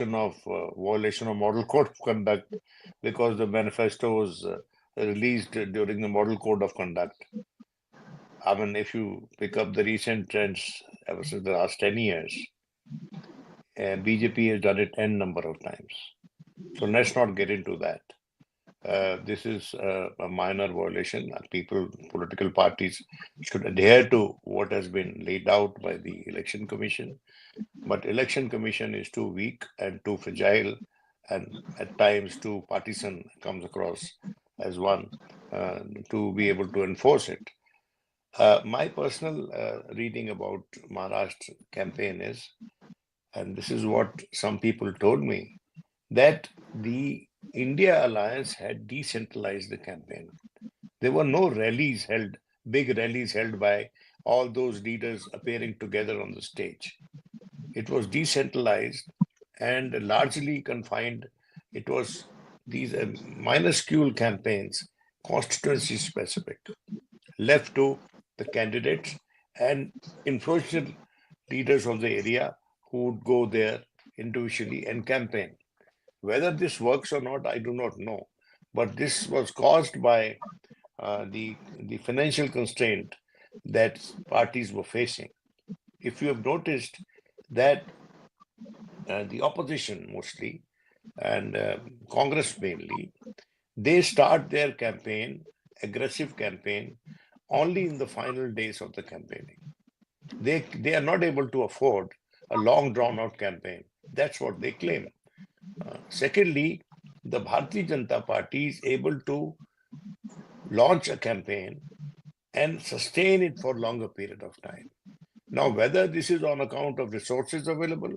of violation of model code of conduct because the manifesto was released during the model code of conduct. I mean, if you pick up the recent trends ever since the last 10 years, BJP has done it n number of times. So let's not get into that. This is a minor violation. Political parties should adhere to what has been laid out by the Election Commission. But Election Commission is too weak and too fragile, and at times too partisan, comes across as one, to be able to enforce it. My personal reading about Maharashtra campaign is, and this is what some people told me, that the India Alliance had decentralized the campaign. There were no rallies held, big rallies held by all those leaders appearing together on the stage. It was decentralized and largely confined. It was these minuscule campaigns, constituency specific, left to the candidates and influential leaders of the area who would go there individually and campaign. Whether this works or not, I do not know. But this was caused by the financial constraint that parties were facing. If you have noticed that the opposition mostly and Congress mainly, they start their campaign, aggressive campaign, only in the final days of the campaigning. They are not able to afford a long drawn out campaign. That's what they claim. Secondly, the Bharatiya Janata Party is able to launch a campaign and sustain it for a longer period of time. Now, whether this is on account of resources available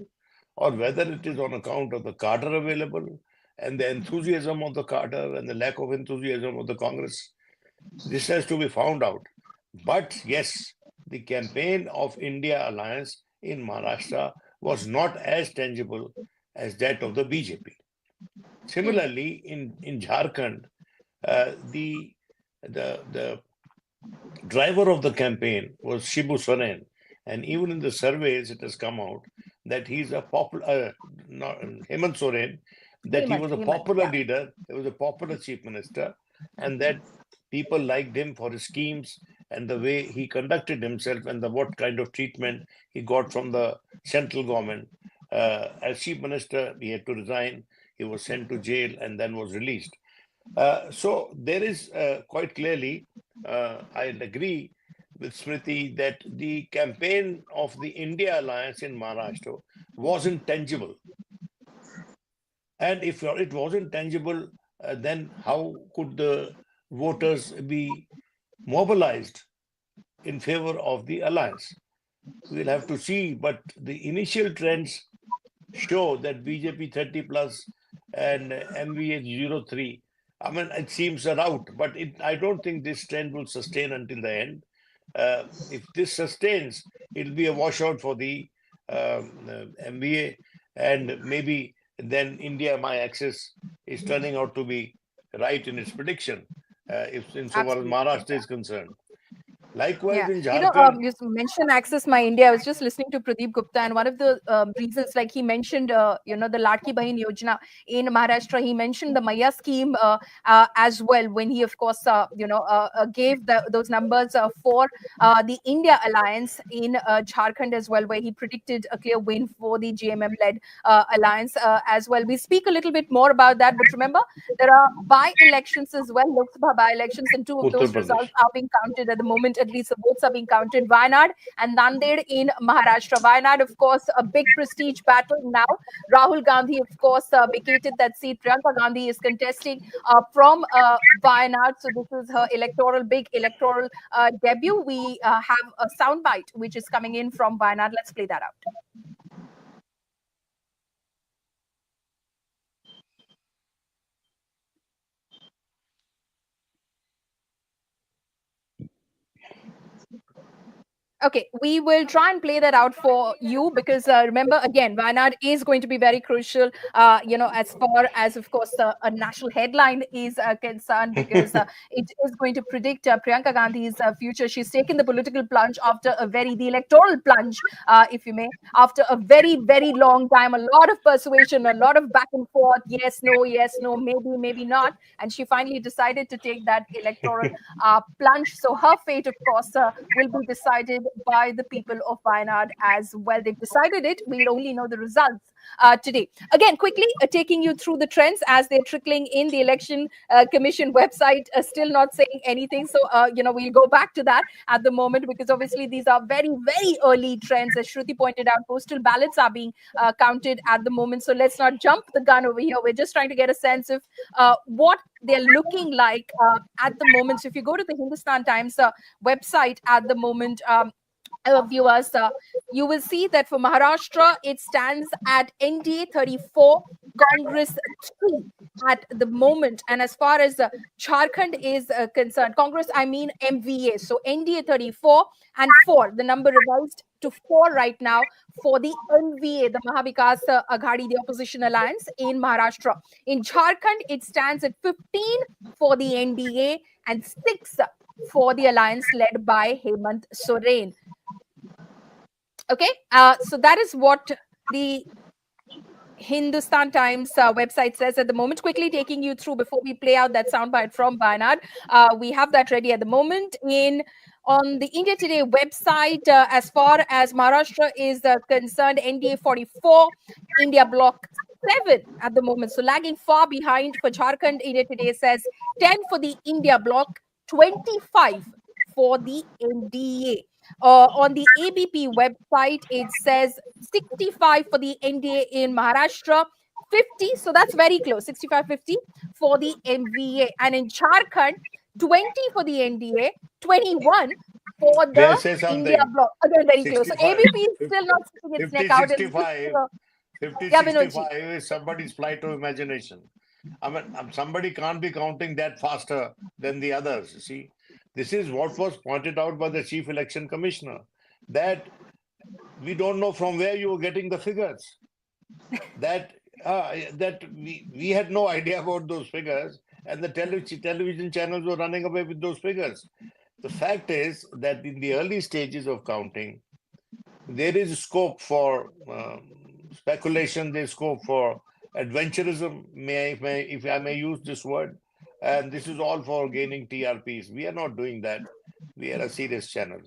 or whether it is on account of the cadre available and the enthusiasm of the cadre and the lack of enthusiasm of the Congress, this has to be found out. But yes, the campaign of India Alliance in Maharashtra was not as tangible as that of the BJP. Similarly, in Jharkhand, the driver of the campaign was Shibu Soren, and even in the surveys, it has come out that he's a popular, Hemant Soren, that he was a popular leader, he was a popular chief minister, and that people liked him for his schemes and the way he conducted himself and what kind of treatment he got from the central government. As chief minister, he had to resign. He was sent to jail and then was released. So there is quite clearly, I agree with Smriti that the campaign of the India Alliance in Maharashtra wasn't tangible. And if it wasn't tangible, then how could the voters be mobilized in favor of the alliance? We'll have to see, but the initial trends show that BJP 30 plus and MVH 03. I mean, it seems a rout, but I don't think this trend will sustain until the end. If this sustains, it'll be a washout for the MVA, and maybe then India, my axis, is turning out to be right in its prediction, if insofar as Maharashtra is concerned. Likewise, Yeah, in Jharkhand, you mentioned Access My India. I was just listening to Pradeep Gupta, and one of the reasons, like he mentioned, the Ladki Bahin Yojana in Maharashtra. He mentioned the Maya scheme as well when he, of course, gave those numbers for the India Alliance in Jharkhand as well, where he predicted a clear win for the JMM-led alliance as well. We speak a little bit more about that, but remember, there are by-elections as well, Lok Sabha by-elections, and two of Uttar those Pradesh. results are being counted at the moment. At least the votes are being counted. Wayanad and Nanded in Maharashtra. Wayanad, of course, a big prestige battle now. Rahul Gandhi, of course, vacated that seat. Priyanka Gandhi is contesting from Wayanad. So this is her big electoral debut. We have a soundbite which is coming in from Wayanad. Let's play that out. Okay, we will try and play that out for you because remember again, Wayanad is going to be very crucial. As far as of course a national headline is concerned, because it is going to predict Priyanka Gandhi's future. She's taken the political plunge after the electoral plunge, if you may, after a very very long time, a lot of persuasion, a lot of back and forth, yes, no, maybe, maybe not, and she finally decided to take that electoral plunge. So her fate, of course, will be decided by the people of Wayanad as well. They've decided it. We'll only know the results today. Again, quickly taking you through the trends as they're trickling in. The election commission website still not saying anything. So, we'll go back to that at the moment, because obviously these are very, very early trends. As Shruti pointed out, postal ballots are being counted at the moment. So let's not jump the gun over here. We're just trying to get a sense of what they're looking like at the moment. So if you go to the Hindustan Times website at the moment, viewers, you will see that for Maharashtra, it stands at NDA 34, Congress 3 at the moment. And as far as Jharkhand is concerned, Congress, I mean MVA. So NDA 34 and 4, the number revised to 4 right now for the NVA, the Maha Vikas Aghadi, the opposition alliance in Maharashtra. In Jharkhand, it stands at 15 for the NDA and 6 for the alliance led by Hemant Soren. Okay, so that is what the Hindustan Times website says at the moment. Quickly taking you through before we play out that soundbite from Wayanad. We have that ready at the moment on the India Today website. As far as Maharashtra is concerned, NDA 44, India Bloc 7 at the moment. So lagging far behind for Jharkhand. India Today says 10 for the India Bloc, 25 for the NDA. On the ABP website, it says 65 for the NDA in Maharashtra, 50, so that's very close, 65-50 for the MVA. And in Jharkhand, 20 for the NDA, 21 for the India Bloc. Again, very close. So ABP is still not sticking its neck out. 50-65 is somebody's flight of imagination. I mean, somebody can't be counting that faster than the others, you see. This is what was pointed out by the Chief Election Commissioner, that we don't know from where you were getting the figures. That we had no idea about those figures, and the television channels were running away with those figures. The fact is that in the early stages of counting, there is scope for speculation, there is scope for adventurism, if I may use this word. And this is all for gaining TRPs. We are not doing that. We are a serious channel.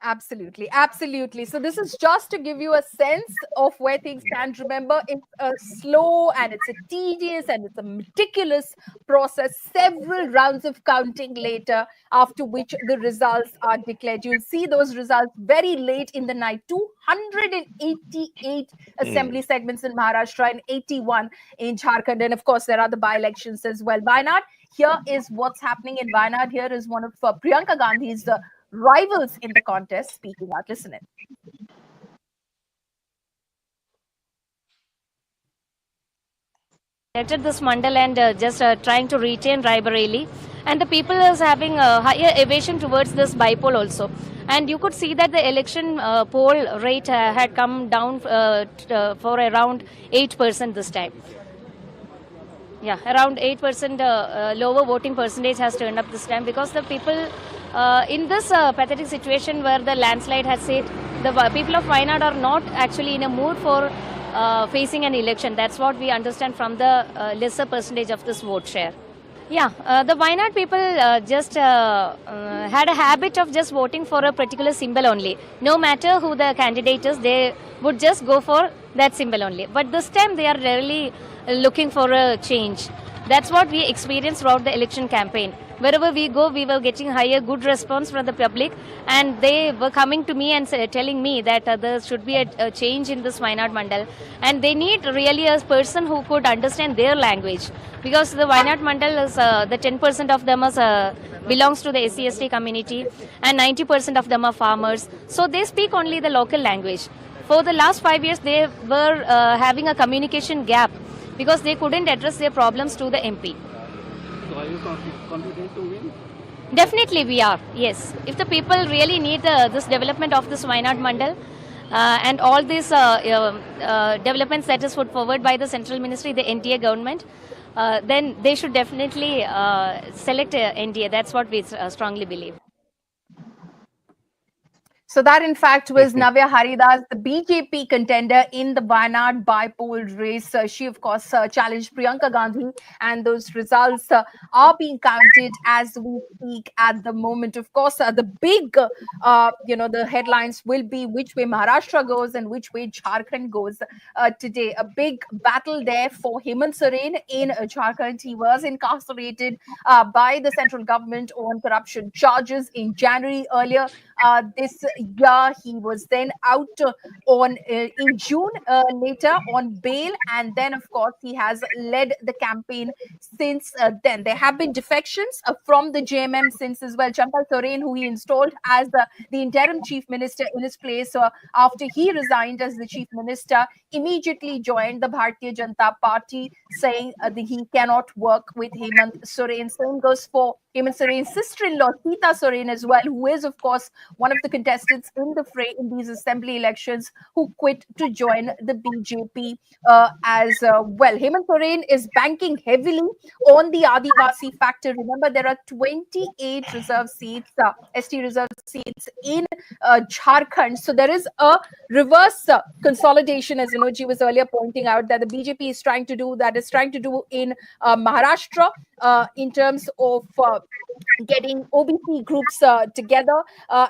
Absolutely, absolutely. So this is just to give you a sense of where things stand. Remember, it's a slow and it's a tedious and it's a meticulous process. Several rounds of counting later, after which the results are declared. You'll see those results very late in the night. 288 assembly segments in Maharashtra and 81 in Jharkhand. And of course, there are the by-elections as well. Wayanad, here is what's happening in Wayanad. Here is one of Priyanka Gandhi's rivals in the contest speaking out. Listen in. Elected this mandal and just trying to retain Raebareli, and the people is having a higher evasion towards this bipole also. And you could see that the election poll rate had come down for around 8% this time. Yeah, around 8% lower voting percentage has turned up this time, because the people in this pathetic situation where the landslide has said, the people of Wayanad are not actually in a mood for facing an election. That's what we understand from the lesser percentage of this vote share. Yeah, the Wayanad people just had a habit of just voting for a particular symbol only. No matter who the candidate is, they would just go for that symbol only. But this time they are really looking for a change. That's what we experienced throughout the election campaign. Wherever we go, we were getting higher good response from the public, and they were coming to me and telling me that there should be a change in this Wayanad Mandal, and they need really a person who could understand their language, because the Wayanad Mandal is the 10% of them is, belongs to the SC/ST community, and 90% of them are farmers. So they speak only the local language. For the last 5 years, they were having a communication gap, because they couldn't address their problems to the MP. So are you confident to win? Definitely, we are. Yes, if the people really need this development of this Wayanad Mandal and all these developments that is put forward by the central ministry, the NDA government, then they should definitely select NDA. That's what we strongly believe. So that, in fact, was Navya Haridas, the BJP contender in the Wayanad by-poll race. She, of course, challenged Priyanka Gandhi, and those results are being counted as we speak at the moment. Of course, the big, the headlines will be which way Maharashtra goes and which way Jharkhand goes today. A big battle there for Hemant Soren in Jharkhand. He was incarcerated by the central government on corruption charges in January earlier this year. He was then out on in June later on bail, and then of course he has led the campaign since then. There have been defections from the JMM since as well. Champai Soren, who he installed as the interim chief minister in his place after he resigned as the chief minister, immediately joined the Bharatiya Janata Party, saying that he cannot work with Hemant Soren. Same goes for Hemant Soren's sister-in-law, Sita Soren, as well, who is, of course, one of the contestants in the fray in these assembly elections, who quit to join the BJP as well. Hemant Soren is banking heavily on the Adivasi factor. Remember, there are 28 reserve seats, ST reserve seats in Jharkhand. So there is a reverse consolidation, as Ji was earlier pointing out, that the BJP is trying to do, in Maharashtra in terms of getting OBC groups together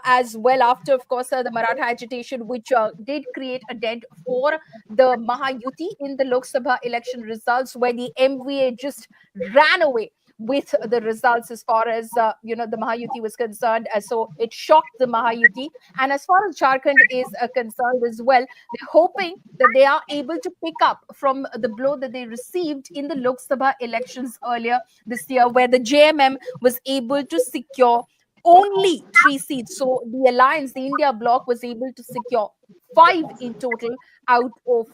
as well, after, of course, the Maratha agitation, which did create a dent for the Mahayuti in the Lok Sabha election results, where the MVA just ran away with the results as far as the Mahayuti was concerned. So it shocked the Mahayuti. And as far as Jharkhand is concerned as well, they're hoping that they are able to pick up from the blow that they received in the Lok Sabha elections earlier this year, where the JMM was able to secure only 3 seats. So the alliance, the India bloc, was able to secure 5 in total out of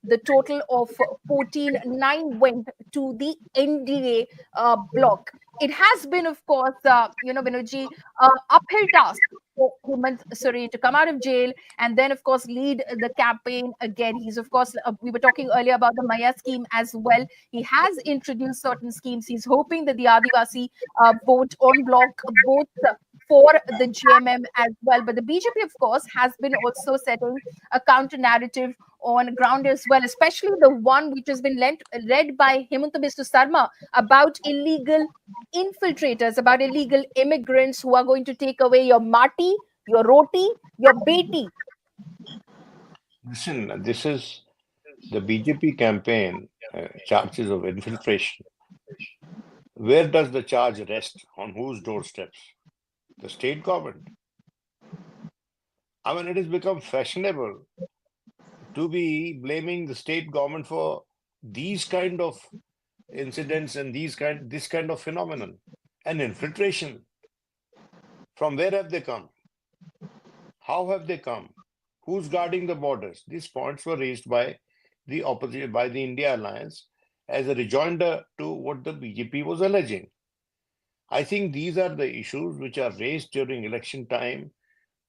the total of 14. 9 went to the NDA bloc. It has been, of course, Vinodji, uphill task for Hemant Soren to come out of jail and then, of course, lead the campaign again. He's, of course, we were talking earlier about the Maya scheme as well. He has introduced certain schemes. He's hoping that the Adivasi vote on block both for the JMM as well. But the BJP, of course, has been also setting a counter narrative on ground as well, especially the one which has been led by Hemanta Biswa Sarma about illegal infiltrators, about illegal immigrants who are going to take away your mati, your roti, your beti. Listen, this is the BJP campaign charges of infiltration. Where does the charge rest? On whose doorsteps? The state government. I mean, it has become fashionable to be blaming the state government for these kind of incidents and this kind of phenomenon. And infiltration. From where have they come? How have they come? Who's guarding the borders? These points were raised by the opposition, by the India Alliance, as a rejoinder to what the BJP was alleging. I think these are the issues which are raised during election time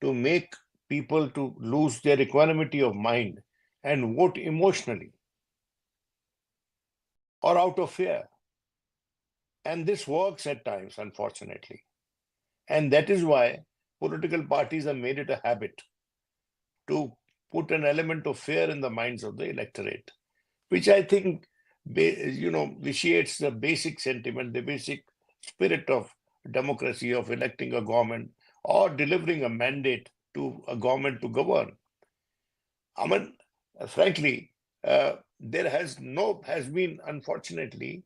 to make people to lose their equanimity of mind and vote emotionally or out of fear. And this works at times, unfortunately. And that is why political parties have made it a habit to put an element of fear in the minds of the electorate, which I think, vitiates the basic sentiment, the basic spirit of democracy, of electing a government or delivering a mandate to a government to govern. I mean, frankly, there has been, unfortunately,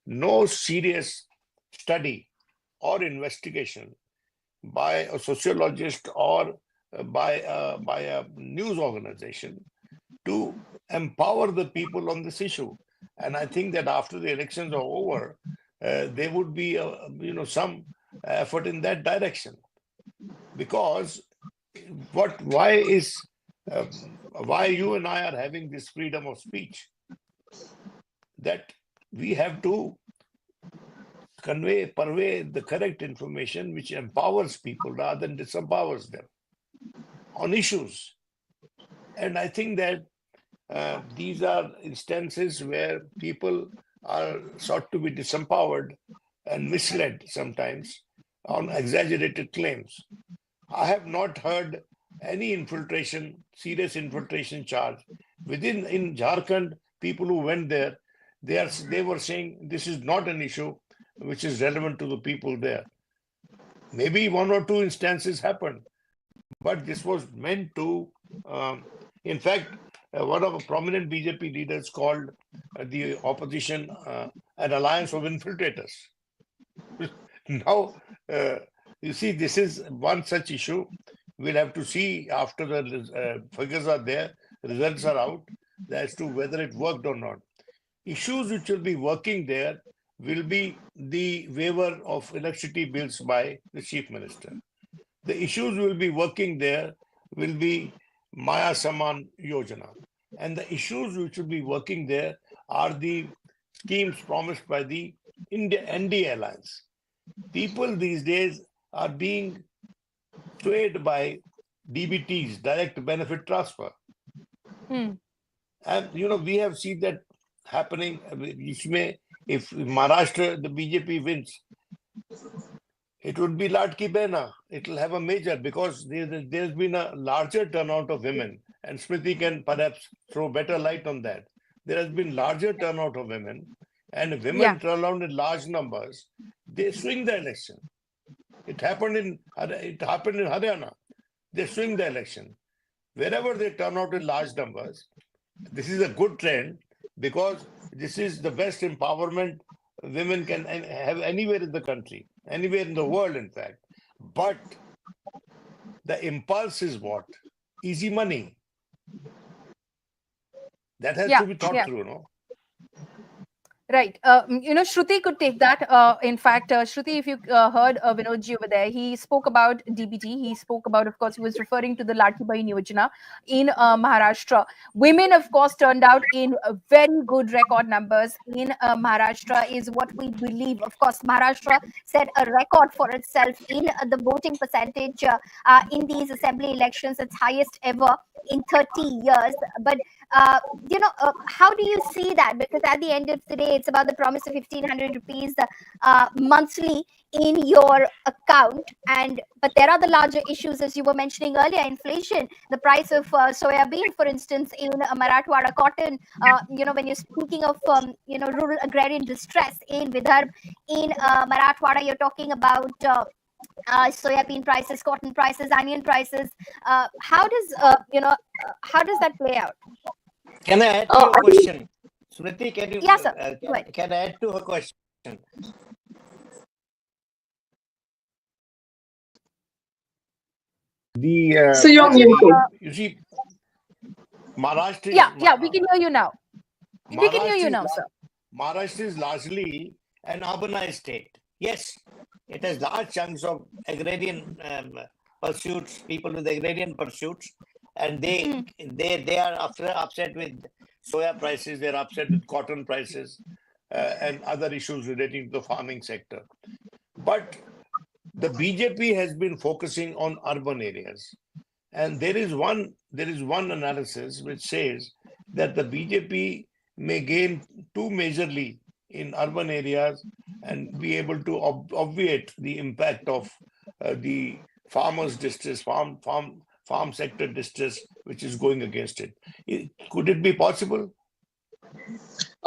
no serious study or investigation by a sociologist or by a news organization to empower the people on this issue. And I think that after the elections are over, there would be some effort in that direction. Because why you and I are having this freedom of speech, that we have to purvey the correct information which empowers people rather than disempowers them on issues. And I think that these are instances where people are sought to be disempowered and misled sometimes on exaggerated claims. I have not heard any serious infiltration charge. In Jharkhand, people who went there, they were saying this is not an issue which is relevant to the people there. Maybe one or two instances happened, but this was meant to, in fact, one of the prominent BJP leaders called the opposition an alliance of infiltrators. Now, you see, this is one such issue. We'll have to see after the figures are there, results are out, as to whether it worked or not. Issues which will be working there will be the waiver of electricity bills by the chief minister. The issues will be working there will be Maya Saman Yojana. And the issues which will be working there are the schemes promised by the I.N.D.A. alliance. People these days are being swayed by DBTs, direct benefit transfer. And, we have seen that happening. If Maharashtra, the BJP wins, it would be Ladki Behna. It will have a major, because there's been a larger turnout of women, and Smriti can perhaps throw better light on that. There has been larger turnout of women, and women turn out in large numbers. They swing the election. It happened in Haryana. They swing the election. Wherever they turn out in large numbers, this is a good trend, because this is the best empowerment women can have anywhere in the country, anywhere in the world, in fact. But the impulse is what? Easy money. That has to be thought through, no? Right. Shruti could take that. In fact, Shruti, if you heard Vinodji over there, he spoke about DBT. He spoke about, of course, he was referring to the Ladki Bahin Yojana in Maharashtra. Women, of course, turned out in very good record numbers in Maharashtra is what we believe. Of course, Maharashtra set a record for itself in the voting percentage in these assembly elections, its highest ever in 30 years. But how do you see that? Because at the end of the day, it's about the promise of 1,500 rupees monthly in your account. But there are the larger issues, as you were mentioning earlier: inflation, the price of soya bean, for instance, in Marathwada cotton. When you're speaking of rural agrarian distress in Vidarbha, in Marathwada, you're talking about soya bean prices, cotton prices, onion prices. How does that play out? Can I add to your question? Smriti, can you? Yes, sir. Can I add to her question? So you're muted. You see, Maharashtra. Yeah, we can hear you now. We can hear you now, sir. Maharashtra is largely an urbanized state. Yes, it has large chunks of agrarian pursuits, people with agrarian pursuits, and they are upset with soya prices, they're upset with cotton prices, and other issues relating to the farming sector. But the BJP has been focusing on urban areas, and there is one analysis which says that the BJP may gain too majorly in urban areas and be able to obviate the impact of the farmers' distress, farm sector distress, which is going against it. Could it be possible?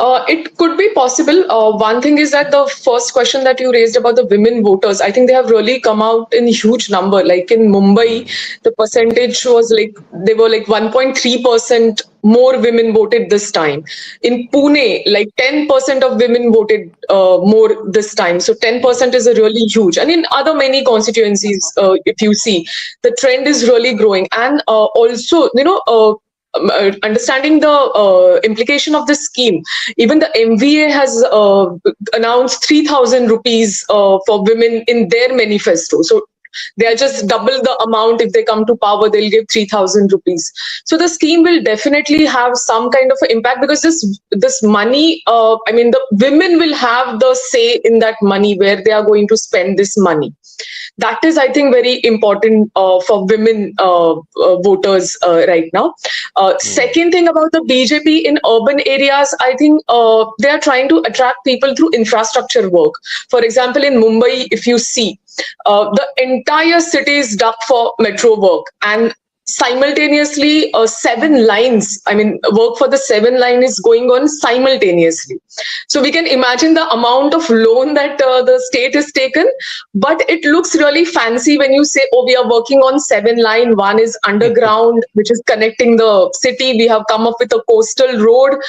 It could be possible. One thing is that the first question that you raised about the women voters, I think they have really come out in huge number. Like in Mumbai, the percentage was they were 1.3% more women voted this time. In Pune, 10% of women voted more this time. So 10% is a really huge. And in other many constituencies, if you see, the trend is really growing. And also, understanding the implication of this scheme, even the MVA has announced 3,000 rupees for women in their manifesto. So They'll just double the amount. If they come to power, they'll give 3,000 rupees. So the scheme will definitely have some kind of an impact, because this money, the women will have the say in that money, where they are going to spend this money. That is, I think, very important for women voters right now. Second thing about the BJP in urban areas, I think they are trying to attract people through infrastructure work. For example, in Mumbai, if you see, the entire city is dug for metro work, and simultaneously 7 lines, work for the 7 line is going on simultaneously. So we can imagine the amount of loan that the state has taken, but it looks really fancy when you say, oh, we are working on 7 line. One is underground, which is connecting the city. We have come up with a coastal road,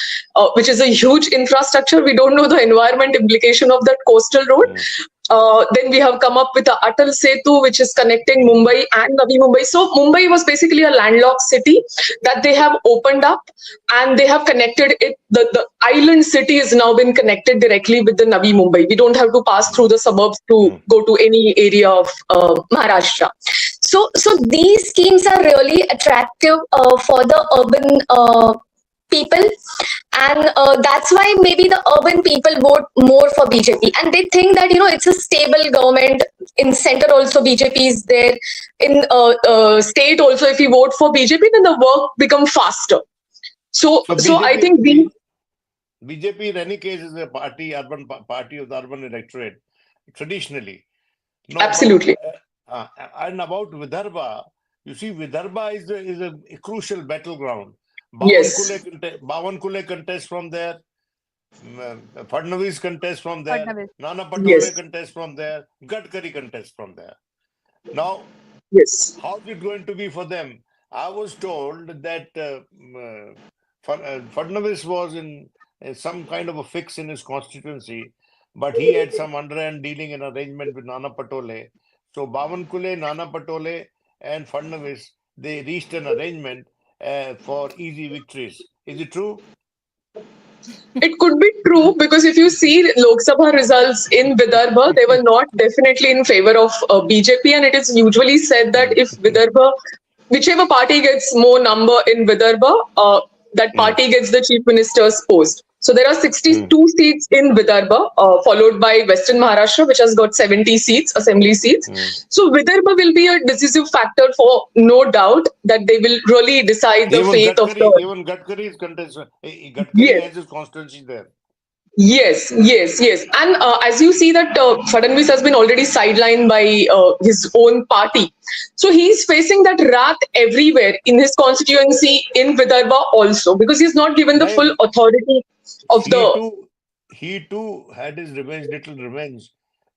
which is a huge infrastructure. We don't know the environment implication of that coastal road. Then we have come up with the Atal Setu, which is connecting Mumbai and Navi Mumbai. So Mumbai was basically a landlocked city that they have opened up, and they have connected it. The island city has now been connected directly with the Navi Mumbai. We don't have to pass through the suburbs to go to any area of Maharashtra. So these schemes are really attractive for the urban people, and that's why maybe the urban people vote more for BJP, and they think that it's a stable government. In center also BJP is there, in state also, if you vote for BJP, then the work become faster. So BJP, I think BJP in any case is a urban party of the urban electorate traditionally. No, absolutely. And about Vidarbha, you see, Vidarbha is a crucial battleground. Yes. Bawan contest from there, Fadnavis contest from there, Nana Patole contest from there, Gadkari contest from there. Now, how is it going to be for them? I was told that Fadnavis was in some kind of a fix in his constituency, but he had some underhand dealing and arrangement with Nana Patole. So Bawan Nana Patole and Fadnavis, they reached an arrangement for easy victories. Is it true? It could be true, because if you see Lok Sabha results in Vidarbha, they were not definitely in favor of BJP, and it is usually said that if Vidarbha, whichever party gets more number in Vidarbha, that party gets the chief minister's post. So there are 62 seats in Vidarbha, followed by Western Maharashtra, which has got 70 seats, assembly seats. So Vidarbha will be a decisive factor, for no doubt that they will really decide the fate of the... Even Gadkari is contested. Gadkari has his constituency there. Yes. And as you see that Fadnavis has been already sidelined by his own party. So he's facing that wrath everywhere in his constituency, in Vidarbha also, because he's not given the full authority of He too had his little revenge.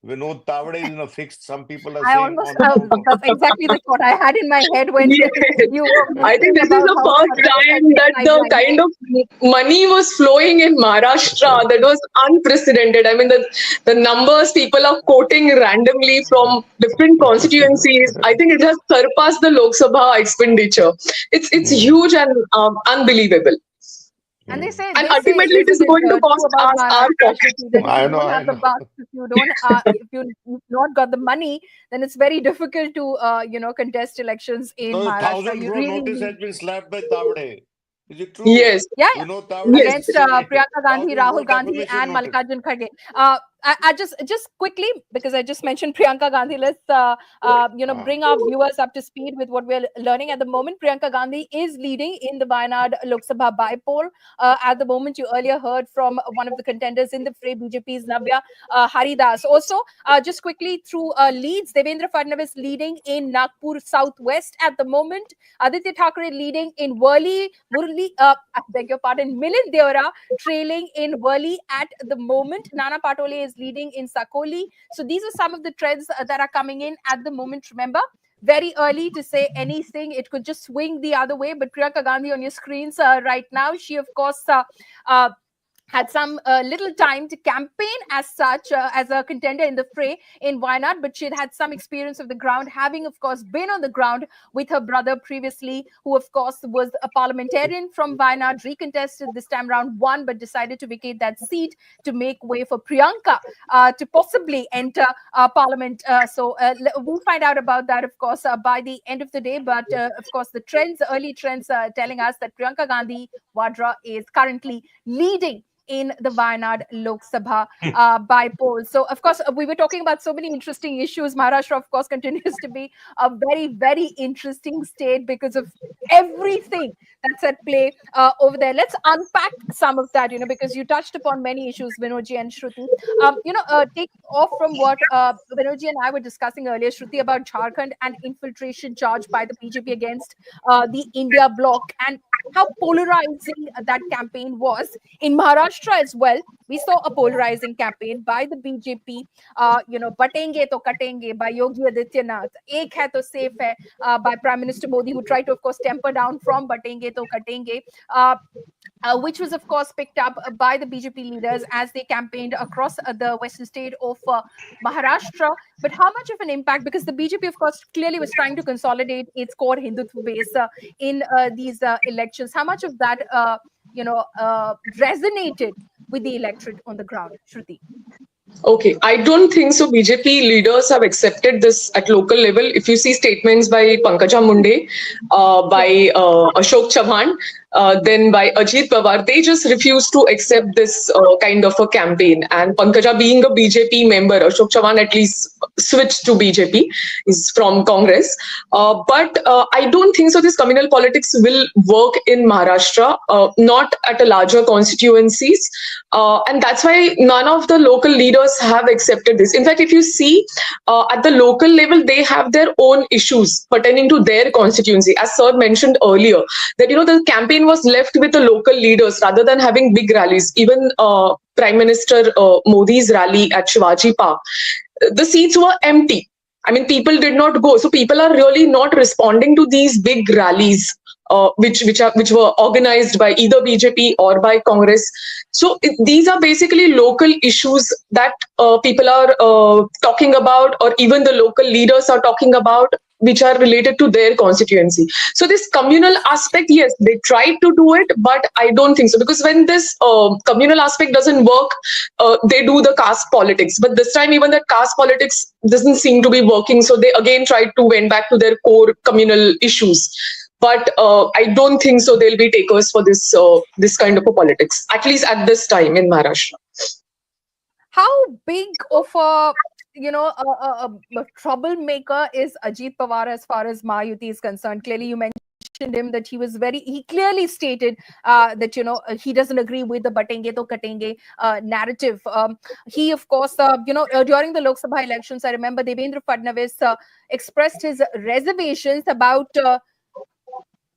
Vinod Tavade is in a fix. Some people are saying... that's exactly the thought I had in my head when you were... I think this is the first time that the kind of money was flowing in Maharashtra that was unprecedented. The numbers people are quoting randomly from different constituencies, I think it has surpassed the Lok Sabha expenditure. It's huge and unbelievable. And they say, and ultimately it is going to cost us our pocket. I know. If you've not got the money, then it's very difficult to contest elections in Maharashtra. 1,000 crore notice has been slapped by Tavade. Is it true? Yes. Yeah. Against Priyanka Gandhi, Rahul Gandhi, and Mallikarjun Kharge. I just quickly, because I just mentioned Priyanka Gandhi, let's bring our viewers up to speed with what we're learning at the moment. Priyanka Gandhi is leading in the Wayanad Lok Sabha by-poll. At the moment, you earlier heard from one of the contenders in the fray, BJP's Navya Haridas. Also, just quickly through leads, Devendra Fadnavis leading in Nagpur Southwest at the moment. Aditya Thackeray leading in Worli. I beg your pardon, Milind Deora trailing in Worli at the moment. Nana Patole is leading in Sakoli. So these are some of the trends that are coming in at the moment. Remember, very early to say anything. It could just swing the other way. But Priyanka Gandhi on your screens right now, she of course had some little time to campaign as such, as a contender in the fray in Wayanad, but she had some experience of the ground, having, of course, been on the ground with her brother previously, who, of course, was a parliamentarian from Wayanad, recontested this time round, won, but decided to vacate that seat to make way for Priyanka to possibly enter parliament. So we'll find out about that, of course, by the end of the day. But, of course, the trends, early trends, telling us that Priyanka Gandhi Vadra is currently leading in the Wayanad Lok Sabha by polls. So, of course, we were talking about so many interesting issues. Maharashtra, of course, continues to be a very, very interesting state because of everything that's at play over there. Let's unpack some of that, because you touched upon many issues, Vinodji and Shruti. Take off from what Vinodji and I were discussing earlier, Shruti, about Jharkhand and infiltration charge by the BJP against the India bloc, and how polarizing that campaign was. In Maharashtra as well, we saw a polarizing campaign by the BJP, batenge to katenge by Yogi Adityanath, ek hai to safe hai by Prime Minister Modi, who tried to, of course, temper down from batenge to katenge, which was, of course, picked up by the BJP leaders as they campaigned across the western state of Maharashtra. But how much of an impact, because the BJP, of course, clearly was trying to consolidate its core Hindutva base in these elections, how much of that resonated with the electorate on the ground, Shruti? Okay, I don't think so. BJP leaders have accepted this at local level. If you see statements by Pankaja Munde, by Ashok Chavan, then by Ajit Pawar, they just refuse to accept this kind of a campaign. And Pankaja, being a BJP member, Ashok Chavan at least switched to BJP, is from Congress. But I don't think so. This communal politics will work in Maharashtra, not at a larger constituencies. And that's why none of the local leaders have accepted this. In fact, if you see at the local level, they have their own issues pertaining to their constituency. As Sir mentioned earlier, that the campaign was left with the local leaders rather than having big rallies. Even Prime Minister Modi's rally at Shivaji Park, the seats were empty. I mean, people did not go. So people are really not responding to these big rallies, which were organized by either BJP or by Congress. So these are basically local issues that people are talking about, or even the local leaders are talking about, which are related to their constituency. So this communal aspect, yes, they tried to do it, but I don't think so. Because when this communal aspect doesn't work, they do the caste politics. But this time, even that caste politics doesn't seem to be working. So they again tried to went back to their core communal issues. But I don't think so they'll be takers for this kind of a politics, at least at this time in Maharashtra. How big of a troublemaker is Ajit Pawar as far as Mahayuti is concerned? Clearly, you mentioned him that he clearly stated that he doesn't agree with the batenge to katenge narrative. He, of course, during the Lok Sabha elections, I remember Devendra Fadnavis expressed his reservations about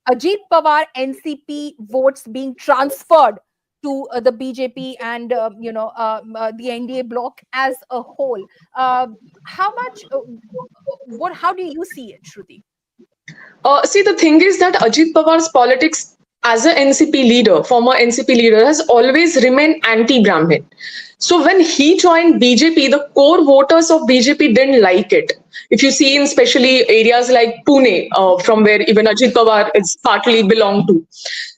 Ajit Pawar NCP votes being transferred to the BJP and the N.D.A bloc as a whole. How do you see it, Shruti? See, the thing is that Ajit Pawar's politics as an NCP leader, former NCP leader, has always remained anti-Brahmin. So when he joined BJP, the core voters of BJP didn't like it. If you see in especially areas like Pune, from where even Ajit Pawar is partly belonged to.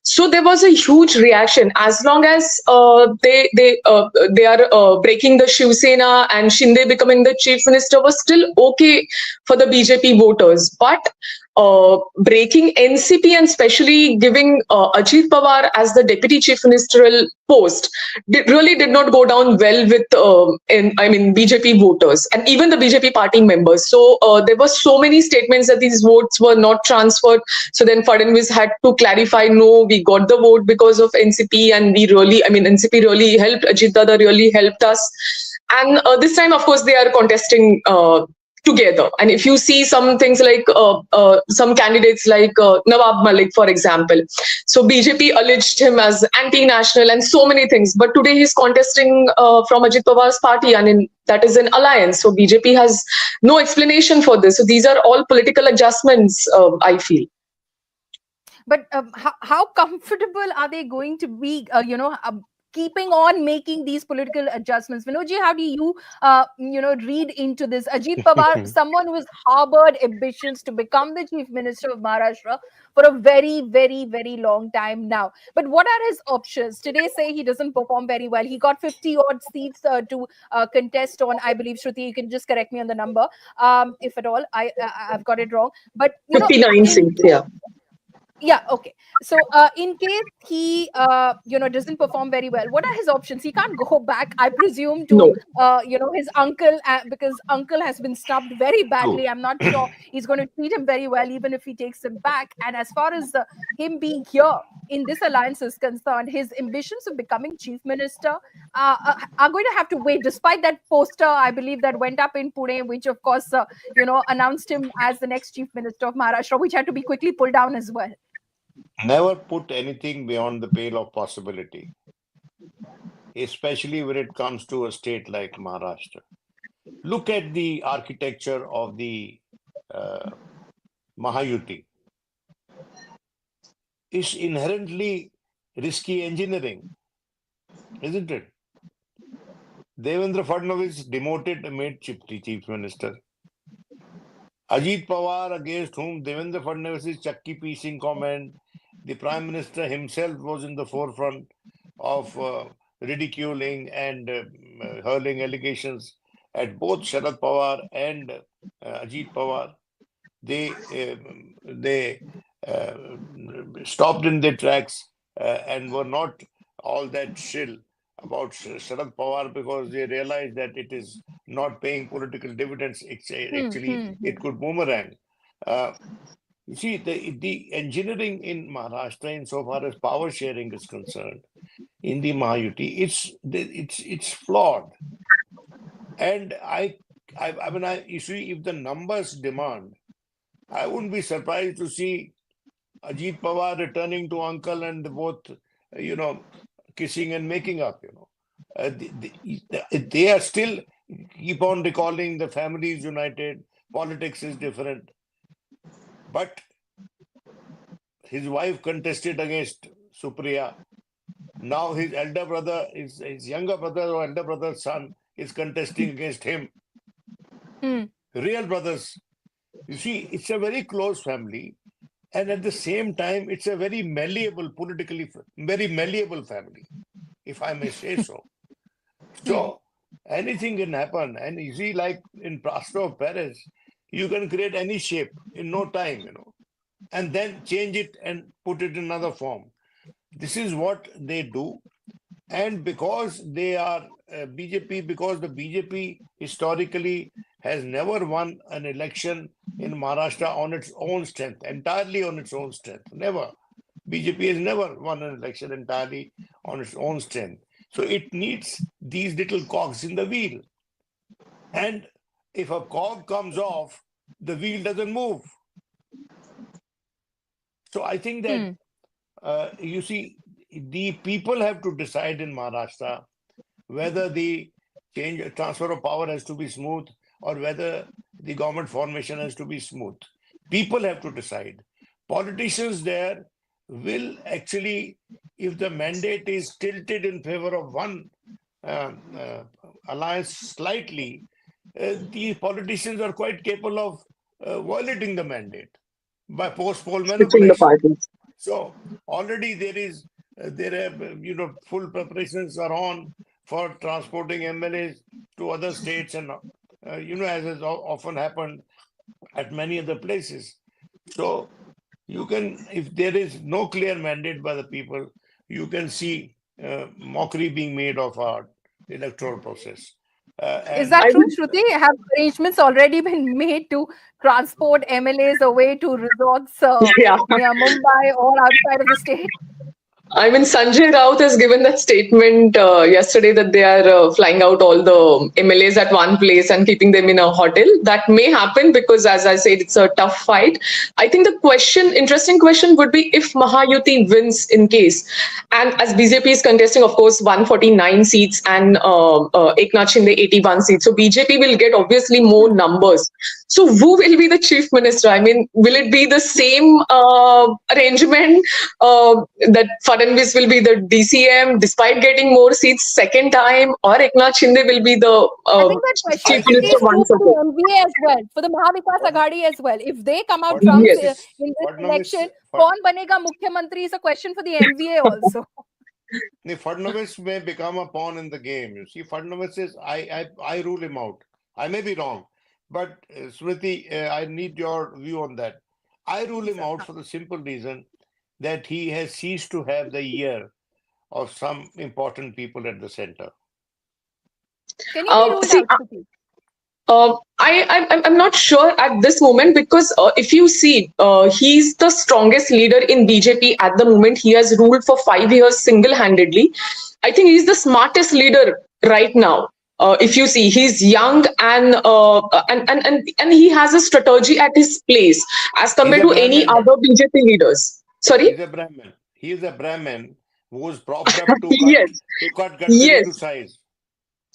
So there was a huge reaction. As long as they are breaking the Shiv Sena and Shinde becoming the chief minister was still okay for the BJP voters. But breaking NCP and especially giving Ajit Pawar as the deputy chief ministerial post really did not go down well with BJP voters and even the BJP party members. So there were so many statements that these votes were not transferred. So then Fadnavis had to clarify, no, we got the vote because of NCP, and NCP really helped, Ajit Dada really helped us. And this time, of course, they are contesting together. And if you see some things like some candidates like Nawab Malik, for example, so BJP alleged him as anti-national and so many things. But today he's contesting from Ajit Pawar's party, and that is an alliance. So BJP has no explanation for this. So these are all political adjustments, I feel. But how comfortable are they going to be, keeping on making these political adjustments. Vinodji, how do you, read into this? Ajit Pawar, someone who has harbored ambitions to become the chief minister of Maharashtra for a very, very, very long time now. But what are his options? Today, say he doesn't perform very well. He got 50 odd seats to contest on. I believe, Shruti, you can just correct me on the number, if at all I've got it wrong. But 59 seats, yeah. Yeah, okay. So in case he doesn't perform very well, what are his options? He can't go back, I presume, to No. his uncle, because uncle has been snubbed very badly. True. I'm not sure he's going to treat him very well, even if he takes him back. And as far as him being here in this alliance is concerned, his ambitions of becoming chief minister are going to have to wait, despite that poster, I believe, that went up in Pune, which of course announced him as the next chief minister of Maharashtra, which had to be quickly pulled down as well. Never put anything beyond the pale of possibility, especially when it comes to a state like Maharashtra. Look at the architecture of the Mahayuti. It's inherently risky engineering, isn't it? Devendra Fadnavis demoted, made chief minister. Ajit Pawar, against whom Devendra Fadnavis' chakki piecing comment, the Prime Minister himself was in the forefront of ridiculing and hurling allegations at both Sharad Pawar and Ajit Pawar. They stopped in their tracks and were not all that shrill about Sharad Pawar, because they realized that it is not paying political dividends. Actually, it could boomerang. You see, the engineering in Maharashtra, insofar as power sharing is concerned, in the Mahayuti, it's flawed. And you see, if the numbers demand, I wouldn't be surprised to see Ajit Pawar returning to uncle and both, kissing and making up. They are still keep on recalling the family is united, politics is different. But his wife contested against Supriya. Now his elder brother, his younger brother or elder brother's son is contesting against him. Real brothers. You see, it's a very close family. And at the same time, it's a very malleable, politically, very malleable family, if I may say so. So anything can happen. And you see, like in plaster of Paris, you can create any shape in no time, and then change it and put it in another form. This is what they do. And because they are BJP, because the BJP historically has never won an election in Maharashtra on its own strength, entirely on its own strength. Never. BJP has never won an election entirely on its own strength. So it needs these little cogs in the wheel. And if a cog comes off, the wheel doesn't move. So I think that, you see, the people have to decide in Maharashtra whether the transfer of power has to be smooth or whether the government formation has to be smooth. People have to decide. Politicians there will actually, if the mandate is tilted in favor of one alliance slightly, the politicians are quite capable of violating the mandate by post-poll manipulation. So already there have full preparations are on for transporting MLAs to other states, and as has often happened at many other places. So you can, if there is no clear mandate by the people, you can see mockery being made of our electoral process. Is that true, Shruti? Have arrangements already been made to transport MLAs away to resorts near Mumbai or outside of the state? I mean, Sanjay Raut has given that statement yesterday that they are flying out all the MLAs at one place and keeping them in a hotel. That may happen because, as I said, it's a tough fight. I think the interesting question would be if Mahayuti wins in case. And as BJP is contesting, of course, 149 seats and Eknath Shinde 81 seats. So BJP will get obviously more numbers. So who will be the chief minister? I mean, will it be the same arrangement that Fadnavis will be the DCM despite getting more seats second time, or Eknath Shinde will be the I think that chief question minister is true once for the again? MVA as well, for the Maha Vikas Fad- Aghadi as well. If they come out trumps Fadnavis, Yes. in this Fadnavis, election, Fad- kaun banega Mukhyamantri is a question for the MVA also. Fadnavis may become a pawn in the game. You see, Fadnavis is, I rule him out. I may be wrong, but Smriti, I need your view on that. I rule him out for the simple reason that he has ceased to have the ear of some important people at the center. Can he be ruled See, out, Shruti? I'm not sure at this moment because if you see, he's the strongest leader in BJP at the moment. He has ruled for 5 years single-handedly. I think he's the smartest leader right now. If you see, he's young and he has a strategy at his place as He's compared a to any Brahmin. other BJP leaders. Sorry? He's a Brahmin. He is a Brahmin who was propped up to Yes, cut Gadkari yes. to size.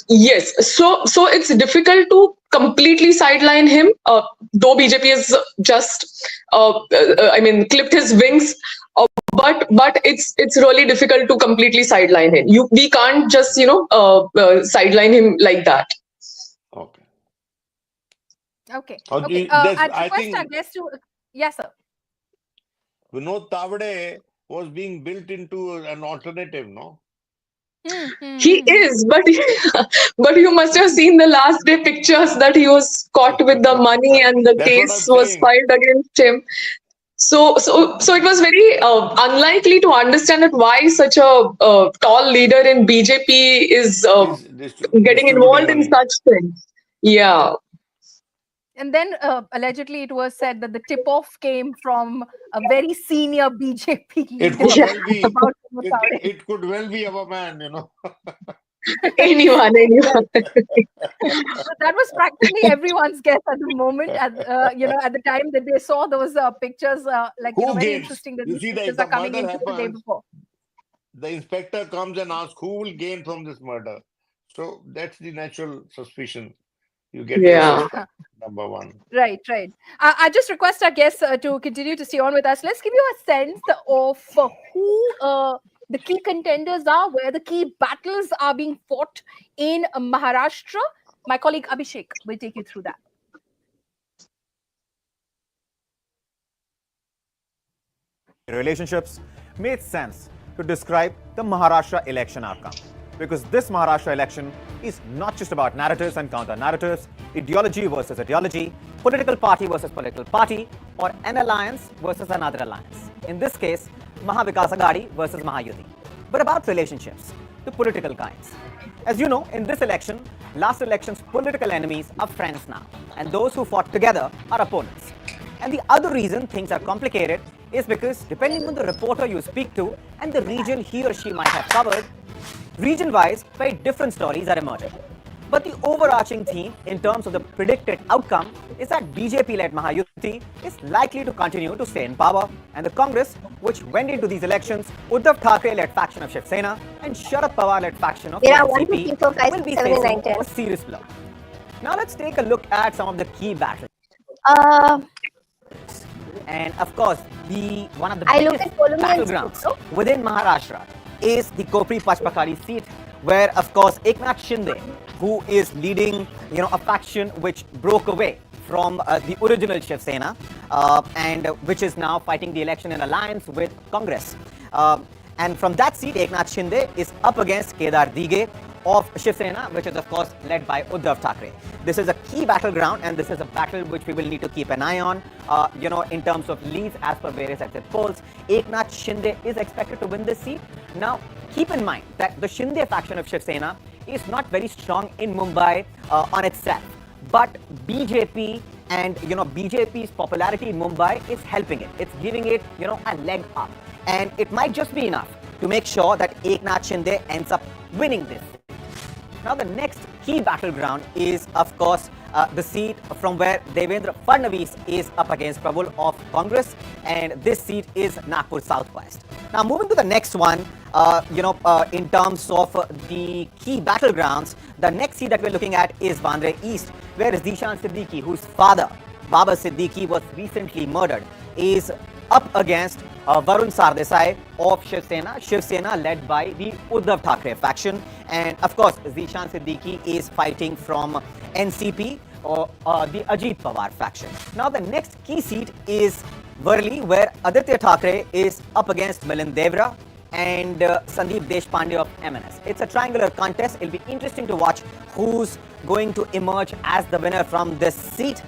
Yes, so it's difficult to completely sideline him. Though BJP has just, I mean, clipped his wings, but it's really difficult to completely sideline him. We can't just sideline him like that. Okay. Okay. Oh, Okay. there's, I'd I request our think guest to. Yes, sir. Vinod Tavade was being built into an alternative, no? He is, but you must have seen the last day pictures that he was caught with the money and the That's what I'm case was saying. filed against him. So it was very unlikely to understand that why such a tall leader in BJP is getting Distributing involved in money. such things. Yeah. And then allegedly it was said that the tip-off came from a very senior BJP leader. It could well be. about Vinod Tavade. It could well be our man, you know. Anyone. So that was practically everyone's guess at the moment. At the time that they saw those pictures, Who very gains? interesting that You these see, pictures if the are coming murder into the day happens, before. the inspector comes and asks who will gain from this murder. So that's the natural suspicion. You get to Yeah. suspect, number one. Right. I just request our guests to continue to stay on with us. Let's give you a sense of who the key contenders are, where the key battles are being fought in Maharashtra. My colleague Abhishek will take you through that. Relationships made sense to describe the Maharashtra election outcome. Because this Maharashtra election is not just about narratives and counter-narratives, ideology versus ideology, political party versus political party, or an alliance versus another alliance. In this case, Maha Vikas Aghadi versus Mahayuti. But about relationships, the political kinds. As you know, in this election, last election's political enemies are friends now, and those who fought together are opponents. And the other reason things are complicated is because depending on the reporter you speak to and the region he or she might have covered, region-wise, very different stories are emerging. But the overarching theme in terms of the predicted outcome is that BJP-led Mahayuti is likely to continue to stay in power, and the Congress, which went into these elections, Uddhav Thackeray-led faction of Shiv Sena and Sharad Pawar-led faction of BJP, will be facing a serious blow. Now let's take a look at some of the key battles. And of course, one of the biggest battlegrounds within Maharashtra is the Kopri Pachpakari seat, where of course Eknath Shinde, who is leading a faction which broke away from the original Shiv Sena and which is now fighting the election in alliance with Congress. And from that seat, Eknath Shinde is up against Kedar Dige of Shiv Sena, which is of course led by Uddhav Thackeray. This is a key battleground, and this is a battle which we will need to keep an eye on, in terms of leads as per various exit polls. Eknath Shinde is expected to win this seat. Now, keep in mind that the Shinde faction of Shiv Sena is not very strong in Mumbai on itself, but BJP and BJP's popularity in Mumbai is helping it. It's giving it a leg up, and it might just be enough to make sure that Eknath Shinde ends up winning this. Now, the next key battleground is, of course, the seat from where Devendra Fadnavis is up against Prabal of Congress, and this seat is Nagpur Southwest. Now, moving to the next one, in terms of the key battlegrounds, the next seat that we're looking at is Bandre East, where is Dishan Siddiqui, whose father Baba Siddiqui was recently murdered, is up against Varun Sardesai of Shiv Sena led by the Uddhav Thackeray faction. And of course, Zishan Siddiqui is fighting from NCP or the Ajit Pawar faction. Now the next key seat is Worli, where Aditya Thackeray is up against Milind Devra and Sandeep Deshpande of MNS. It's a triangular contest. It'll be interesting to watch who's going to emerge as the winner from this seat.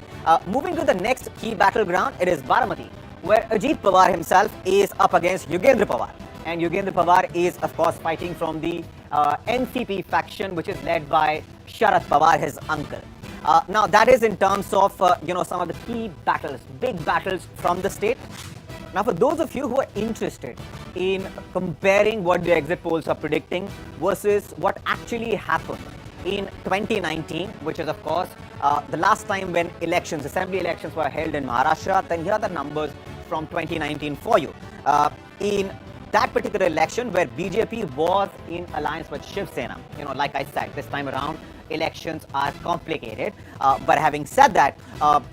Moving to the next key battleground, it is Baramati, where Ajit Pawar himself is up against Yogendra Pawar. And Yogendra Pawar is, of course, fighting from the NCP faction, which is led by Sharad Pawar, his uncle. Now, that is in terms of, some of the key battles, big battles from the state. Now, for those of you who are interested in comparing what the exit polls are predicting versus what actually happened in 2019, which is, of course, the last time when assembly elections were held in Maharashtra, then here are the numbers from 2019 for you. In that particular election where BJP was in alliance with Shiv Sena, like I said, this time around, elections are complicated. But having said that,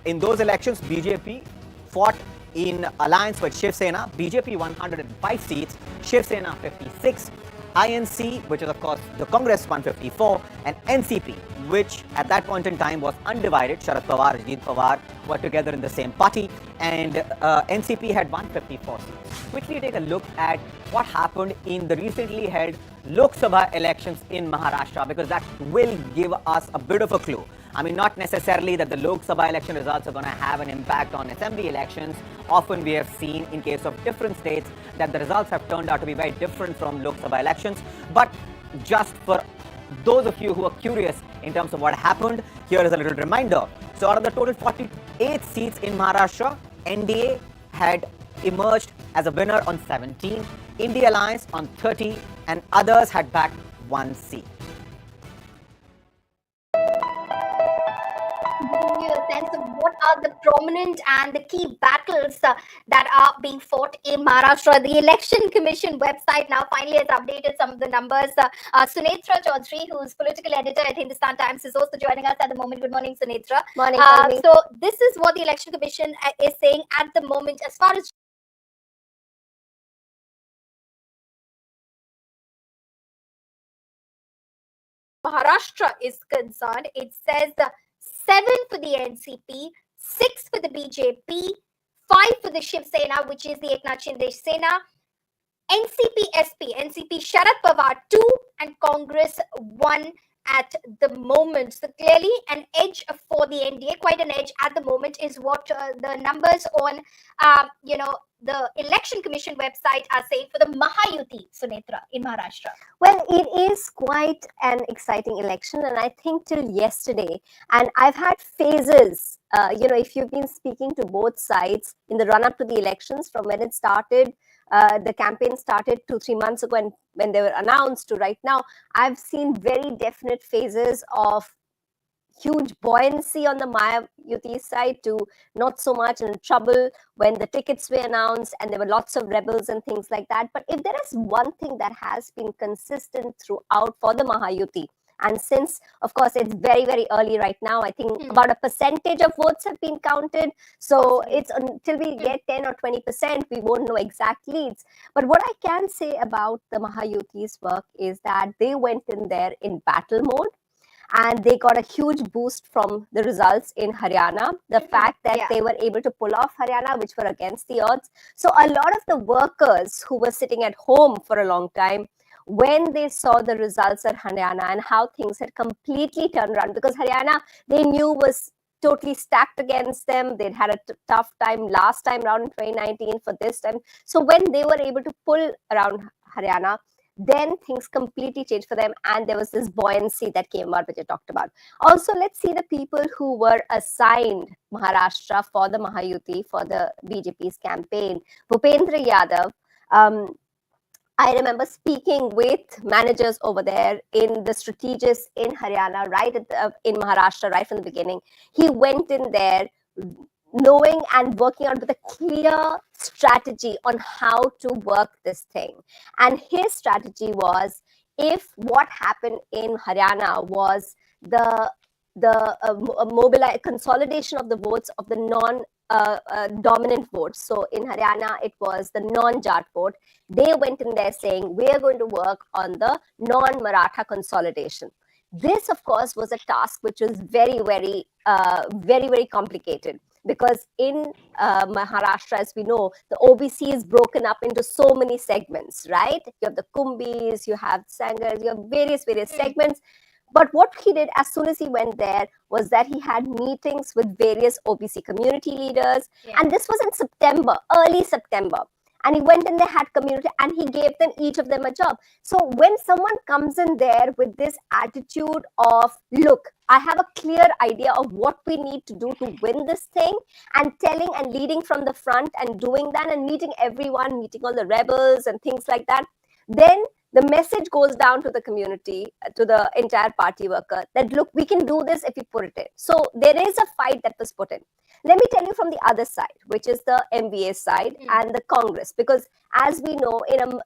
in those elections, BJP fought in alliance with Shiv Sena. BJP 105 seats, Shiv Sena 56, I.N.C., which is of course the Congress 154, and NCP, which at that point in time was undivided. Sharad Pawar, Ajit Pawar were together in the same party, and NCP had 154 seats. Quickly take a look at what happened in the recently held Lok Sabha elections in Maharashtra, because that will give us a bit of a clue. I mean, not necessarily that the Lok Sabha election results are going to have an impact on assembly elections. Often we have seen in case of different states that the results have turned out to be very different from Lok Sabha elections. But just for those of you who are curious in terms of what happened, here is a little reminder. So out of the total 48 seats in Maharashtra, I.N.D.A. had emerged as a winner on 17, India Alliance on 30, and others had backed 1 seat. Giving you a sense of what are the prominent and the key battles that are being fought in Maharashtra. The Election Commission website now finally has updated some of the numbers. Sunetra Chaudhary, who's political editor at Hindustan Times, is also joining us at the moment. Good morning, Sunetra. Morning. So this is what the Election Commission is saying at the moment as far as Maharashtra is concerned. It says 7 for the NCP, 6 for the BJP, 5 for the Shiv Sena, which is the Eknath Shinde Sena, NCP SP, NCP Sharad Pawar 2, and Congress 1 at the moment. So clearly an edge for the NDA, quite an edge at the moment, is what the numbers on the Election Commission website are saying for the Mahayuti, Sunetra, in Maharashtra. Well, it is quite an exciting election, and I think till yesterday, and I've had phases, if you've been speaking to both sides in the run-up to the elections, from when it started, the campaign started 2-3 months ago, and when they were announced to right now, I've seen very definite phases of huge buoyancy on the Mahayuti side to not so much in trouble when the tickets were announced and there were lots of rebels and things like that. But if there is one thing that has been consistent throughout for the Mahayuti, and since, of course, it's very, very early right now, I think about a percentage of votes have been counted. So it's until we get 10 or 20%, we won't know exact leads. But what I can say about the Mahayuti's work is that they went in there in battle mode, and they got a huge boost from the results in Haryana. The fact that they were able to pull off Haryana, which were against the odds. So a lot of the workers who were sitting at home for a long time, when they saw the results at Haryana and how things had completely turned around, because Haryana, they knew was totally stacked against them. They'd had a tough time last time around in 2019 for this time. So when they were able to pull around Haryana, then things completely changed for them, and there was this buoyancy that came out, which I talked about. Also, let's see the people who were assigned Maharashtra for the Mahayuti, for the BJP's campaign. Bhupendra Yadav, I remember speaking with managers over there in the strategists in Haryana, in Maharashtra, right from the beginning. He went in there knowing and working out with a clear strategy on how to work this thing. And his strategy was, if what happened in Haryana was the the consolidation of the votes of the non-dominant votes. So in Haryana, it was the non-Jat vote. They went in there saying, we are going to work on the non-Maratha consolidation. This, of course, was a task which was very, very complicated, because in Maharashtra, as we know, the OBC is broken up into so many segments, right? You have the Kumbis, you have Sangars, you have various segments. But what he did as soon as he went there was that he had meetings with various OBC community leaders. Yeah. And this was in September, early September. And he went in, they had community, and he gave them, each of them, a job. So when someone comes in there with this attitude of, look, I have a clear idea of what we need to do to win this thing, and telling and leading from the front and doing that and meeting everyone, meeting all the rebels and things like that, then the message goes down to the community, to the entire party worker, that look, we can do this if we put it in. So there is a fight that was put in. Let me tell you from the other side, which is the MVA side and the Congress, because as we know,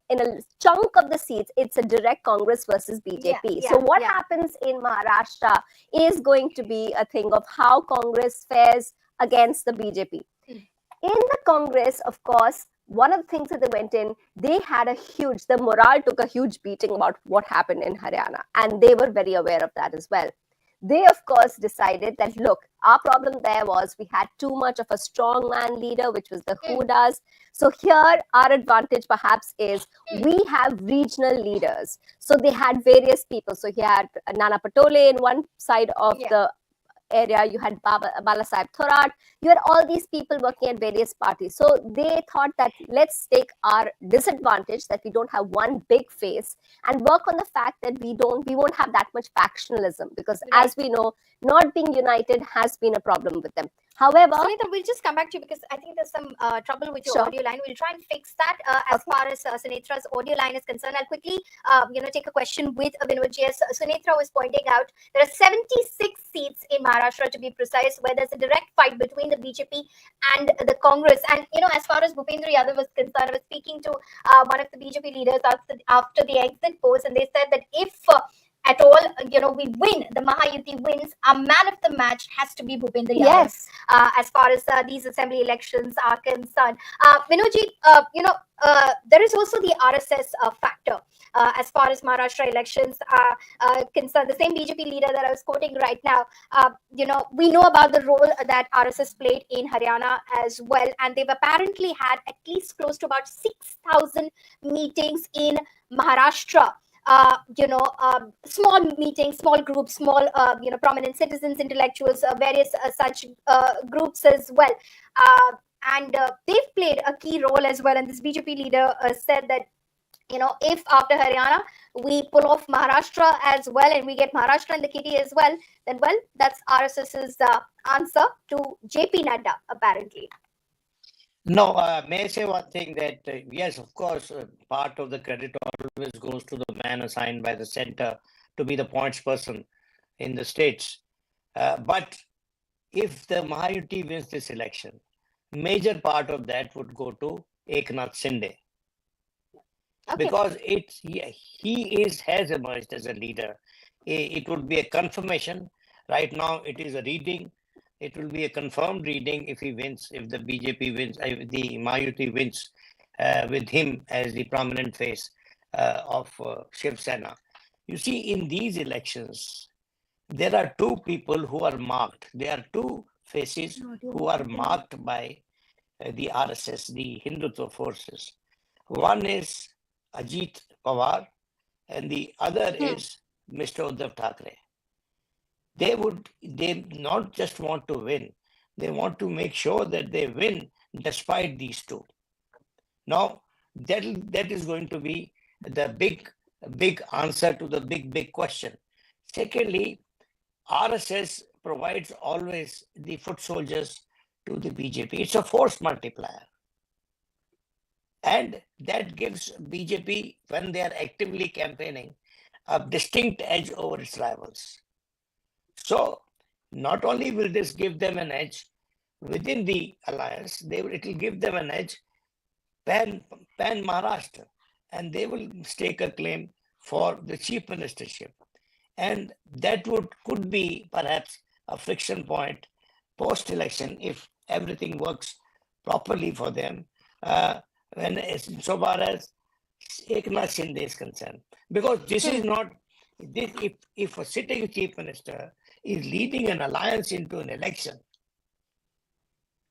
in a chunk of the seats, it's a direct Congress versus BJP. So what happens in Maharashtra is going to be a thing of how Congress fares against the BJP. In the Congress, of course, one of the things that they went in, they had the morale took a huge beating about what happened in Haryana, and they were very aware of that as well. They, of course, decided that, look, our problem there was we had too much of a strongman leader, which was the Hudas. So here, our advantage perhaps is we have regional leaders. So they had various people. So he had Nana Patole in one side of the area, you had Balasaheb Thorat, you had all these people working at various parties. So they thought that let's take our disadvantage that we don't have one big face and work on the fact that we won't have that much factionalism, because as we know, not being united has been a problem with them. However, Sunita, we'll just come back to you because I think there's some trouble with your audio line. We'll try and fix that as far as Sunetra's audio line is concerned. I'll quickly, take a question with Vinodji. As Sunitra was pointing out, there are 76 seats in Maharashtra, to be precise, where there's a direct fight between the BJP and the Congress. And, as far as Bhupendra Yadav was concerned, I was speaking to one of the BJP leaders after the exit polls, and they said that if at all, we win, the Mahayuti wins, a man of the match has to be Bhupendra Yadav. Yes. As far as these assembly elections are concerned. Vinodji, there is also the RSS factor. As far as Maharashtra elections are concerned, the same BJP leader that I was quoting right now, we know about the role that RSS played in Haryana as well, and they've apparently had at least close to about 6,000 meetings in Maharashtra. Small meetings, small groups, small, prominent citizens, intellectuals, various such groups as well. And they've played a key role as well. And this BJP leader said that, if after Haryana, we pull off Maharashtra as well and we get Maharashtra in the kitty as well, then, well, that's RSS's answer to JP Nadda, apparently. No, may I say one thing that, yes, of course, part of the credit always goes to the man assigned by the center to be the points person in the states. But if the Mahayuti wins this election, major part of that would go to Eknath Shinde. Okay. Because he has emerged as a leader. It would be a confirmation. Right now, it is a reading. It will be a confirmed reading if he wins, if the BJP wins, if the Mahayuti wins with him as the prominent face of Shiv Sena. You see, in these elections, there are two people who are marked. There are two faces who are marked by the RSS, the Hindutva forces. One is Ajit Pawar, and the other is Mr. Uddhav Thackeray. They not just want to win, they want to make sure that they win despite these two. Now, that is going to be the big answer to the big question. Secondly, RSS provides always the foot soldiers to the BJP. It's a force multiplier. And that gives BJP, when they are actively campaigning, a distinct edge over its rivals. So not only will this give them an edge within the alliance, it will give them an edge pan Maharashtra, and they will stake a claim for the chief ministership. And that could be perhaps a friction point post-election if everything works properly for them, so far as Eknath Shinde is concerned. Because this is not, if a sitting chief minister is leading an alliance into an election,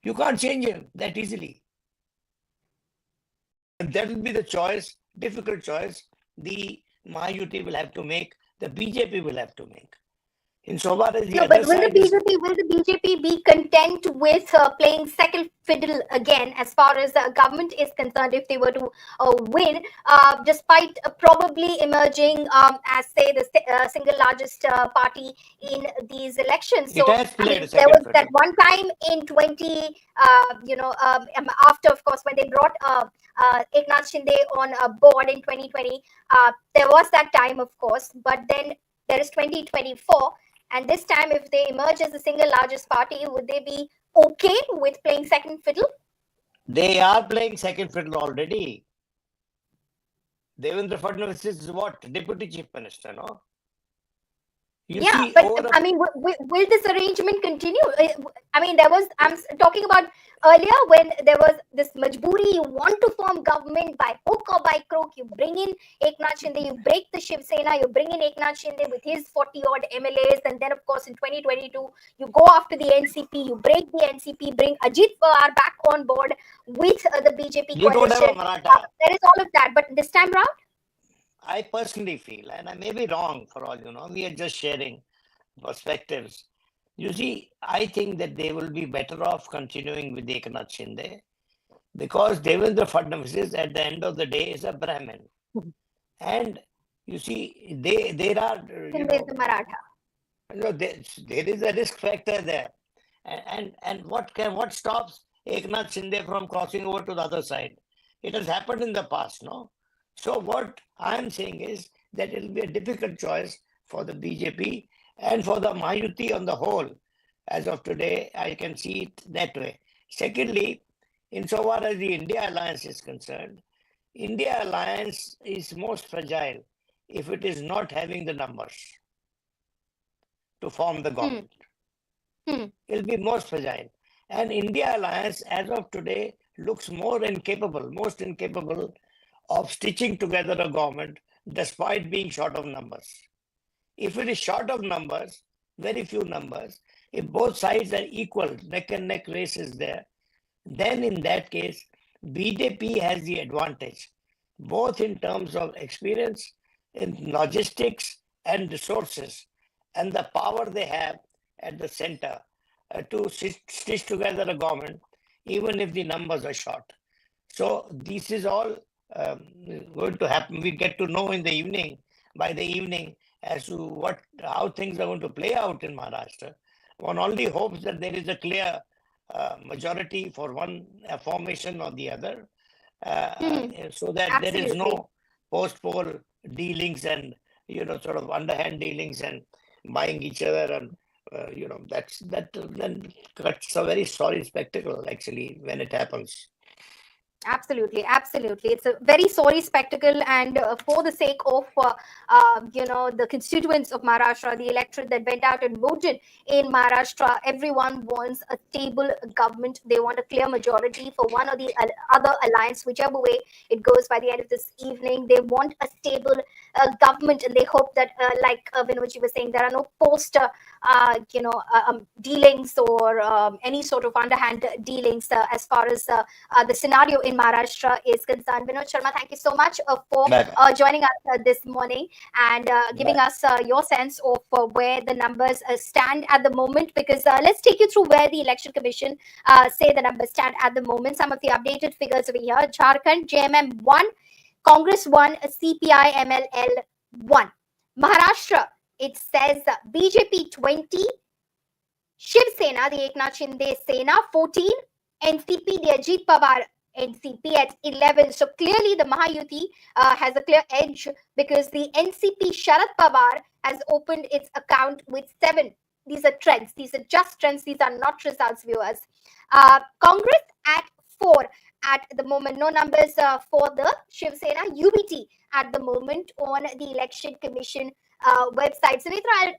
you can't change him that easily. And that will be the choice, difficult choice, the Mahayuti will have to make, the BJP will have to make. Insofar as the but will the BJP be content with playing second fiddle again as far as the government is concerned if they were to win, despite probably emerging as, say, the single largest party in these elections? So, there was that one time in 20, after, of course, when they brought Eknath Shinde on board in 2020, there was that time, of course, but then there is 2024. And this time, if they emerge as the single largest party, would they be okay with playing second fiddle? They are playing second fiddle already. Devendra Fadnavis is what? Deputy Chief Minister, no? I mean, will this arrangement continue? I mean, I'm talking about earlier when there was this majburi, you want to form government by hook or by crook, you bring in Eknath Shinde, you break the Shiv Sena, you bring in Eknath Shinde with his 40-odd MLAs, and then, of course, in 2022, you go after the NCP, you break the NCP, bring Ajit Pawar back on board with the BJP coalition. There is all of that, but this time round? I personally feel, and I may be wrong for all you know, we are just sharing perspectives. You see, I think that they will be better off continuing with Eknath Shinde because Devendra Fadnavis at the end of the day is a Brahmin. And you see, there are, there is a risk factor there. And what stops Eknath Shinde from crossing over to the other side? It has happened in the past, no? So what I'm saying is that it will be a difficult choice for the BJP and for the Mahayuti on the whole. As of today, I can see it that way. Secondly, insofar as the India alliance is concerned, India alliance is most fragile if it is not having the numbers to form the government. It will be most fragile. And India alliance, as of today, looks most incapable of stitching together a government despite being short of numbers. If it is short of numbers, very few numbers, if both sides are equal, neck and neck race is there, then in that case, BJP has the advantage, both in terms of experience, in logistics and resources, and the power they have at the center to stitch together a government, even if the numbers are short. So this is all going to happen. We get to know in the evening, by the evening, as to how things are going to play out in Maharashtra. One only hopes that there is a clear majority for one formation or the other, so that there is no post-poll dealings and sort of underhand dealings and buying each other, and that's a very sorry spectacle actually when it happens. Absolutely. It's a very sorry spectacle, and for the sake of the constituents of Maharashtra, the electorate that went out and voted in Maharashtra, everyone wants a stable government. They want a clear majority for one or the other alliance, whichever way it goes by the end of this evening. They want a stable government, and they hope that, like Vinodji was saying, there are no post dealings or any sort of underhand dealings as far as the scenario in Maharashtra is concerned. Vinod Sharma, thank you so much for joining us this morning and giving us your sense of where the numbers stand at the moment, because let's take you through where the Election Commission say the numbers stand at the moment. Some of the updated figures over here. Jharkhand, JMM 1, Congress 1, CPI, MLL 1. Maharashtra, it says BJP 20, Shiv Sena, the Eknath Shinde Sena 14, NCP, the Ajit Pawar NCP at 11. So clearly the Mahayuti has a clear edge, because the NCP Sharad Pawar has opened its account with 7. These are trends. These are just trends. These are not results, viewers. Congress at 4 at the moment. No numbers for the Shiv Sena. UBT at the moment on the Election Commission website. So Netra,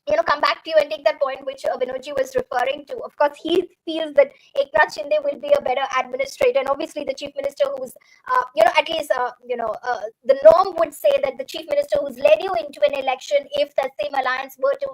I'll come back to you and take that point which Vinodji was referring to. Of course, he feels that Eknath Shinde will be a better administrator, and obviously the chief minister who's, at least, the norm would say that the chief minister who's led you into an election, if that same alliance were to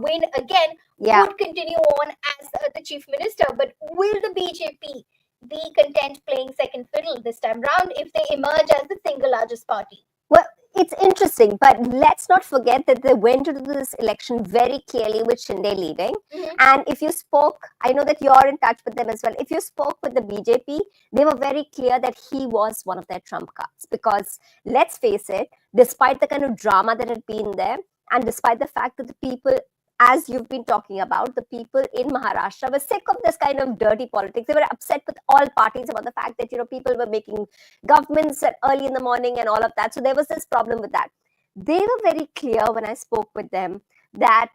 win again, would continue on as the chief minister. But will the BJP be content playing second fiddle this time round if they emerge as the single largest party? Well, it's interesting, but let's not forget that they went into this election very clearly with Shinde leading. And if you spoke, I know that you're in touch with them as well. If you spoke with the BJP, they were very clear that he was one of their trump cards. Because let's face it, despite the kind of drama that had been there, and despite the fact that the people, as you've been talking about, the people in Maharashtra were sick of this kind of dirty politics. They were upset with all parties about the fact that, people were making governments at early in the morning and all of that. So there was this problem with that. They were very clear when I spoke with them that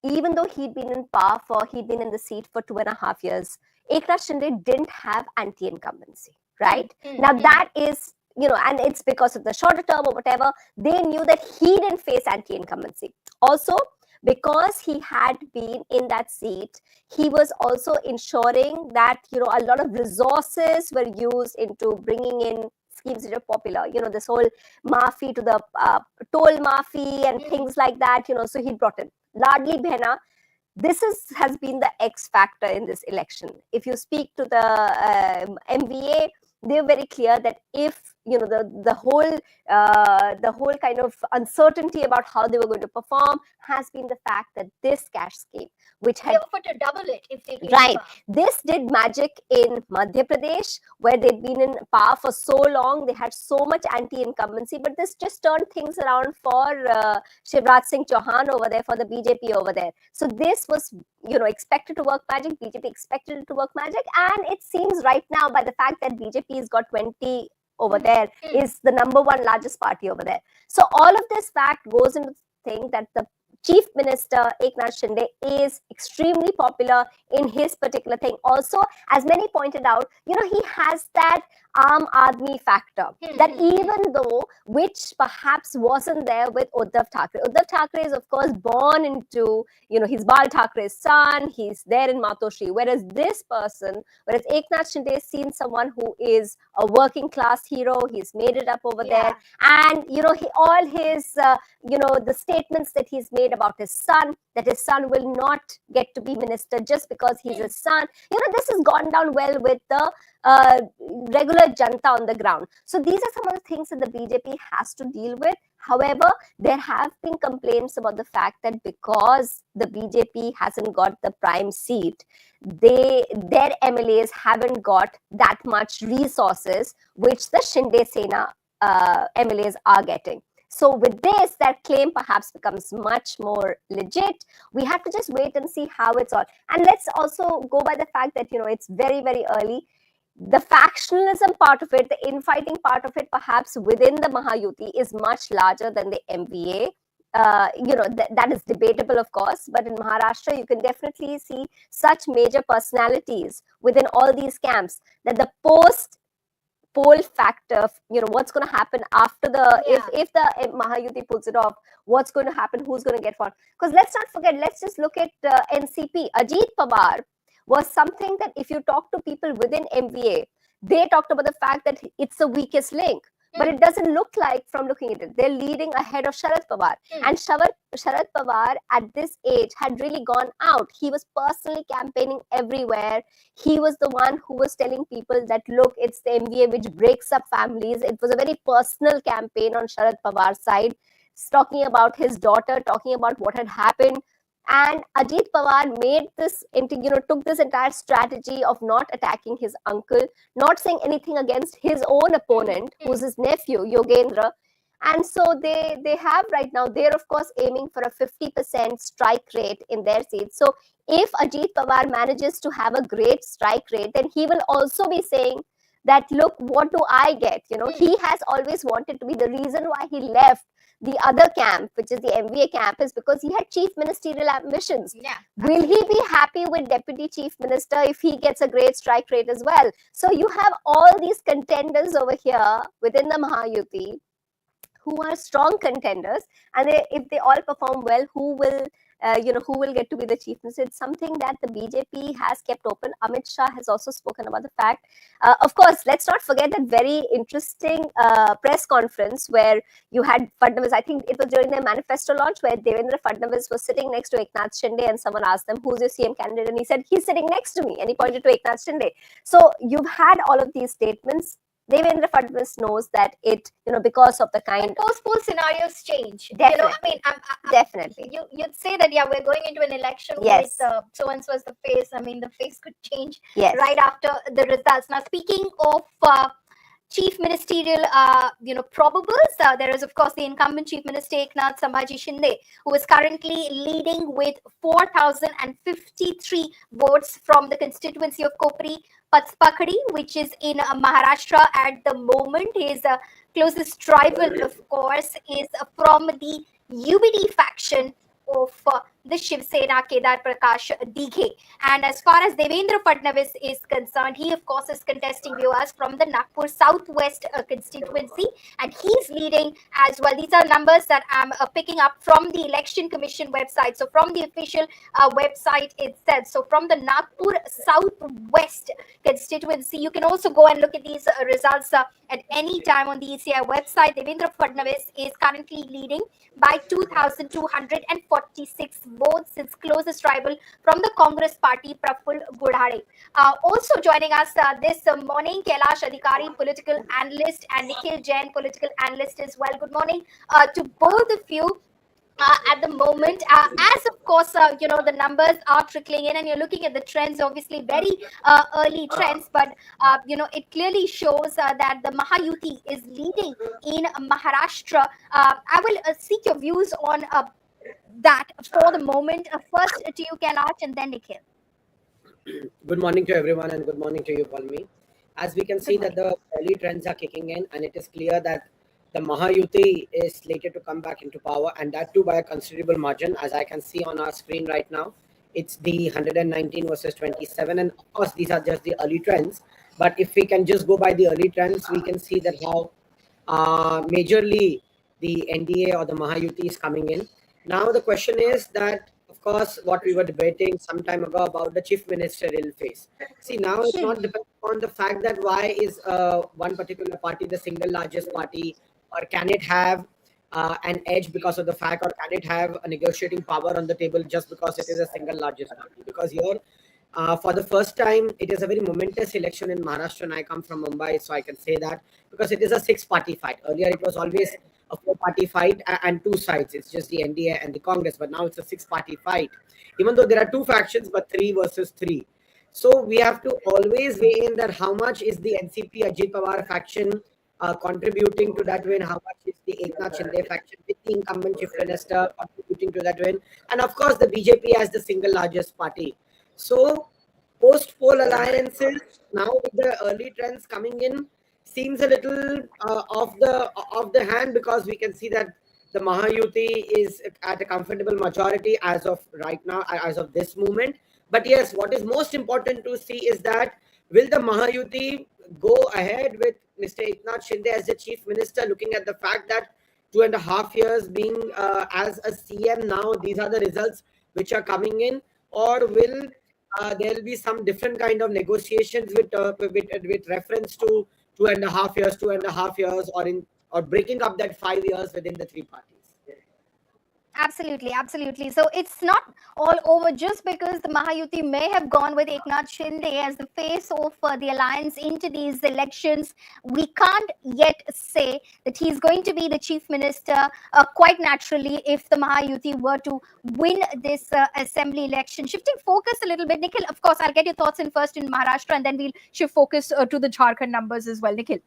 even though he'd been in the seat for 2.5 years, Eknath Shinde didn't have anti-incumbency, right? Now that is, and it's because of the shorter term or whatever, they knew that he didn't face anti-incumbency. Also, because he had been in that seat, he was also ensuring that, a lot of resources were used into bringing in schemes that are popular, this whole maafi to the toll maafi and things like that, so he brought in Ladli Behna. This has been the X factor in this election. If you speak to the MVA, they're very clear that if the whole kind of uncertainty about how they were going to perform has been the fact that this cash scheme, which had they offered to double it if they right, this did magic in Madhya Pradesh, where they'd been in power for so long, they had so much anti-incumbency, but this just turned things around for Shivraj Singh Chauhan over there, for the BJP over there. So this was expected to work magic. BJP expected it to work magic, and it seems right now, by the fact that BJP has got 20 over there, is the #1 largest party over there. So all of this fact goes into the thing that the Chief Minister Eknath Shinde is extremely popular in his particular thing. Also, as many pointed out, he has that Aam Aadmi factor, that even though, which perhaps wasn't there with Uddhav Thackeray. Uddhav Thackeray is, of course, born into, he's Bal Thackeray's son, he's there in Matoshri, whereas Eknath Shinde is seen someone who is a working class hero, he's made it up over there, and, all his, the statements that he's made about his son, that his son will not get to be minister just because he's his son, this has gone down well with the regular janta on the ground. So these are some of the things that the BJP has to deal with. However, there have been complaints about the fact that because the BJP hasn't got the prime seat, their MLAs haven't got that much resources, which the Shinde Sena MLAs are getting. So with this, that claim perhaps becomes much more legit. We have to just wait and see how it's all. And let's also go by the fact that, it's very, very early. The factionalism part of it, the infighting part of it, perhaps within the Mahayuti is much larger than the MVA. That is debatable, of course, but in Maharashtra, you can definitely see such major personalities within all these camps that the poll factor, what's going to happen after if the Mahayuti pulls it off, what's going to happen, who's going to get fought. Because let's not forget, let's just look at NCP. Ajit Pawar was something that if you talk to people within MVA, they talked about the fact that it's the weakest link. But it doesn't look like, from looking at it, they're leading ahead of Sharad Pawar. And Sharad Pawar at this age had really gone out. He was personally campaigning everywhere. He was the one who was telling people that, look, it's the MVA which breaks up families. It was a very personal campaign on Sharad Pawar's side, talking about his daughter, talking about what had happened. And Ajit Pawar made this, took this entire strategy of not attacking his uncle, not saying anything against his own opponent, who's his nephew, Yogendra. And so they have right now, they're of course aiming for a 50% strike rate in their seats. So if Ajit Pawar manages to have a great strike rate, then he will also be saying that, look, what do I get? He has always wanted to be, the reason why he left the other camp, which is the MVA camp, is because he had chief ministerial ambitions. Will he be happy with deputy chief minister if he gets a great strike rate as well? So you have all these contenders over here within the Mahayuti who are strong contenders, and if they all perform well, who will get to be the chief minister. It's something that the BJP has kept open. Amit Shah has also spoken about the fact. Of course, let's not forget that very interesting press conference where you had Fadnavis. I think it was during their manifesto launch where Devendra Fadnavis was sitting next to Eknath Shinde, and someone asked them, "Who's your CM candidate?" And he said, "He's sitting next to me," and he pointed to Eknath Shinde. So you've had all of these statements. Devendra Fadnavis knows that because of the kind. Post-poll scenarios change. Definitely. Definitely. You'd say that, we're going into an election with so-and-so as the face. The face could change right after the results. Now, speaking of chief ministerial, probables, there is, of course, the incumbent chief minister, Eknath Shinde, who is currently leading with 4,053 votes from the constituency of Kopri Patspakadi, which is in Maharashtra at the moment. His closest rival, of course, is from the UBD faction of the Shiv Sena, Kedar Prakash Dighe. And as far as Devendra Fadnavis is concerned, he of course is contesting viewers from the Nagpur Southwest constituency, and he's leading as well. These are numbers that I'm picking up from the Election Commission website, so from the official website itself. So from the Nagpur Southwest constituency, you can also go and look at these results at any time on the ECI website. Devendra Fadnavis is currently leading by 2,246 votes. Its closest rival from the Congress party, Praful Gudhade. Also joining us this morning, Kailash Adhikari, political analyst, and Nikhil Jain, political analyst as well. Good morning to both of you. At the moment, as of course, the numbers are trickling in, and you're looking at the trends, obviously very early trends, but it clearly shows that the Mahayuti is leading in Maharashtra. I will seek your views on that for the moment. First to you, Kailash, and then Nikhil. Good morning to everyone, and good morning to you, Palmi. As we can see that the early trends are kicking in, and it is clear that the Mahayuti is slated to come back into power, and that too by a considerable margin. As I can see on our screen right now, it's the 119 versus 27, and of course these are just the early trends. But if we can just go by the early trends, we can see that how majorly the NDA or the Mahayuti is coming in. Now the question is that, of course, what we were debating some time ago about the chief ministerial phase. See, now it's not dependent on the fact that why is one particular party the single largest party, or can it have an edge because of the fact, or can it have a negotiating power on the table just because it is a single largest party? Because here, for the first time, it is a very momentous election in Maharashtra, and I come from Mumbai, so I can say that, because it is a 6-party fight. Earlier, it was always a 4-party fight and 2 sides. It's just the NDA and the Congress, but now it's a 6-party fight. Even though there are 2 factions, but 3 versus 3. So we have to always weigh in that how much is the NCP Ajit Pawar faction contributing to that win, how much is the Eknath Shinde faction with the incumbent chief minister contributing to that win, and of course the BJP as the single largest party. So post-poll alliances, now with the early trends coming in, seems a little off the hand, because we can see that the Mahayuti is at a comfortable majority as of right now, as of this moment. But yes, what is most important to see is that will the Mahayuti go ahead with Mr. Eknath Shinde as the chief minister, looking at the fact that 2.5 years being as a CM now, these are the results which are coming in, or will there will be some different kind of negotiations with reference to 2.5 years, or breaking up that 5 years within the 3 parties. Absolutely, absolutely. So it's not all over just because the Mahayuti may have gone with Eknath Shinde as the face of the alliance into these elections. We can't yet say that he's going to be the chief minister quite naturally if the Mahayuti were to win this assembly election. Shifting focus a little bit, Nikhil, of course, I'll get your thoughts in first in Maharashtra, and then we'll shift focus to the Jharkhand numbers as well. Nikhil.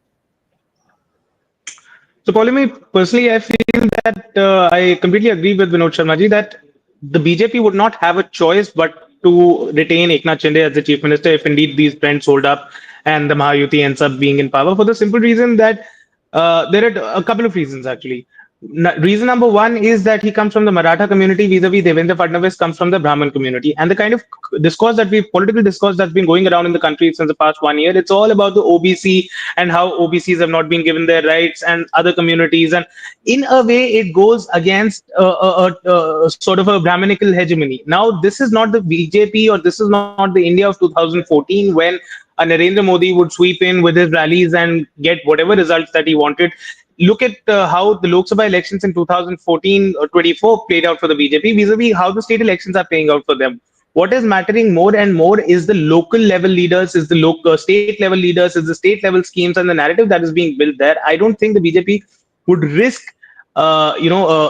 So, Paulimi, personally, I feel that I completely agree with Vinod Sharma ji that the BJP would not have a choice but to retain Eknath Shinde as the chief minister if indeed these trends hold up and the Mahayuti ends up being in power, for the simple reason that there are a couple of reasons actually. Reason number one is that he comes from the Maratha community, vis-a-vis Devendra Fadnavis comes from the Brahmin community. And the kind of political discourse that's been going around in the country since the past 1 year, it's all about the OBC and how OBCs have not been given their rights and other communities. And in a way, it goes against sort of a Brahminical hegemony. Now, this is not the BJP or this is not the India of 2014 when Narendra Modi would sweep in with his rallies and get whatever results that he wanted. Look at how the Lok Sabha elections in 2014 or 24 played out for the BJP vis-a-vis how the state elections are playing out for them. What is mattering more and more is the local level leaders, is the local state level leaders, is the state level schemes and the narrative that is being built there. I don't think the BJP would risk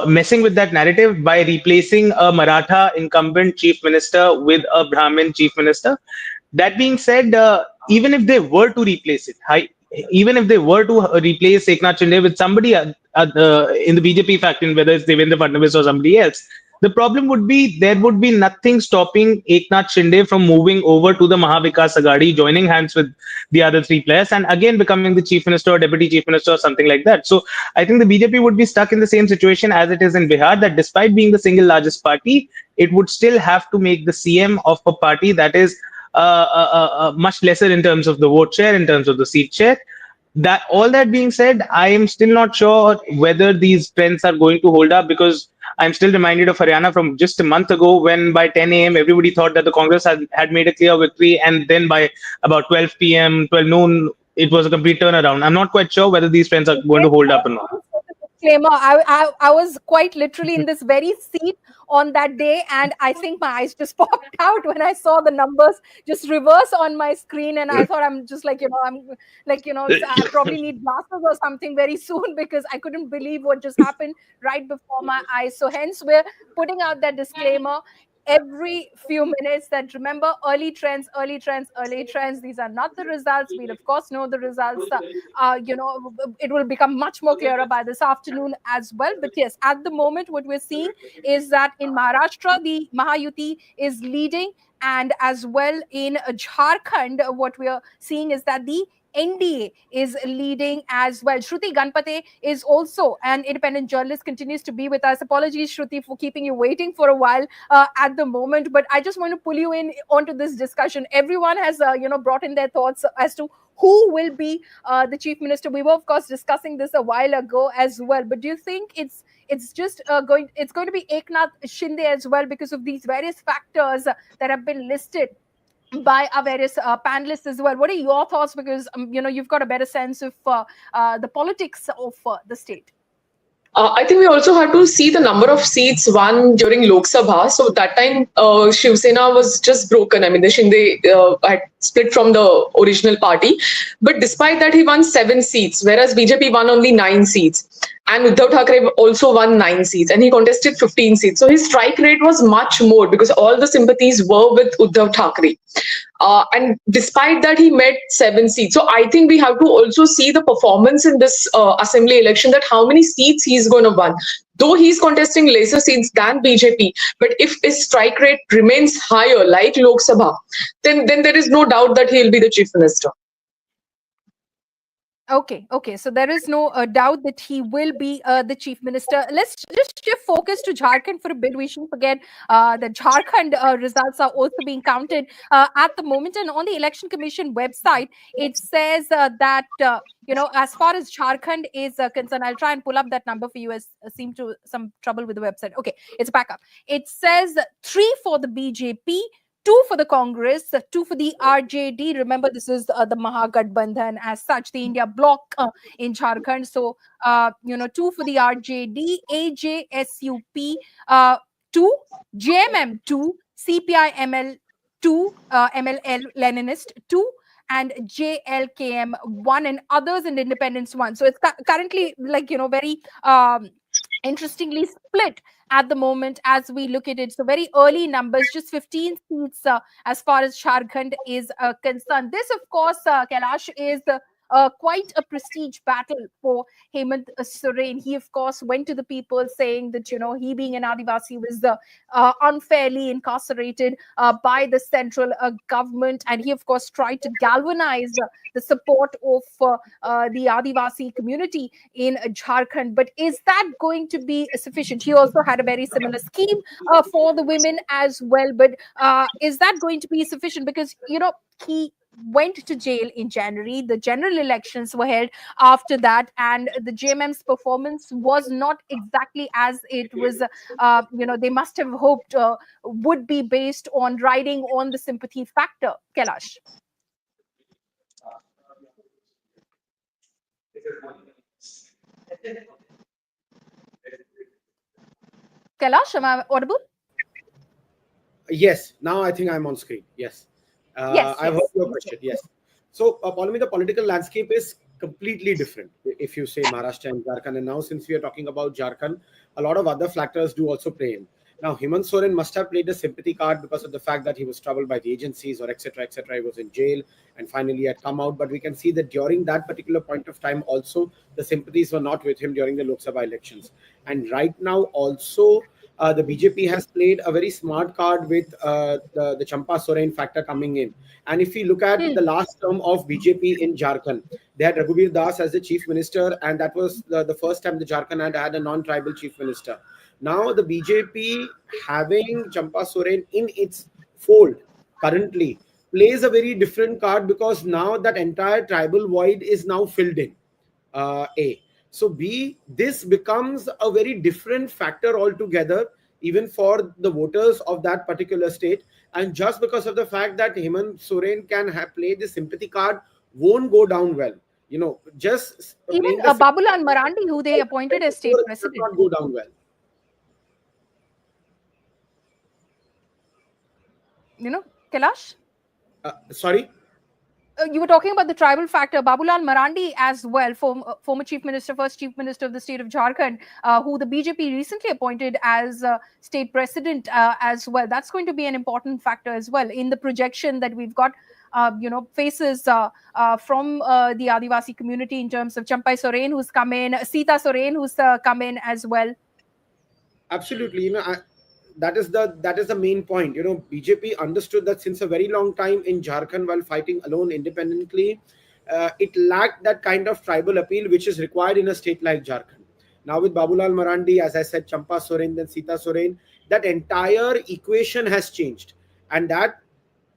messing with that narrative by replacing a Maratha incumbent chief minister with a Brahmin chief minister. That being said, even if they were to replace it, even if they were to replace Eknath Shinde with somebody in the BJP faction, whether it's Devendra Fadnavis or somebody else, the problem would be there would be nothing stopping Eknath Shinde from moving over to the Maha Vikas Aghadi, joining hands with the other three players, and again becoming the chief minister or deputy chief minister or something like that. So I think the BJP would be stuck in the same situation as it is in Bihar, that despite being the single largest party, it would still have to make the CM of a party that is much lesser in terms of the vote share, in terms of the seat share. That all that being said, I am still not sure whether these trends are going to hold up, because I'm still reminded of Haryana from just a month ago when by 10 a.m. everybody thought that the Congress had made a clear victory, and then by about 12 p.m., 12 noon, it was a complete turnaround. I'm not quite sure whether these trends are going to hold up or not. Disclaimer, I was quite literally in this very seat on that day, and I think my eyes just popped out when I saw the numbers just reverse on my screen, and I thought I'm just like, I'm like, I probably need glasses or something very soon, because I couldn't believe what just happened right before my eyes. So hence we're putting out that disclaimer every few minutes, that remember, early trends, these are not the results. We'll of course know the results, it will become much more clearer by this afternoon as well. But yes, at the moment what we're seeing is that in Maharashtra the Mahayuti is leading, and as well in Jharkhand what we are seeing is that the I.N.D.A. is leading as well. Shruti Ganpate is also an independent journalist, continues to be with us. Apologies, Shruti, for keeping you waiting for a while at the moment, but I just want to pull you in onto this discussion. Everyone has, brought in their thoughts as to who will be the chief minister. We were, of course, discussing this a while ago as well. But do you think it's going to be Eknath Shinde as well, because of these various factors that have been listed by our various panelists as well? What are your thoughts? Because you've got a better sense of the politics of the state. I think we also had to see the number of seats won during Lok Sabha. So that time, Shiv Sena was just broken. I mean, the Shinde had split from the original party. But despite that, he won 7 seats, whereas BJP won only 9 seats. And Uddhav Thackeray also won 9 seats, and he contested 15 seats. So his strike rate was much more, because all the sympathies were with Uddhav Thackeray. And despite that, he met 7 seats. So I think we have to also see the performance in this assembly election, that how many seats he's going to win. Though he's contesting lesser seats than BJP, but if his strike rate remains higher, like Lok Sabha, then there is no doubt that he'll be the chief minister. Okay. So there is no doubt that he will be the chief minister. Let's just shift focus to Jharkhand for a bit. We shouldn't forget that Jharkhand results are also being counted at the moment. And on the Election Commission website, it says that, as far as Jharkhand is concerned, I'll try and pull up that number for you, as seemed to some trouble with the website. Okay, it's back up. It says 3 for the BJP, 2 for the Congress, 2 for the RJD. Remember, this is the Mahagathbandhan as such, the India bloc in Jharkhand. So, 2 for the RJD, AJSUP 2, JMM 2, CPI-ML 2, MLL Leninist 2, and JLKM 1, and others and independents 1. So it's currently very interestingly split at the moment as we look at it. So very early numbers, just 15 seats as far as Jharkhand is concerned. This, of course, Kailash, is quite a prestige battle for Hemant Soren. He, of course, went to the people saying that, he being an Adivasi was unfairly incarcerated by the central government. And he, of course, tried to galvanize the support of the Adivasi community in Jharkhand. But is that going to be sufficient? He also had a very similar scheme for the women as well. But is that going to be sufficient? Because, he went to jail in January. The general elections were held after that, and the JMM's performance was not exactly as it was, they must have hoped would be, based on riding on the sympathy factor. Kailash. Kailash, am I audible? Yes, now I think I'm on screen. Yes. Yes, I've heard your question. Yes. So, Paulami, the political landscape is completely different if you say Maharashtra and Jharkhand. And now, since we are talking about Jharkhand, a lot of other factors do also play in. Now, Hemant Soren must have played a sympathy card because of the fact that he was troubled by the agencies or etc. etc. He was in jail and finally had come out. But we can see that during that particular point of time, also the sympathies were not with him during the Lok Sabha elections. And right now, also, the BJP has played a very smart card with the Champai Soren factor coming in. And if we look at the last term of BJP in Jharkhand, they had Raghubir Das as the chief minister, and that was the first time the Jharkhand had a non-tribal chief minister. Now the BJP having Champai Soren in its fold currently plays a very different card, because now that entire tribal void is now filled in. A. So B, this becomes a very different factor altogether, even for the voters of that particular state. And just because of the fact that Hemant Soren can play the sympathy card won't go down well. Just even Babulal Marandi, who they appointed as state president, not go down well. Kailash? Sorry? You were talking about the tribal factor. Babulal Marandi as well, former chief minister, first chief minister of the state of Jharkhand, who the BJP recently appointed as state president as well. That's going to be an important factor as well in the projection that we've got. Faces from the Adivasi community in terms of Champai Soren, who's come in, Sita Soren, who's come in as well. Absolutely. That is the main point. BJP understood that since a very long time in Jharkhand, while fighting alone independently, it lacked that kind of tribal appeal which is required in a state like Jharkhand. Now with Babulal Marandi, as I said, Champai Soren, then Sita Soren, that entire equation has changed. And that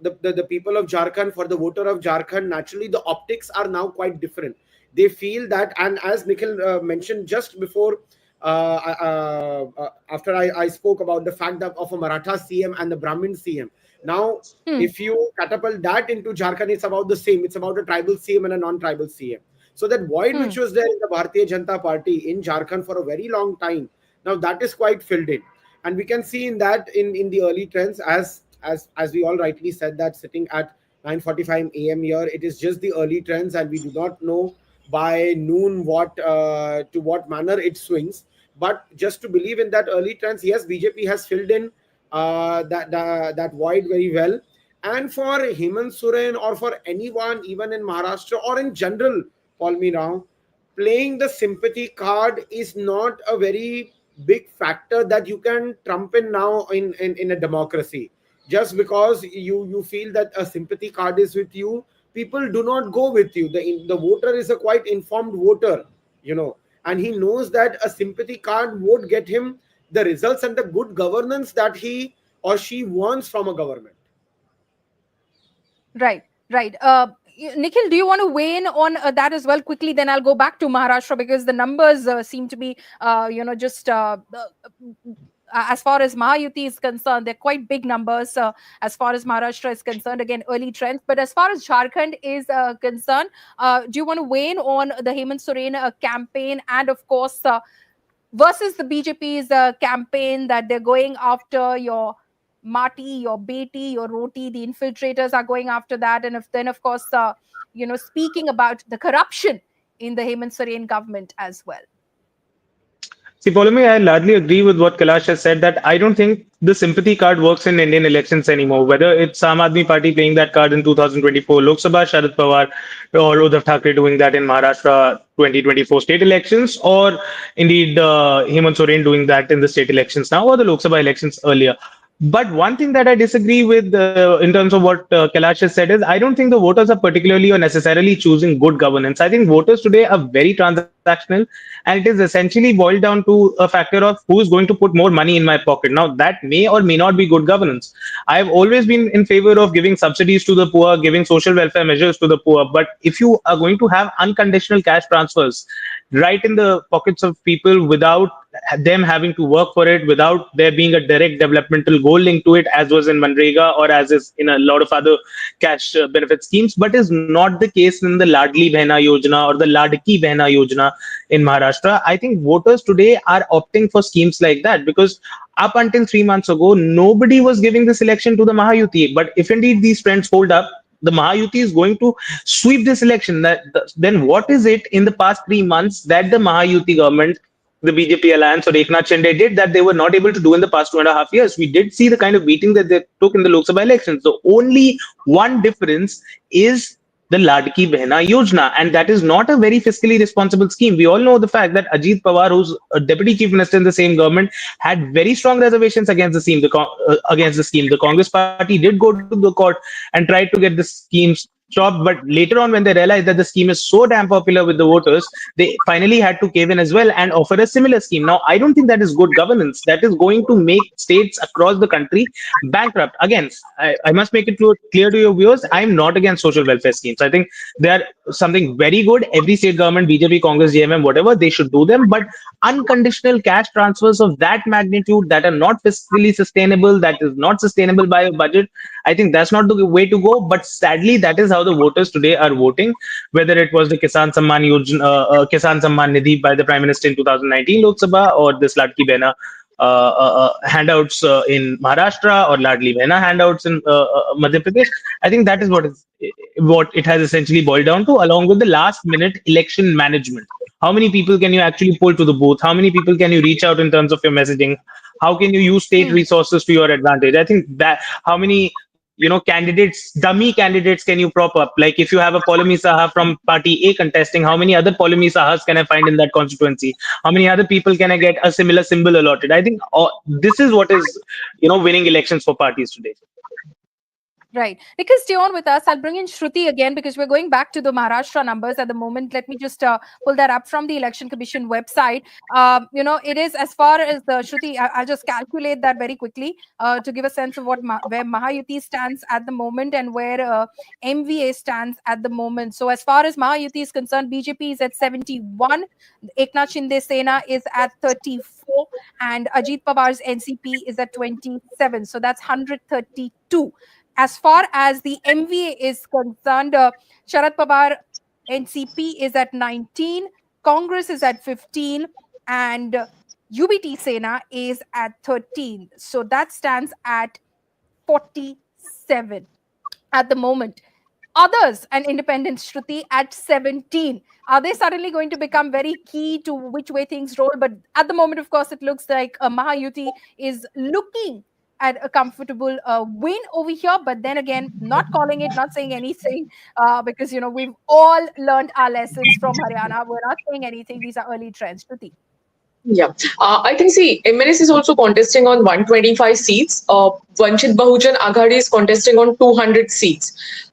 the people of Jharkhand, for the voter of Jharkhand, naturally the optics are now quite different. They feel that, and as Nikhil mentioned just before, after I spoke about the fact that of a Maratha CM and the Brahmin CM. Now, if you catapult that into Jharkhand, it's about the same. It's about a tribal CM and a non-tribal CM. So that void which was there in the Bharatiya Janata Party in Jharkhand for a very long time, now that is quite filled in. And we can see in that in the early trends, as we all rightly said, that sitting at 9:45 a.m. here, it is just the early trends, and we do not know by noon to what manner it swings. But just to believe in that early trends, yes, BJP has filled in that void very well. And for Hemant Soren or for anyone, even in Maharashtra or in general, Palmi now, playing the sympathy card is not a very big factor that you can trump in now in a democracy. Just because you feel that a sympathy card is with you, people do not go with you. The voter is a quite informed voter, and he knows that a sympathy card would get him the results and the good governance that he or she wants from a government. Right. Nikhil, do you want to weigh in on that as well quickly? Then I'll go back to Maharashtra, because the numbers seem to be, as far as Mahayuti is concerned, they're quite big numbers as far as Maharashtra is concerned. Again, early trends. But as far as Jharkhand is concerned, do you want to weigh in on the Hemant Soren campaign, and of course versus the BJP's campaign that they're going after your Mati, your Beti, your Roti, the infiltrators are going after that, and then of course speaking about the corruption in the Hemant Soren government as well? See, Polumi, I largely agree with what Kailash has said that I don't think the sympathy card works in Indian elections anymore. Whether it's Aam Aadmi Party playing that card in 2024 Lok Sabha, Sharad Pawar or Uddhav Thackeray doing that in Maharashtra 2024 state elections, or indeed Hemant Soren doing that in the state elections now or the Lok Sabha elections earlier. But one thing that I disagree with in terms of what Kailash has said is I don't think the voters are particularly or necessarily choosing good governance. I think voters today are very transactional, and it is essentially boiled down to a factor of who is going to put more money in my pocket. Now, that may or may not be good governance. I've always been in favor of giving subsidies to the poor, giving social welfare measures to the poor. But if you are going to have unconditional cash transfers right in the pockets of people without them having to work for it, without there being a direct developmental goal linked to it, as was in Manrega or as is in a lot of other cash benefit schemes, but is not the case in the Ladli Behna Yojana or the Ladki Behna Yojana in Maharashtra. I think voters today are opting for schemes like that because up until 3 months ago, nobody was giving this election to the Mahayuti. But if indeed these trends hold up, the Mahayuti is going to sweep this election. Then what is it in the past 3 months that the Mahayuti government, the BJP alliance or Eknath Shinde did that they were not able to do in the past 2.5 years? We did see the kind of beating that they took in the Lok Sabha elections. The only one difference is the Ladki Behna Yojana, and that is not a very fiscally responsible scheme. We all know the fact that Ajit Pawar, who's a deputy chief minister in the same government, had very strong reservations against the scheme. The Congress party did go to the court and tried to get the schemes stopped, but later on, when they realized that the scheme is so damn popular with the voters, they finally had to cave in as well and offer a similar scheme. Now, I don't think that is good governance. That is going to make states across the country bankrupt. Again, I must make it clear to your viewers, I'm not against social welfare schemes. I think they are something very good. Every state government, BJP, Congress, JMM, whatever, they should do them. But unconditional cash transfers of that magnitude that are not fiscally sustainable, that is not sustainable by a budget, I think that's not the way to go. But sadly, that is how the voters today are voting, whether it was the Kisan Samman Nidhi by the Prime Minister in 2019 Lok Sabha or this Ladki Behna handouts in Maharashtra or Ladli Behna handouts in Madhya Pradesh. I think that is what it has essentially boiled down to, along with the last minute election management. How many people can you actually pull to the booth? How many people can you reach out in terms of your messaging? How can you use state resources to your advantage? I think that how many dummy candidates can you prop up? Like if you have a Polumi Saha from party A contesting, how many other Polumi Sahas can I find in that constituency? How many other people can I get a similar symbol allotted? I think this is what is, winning elections for parties today. Right. Because stay on with us. I'll bring in Shruti again because we're going back to the Maharashtra numbers at the moment. Let me just pull that up from the Election Commission website. It is as far as the Shruti, I'll just calculate that very quickly to give a sense of where Mahayuti stands at the moment and where MVA stands at the moment. So as far as Mahayuti is concerned, BJP is at 71. Eknath Shinde Sena is at 34 and Ajit Pawar's NCP is at 27. So that's 132. As far as the MVA is concerned, Sharad Pawar NCP is at 19, Congress is at 15, and UBT Sena is at 13. So that stands at 47 at the moment. Others and independents, Shruti, at 17. Are they suddenly going to become very key to which way things roll? But at the moment, of course, it looks like Mahayuti is looking at a comfortable win over here, but then again, not calling it, not saying anything, because we've all learned our lessons from Haryana. We're not saying anything. These are early trends. Shruti. Yeah, I think MNS is also contesting on 125 seats. Vanchit Bahujan Aghadi is contesting on 200 seats.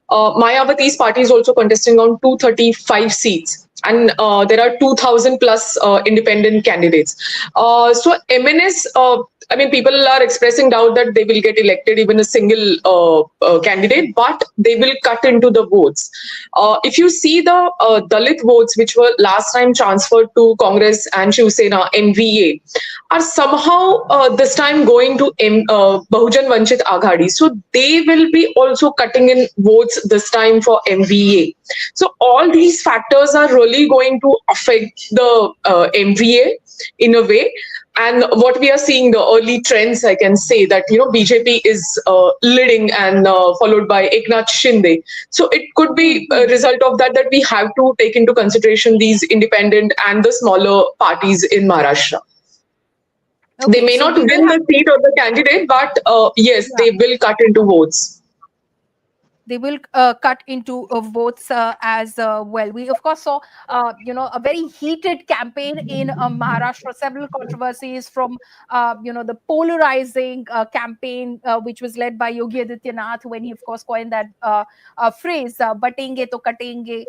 Mayawati's party is also contesting on 235 seats. And there are 2,000 plus independent candidates. So MNS, people are expressing doubt that they will get elected even a single candidate, but they will cut into the votes. If you see the Dalit votes, which were last time transferred to Congress and Shiv Sena, MVA, are somehow this time going to Bahujan Vanchit Aghadi. So they will be also cutting in votes this time for MVA. So all these factors are really going to affect the MVA in a way. And what we are seeing, the early trends, I can say that, BJP is leading and followed by Eknath Shinde. So it could be a result of that we have to take into consideration these independent and the smaller parties in Maharashtra. They may not win the seat or the candidate, but yes, they will cut into votes. They will cut into votes as well. We of course saw a very heated campaign in Maharashtra, several controversies from the polarizing campaign which was led by Yogi Adityanath, when he of course coined that phrase batenge to katenge.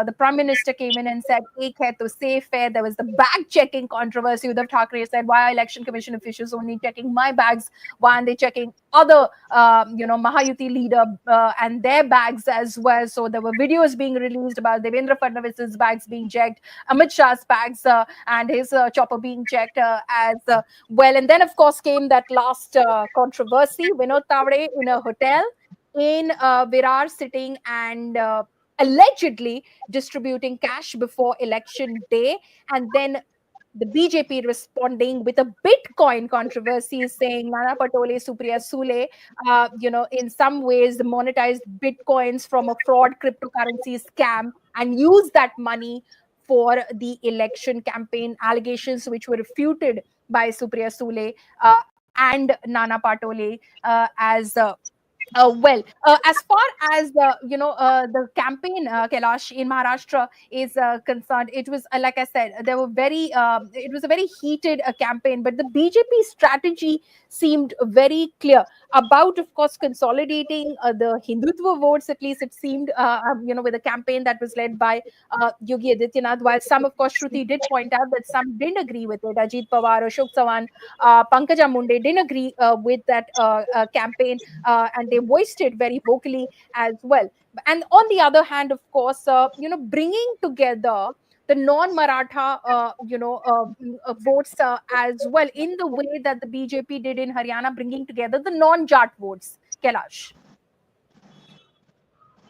The prime minister came in and said ek hai to safe hai. There was the bag checking controversy. Uddhav Thackeray said, why are election commission officials only checking my bags, why aren't they checking other Mahayuti leader and their bags as well? So there were videos being released about Devendra Fadnavis's bags being checked, Amit Shah's bags and his chopper being checked as well. And then of course came that last controversy, Vinod Tavade in a hotel in Virar sitting and allegedly distributing cash before election day, and then the BJP responding with a Bitcoin controversy, saying Nana Patole, Supriya Sule, in some ways monetized Bitcoins from a fraud cryptocurrency scam and used that money for the election campaign, allegations which were refuted by Supriya Sule and Nana Patole as well. As far as the campaign, Kailash, in Maharashtra is concerned, it was like I said, there were it was a very heated campaign, but the BJP strategy seemed very clear about, of course, consolidating the Hindutva votes. At least it seemed, with a campaign that was led by Yogi Adityanath. While some, of course, Shruti did point out that some didn't agree with it. Ajit Pawar, Ashok Chavan, Pankaja Munde didn't agree with that campaign, and they voiced it very vocally as well. And on the other hand, of course, bringing together the non-Maratha, votes as well, in the way that the BJP did in Haryana, bringing together the non-Jat votes. Kailash.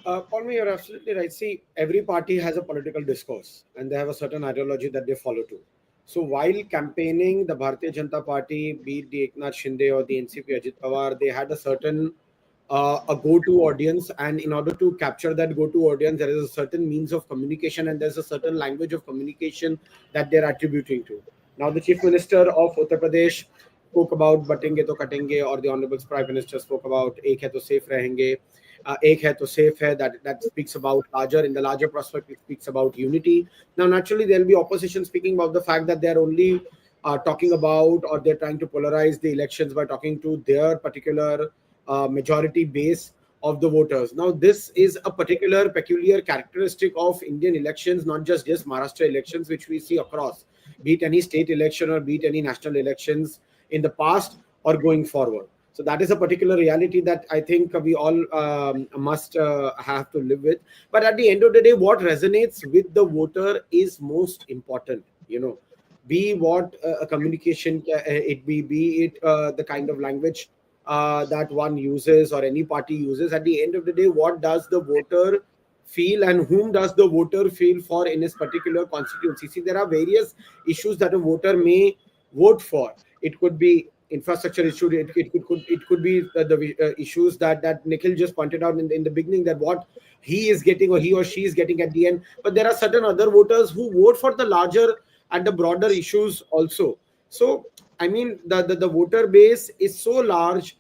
Palmi, you're absolutely right. See, every party has a political discourse and they have a certain ideology that they follow to. So while campaigning, the Bharatiya Janata Party, be it the Eknath Shinde or the NCP Ajit Pawar, they had a certain a go-to audience, and in order to capture that go-to audience, there is a certain means of communication and there's a certain language of communication that they're attributing to. Now, the Chief Minister of Uttar Pradesh spoke about batenge to katenge, or the Honorable Prime Minister spoke about ek hai to safe rahenge, ek hai to safe hai, that speaks about in the larger prospect, it speaks about unity. Now, naturally, there will be opposition speaking about the fact that they're only talking about, or they're trying to polarize the elections by talking to their particular majority base of the voters. Now, this is a peculiar characteristic of Indian elections, not just Maharashtra elections, which we see across, be it any state election or be it any national elections in the past or going forward. So that is a particular reality that I think we all must have to live with. But at the end of the day, what resonates with the voter is most important. Be what a communication it be it the kind of language that one uses or any party uses. At the end of the day, what does the voter feel and whom does the voter feel for in his particular constituency? See, there are various issues that a voter may vote for. It could be infrastructure issue. It could be the issues that Nikhil just pointed out in the beginning, that what he is getting or he or she is getting at the end. But there are certain other voters who vote for the larger and the broader issues also. So, I mean, the voter base is so large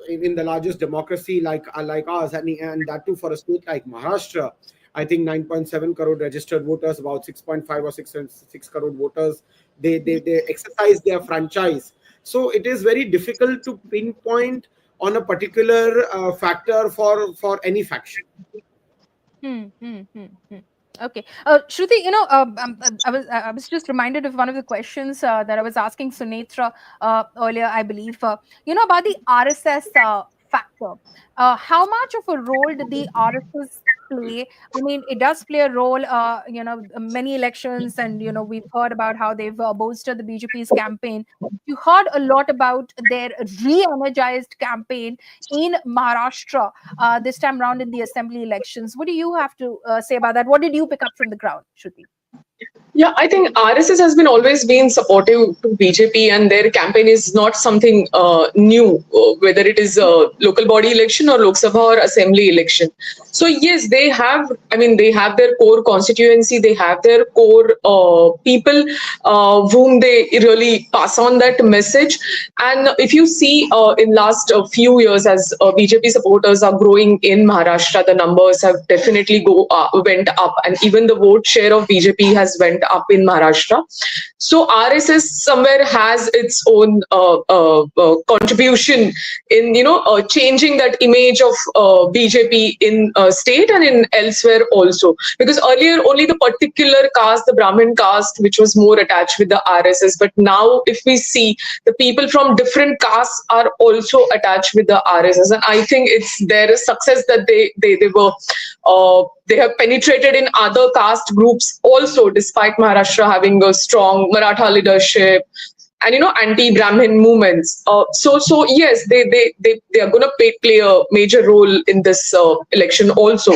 in the largest democracy like ours, and that too for a state like Maharashtra. I think 9.7 crore registered voters, about 6.5 or 6 crore voters, they exercise their franchise. So it is very difficult to pinpoint on a particular factor for any faction. Okay, Shruti, I was just reminded of one of the questions that I was asking Sunetra earlier, I believe. About the RSS factor. How much of a role did the RSS play? I mean, it does play a role, many elections, and, we've heard about how they've bolstered the BJP's campaign. You heard a lot about their re-energized campaign in Maharashtra this time around in the assembly elections. What do you have to say about that? What did you pick up from the ground, Shruti? Yeah, I think RSS has been always been supportive to BJP, and their campaign is not something new, whether it is a local body election or Lok Sabha or assembly election. So yes, they have. I mean, they have their core constituency. They have their core people whom they really pass on that message. And if you see in last few years, as BJP supporters are growing in Maharashtra, the numbers have definitely went up, and even the vote share of BJP has went up in Maharashtra. So RSS somewhere has its own contribution in changing that image of BJP in state and in elsewhere also. Because earlier only the particular caste, the Brahmin caste, which was more attached with the RSS, but now if we see, the people from different castes are also attached with the RSS, and I think it's their success that they were they have penetrated in other caste groups also, despite Maharashtra having a strong Maratha leadership and anti-Brahmin movements. So yes, they are going to play a major role in this election also.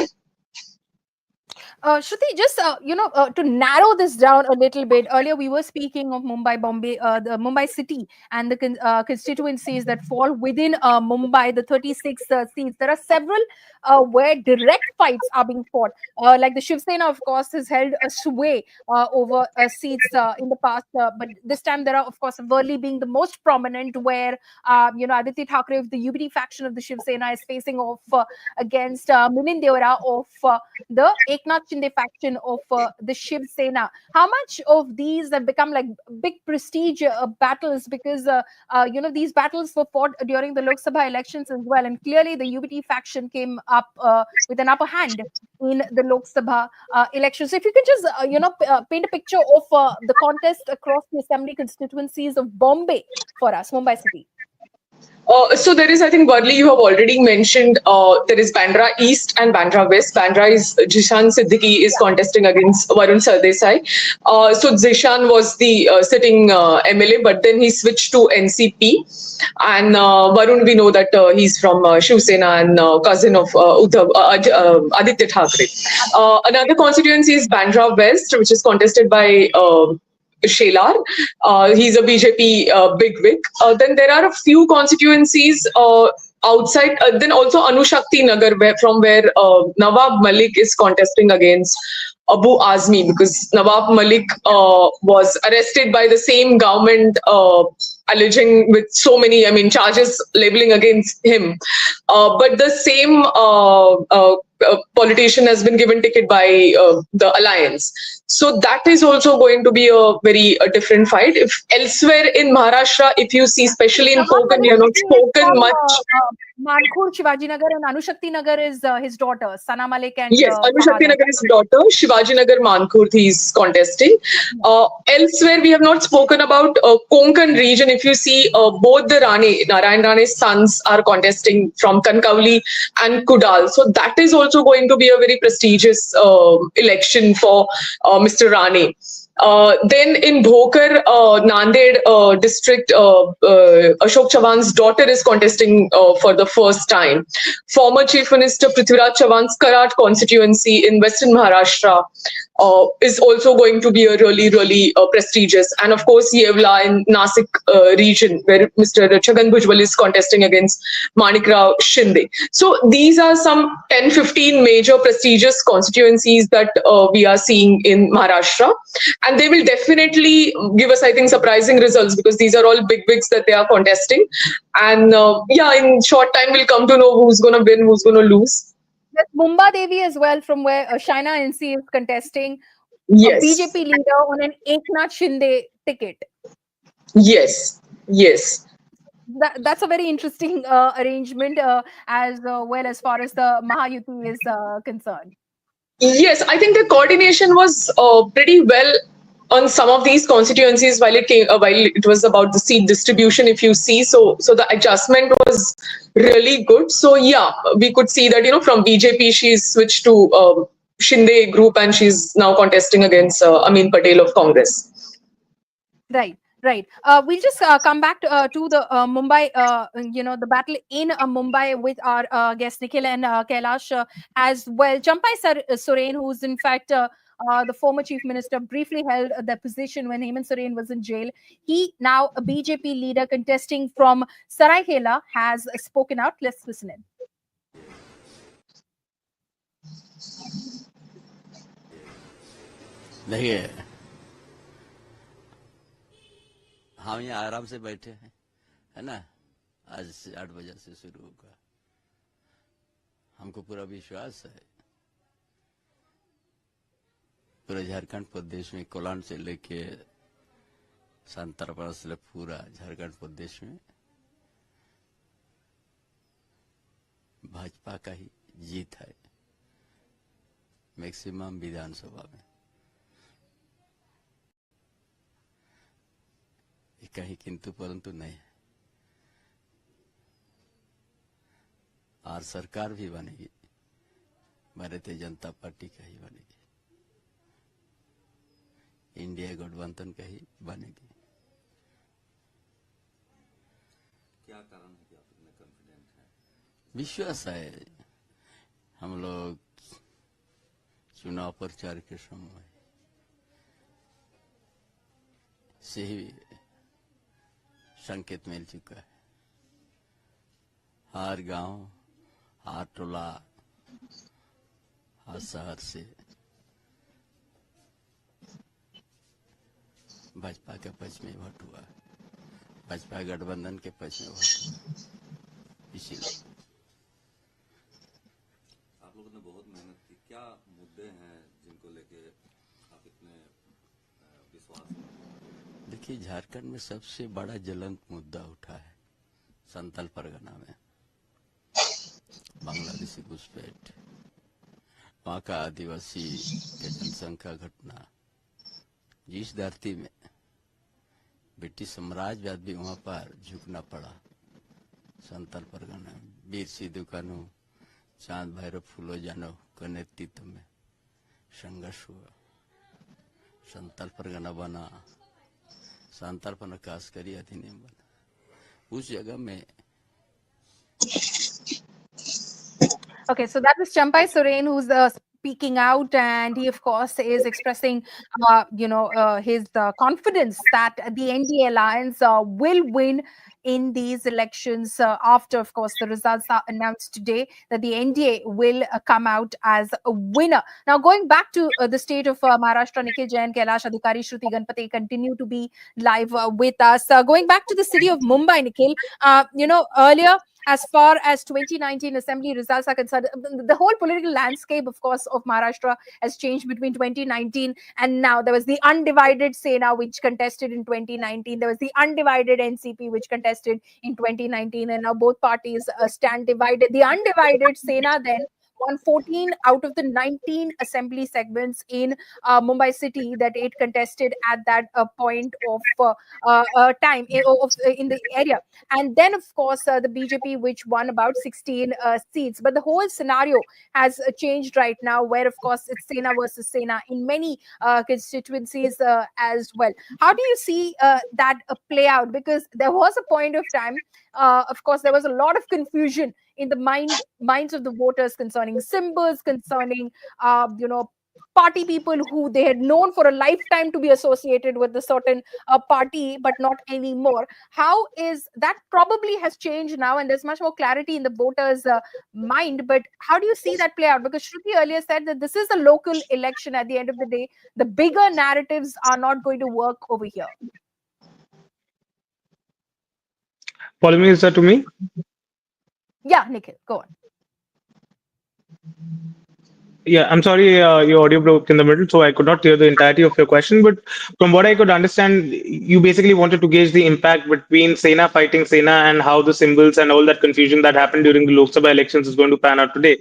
Shruti, just to narrow this down a little bit, earlier we were speaking of Mumbai, Bombay, the Mumbai city and the constituencies that fall within Mumbai, the 36 seats. There are several where direct fights are being fought. Like the Shiv Sena, of course, has held a sway over seats in the past, but this time there are, of course, Worli being the most prominent, where Aditya Thackeray of the UBD faction of the Shiv Sena is facing off against Milind Deora of the Eknath Shinde faction of the Shiv Sena. How much of these have become like big prestige battles? Because these battles were fought during the Lok Sabha elections as well, and clearly the UBT faction came up with an upper hand in the Lok Sabha elections. So if you could just paint a picture of the contest across the assembly constituencies of Bombay for us, Mumbai city. So there is, I think, Worli, you have already mentioned, there is Bandra East and Bandra West. Bandra is Jishan Siddiqui is contesting against Varun Sardesai. So Jishan was the sitting MLA, but then he switched to NCP. And Varun, we know that he's from Shiv Sena and cousin of Aditya Thackeray. Another constituency is Bandra West, which is contested by Shelar. He's a BJP bigwig. Then there are a few constituencies outside. Then also Anushakti Nagar, from where Nawab Malik is contesting against Abu Azmi, because Nawab Malik was arrested by the same government, alleging with so many, charges labeling against him. But the same politician has been given ticket by the alliance. So that is also going to be a very different fight. If elsewhere in Maharashtra, if you see, especially in Konkan, we have not spoken much. Mankur, Shivaji Nagar, and Anushakti Nagar is his daughter, Sana Malik. And yes, Anushakti Nagar is daughter. Shivaji Nagar, Mankur, he is contesting. Elsewhere, we have not spoken about Konkan region. If you see, both the Narayan Rane's sons are contesting from Kankavli and Kudal. So that is also going to be a very prestigious election for Mr. Rane. Then in Bhokar, Nanded district, Ashok Chavan's daughter is contesting for the first time. Former Chief Minister Prithviraj Chavan's Karat constituency in Western Maharashtra is also going to be a really, really prestigious. And of course, Yevla in Nasik region, where Mr. Chhagan Bhujbal is contesting against Manikrao Shinde. So these are some 10-15 major prestigious constituencies that we are seeing in Maharashtra. And they will definitely give us, I think, surprising results, because these are all bigwigs that they are contesting. And in short time, we'll come to know who's going to win, who's going to lose. There's Mumba Devi as well, from where Shaina NC is contesting. Yes. A BJP leader on an Eknath Shinde ticket. Yes. That's a very interesting arrangement as well, as far as the Mahayuti is concerned. Yes, I think the coordination was pretty well on some of these constituencies while it was about the seat distribution, if you see. So the adjustment was really good. So yeah, we could see that, from BJP, she's switched to Shinde group, and she's now contesting against Amin Patel of Congress. Right. We'll just come back to the Mumbai, the battle in Mumbai with our guests Nikhil and Kailash as well. Champai Soren, who's in fact the former chief minister, briefly held the position when Hemant Soren was in jail. He, now a BJP leader contesting from Saraikela, has spoken out. Let's listen in. देखिए, हम यहाँ आराम से बैठे हैं, है ना? आज से 8 बजे से शुरू होगा। हमको पूरा विश्वास है, पूरे झारखंड प्रदेश में कोलान से लेके संतरपाड़ा से पूरा झारखंड प्रदेश में भाजपा का ही जीत है, मैक्सिमम विधानसभा में। कहीं किंतु परंतु नहीं है, और सरकार भी बनेगी, भारतीय जनता पार्टी का ही बनेगी, इंडिया गठबंधन का ही बनेगी। क्या कारण है कि आप इतने कॉन्फिडेंट हैं? विश्वास है। हम लोग चुनाव प्रचार के समय से ही संकेत मिल चुका है। हर गांव, हर टोला, हर शहर से भाजपा के पक्ष में वोट हुआ, भाजपा गठबंधन के पक्ष में वोट हुआ। इसीलिए आप लोगों ने बहुत मेहनत की। क्या मुद्दे हैं जिनको लेके आप इतने विश्वास? देखिए, झारखंड में सबसे बड़ा ज्वलंत मुद्दा उठा है संथाल परगना में बांग्लादेशी घुसपैठ, वहाँ का आदिवासी के जनसंख्या घटना। जिस धरती में ब्रिटिश साम्राज्यवाद भी वहाँ पर झुकना पड़ा, संथाल परगना में वीर सिद्धू कानू, चांद भैरव फूलो जानो के नेतृत्व में संघर्ष हुआ, संथाल परगना बना, संथाल पर कास्करी अधिनियम बना। उस जगह में Okay, so that was Champai Soren, who's speaking out, and he, of course, is expressing, his confidence that the NDA alliance will win in these elections after, of course, the results are announced today, that the NDA will come out as a winner. Now, going back to the state of Maharashtra, Nikhil Jain, Kailash Adhikari, Shruti Ganpate continue to be live with us. Going back to the city of Mumbai, Nikhil, earlier, as far as 2019 assembly results are concerned, the whole political landscape, of course, of Maharashtra has changed between 2019 and now. There was the undivided Sena, which contested in 2019. There was the undivided NCP, which contested in 2019. And now both parties stand divided. The undivided Sena then won 14 out of the 19 assembly segments in Mumbai city that it contested at that point of time in the area. And then, of course, the BJP, which won about 16 seats. But the whole scenario has changed right now, where, of course, it's Sena versus Sena in many constituencies as well. How do you see that play out? Because there was a point of time, of course, there was a lot of confusion in the minds of the voters concerning symbols, concerning party people who they had known for a lifetime to be associated with a certain party, but not anymore. How is that? Probably has changed now, and there's much more clarity in the voters' mind. But how do you see that play out? Because Shruti earlier said that this is a local election. At the end of the day, the bigger narratives are not going to work over here. Follow me, is that to me? Yeah, Nikhil, go on. Yeah, I'm sorry, your audio broke in the middle, so I could not hear the entirety of your question. But from what I could understand, you basically wanted to gauge the impact between Sena fighting Sena and how the symbols and all that confusion that happened during the Lok Sabha elections is going to pan out today.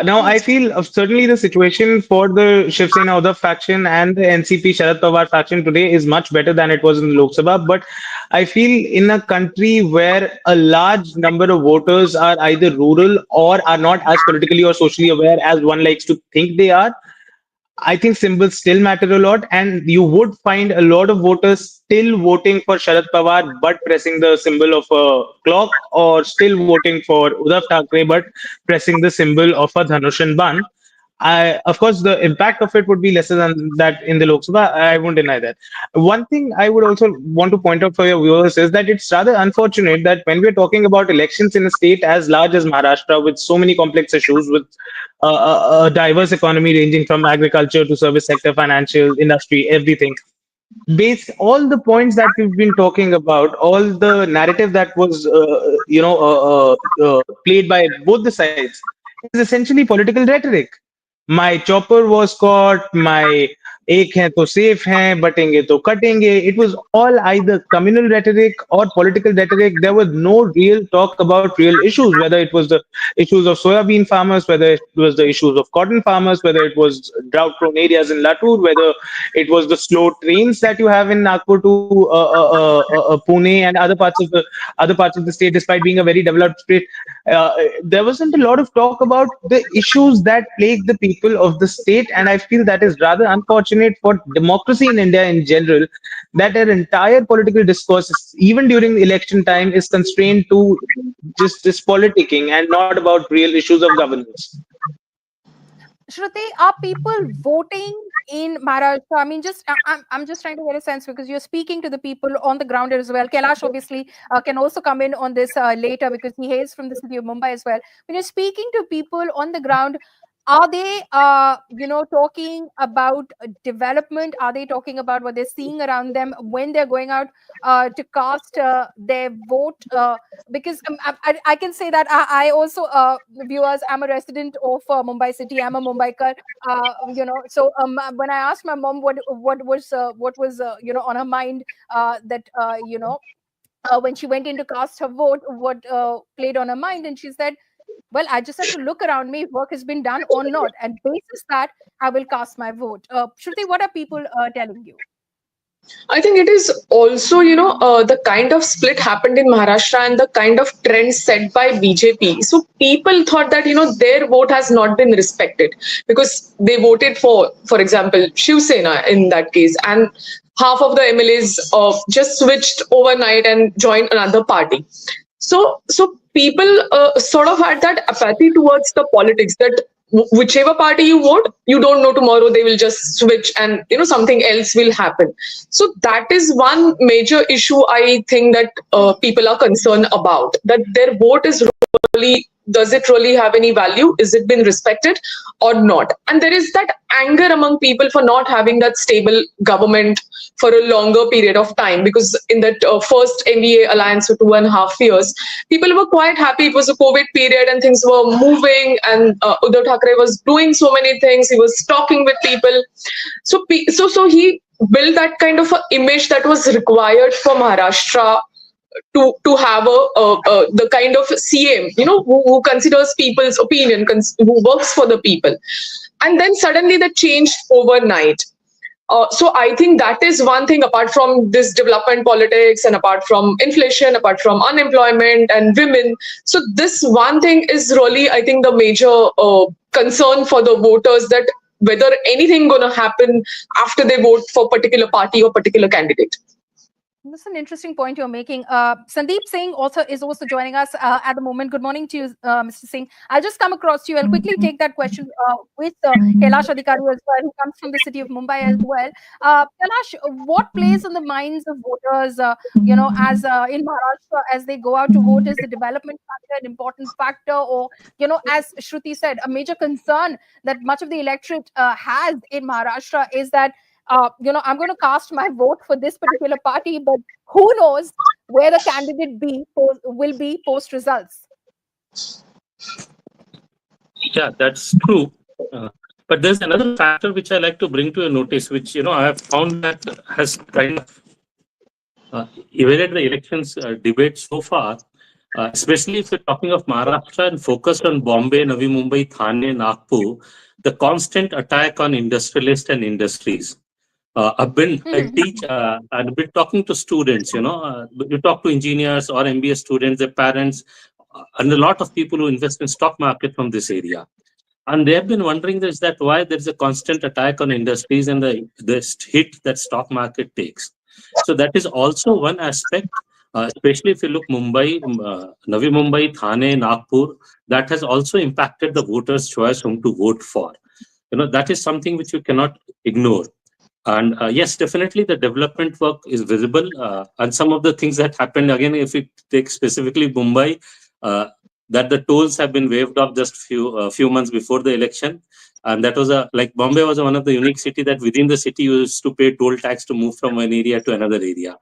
Now, I feel certainly the situation for the Shiv Sena Uddhav faction and the NCP Sharad Pawar faction today is much better than it was in the Lok Sabha. But I feel in a country where a large number of voters are either rural or are not as politically or socially aware as one likes to think they are, I think symbols still matter a lot, and you would find a lot of voters still voting for Sharad Pawar but pressing the symbol of a clock, or still voting for Uddhav Thackeray but pressing the symbol of a Dhanush and Ban. Of course, the impact of it would be lesser than that in the Lok Sabha. I won't deny that. One thing I would also want to point out for your viewers is that it's rather unfortunate that when we're talking about elections in a state as large as Maharashtra, with so many complex issues, with a diverse economy ranging from agriculture to service sector, financial, industry, everything, based all the points that we've been talking about, all the narrative that was played by both the sides is essentially political rhetoric. My chopper was caught, my एक है तो safe है, बटेंगे तो कटेंगे. It was all either communal rhetoric or political rhetoric. There was no real talk about real issues, whether it was the issues of soybean farmers, whether it was the issues of cotton farmers, whether it was drought prone areas in Latur, whether it was the slow trains that you have in Nagpur to Pune and other parts of the state, despite being a very developed state. There wasn't a lot of talk about the issues that plague the people of the state, and I feel that is rather unfortunate for democracy in India in general, that our entire political discourse, even during election time, is constrained to just this politicking and not about real issues of governance. Shruti, are people voting in Maharashtra? I mean, I'm just trying to get a sense, because you're speaking to the people on the ground as well. Kailash obviously can also come in on this later, because he hails from the city of Mumbai as well. When you're speaking to people on the ground, are they, talking about development? Are they talking about what they're seeing around them when they're going out to cast their vote? Because I can say that I also, viewers, I'm a resident of Mumbai city. I'm a Mumbaikar. So when I asked my mom what was on her mind, when she went in to cast her vote, what played on her mind, and she said, well, I just have to look around me if work has been done or not, and basis that I will cast my vote. Shruti, what are people telling you? I think it is also, the kind of split happened in Maharashtra and the kind of trend set by BJP. So people thought that, their vote has not been respected, because they voted for example, Shiv Sena in that case, and half of the MLAs just switched overnight and joined another party. So people sort of had that apathy towards the politics, that whichever party you vote, you don't know tomorrow they will just switch and something else will happen. So that is one major issue I think that people are concerned about, that their vote is really, does it really have any value? Is it been respected or not? And there is that anger among people for not having that stable government for a longer period of time, because in that first NDA alliance for 2.5 years, people were quite happy. It was a COVID period and things were moving, and Uddhav Thackeray was doing so many things. He was talking with people. So he built that kind of an image that was required for Maharashtra to have the kind of CM, who considers people's opinion, who works for the people. And then suddenly that changed overnight. So I think that is one thing, apart from this development politics and apart from inflation, apart from unemployment and women. So this one thing is really, I think, the major concern for the voters, that whether anything going to happen after they vote for particular party or particular candidate. That's an interesting point you're making. Sandeep Singh is also joining us at the moment. Good morning to you, Mr. Singh. I'll just come across to you. I'll quickly take that question with Kailash Adhikari as well, who comes from the city of Mumbai as well. Kailash, what plays on the minds of voters, as in Maharashtra, as they go out to vote? Is the development factor an important factor, or, as Shruti said, a major concern that much of the electorate has in Maharashtra is that I'm going to cast my vote for this particular party, but who knows where the candidate will be post results. Yeah, that's true. But there's another factor which I like to bring to your notice, which I have found that has kind of evaded the elections debate so far, especially if you're talking of Maharashtra and focused on Bombay, Navi Mumbai, Thane, Nagpur, the constant attack on industrialists and industries. I teach, I've been talking to students, you talk to engineers or MBA students, their parents, and a lot of people who invest in stock market from this area. And they've been wondering why there's a constant attack on industries and the hit that stock market takes. So that is also one aspect, especially if you look Mumbai, Navi Mumbai, Thane, Nagpur, that has also impacted the voters' choice whom to vote for. that is something which you cannot ignore. And yes, definitely the development work is visible. And some of the things that happened, again, if we take specifically Mumbai, that the tolls have been waived off just few months before the election. And that was like Bombay was one of the unique city that within the city you used to pay toll tax to move from one area to another area.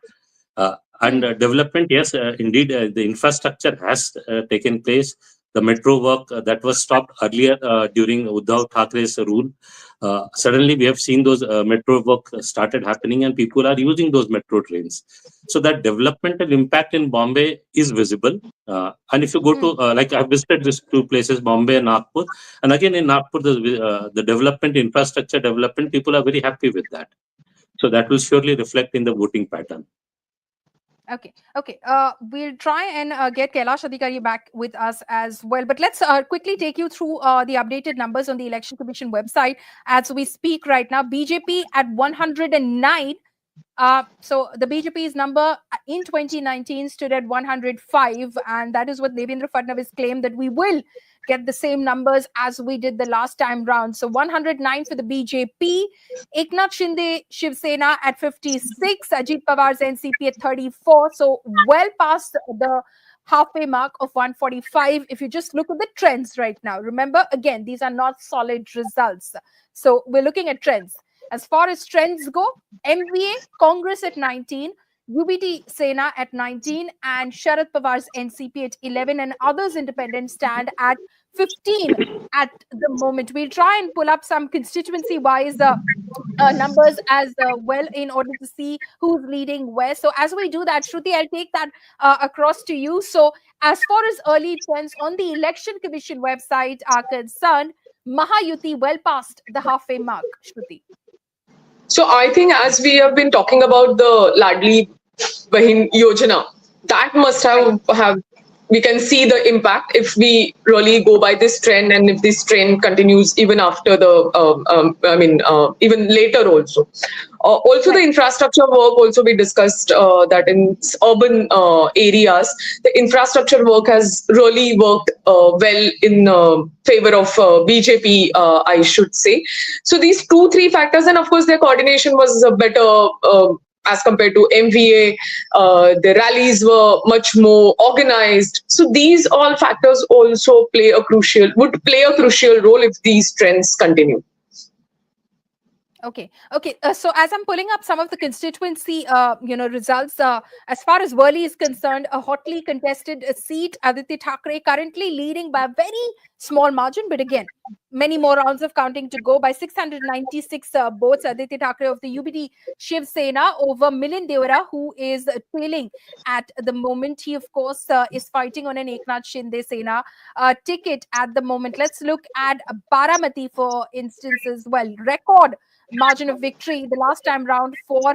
And development, yes, indeed, the infrastructure has taken place. The metro work that was stopped earlier during Uddhav Thackeray's rule. Suddenly we have seen those metro work started happening and people are using those metro trains. So that developmental impact in Bombay is visible. And if you go to, like I've visited these two places, Bombay and Nagpur. And again in Nagpur, the development, infrastructure development, people are very happy with that. So that will surely reflect in the voting pattern. Okay. We'll try and get Kailash Adhikari back with us as well. But let's quickly take you through the updated numbers on the Election Commission website as we speak right now. BJP at 109. So the BJP's number in 2019 stood at 105, and that is what Devendra Fadnavis claimed, that we will get the same numbers as we did the last time round. So 109 for the BJP, Eknath Shinde Shiv Sena at 56, Ajit Pawar's NCP at 34. So well past the halfway mark of 145. If you just look at the trends right now, remember, again, these are not solid results. So we're looking at trends. As far as trends go, MVA, Congress at 19, UBT Sena at 19, and Sharad Pawar's NCP at 11, and others independent stand at 15 at the moment. We'll try and pull up some constituency-wise numbers as well in order to see who's leading where. So as we do that, Shruti, I'll take that across to you. So as far as early trends on the Election Commission website are concerned, Mahayuti well past the halfway mark, Shruti. So I think as we have been talking about the Ladli Bahin Yojana, that must have we can see the impact if we really go by this trend, and if this trend continues even after the, even later also. Also, the infrastructure work also we discussed that in urban areas, the infrastructure work has really worked well in favor of BJP, I should say. So these 2-3 factors, and of course their coordination was better as compared to MVA. The rallies were much more organized. So these all factors also would play a crucial role if these trends continue. Okay. So as I'm pulling up some of the constituency, results, as far as Worli is concerned, a hotly contested seat, Aditya Thackeray currently leading by a very small margin, but again, many more rounds of counting to go. By 696 votes, Aditya Thackeray of the UBT Shiv Sena over Milind Deora, who is trailing at the moment. He, of course, is fighting on an Eknath Shinde Sena ticket at the moment. Let's look at Baramati, for instance, as well. Record margin of victory the last time round for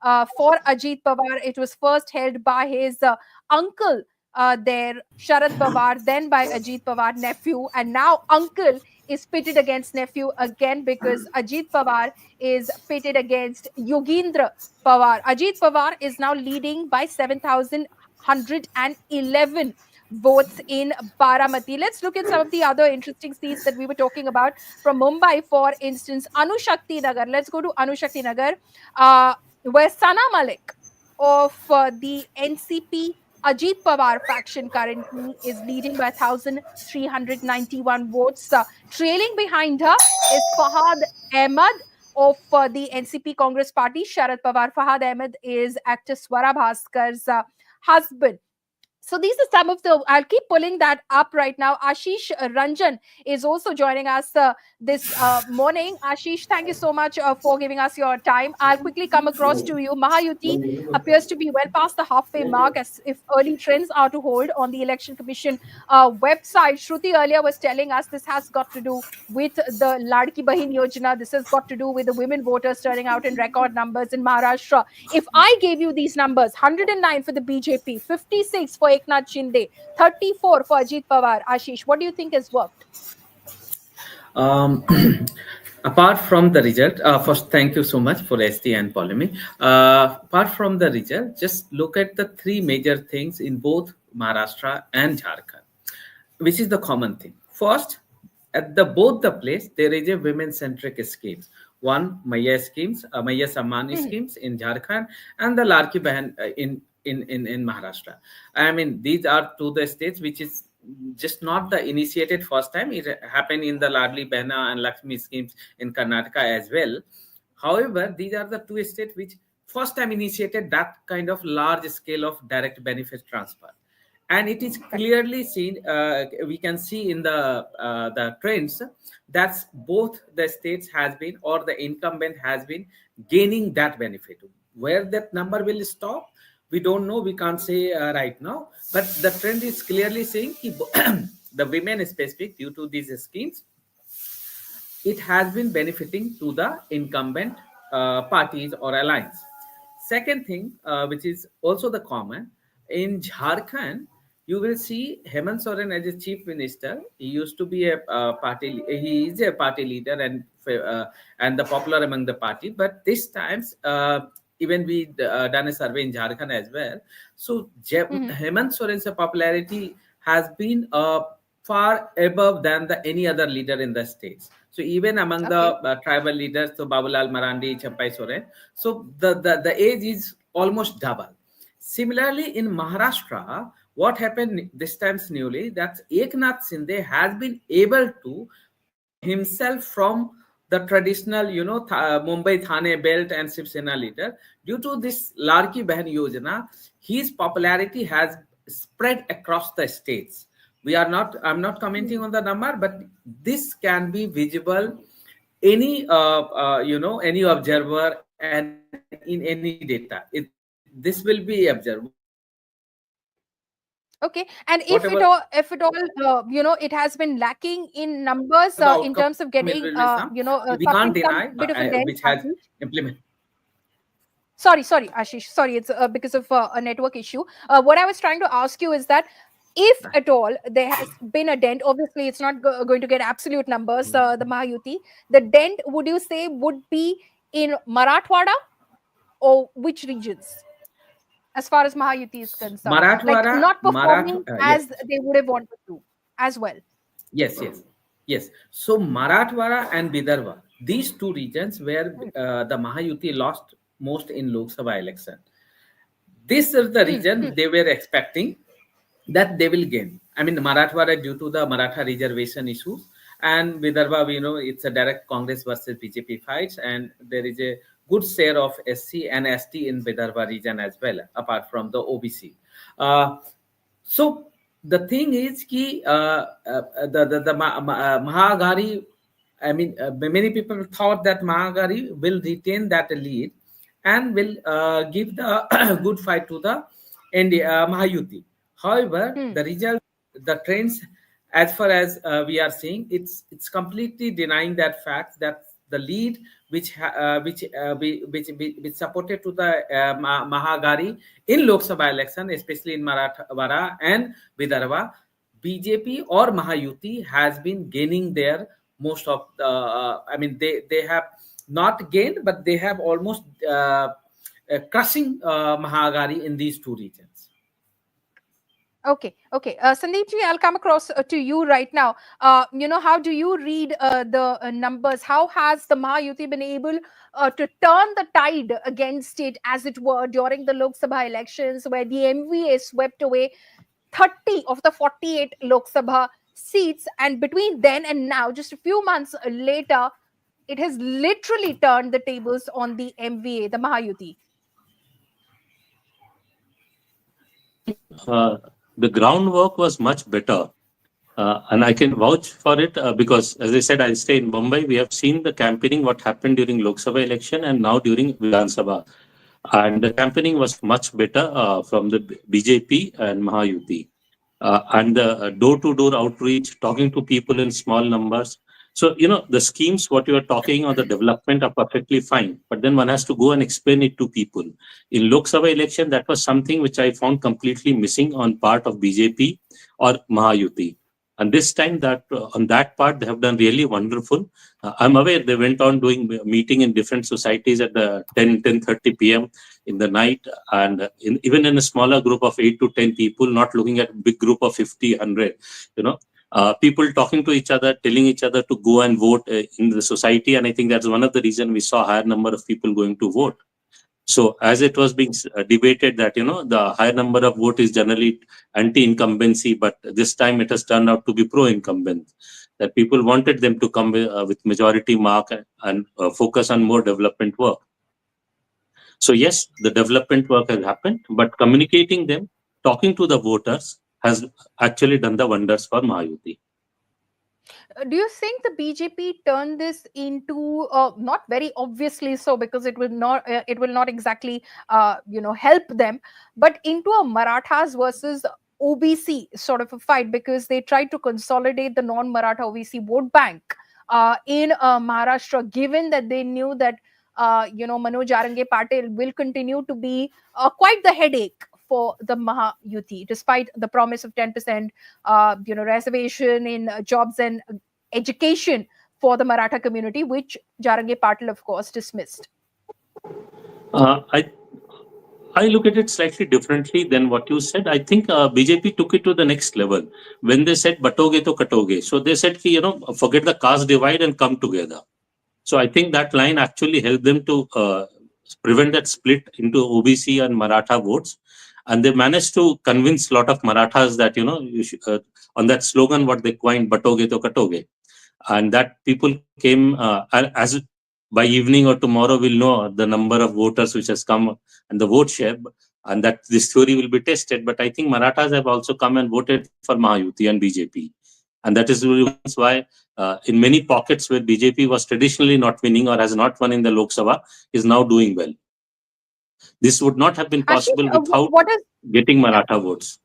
Ajit Pawar. It was first held by his uncle there, Sharad Pawar, then by Ajit Pawar, nephew, and now uncle is pitted against nephew again, because Ajit Pawar is pitted against Yogendra Pawar. Ajit Pawar is now leading by 7,111 votes in Baramati. Let's look at some of the other interesting seats that we were talking about from Mumbai, for instance. Anushakti Nagar. Let's go to Anushakti Nagar, where Sana Malik of the NCP Ajit Pawar faction currently is leading by 1,391 votes. Trailing behind her is Fahad Ahmed of the NCP Congress Party, Sharad Pawar. Fahad Ahmed is actor Swara Bhaskar's husband. So these are some of the, I'll keep pulling that up right now. Ashish Ranjan is also joining us this morning. Ashish, thank you so much for giving us your time. I'll quickly come across to you. Mahayuti appears to be well past the halfway mark, as if early trends are to hold on the Election Commission website. Shruti earlier was telling us this has got to do with the Ladki Bahin Yojana. This has got to do with the women voters turning out in record numbers in Maharashtra. If I gave you these numbers, 109 for the BJP, 56 for Eknath Shinde, 34 for Ajit Pawar. Ashish, what do you think has worked? Apart from the result, first, thank you so much for ST and polemic. Apart from the result, just look at the 3 major things in both Maharashtra and Jharkhand, which is the common thing. First, at the both the place there is a women-centric schemes. One Maya schemes, Maya Sammani schemes in Jharkhand, and the Larki Bahan in Maharashtra. I mean, these are two the states which is just not the initiated first time. It happened in the Ladli Behna and Lakshmi schemes in Karnataka as well. However, these are the two states which first time initiated that kind of large scale of direct benefit transfer. And it is clearly seen, we can see in the trends that both the states has been, or the incumbent has been gaining that benefit. Where that number will stop, we don't know, we can't say right now, but the trend is clearly saying the women specific due to these schemes, it has been benefiting to the incumbent parties or alliance. Second thing, which is also the common, in Jharkhand, you will see Hemant Soren as a chief minister. He used to be a party, he is a party leader and the popular among the party, but this times, even we done a survey in Jharkhand as well. So Hemant Soren's popularity has been far above than any other leader in the states. So even among the tribal leaders, so Babulal Marandi, Champai Soren, so the age is almost double. Similarly, in Maharashtra, what happened this time newly, that Eknath Shinde has been able to pull himself from the traditional, Mumbai Thane belt and Shiv Sena leader. Due to this Larki Bahan Yojana, his popularity has spread across the states. I'm not commenting on the number, but this can be visible any any observer and in any data. This will be observed. Okay, and if it all, it has been lacking in numbers in terms of getting, we can't deny which has implemented. Sorry, Ashish. Sorry, it's because of a network issue. What I was trying to ask you is that if at all there has been a dent, obviously it's not going to get absolute numbers, the Mahayuti, the dent, would you say, would be in Marathwada or which regions? As far as Mahayuti is concerned, like not performing as they would have wanted to as well. Yes. So Marathwada and Vidarbha, these two regions where the Mahayuti lost most in Lok Sabha election. This is the region they were expecting that they will gain. I mean, Marathwada due to the Maratha reservation issues, and Vidarbha, we know it's a direct Congress versus BJP fights, and there is a good share of SC and ST in Vidarbha region as well, apart from the OBC. So the thing is, the Maha Aghadi, I mean, many people thought that Maha Aghadi will retain that lead and will give the good fight to the Mahayuti. However, the result, the trends, as far as we are seeing, it's completely denying that fact that the lead which supported to the Maha Aghadi in Lok Sabha election, especially in Marathwada and Vidarbha, BJP or Mahayuti has been gaining there most of the. I mean, they have not gained, but they have almost crushing Maha Aghadi in these two regions. Okay. Sandeep ji, I'll come across to you right now. How do you read the numbers? How has the Mahayuti been able to turn the tide against it, as it were, during the Lok Sabha elections, where the MVA swept away 30 of the 48 Lok Sabha seats, and between then and now, just a few months later, it has literally turned the tables on the MVA, the Mahayuti? The groundwork was much better, and I can vouch for it because, as I said, I stay in Mumbai. We have seen the campaigning, what happened during Lok Sabha election and now during Vidhan Sabha. And the campaigning was much better from the BJP and Mahayuti. And the door-to-door outreach, talking to people in small numbers. So, the schemes, what you are talking on the development are perfectly fine, but then one has to go and explain it to people. In Lok Sabha election, that was something which I found completely missing on part of BJP or Mahayuti. And this time that on that part, they have done really wonderful. I'm aware they went on doing meeting in different societies at the 10:30 p.m. in the night, and even in a smaller group of 8 to 10 people, not looking at a big group of 50, 100, people talking to each other, telling each other to go and vote in the society. And I think that's one of the reasons we saw a higher number of people going to vote. So as it was being debated that, the higher number of vote is generally anti-incumbency, but this time it has turned out to be pro-incumbent, that people wanted them to come with majority mark and focus on more development work. So yes, the development work has happened, but communicating them, talking to the voters has actually done the wonders for Mahayuti. Do you think the BJP turned this into not very obviously so, because it will not exactly help them, but into a Marathas versus OBC sort of a fight, because they tried to consolidate the non-Maratha OBC vote bank in Maharashtra, given that they knew that Manoj Arange Patil will continue to be quite the headache for the Mahayuti, despite the promise of 10% reservation in jobs and education for the Maratha community, which Jharkhand Patil, of course, dismissed. I look at it slightly differently than what you said. I think BJP took it to the next level when they said "batoge to katoge." So they said, forget the caste divide and come together. So I think that line actually helped them to prevent that split into OBC and Maratha votes. And they managed to convince a lot of Marathas that, you should, on that slogan, what they coined, "batoge to katoge." And that people came as by evening or tomorrow we'll know the number of voters which has come and the vote share, and that this theory will be tested. But I think Marathas have also come and voted for Mahayuti and BJP. And that is why in many pockets where BJP was traditionally not winning or has not won in the Lok Sabha is now doing well. This would not have been possible without getting Maratha votes.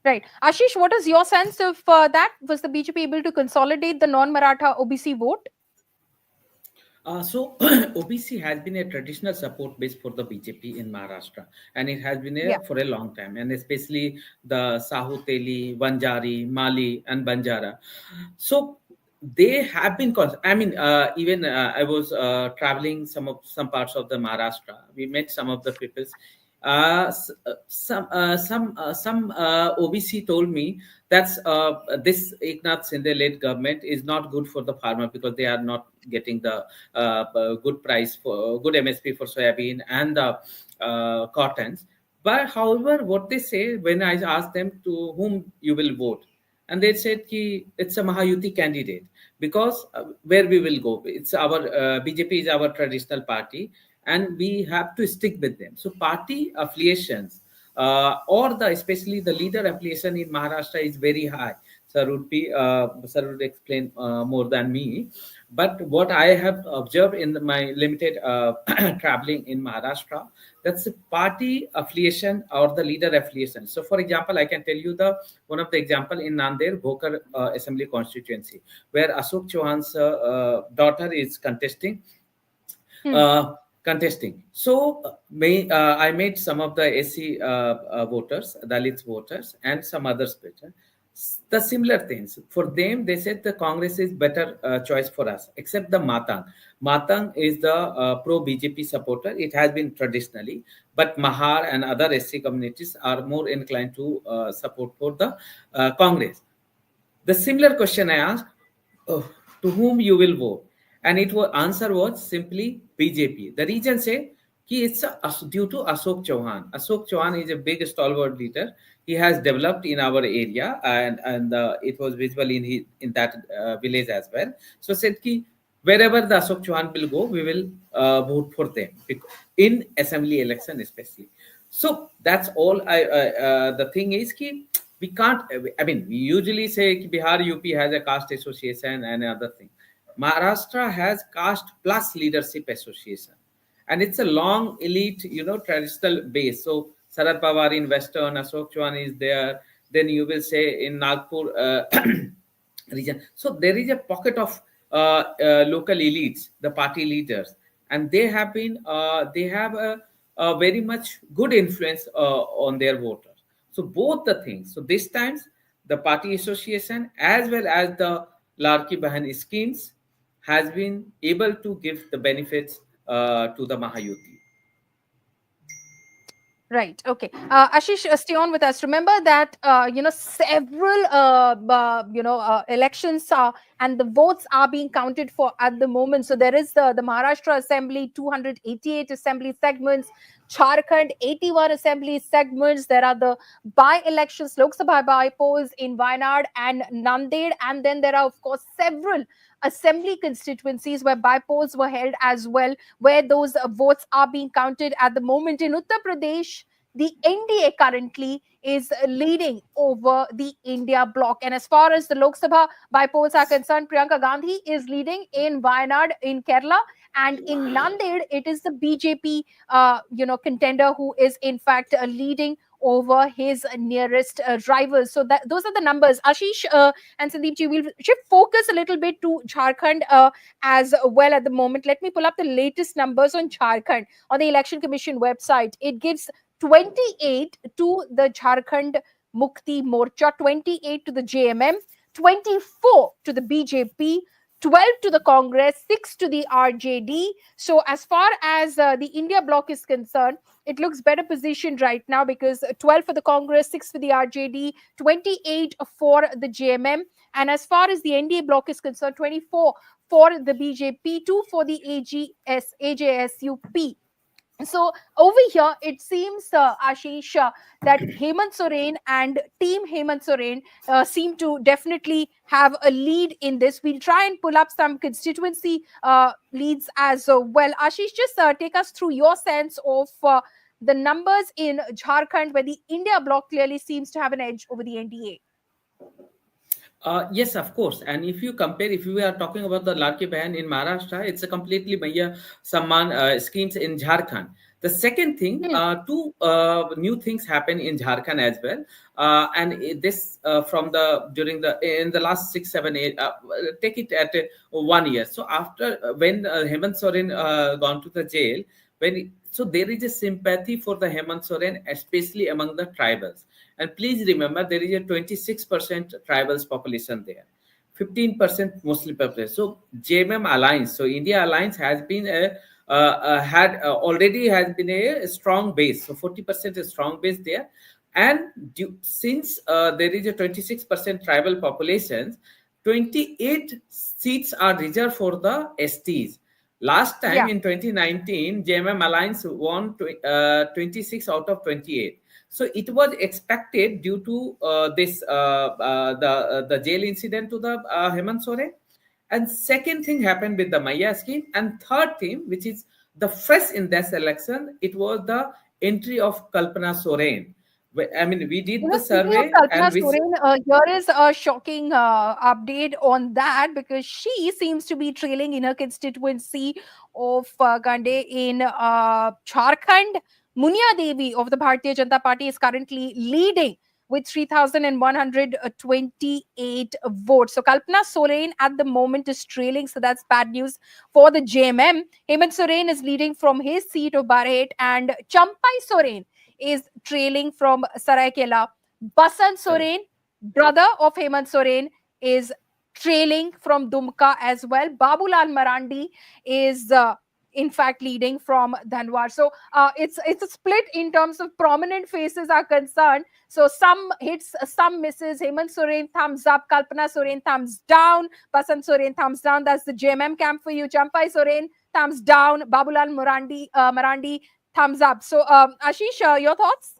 Right. Ashish, what is your sense of that? Was the BJP able to consolidate the non-Maratha OBC vote? So OBC has been a traditional support base for the BJP in Maharashtra, and it has been for a long time, and especially the Sahuteli, Vanjari, Mali, and Banjara. So they have been. Even I was traveling some parts of the Maharashtra. We met some of the people. Some OBC told me that this Eknath Shinde-led government is not good for the farmer because they are not getting the good price for good MSP for soybean and the cottons. But however, what they say when I asked them to whom you will vote, and they said ki it's a Mahayuti candidate because where we will go, it's our BJP is our traditional party, and we have to stick with them. So party affiliations or especially the leader affiliation in Maharashtra is very high. Sir would explain more than me. But what I have observed in my limited traveling in Maharashtra, that's the party affiliation or the leader affiliation. So, for example, I can tell you one of the example in Nanded, Bhokar Assembly constituency, where Ashok Chauhan's daughter is contesting. So I made some of the SC voters, Dalit voters, and some others better. The similar things for them, they said the Congress is better choice for us, except the Matang. Matang is the pro BJP supporter. It has been traditionally, but Mahar and other SC communities are more inclined to support for the Congress. The similar question I asked, to whom you will vote? And answer was simply BJP. The reason say it's due to Ashok Chauhan. Ashok Chauhan is a big stalwart leader. He has developed in our area, and it was visible in that village as well. So said ki wherever the Ashok Chauhan will go, we will vote for them in assembly election especially. So that's all. The thing is ki we can't. We usually say Bihar, UP has a caste association and other thing. Maharashtra has caste plus leadership association, and it's a long elite, traditional base. So Sharad Pawar in Western, Ashok Chauhan is there. Then you will say in Nagpur region. So there is a pocket of local elites, the party leaders, and they have a very much good influence on their voters. So both the things. So this times the party association as well as the Larki Bahan schemes has been able to give the benefits to the Mahayuti. Right. Okay. Ashish, stay on with us. Remember that several elections and the votes are being counted for at the moment. So there is the Maharashtra Assembly 288 assembly segments, Jharkhand 81 assembly segments. There are the by-elections, Lok Sabha by-polls in Wayanad and Nanded, and then there are of course several assembly constituencies where by-polls were held as well, where those votes are being counted at the moment. In Uttar Pradesh, the NDA currently is leading over the India bloc. And as far as the Lok Sabha by-polls are concerned, Priyanka Gandhi is leading in Wayanad in Kerala. And in Nanded, it is the BJP, contender who is in fact leading over his nearest rivals. So that those are the numbers. Ashish and Sandeep ji, will shift focus a little bit to Jharkhand as well at the moment. Let me pull up the latest numbers on Jharkhand on the Election Commission website. It gives 28 to the Jharkhand Mukti Morcha, 28 to the JMM, 24 to the BJP, 12 to the Congress, 6 to the RJD. So as far as the India bloc is concerned, it looks better positioned right now because 12 for the Congress, 6 for the RJD, 28 for the JMM. And as far as the NDA bloc is concerned, 24 for the BJP, 2 for the AJSUP. So over here, it seems, Ashish, that Hemant Soren and Team Hemant Soren seem to definitely have a lead in this. We'll try and pull up some constituency leads as well. Ashish, just take us through your sense of the numbers in Jharkhand, where the India bloc clearly seems to have an edge over the NDA. Yes, of course. And if you compare, if we are talking about the Ladki Bahan in Maharashtra, it's a completely Maya Samman schemes in Jharkhand. The second thing, two new things happen in Jharkhand as well, and this in the last 6, 7, 8. Take it at 1 year. So after when Hemant Soren gone to the jail, so there is a sympathy for the Hemant Soren, especially among the tribals. And please remember, there is a 26% tribals population there, 15% Muslim population. So JMM alliance, so India alliance has been already has been a strong base. So 40% is strong base there. And since there is a 26% tribal population, 28 seats are reserved for the STs. Last time in 2019, JMM Alliance won 26 out of 28. So it was expected due to the jail incident to the Hemant Soren. And second thing happened with the Maya scheme. And third thing, which is the first in this election, it was the entry of Kalpana Soren. I mean, we did the survey. And here is a shocking update on that, because she seems to be trailing in her constituency of Gande in Jharkhand. Munia Devi of the Bharatiya Janata Party is currently leading with 3,128 votes. So Kalpana Soren at the moment is trailing. So that's bad news for the JMM. Hemant Soren is leading from his seat of Barahet, and Champai Soren is trailing from Saraikela. Basant Soren, brother of Hemant Soren, is trailing from Dumka as well. Babulal Marandi is in fact leading from Dhanwar. So it's a split in terms of prominent faces are concerned. So some hits, some misses. Hemant Soren, thumbs up. Kalpana Soren, thumbs down. Basant Soren, thumbs down. That's the JMM camp for you. Champai Soren, thumbs down. Babulal Marandi, thumbs up. So Ashish, your thoughts?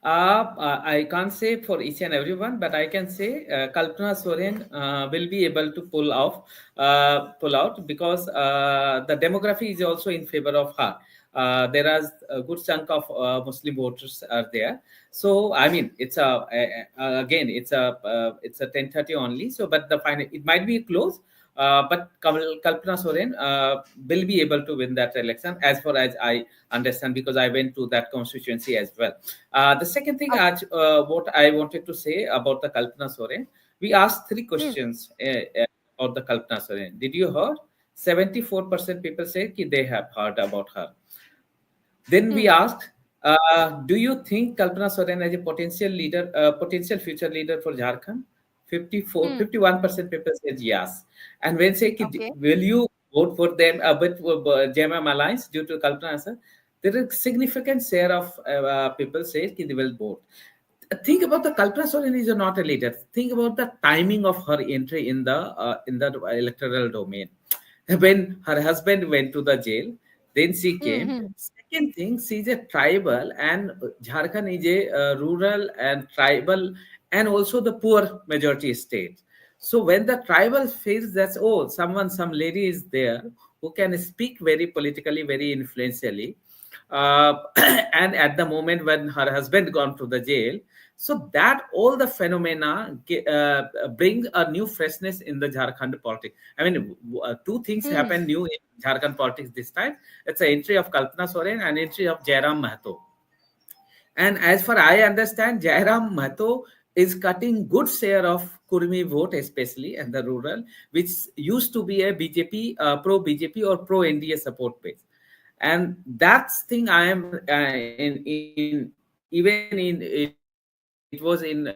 I can't say for each and everyone, but I can say Kalpana Soren will be able to pull out because the demography is also in favor of her. There is a good chunk of Muslim voters are there. So I mean, it's a 10:30 only. So, but the final, it might be close. But Kalpana Soren will be able to win that election, as far as I understand, because I went to that constituency as well. The second thing, what I wanted to say about the Kalpana Soren, we asked 3 questions about the Kalpana Soren. Did you heard? 74% people say they have heard about her. Then we asked, do you think Kalpana Soren is a potential future leader for Jharkhand? 51% people said yes. And when say, will you vote for them with JMM Alliance due to Kalpana Soren? there is a significant share of people say they will vote. Think about the Kalpana Soren is not a leader. Think about the timing of her entry in the electoral domain. When her husband went to the jail, then she came. Mm-hmm. Second thing, she's a tribal, and Jharkhand is a rural and tribal, and also the poor majority state. So when the tribal feels that, oh, some lady is there who can speak very politically, very influentially, and at the moment when her husband gone to the jail, so that all the phenomena bring a new freshness in the Jharkhand politics. I mean, two things happen new in Jharkhand politics this time. It's the entry of Kalpana Soren and entry of Jairam Mahato. And as far I understand, Jairam Mahato is cutting good share of Kurmi vote, especially in the rural, which used to be a BJP, pro BJP or pro NDA support base. And that's thing I am in even in it was in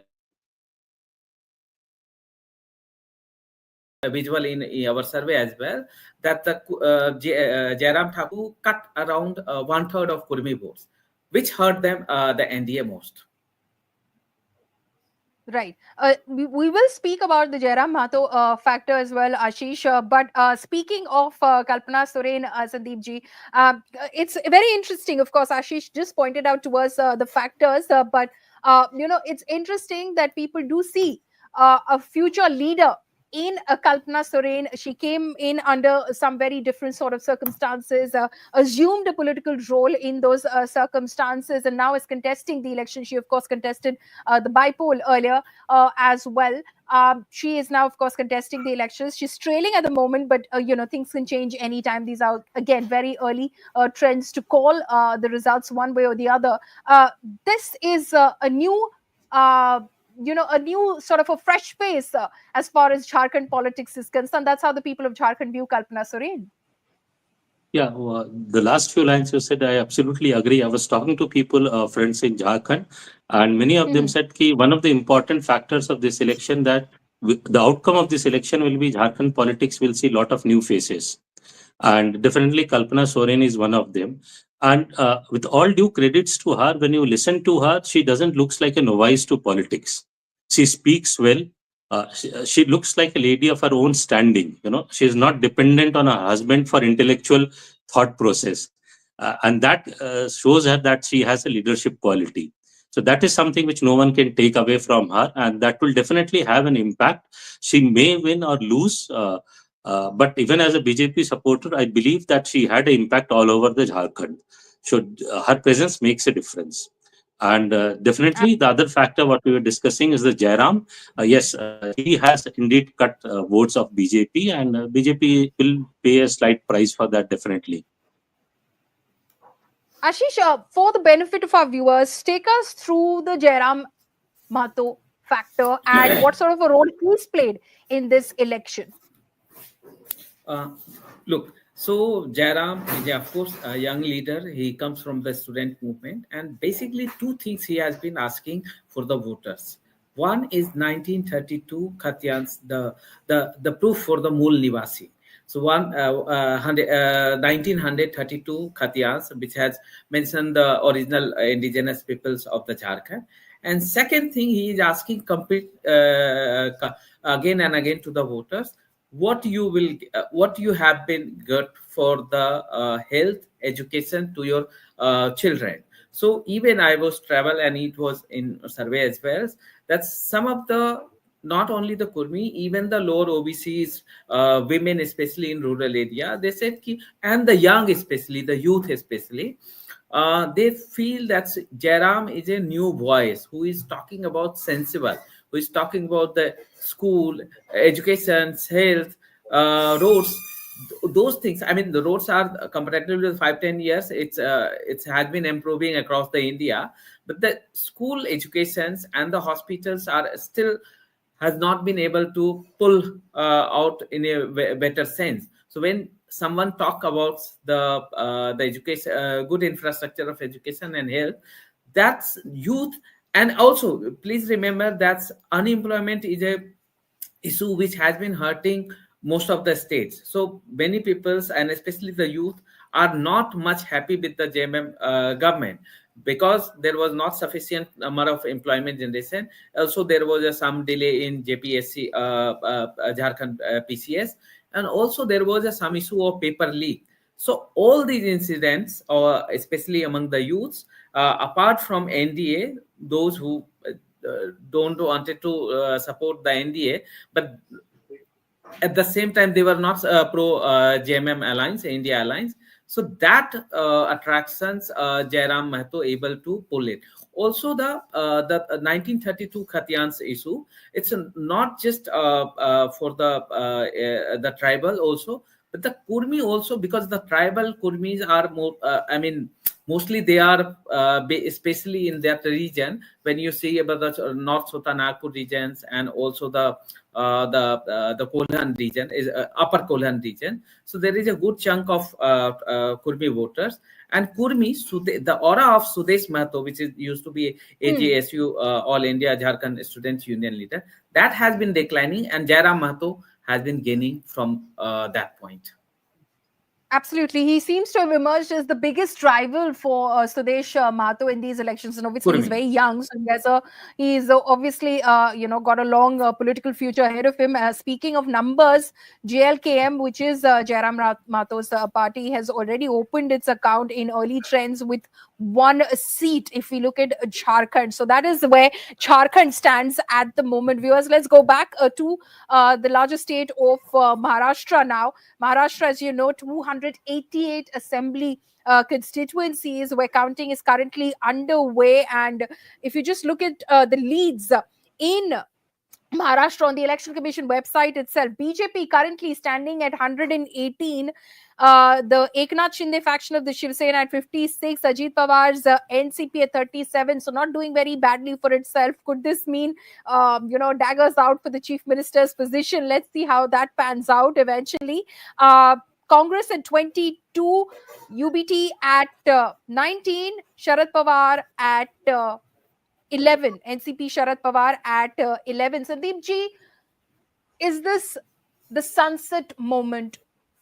visual in our survey as well, that the Jairam Thakur cut around 1/3 of Kurmi votes, which hurt them the NDA most. Right. We will speak about the Jairam Mahato factor as well, Ashish. But speaking of Kalpana Soren, Sandeep ji, it's very interesting. Of course, Ashish just pointed out to us the factors, but it's interesting that people do see a future leader in Kalpana Soren. She came in under some very different sort of circumstances, assumed a political role in those circumstances, and now is contesting the election. She, of course, contested the bypoll earlier as well. She is now, of course, contesting the elections. She's trailing at the moment, but things can change anytime. These are, again, very early trends to call the results one way or the other. This is a new a new sort of a fresh face as far as Jharkhand politics is concerned. That's how the people of Jharkhand view Kalpana Soren. Yeah, the last few lines you said, I absolutely agree. I was talking to people, friends in Jharkhand, and many of them said that one of the important factors of this election, that the outcome of this election will be Jharkhand politics will see a lot of new faces. And definitely Kalpana Soren is one of them. And with all due credits to her, when you listen to her, she doesn't look like a novice to politics. She speaks well. She looks like a lady of her own standing. She is not dependent on her husband for intellectual thought process. And that shows her that she has a leadership quality. So that is something which no one can take away from her. And that will definitely have an impact. She may win or lose. But even as a BJP supporter, I believe that she had an impact all over the Jharkhand. So her presence makes a difference. And definitely the other factor what we were discussing is the Jairam. Yes, he has indeed cut votes of BJP, and BJP will pay a slight price for that, definitely. Ashish, for the benefit of our viewers, take us through the Jairam Mahato factor and what sort of a role he's played in this election. Look, so Jairam is, of course, a young leader. He comes from the student movement, and basically two things he has been asking for the voters. One is 1932 Khatyans, the proof for the Mool Nivasi. So 1932 Khatyans, which has mentioned the original indigenous peoples of the Jharkhand. And second thing, he is asking complete again and again to the voters, what you have been good for the health education to your children. So even I was travel, and it was in survey as well, that some of the, not only the Kurmi, even the lower OBCs, women especially in rural area, they said and the young especially, the youth especially, they feel that Jairam is a new voice who is talking about sensible, who is talking about the school, education, health, roads, those things. I mean, the roads are comparatively with 5-10 years, it has been improving across the India, but the school educations and the hospitals are still has not been able to pull out in a better sense. So when someone talk about the education, good infrastructure of education and health, that's youth. And also, please remember that unemployment is a issue which has been hurting most of the states. So many peoples, and especially the youth, are not much happy with the JMM government, because there was not sufficient number of employment generation. Also, there was some delay in JPSC, Jharkhand PCS, and also there was some issue of paper leak. So all these incidents, especially among the youths, apart from NDA, those who don't wanted to support the NDA, but at the same time they were not pro JMM alliance, India alliance. So that attractions Jairam Mahto able to pull it. Also the 1932 Khatyans issue, it's not just for the tribal also, but the Kurmi also, because the tribal Kurmis are more mostly they are especially in that region. When you see about the North Sota Nagpur regions, and also the Kolhan region, is upper Kolhan region, so there is a good chunk of Kurmi voters. And Kurmi, the aura of Sudesh Mahato, which used to be AJSU, All India Jharkhand Students Union leader, that has been declining, and Jairam Mahato has been gaining from that point. Absolutely. He seems to have emerged as the biggest rival for Sudesh Mahato in these elections. And obviously, he's very young. So he's obviously, got a long political future ahead of him. Speaking of numbers, JLKM, which is Jairam Mahato's party, has already opened its account in early trends with one seat if we look at Jharkhand. So that is where Jharkhand stands at the moment. Viewers, let's go back to the larger state of Maharashtra now. Maharashtra, as you know, 288 assembly constituencies where counting is currently underway. And if you just look at the leads in Maharashtra on the Election Commission website itself, BJP currently standing at 118, the Eknath Shinde faction of the Shiv Sena at 56, Ajit Pawar's NCP at 37, so not doing very badly for itself. Could this mean, daggers out for the chief minister's position? Let's see how that pans out eventually. Congress at 22, UBT at 19, Sharad Pawar at 11, NCP Sharad Pawar at 11. Sandeep ji, is this the sunset moment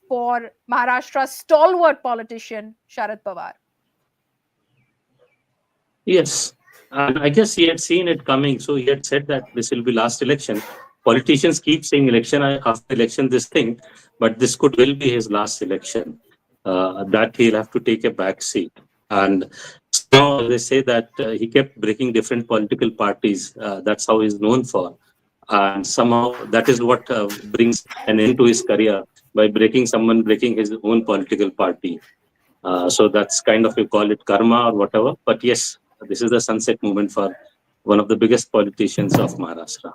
for Maharashtra's stalwart politician Sharad Pawar? Yes, and I guess he had seen it coming, so he had said that this will be last election. Politicians keep saying election after election this thing, but this could well be his last election. That he'll have to take a back seat. And so they say that he kept breaking different political parties. That's how he's known for. And somehow that is what brings an end to his career, by breaking his own political party. So that's kind of, you call it karma or whatever. But yes, this is the sunset moment for one of the biggest politicians of Maharashtra.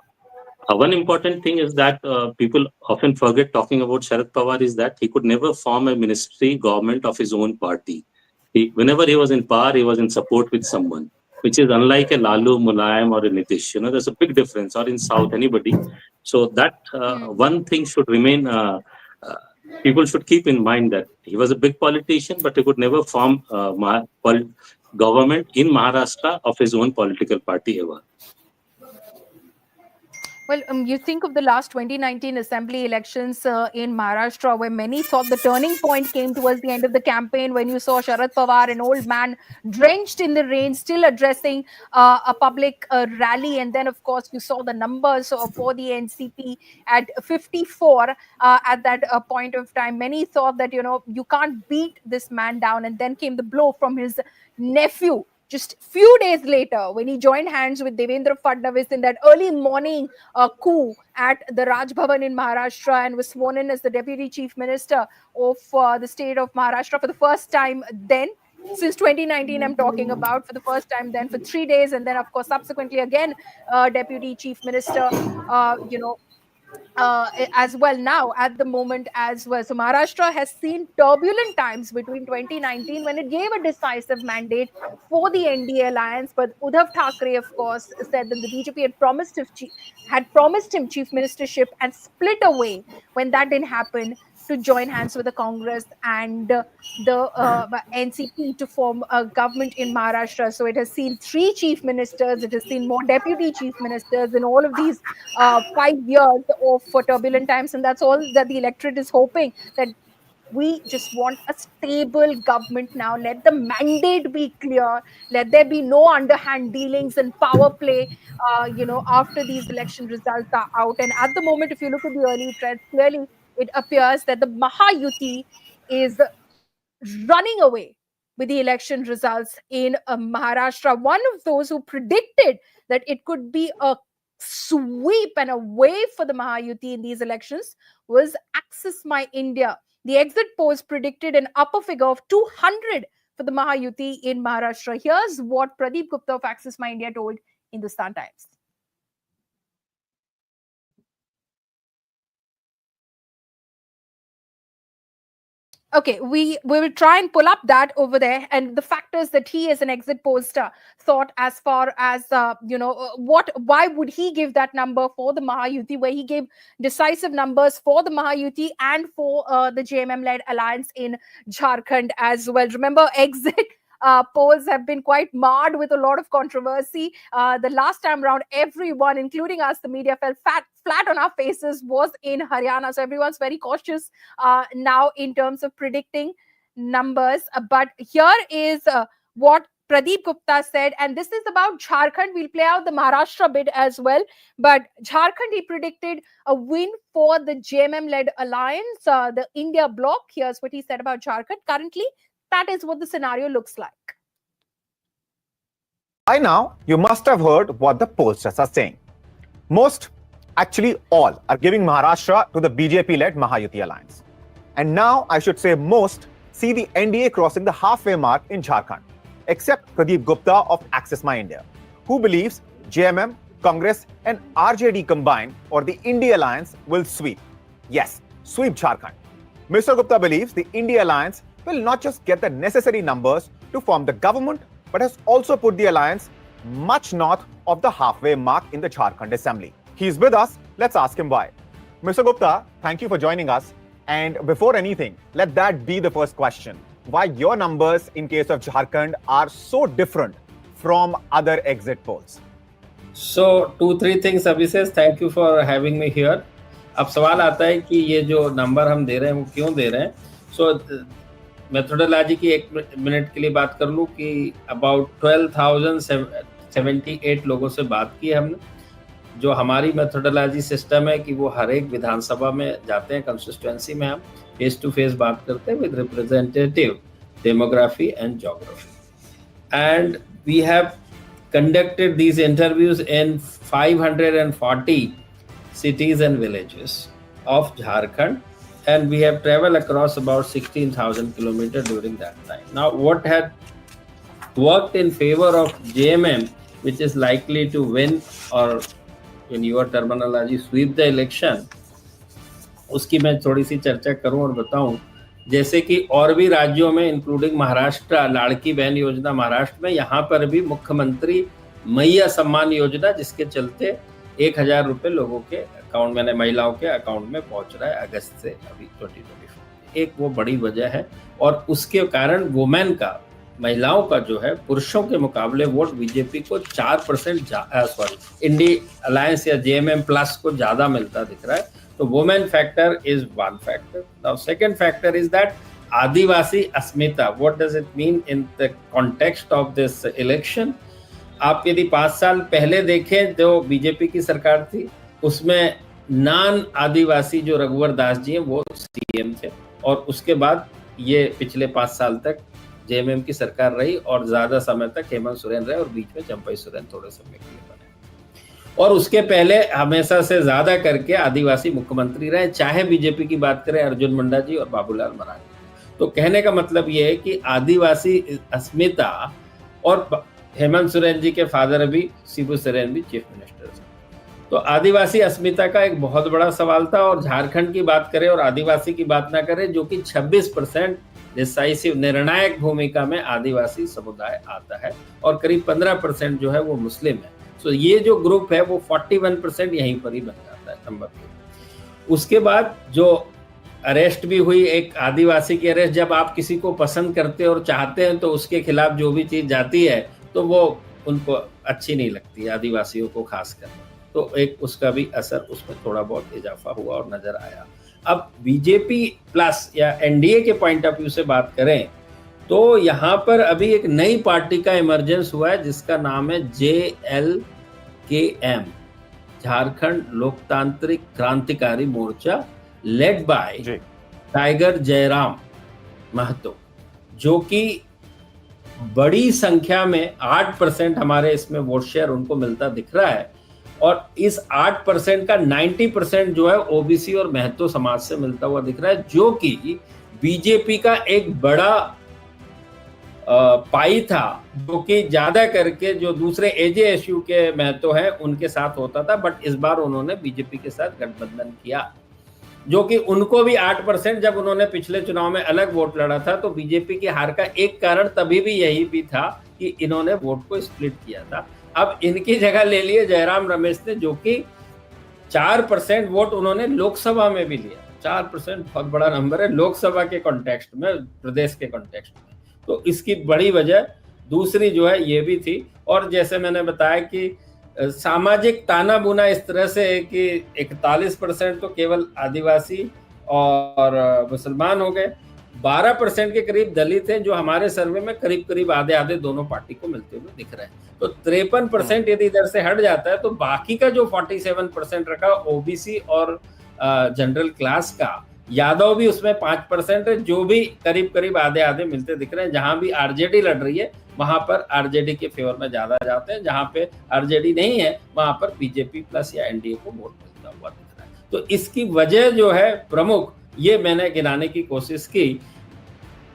One important thing is that people often forget talking about Sharad Pawar is that he could never form a ministry government of his own party. Whenever he was in power, he was in support with someone, which is unlike a Lalu, Mulayam or a Nitish. There's a big difference, or in South, anybody. So that one thing should remain, people should keep in mind that he was a big politician, but he could never form government in Maharashtra of his own political party ever. Well, you think of the last 2019 assembly elections in Maharashtra, where many thought the turning point came towards the end of the campaign when you saw Sharad Pawar, an old man drenched in the rain, still addressing a public rally. And then, of course, you saw the numbers for the NCP at 54 at that point of time. Many thought that, you can't beat this man down. And then came the blow from his nephew. Just few days later, when he joined hands with Devendra Fadnavis in that early morning coup at the Raj Bhavan in Maharashtra, and was sworn in as the Deputy Chief Minister of the state of Maharashtra for the first time then. Since 2019, I'm talking about, for the first time then for 3 days. And then, of course, subsequently again, Deputy Chief Minister, as well now at the moment as well. So Maharashtra has seen turbulent times between 2019, when it gave a decisive mandate for the NDA alliance, but Uddhav Thackeray, of course, said that the BJP had promised him chief ministership and split away when that didn't happen, to join hands with the Congress and the NCP to form a government in Maharashtra. So it has seen 3 chief ministers, it has seen more deputy chief ministers in all of these 5 years of turbulent times. And that's all that the electorate is hoping, that We just want a stable government now. Let the mandate be clear. Let there be no underhand dealings and power play, after these election results are out. And at the moment, if you look at the early trends, clearly it appears that the Mahayuti is running away with the election results in Maharashtra. One of those who predicted that it could be a sweep and a wave for the Mahayuti in these elections was Access My India. The exit polls predicted an upper figure of 200 for the Mahayuti in Maharashtra. Here's what Pradeep Gupta of Access My India told Hindustan Times. Okay, we will try and pull up that over there, and the factors that he as an exit pollster thought as far as why would he give that number for the Mahayuti, where he gave decisive numbers for the Mahayuti and for the JMM-led alliance in Jharkhand as well. Remember, exit polls have been quite marred with a lot of controversy. The last time around, everyone, including us, the media, fell flat on our faces was in Haryana. So everyone's very cautious now in terms of predicting numbers. But here is what Pradeep Gupta said, and this is about Jharkhand. We'll play out the Maharashtra bit as well. But Jharkhand, he predicted a win for the JMM-led alliance, the India bloc. Here's what he said about Jharkhand. Currently, that is what the scenario looks like. By now, you must have heard what the pollsters are saying. Most, actually all, are giving Maharashtra to the BJP-led Mahayuti alliance. And now, I should say most, see the NDA crossing the halfway mark in Jharkhand, except Pradeep Gupta of Access My India, who believes JMM, Congress and RJD combined, or the India alliance, will sweep. Yes, sweep Jharkhand. Mr. Gupta believes the India alliance will not just get the necessary numbers to form the government, but has also put the alliance much north of the halfway mark in the Jharkhand assembly. He's with us. Let's ask him why. Mr. Gupta, thank you for joining us. And before anything, let that be the first question. Why your numbers in case of Jharkhand are so different from other exit polls? So, 2-3 things, Abhishek. Thank you for having me here. अब सवाल आता है कि ये जो number हम दे रहे हैं वो क्यों दे रहे हैं. So, मेथोडोलॉजी की 1 मिनट के लिए बात कर लूँ कि अबाउट 12,078 लोगों से बात की हमने. जो हमारी मेथोडोलॉजी सिस्टम है कि वो हर एक विधानसभा में जाते हैं, कंस्टिट्यूएंसी में हम फेस टू फेस बात करते हैं with representative demography and geography. And we have conducted these interviews in 540 cities and villages of Jharkhand, and we have traveled across about 16,000 kilometers during that time. Now, what had worked in favor of JMM, which is likely to win, or in your terminology, sweep the election, उसकी मैं थोड़ी सी चर्चा करूं और बताऊं. जैसे कि और भी राज्यों में इंक्लूडिंग महाराष्ट्र, लाड़की बहन योजना महाराष्ट्र में, यहाँ पर भी मुख्यमंत्री मैया सम्मान योजना, जिसके चलते 1,000 रुपये लोगों के अकाउंट में, महिलाओं के अकाउंट में पहुंच रहा है अगस्त से अभी 2024. एक वो बड़ी वजह है, और उसके कारण वुमेन का, महिलाओं का जो है पुरुषों के मुकाबले वोट बीजेपी को 4% इंडिया अलायंस या JMM प्लस को ज्यादा मिलता दिख रहा है. So women factor is one factor. Now second factor is that Adivasi Asmita. What does it mean in the context of this election? आप यदि 5 साल पहले देखें जो बीजेपी की सरकार थी, उसमें नान आदिवासी जो रघुवर दास जी हैं वो CM थे, और उसके बाद ये पिछले 5 साल तक JMM की सरकार रही, और ज्यादा समय तक हेमंत सोरेन रहे, और बीच में चंपाई सोरेन थोड़े समय के लिए बने. और उसके पहले हमेशा से ज्यादा करके आदिवासी मुख्यमंत्री रहे, चाहे बीजेपी की बात करें अर्जुन मुंडा जी और बाबूलाल मरांडी. तो कहने का मतलब ये है कि आदिवासी अस्मिता, और हेमंत सोरेन जी के फादर भी, शिबू सोरेन भी चीफ मिनिस्टर हैं. तो आदिवासी अस्मिता का एक बहुत बड़ा सवाल था. और झारखंड की बात करें और आदिवासी की बात ना करें, जो कि 26% डिसाइसिव निर्णायक भूमिका में आदिवासी समुदाय आता है, और करीब 15% जो है वो मुस्लिम है. तो ये जो ग्रुप है वो 41% यहीं पर ही बन जाता है नंबर 2. उसके बाद जो अरेस्ट भी हुई, एक आदिवासी की अरेस्ट, जब आप किसी को पसंद करते और चाहते हैं तो उसके खिलाफ जो भी चीज जाती है तो वो उनको अच्छी नहीं लगती है, आदिवासियों को खासकर. तो तो एक उसका भी असर उसमें थोड़ा बहुत इजाफा हुआ और नजर आया। अब बीजेपी प्लस या एनडीए के पॉइंट ऑफ व्यू से बात करें तो यहाँ पर अभी एक नई पार्टी का इमरजेंस हुआ है जिसका नाम है JLKM, Jharkhand Loktantrik Krantikari Morcha, led by tiger Jairam Mahato, जो कि बड़ी संख्या में 8% हमारे इसमें वोट शेयर उनको मिलता दिख रहा है। और इस 8% का 90% जो है ओबीसी और महतो समाज से मिलता हुआ दिख रहा है, जो कि बीजेपी का एक बड़ा पाई था, जो कि ज्यादा करके जो दूसरे एजेएसयू के महतो हैं उनके साथ होता था। बट इस बार उन्होंने बीजेपी के साथ गठबंधन किया, जो कि उनको भी 8%, जब उन्होंने पिछले चुनाव में अलग वोट लड़ा था तो बीजेपी की हार का एक कारण तभी भी यही भी था कि इन्होंने वोट को स्प्लिट किया था। अब इनकी जगह ले लिए जयराम रमेश ने, जो कि 4% वोट उन्होंने लोकसभा में भी लिया। 4% बहुत बड़ा नंबर है लोकसभा के कॉन्टेक्स्ट में, प्रदेश के कॉन्टेक्स्ट में। तो इसकी बड़ी वजह दूसरी जो है ये भी थी। और जैसे मैंने बताया कि सामाजिक ताना बुना इस तरह से है कि 41% तो केवल आदिवासी और मुसलमान हो गए, 12% के करीब दलित हैं, जो हमारे सर्वे में करीब करीब आधे आधे दोनों पार्टी को मिलते हुए दिख रहे हैं। तो 53% यदि इधर से हट जाता है तो बाकी का जो 47% रखा ओबीसी और जनरल क्लास का, यादव भी उसमें 5% है, जो भी करीब करीब आधे आधे मिलते दिख रहे हैं। जहां भी आरजेडी लड़ रही है वहां पर आरजेडी के फेवर में ज्यादा जाते हैं, जहां पे आरजेडी नहीं है वहां पर बीजेपी प्लस या एनडीए को वोट मिलता हुआ दिख रहा है। तो इसकी वजह जो है प्रमुख, ये मैंने गिनाने की कोशिश की,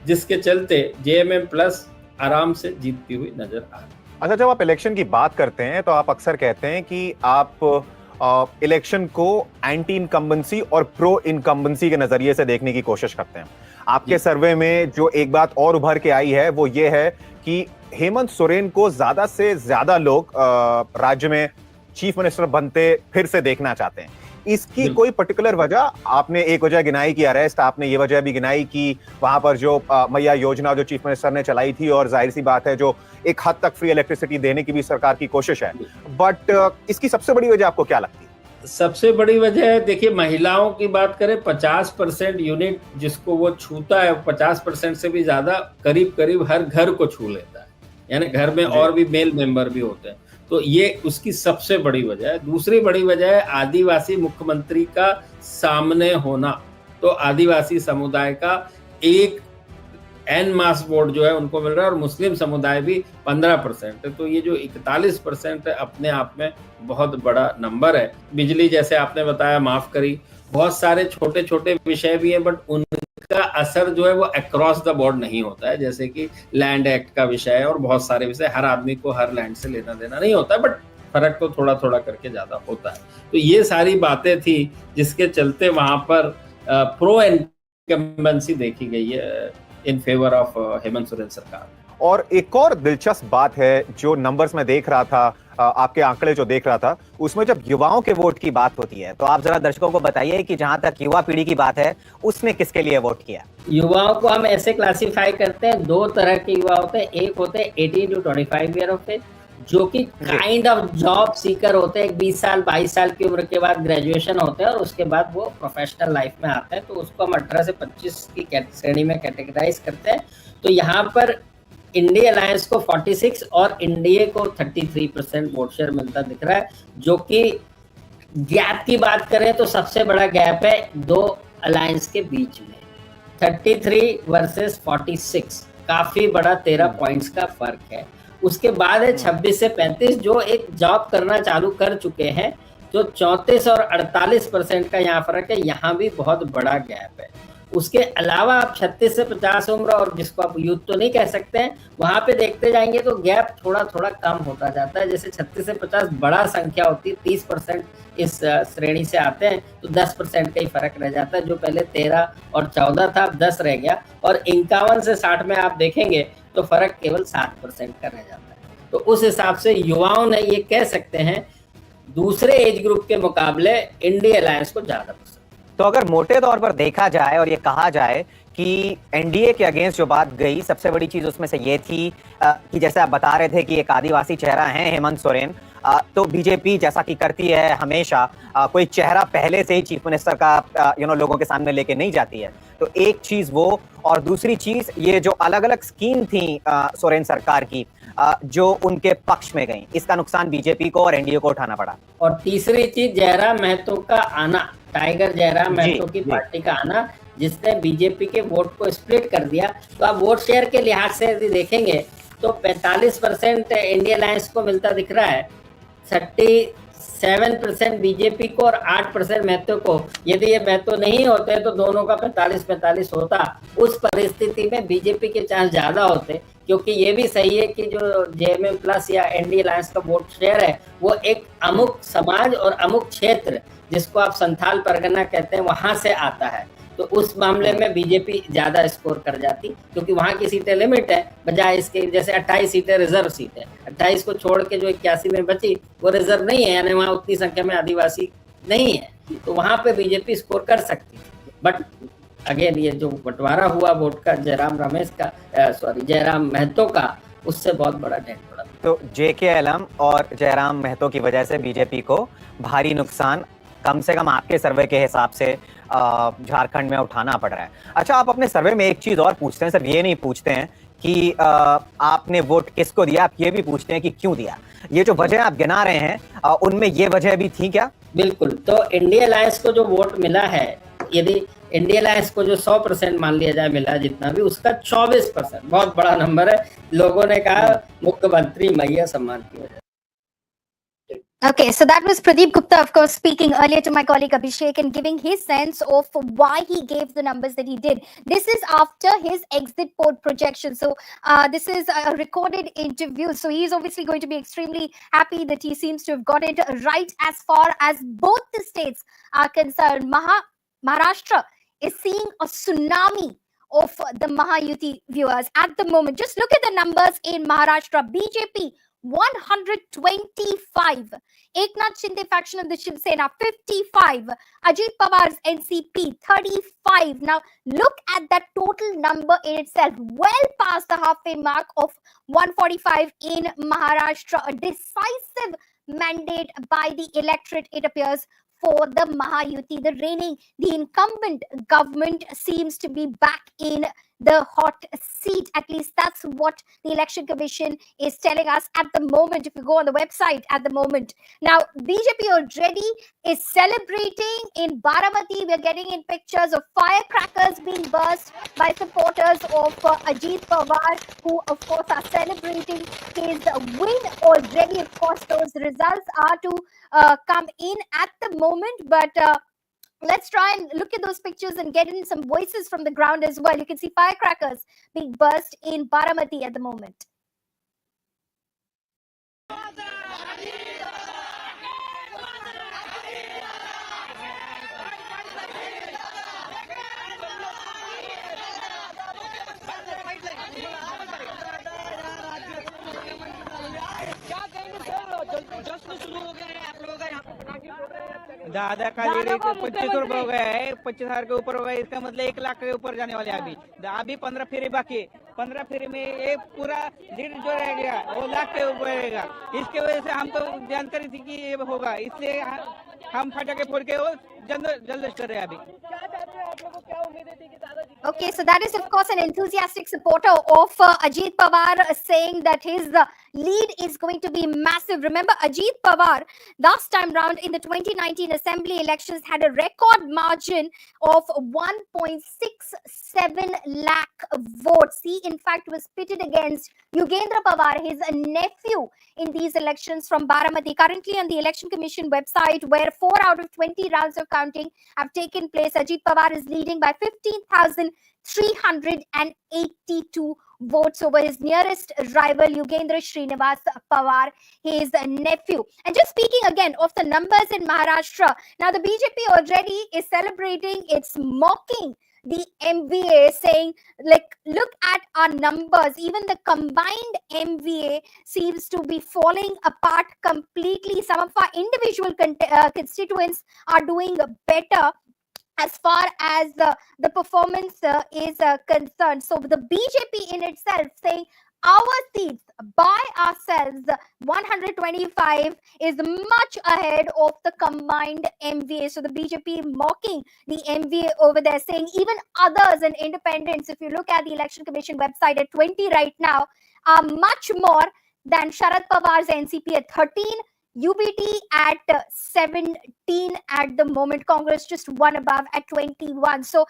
जिसके चलते जेएमएम प्लस आराम से जीतती हुई नजर आ रही है। अच्छा, जब आप इलेक्शन की बात करते हैं तो आप अक्सर कहते हैं कि आप इलेक्शन को एंटी इनकम्बेंसी और प्रो इनकम्बेंसी के नजरिए से देखने की कोशिश करते हैं। आपके सर्वे में जो एक बात और उभर के आई है वो ये है कि हेमंत सोरेन को ज्यादा से ज्यादा लोग राज्य में चीफ मिनिस्टर बनते फिर से देखना चाहते हैं। इसकी कोई पर्टिकुलर वजह? आपने एक वजह गिनाई कि अरेस्ट, आपने ये वजह भी गिनाई कि वहां पर जो मैया योजना जो चीफ मिनिस्टर ने चलाई थी, और जाहिर सी बात है जो एक हद तक फ्री इलेक्ट्रिसिटी देने की भी सरकार की कोशिश है। बट इसकी सबसे बड़ी वजह आपको क्या लगती है? सबसे बड़ी वजह है, देखिए महिलाओं की बात करें, 50% यूनिट जिसको वो छूता है, 50% से भी ज्यादा करीब करीब हर घर को छू लेता है, यानी घर में और भी मेल मेंबर भी होते हैं। तो ये उसकी सबसे बड़ी वजह है। दूसरी बड़ी वजह है आदिवासी मुख्यमंत्री का सामने होना। तो आदिवासी समुदाय का एक एन मास वोट जो है उनको मिल रहा है, और मुस्लिम समुदाय भी 15% है। तो ये जो 41% है अपने आप में बहुत बड़ा नंबर है। बिजली जैसे आपने बताया माफ करी, बहुत सारे छोटे छोटे विषय भी हैं, बट उनका असर जो है वो अक्रॉस द बोर्ड नहीं होता है। जैसे कि लैंड एक्ट का विषय है और बहुत सारे विषय, हर आदमी को हर लैंड से लेना देना नहीं होता, बट फर्क तो थोड़ा थोड़ा करके ज्यादा होता है। तो ये सारी बातें थी जिसके चलते वहां पर प्रो इनकम्बेंसी देखी गई है in favour of Hemant Soren सरकार। और एक और दिलचस्प बात है जो नंबर्स में देख रहा था, आपके आंकड़े जो देख रहा था, उसमें जब युवाओं के वोट की बात होती है तो आप जरा दर्शकों को बताइए कि जहां तक युवा पीढ़ी की बात है उसने किसके लिए वोट किया? युवाओं को हम ऐसे क्लासिफाई करते हैं, दो तरह के युवा होते हैं। एक होते हैं 18 to 25 ईयर ऑफ एज, जो कि काइंड ऑफ जॉब सीकर होते हैं। 20 साल 22 साल की उम्र के बाद ग्रेजुएशन होते हैं और उसके बाद वो प्रोफेशनल लाइफ में आते हैं। तो उसको हम 18 से 25 की श्रेणी में कैटेगराइज करते हैं। तो यहाँ पर इंडिया अलायंस को 46 और एनडीए को 33% वोट शेयर मिलता दिख रहा है। जो कि गैप की बात करें तो सबसे बड़ा गैप है दो अलायंस के बीच में, 33 वर्सेस 46, काफी बड़ा 13 पॉइंट्स का फर्क है। उसके बाद है 26 से 35 जो एक जॉब करना चालू कर चुके हैं, जो 34 और 48% का यहाँ फर्क है। यहाँ भी बहुत बड़ा गैप है। उसके अलावा आप 36 से 50 उम्र और जिसको आप यूथ तो नहीं कह सकते हैं, वहां पे देखते जाएंगे तो गैप थोड़ा थोड़ा कम होता जाता है। जैसे 36 से 50 बड़ा संख्या होती है, 30% इस श्रेणी से आते हैं, तो 10% का ही फर्क रह जाता है। जो पहले 13 और 14 था, अब 10 रह गया। और 51 से 60 में आप देखेंगे तो फर्क केवल 7% का रह जाता है। तो उस हिसाब से युवाओं ने ये कह सकते हैं दूसरे एज ग्रुप के मुकाबले इंडिया अलायंस को ज्यादा पसंद। तो अगर मोटे तौर पर देखा जाए और ये कहा जाए कि एनडीए के अगेंस्ट जो बात गई, सबसे बड़ी चीज उसमें से ये थी कि जैसे आप बता रहे थे कि एक आदिवासी चेहरा है हेमंत सोरेन, तो बीजेपी जैसा कि करती है हमेशा कोई चेहरा पहले से ही चीफ मिनिस्टर का लोगों के सामने लेके नहीं जाती है। तो एक चीज वो, और दूसरी चीज ये जो अलग अलग स्कीम थी सोरेन सरकार की जो उनके पक्ष में गई, इसका नुकसान बीजेपी को और एनडीए को उठाना पड़ा। और तीसरी चीज जयराम महतो का आना, टाइगर जयराम महतो की पार्टी का आना, जिसने बीजेपी के वोट को स्प्लिट कर दिया। तो आप वोट शेयर के लिहाज से यदि देखेंगे तो 45% इंडिया अलायंस को मिलता दिख रहा है, 37% बीजेपी को और 8% महतो को। यदि ये महतो नहीं होते तो दोनों का 45-45 होता। उस परिस्थिति में बीजेपी के चांस ज्यादा होते, क्योंकि ये भी सही है कि जो जेएमएम प्लस या एनडीए अलायंस का वोट शेयर है वो एक अमुक समाज और अमुक क्षेत्र, जिसको आप संथाल परगना कहते हैं, वहां से आता है। तो उस मामले में बीजेपी ज्यादा स्कोर कर जाती, क्योंकि वहां की सीटें लिमिट है, बजाय इसके जैसे 28 सीटें रिजर्व सीट है, 28 को छोड़ के जो 81 में बची वो रिजर्व नहीं है, यानी वहां उतनी संख्या में आदिवासी नहीं है, तो वहां पे बीजेपी स्कोर कर सकती है। बट अगेन ये जो बंटवारा हुआ वोट का जयराम महतो का, उससे बहुत बड़ा डेंट पड़ा। तो जेकेएलएम और जयराम महतो की वजह से बीजेपी को भारी नुकसान कम से कम आपके सर्वे के हिसाब से झारखंड में उठाना पड़ रहा है। अच्छा, आप अपने सर्वे में एक चीज और पूछते हैं, सिर्फ ये नहीं पूछते हैं कि आपने वोट किसको दिया, आप ये भी पूछते हैं कि क्यों दिया। ये जो वजह आप गिना रहे हैं उनमें ये वजह भी थी क्या? बिल्कुल। तो इंडिया अलायंस को जो वोट मिला है, यदि इंडिया अलायंस को जो 100% मान लिया जाए मिला जितना भी, उसका 24%, बहुत बड़ा नंबर है। लोगों ने कहा मुख्यमंत्री मैया सम्मान की वजह। Okay, so that was Pradeep Gupta, of course, speaking earlier to my colleague Abhishek and giving his sense of why he gave the numbers that he did. This is after his exit poll projection. So this is a recorded interview. So he's obviously going to be extremely happy that he seems to have got it right as far as both the states are concerned. Maharashtra is seeing a tsunami of the Mahayuti viewers at the moment. Just look at the numbers in Maharashtra. BJP 125, Eknath Shinde faction of the Shiv Sena 55, Ajit Pawar's NCP 35. Now look at that total number in itself, well past the halfway mark of 145 in Maharashtra. A decisive mandate by the electorate, it appears, for the Mahayuti. The incumbent government seems to be back in the hot seat. At least that's what the Election Commission is telling us at the moment, if you go on the website at the moment. Now, BJP already is celebrating in Baramati. We're getting in pictures of firecrackers being burst by supporters of Ajit Pawar, who, of course, are celebrating his win already. Of course, those results are to come in at the moment, but let's try and look at those pictures and get in some voices from the ground as well. You can see firecrackers being burst in Baramati at the moment. दादा का lead 25 रुपये हो गया है, 25,000 के ऊपर हो गया, इसका मतलब 1 लाख के ऊपर जाने वाले अभी 15 फेरी बाकी, 15 फेरी में ये पूरा लीड जो रह गया वो लाख के ऊपर रहेगा। इसके वजह से हमको जानकारी थी कि ये होगा, इसलिए हम फटाके फोड़ के वो जल्द कर रहे हैं अभी। Okay, so that is, of course, an enthusiastic supporter of Ajit Pawar saying that his lead is going to be massive. Remember, Ajit Pawar last time round in the 2019 assembly elections had a record margin of 1.67 lakh votes. He, in fact, was pitted against Yugendra Pawar, his nephew, in these elections from Baramati. Currently on the Election Commission website, where 4 out of 20 rounds of counting have taken place, Ajit Pawar is leading by 15,382 votes over his nearest rival, Yugendra Srinivas Pawar, his nephew. And just speaking again of the numbers in Maharashtra, now the BJP already is celebrating, it's mocking the MVA, saying, like, look at our numbers. Even the combined MVA seems to be falling apart completely. Some of our individual constituents are doing better as far as the performance is concerned. So the BJP in itself saying, our seats by ourselves, 125 is much ahead of the combined MVA. So the BJP mocking the MVA over there, saying even others and independents, if you look at the Election Commission website at 20 right now, are much more than Sharad Pawar's NCP at 13, UBT at 17 at the moment, Congress just one above at 21. So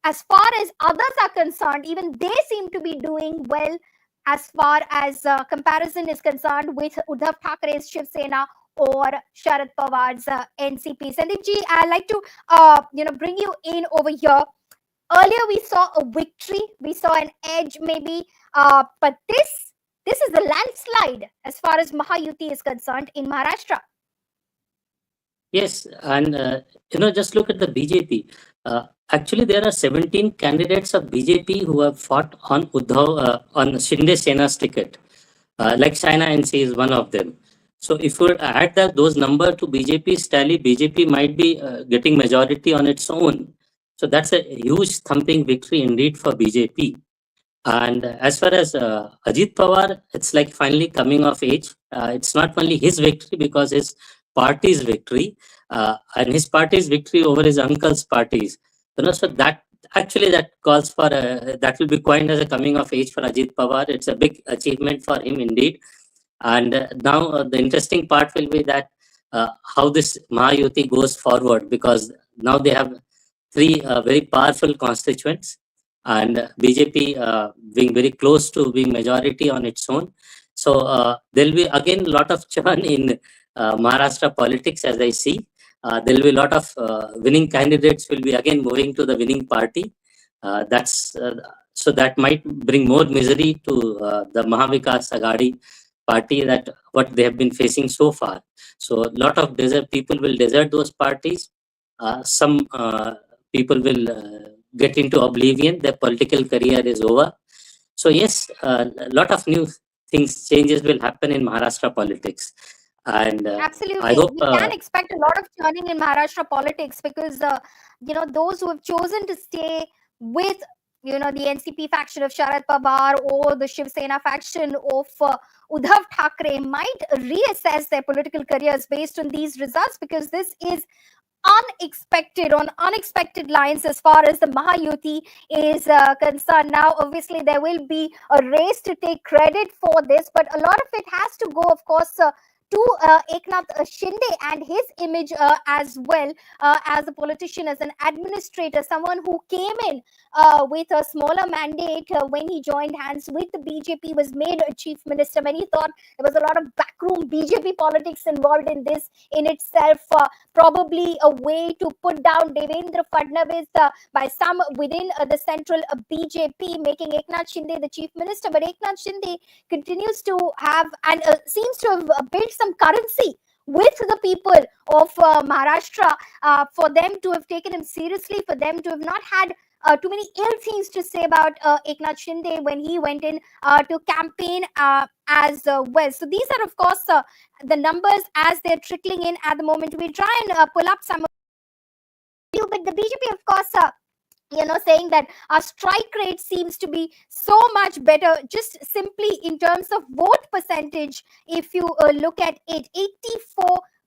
as far as others are concerned, even they seem to be doing well as far as comparison is concerned with Uddhav Thackeray's Shiv Sena or Sharad Pawar's NCP. Sandeepji, I'd like to bring you in over here. Earlier we saw a victory, we saw an edge maybe, but this is a landslide as far as Mahayuti is concerned in Maharashtra. Yes, and just look at the BJP. Actually, there are 17 candidates of BJP who have fought on Uddhav on Shinde Sena's ticket. Like China NC is one of them. So if we add those numbers to BJP's tally, BJP might be getting majority on its own. So that's a huge thumping victory indeed for BJP. And as far as Ajit Pawar, it's like finally coming of age. It's not only his victory because his party's victory and his party's victory over his uncle's parties. So that calls for that will be coined as a coming of age for Ajit Pawar. It's a big achievement for him indeed. And now the interesting part will be that how this Mahayuti goes forward, because now they have three very powerful constituents, and BJP being very close to being majority on its own. So there'll be again a lot of churn in Maharashtra politics, as I see. There will be a lot of winning candidates will be again moving to the winning party. So that might bring more misery to the Maha Vikas Aghadi party, that what they have been facing so far. So a lot of people will desert those parties. Some people will get into oblivion. Their political career is over. So yes, a lot of new changes will happen in Maharashtra politics. And absolutely, I hope we can expect a lot of churning in Maharashtra politics, because those who have chosen to stay with the NCP faction of Sharad Pawar or the Shiv Sena faction of Uddhav Thackeray might reassess their political careers based on these results, because this is unexpected lines as far as the Mahayuti is concerned. Now, obviously, there will be a race to take credit for this, but a lot of it has to go, of course, to Eknath Shinde and his image as well as a politician, as an administrator, someone who came in with a smaller mandate when he joined hands with the BJP, was made a chief minister. Many thought there was a lot of backroom BJP politics involved in this in itself, probably a way to put down Devendra Fadnavis by some within the central BJP, making Eknath Shinde the chief minister. But Eknath Shinde continues to have and seems to have built some currency with the people of Maharashtra, for them to have taken him seriously, for them to have not had too many ill things to say about Eknath Shinde when he went in to campaign as well. So these are, of course, the numbers as they're trickling in at the moment. We try and pull up some of you, but the BJP, of course, saying that our strike rate seems to be so much better, just simply in terms of vote percentage. If you look at it,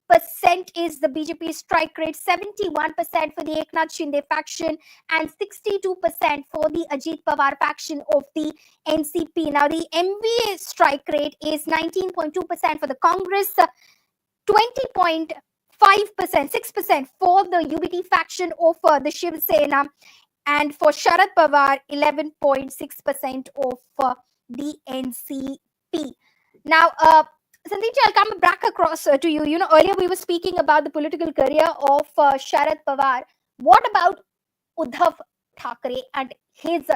84% is the BJP strike rate, 71% for the Eknath Shinde faction, and 62% for the Ajit Pawar faction of the NCP. Now, the MVA strike rate is 19.2% for the Congress, 20.5%, 6% for the UBT faction of the Shiv Sena, and for Sharad Pawar, 11.6% of the NCP. Now, Sandeepji, I'll come back across to you. Earlier we were speaking about the political career of Sharad Pawar. What about Uddhav Thackeray and his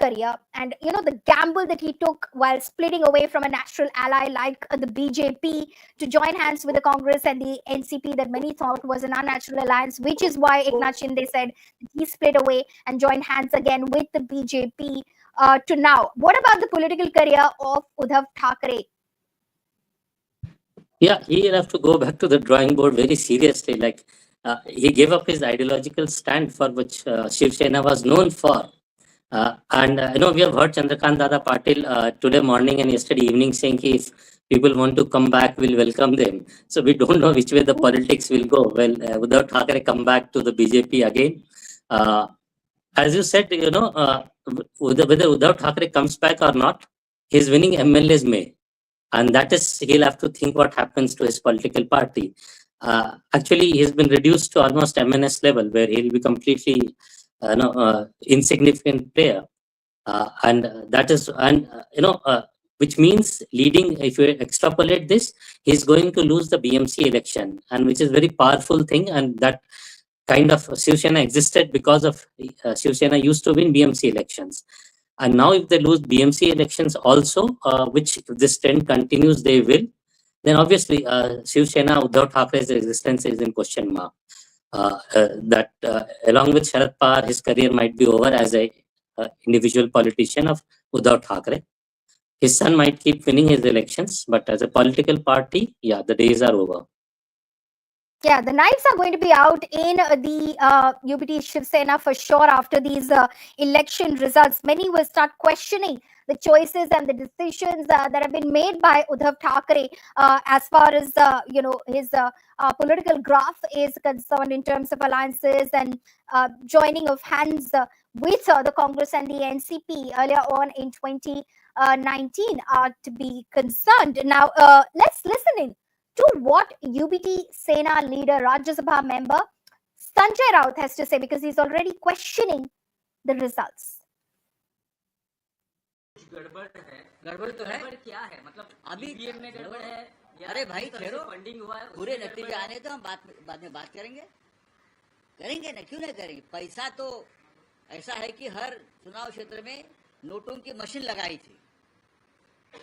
career, and the gamble that he took while splitting away from a natural ally like the BJP to join hands with the Congress and the NCP that many thought was an unnatural alliance, which is why Eknath Shinde said he split away and joined hands again with the BJP to now. What about the political career of Uddhav Thackeray? Yeah, he'll have to go back to the drawing board very seriously. Like he gave up his ideological stand for which Shiv Sena was known for. We have heard Chandrakant Dada Patil today morning and yesterday evening saying if people want to come back, we'll welcome them. So we don't know which way the politics will go. Well, Uddhav Thackeray come back to the BJP again. As you said, whether Uddhav Thackeray comes back or not, his winning MLAs may. And that is, he'll have to think what happens to his political party. Actually, he's been reduced to almost MNS level, where he'll be completely insignificant player. Which means leading, if you extrapolate this, he's going to lose the BMC election, and which is very powerful thing. And that kind of Shiv Sena existed because of Shiv Sena used to win BMC elections. And now if they lose BMC elections also, which if this trend continues, they will, then obviously Shiv Sena, Uddhav Thackre's existence is in question mark. Along with Sharad Pawar, his career might be over as a individual politician of Uddhav Thackeray. His son might keep winning his elections, but as a political party, yeah, the days are over. Yeah, the knives are going to be out in the UBT Shiv Sena for sure after these election results. Many will start questioning the choices and the decisions that have been made by Uddhav Thackeray as far as his political graph is concerned in terms of alliances and joining of hands with the Congress and the NCP earlier on in 2019 are to be concerned. Now, let's listen in to what UBT Sena leader, Rajya Sabha member Sanjay Raut has to say, because he's already questioning the results. गड़बड़ तो है, क्या है मतलब अभी में गड़बड़ है? अरे भाई ठहरो, फंडिंग हुआ है, पूरे नतीजे आने तो हम बाद में बात करेंगे ना, क्यों नहीं करेंगे? पैसा तो ऐसा है कि हर चुनाव क्षेत्र में नोटों की मशीन लगाई थी।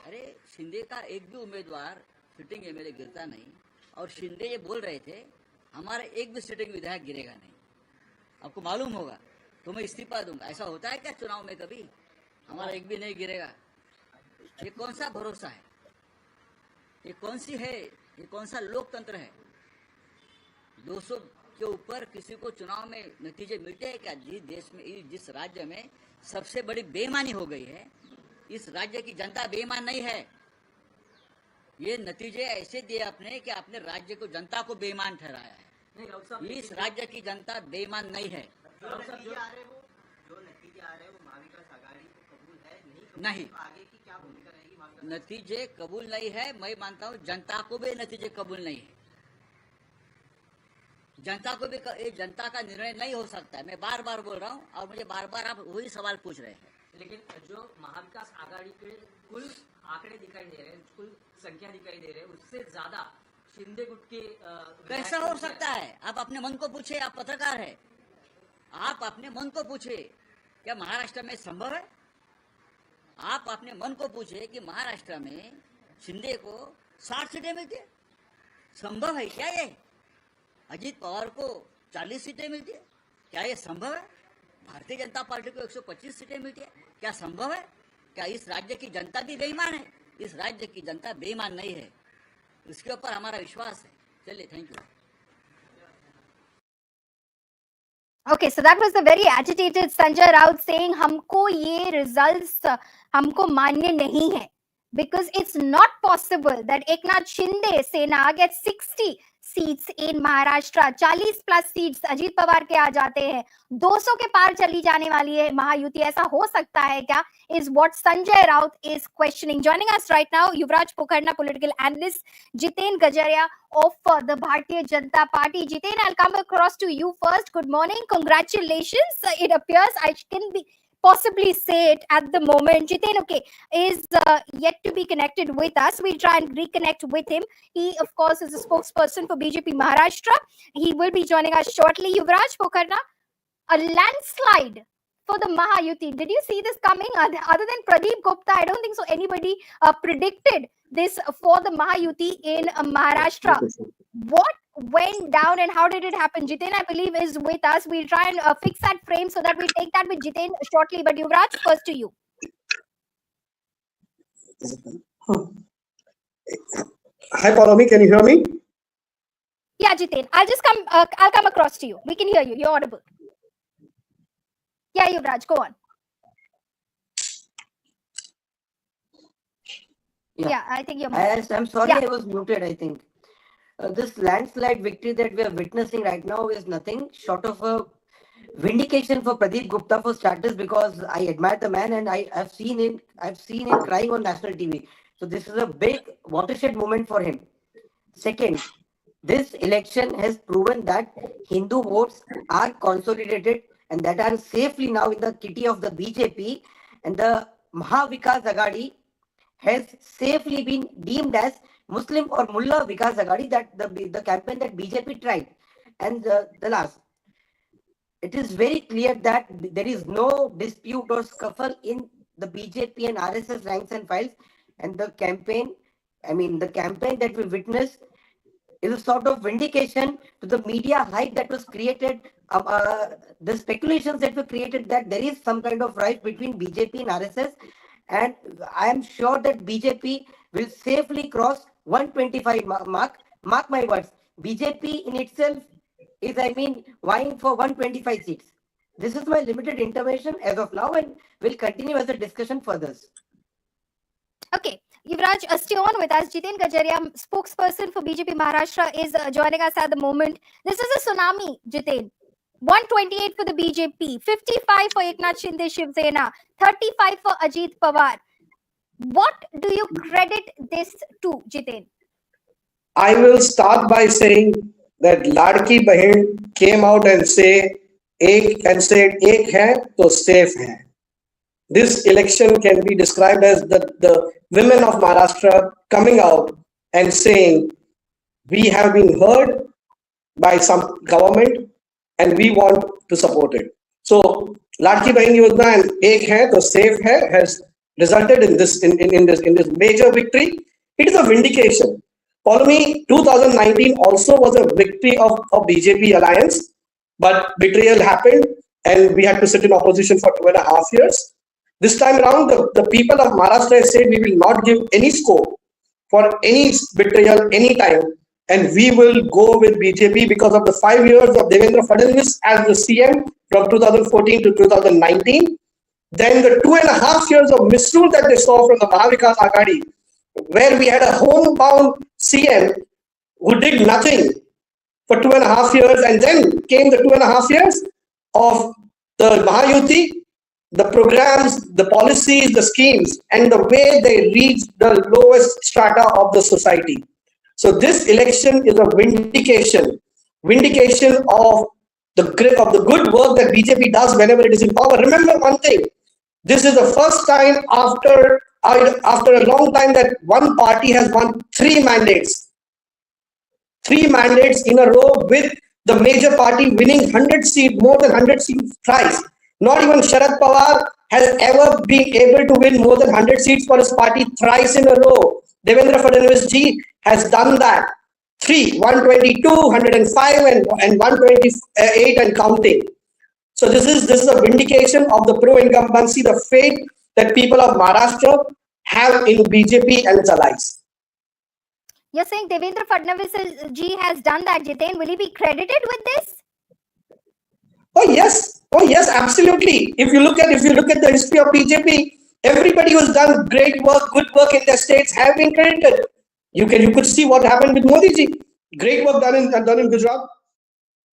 अरे शिंदे का एक भी उम्मीदवार सिटिंग एमएलए गिरता नहीं, और शिंदे ये बोल रहे थे हमारा एक भी सिटिंग विधायक गिरेगा नहीं। आपको मालूम होगा तो मैं इस्तीफा दूंगा। ऐसा होता है क्या चुनाव में? कभी हमारा एक भी नहीं गिरेगा। ये कौन सा भरोसा है? ये कौन सी है? ये कौन सा लोकतंत्र है? 200 के ऊपर किसी को चुनाव में नतीजे मिलते हैं क्या? जिस देश में, जिस राज्य में सबसे बड़ी बेईमानी हो गई है, इस राज्य की जनता बेईमान नहीं है। ये नतीजे ऐसे दिए आपने कि आपने राज्य को, जनता को बेईमान ठहराया है। इस राज्य की जनता बेईमान नहीं है। जो नतीजे आ रहे वो महा विकास आघाड़ी को कबूल है नहीं, आगे की क्या भूमिका रहेगी? नतीजे कबूल नहीं है, मैं मानता हूँ जनता को भी नतीजे कबूल नहीं है। जनता को भी, जनता का निर्णय नहीं हो सकता है। मैं बार बार बोल रहा हूँ और मुझे बार बार आप वही सवाल पूछ रहे हैं। लेकिन जो महा विकास आघाड़ी के कुल आंकड़े दिखाई दे रहे हैं, कुल संख्या दिखाई दे रहे हैं, उससे ज्यादा शिंदे गुट के कैसा हो सकता है? आप अपने मन को पूछे, आप पत्रकार है, आप अपने मन को पूछे क्या महाराष्ट्र में संभव है? आप अपने मन को पूछे कि महाराष्ट्र में शिंदे को 60 सीटें मिलती है, संभव है क्या? ये अजीत पवार को 40 सीटें मिलती है, क्या ये संभव है? भारतीय जनता पार्टी को 125 सीटें मिलती है, क्या संभव है? क्या इस राज्य की जनता भी बेईमान है? इस राज्य की जनता बेईमान नहीं है, इसके ऊपर हमारा विश्वास है। चलिए, thank you. Okay, so that was the very agitated Sanjay Raut saying हमको ये results हमको मान्य नहीं है, because it's not possible that Eknath Shinde Sena gets 60 seats in Maharashtra, 40 plus seats Ajit Pawar के आ जाते हैं, 200 के पार चली जाने वाली है महायुति। ऐसा हो सकता है क्या? Is what Sanjay Raut is questioning. Joining us right now, Yuvraj Pokharna, political analyst, Jiten Gajaria of the Bharatiya Janata Party. Jiten, I'll come across to you first. Good morning. Congratulations. It appears I can be possibly say it at the moment. Jiten, okay, is yet to be connected with us. We'll try and reconnect with him. He, of course, is a spokesperson for BJP Maharashtra. He will be joining us shortly. Yuvraj Pokharna, a landslide for the Mahayuti. Did you see this coming? Other than Pradeep Gupta, I don't think so anybody predicted this for the Mahayuti in Maharashtra. What went down and how did it happen? Jiten, I believe, is with us. We'll try and fix that frame so that we'll take that with Jiten shortly. But Yuvraj, first to you. Hi, Palami, can you hear me? Yeah, Jiten, I'll come across to you. We can hear you. You're audible. Yeah, Yuvraj, go on. Yeah, I think you're I'm sorry, Yeah. I was muted, I think. This landslide victory that we are witnessing right now is nothing short of a vindication for Pradeep Gupta for starters, because I admire the man and I've seen him crying on national TV. So this is a big watershed moment for him. Second, this election has proven that Hindu votes are consolidated and that are safely now in the kitty of the BJP, and the Maha Vikas Aghadi has safely been deemed as Muslim or Mullah Vikas Aghadi, that the campaign that BJP tried. And the last, it is very clear that there is no dispute or scuffle in the BJP and RSS ranks and files, and the campaign that we witnessed is a sort of vindication to the media hype that was created, the speculations that were created that there is some kind of rift between BJP and RSS. And I am sure that BJP will safely cross 125 mark. Mark my words. BJP in itself is, vying for 125 seats. This is my limited intervention as of now, and will continue as the discussion furthers. Okay. Yuvraj, stay on with us. Jiten Gajaria, spokesperson for BJP Maharashtra, is joining us at the moment. This is a tsunami, Jiten. 128 for the BJP, 55 for Eknath Shinde Shiv Sena, 35 for Ajit Pawar. What do you credit this to, Jiten? I will start by saying that Ladki Bahin came out and said, ek hai to safe hai. This election can be described as the women of Maharashtra coming out and saying, we have been heard by some government and we want to support it. So Ladki Bahin Yojana and Ek Hai to Safe Hai has resulted in this major victory. It is a vindication. Follow me, 2019 also was a victory of BJP alliance, but betrayal happened and we had to sit in opposition for 2.5 years. This time around, the people of Maharashtra said we will not give any scope for any betrayal anytime, and we will go with BJP because of the 5 years of Devendra Fadnavis as the CM from 2014 to 2019. Then the 2.5 years of misrule that they saw from the Maha Vikas Aghadi, where we had a homebound CM who did nothing for 2.5 years, and then came the 2.5 years of the Mahayuti, the programs, the policies, the schemes, and the way they reached the lowest strata of the society. So this election is a vindication of the good work that BJP does whenever it is in power. Remember one thing, this is the first time after a long time that one party has won 3 mandates. 3 mandates in a row, with the major party winning 100 seats, more than 100 seats thrice. Not even Sharad Pawar has ever been able to win more than 100 seats for his party thrice in a row. Devendra Fadnavis ji has done that. 3, 122, 105 and 128 and counting. So this is a vindication of the pro-incumbency, the faith that people of Maharashtra have in BJP and its allies. You're saying Devendra Fadnavis ji has done that, Jiten. Will he be credited with this? Oh yes, absolutely. If you look at the history of BJP, everybody who's done great work, good work in their states have been credited. You could see what happened with Modi ji. Great work done in Gujarat.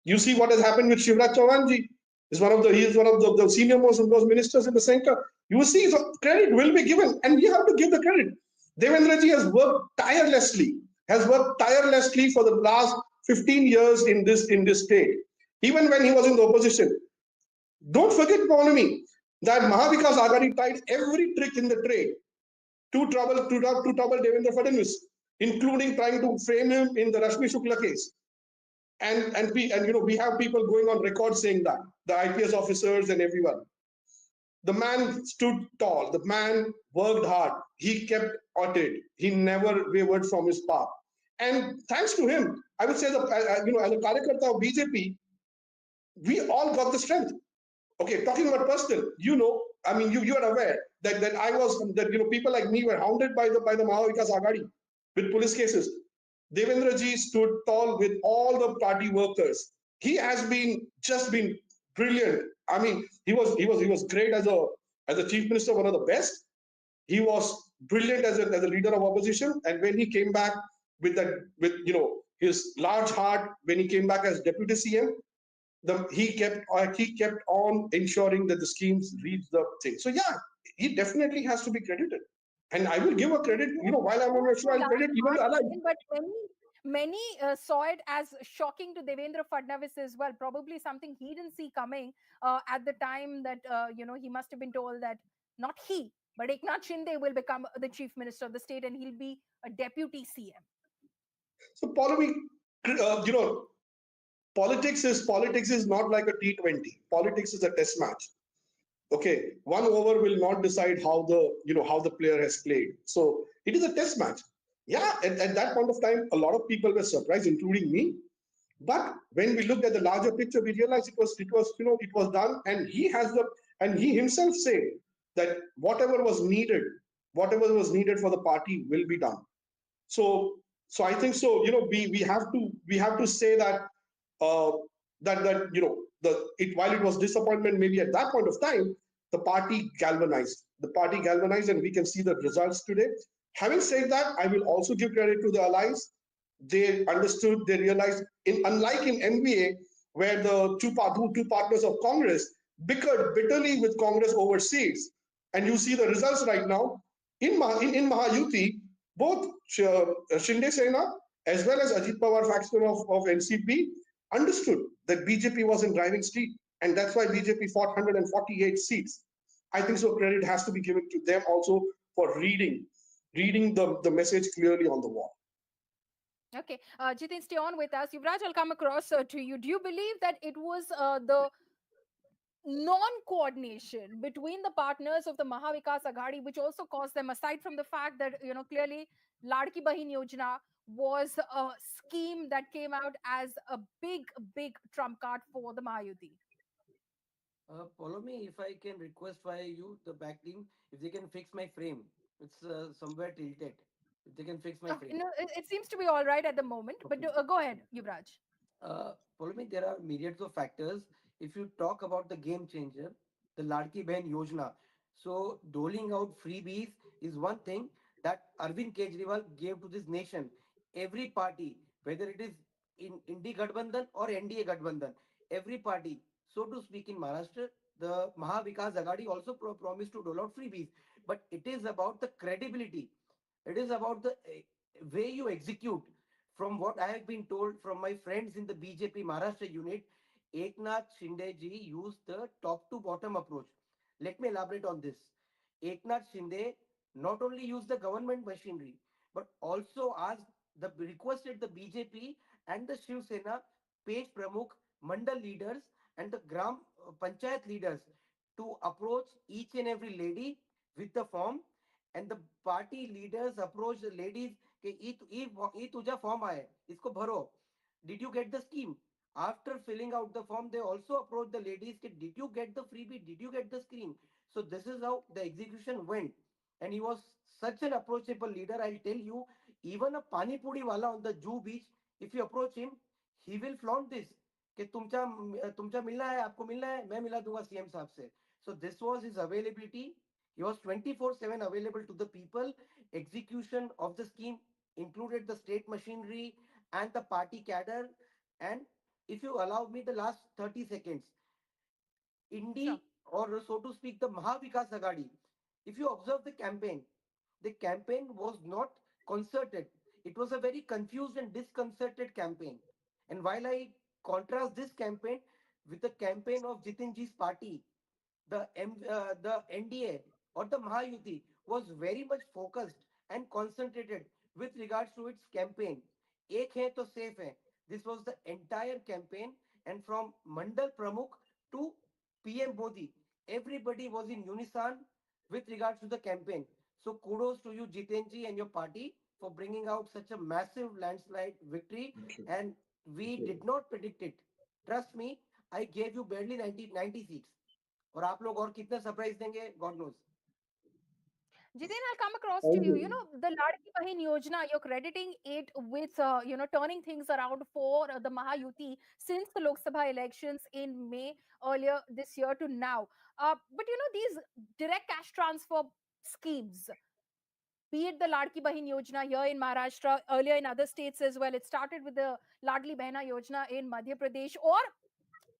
You see what has happened with Shivraj Chauhan ji. He is one of the senior most ministers in the center. You will see, so credit will be given, and we have to give the credit. Devendra ji has worked tirelessly for the last 15 years in this state. Even when he was in the opposition. Don't forget, Paulami, that Maha Vikas Aghadi tried every trick in the trade to trouble Devendra Fadnavis, including trying to frame him in the Rashmi Shukla case. And we have people going on record saying that, the IPS officers and everyone. The man stood tall. The man worked hard. He kept at it. He never wavered from his path. And thanks to him, I would say as a Karyakarta of BJP, we all got the strength. Okay, talking about personal, you are aware that people like me were hounded by the Maha Vikas Aghadi with police cases. Devendra ji stood tall with all the party workers. He has been brilliant. I mean, he was great as a chief minister, one of the best. He was brilliant as a leader of opposition. And when he came back with his large heart, when he came back as deputy CM, he kept on ensuring that the schemes reach the thing. So yeah, he definitely has to be credited. And I will give a credit, while I'm on the show, I'll credit even the allies. But many saw it as shocking to Devendra Fadnavis as well. Probably something he didn't see coming at the time that he must have been told that not he, but Eknath Shinde will become the chief minister of the state and he'll be a deputy CM. So politics is not like a T20. Politics is a test match. Okay, one over will not decide how the player has played. So it is a test match. Yeah, at that point of time, a lot of people were surprised, including me. But when we looked at the larger picture, we realized it was done, and he himself said that whatever was needed for the party will be done. So I think so. We have to say that while it was disappointment maybe at that point of time, the party galvanized. And we can see the results today. Having said that, I will also give credit to the allies. They understood, they realized, unlike in NVA, where the two partners of Congress bickered bitterly with Congress over seats, and you see the results right now in Mahayuti, both Shinde Sena as well as Ajit Pawar faction of NCP understood that BJP was in driving seat, and that's why BJP fought 148 seats. I think so. Credit has to be given to them also for reading the message clearly on the wall. Okay, Jitin, stay on with us. Yuvraj, I'll come across to you. Do you believe that it was the non-coordination between the partners of the Maha Vikas Aghadi which also caused them, aside from the fact that clearly Ladki Bahin Yojana was a scheme that came out as a big trump card for the Mahayuti? Follow me, if I can request via you, the back team, if they can fix my frame. It's somewhere tilted. If they can fix my frame. It seems to be all right at the moment, but go ahead, Yuvraj. Follow me, there are myriads of factors. If you talk about the game changer, the Ladki Bahin Yojana, so doling out freebies is one thing that Arvind Kejriwal gave to this nation. Every party, whether it is in Indi Gadbandhan or NDA Gadbandhan, every party, so to speak, in Maharashtra, the Maha Vikas Aghadi also promised to dole out freebies. But it is about the credibility. It is about the way you execute. From what I have been told from my friends in the BJP Maharashtra unit, Eknath Shinde ji used the top to bottom approach. Let me elaborate on this. Eknath Shinde not only used the government machinery, but also requested the BJP and the Shiv Sena page pramukh, mandal leaders and the gram panchayat leaders to approach each and every lady with the form, and the party leaders approached the ladies कि ये तुझा form आया इसको भरो. Did you get the scheme? After filling out the form, they also approached the ladies कि did you get the freebie? Did you get the scheme? So this is how the execution went. And he was such an approachable leader. I'll tell you, even a pani puri wala on the Juhu beach, if you approach him, he will flaunt this कि तुमचा मिलना है, आपको मिलना है, मैं मिला दूंगा CM साहब से. So this was his availability. He was 24/7 available to the people. Execution of the scheme included the state machinery and the party cadre. And if you allow me the last 30 seconds, Indi, or so to speak, the Maha Vikas Aghadi, if you observe the campaign was not concerted. It was a very confused and disconcerted campaign. And while I contrast this campaign with the campaign of Jitinji's party, the NDA or the Mahayuti was very much focused and concentrated with regards to its campaign. Ek hai to safe hai. This was the entire campaign, and from Mandal Pramukh to PM Modi, everybody was in unison with regards to the campaign. So kudos to you, Jitenji, and your party for bringing out such a massive landslide victory. And we did not predict it. Trust me, I gave you barely 90 seats. और आप लोग और कितने surprise देंगे, God knows. Jitin, I'll come across to you. The Ladki Bahin Yojana, you're crediting it with, turning things around for the Mahayuti since the Lok Sabha elections in May earlier this year to now. But these direct cash transfer schemes, be it the Ladki Bahin Yojana here in Maharashtra, earlier in other states as well. It started with the Ladli Behna Yojana in Madhya Pradesh, or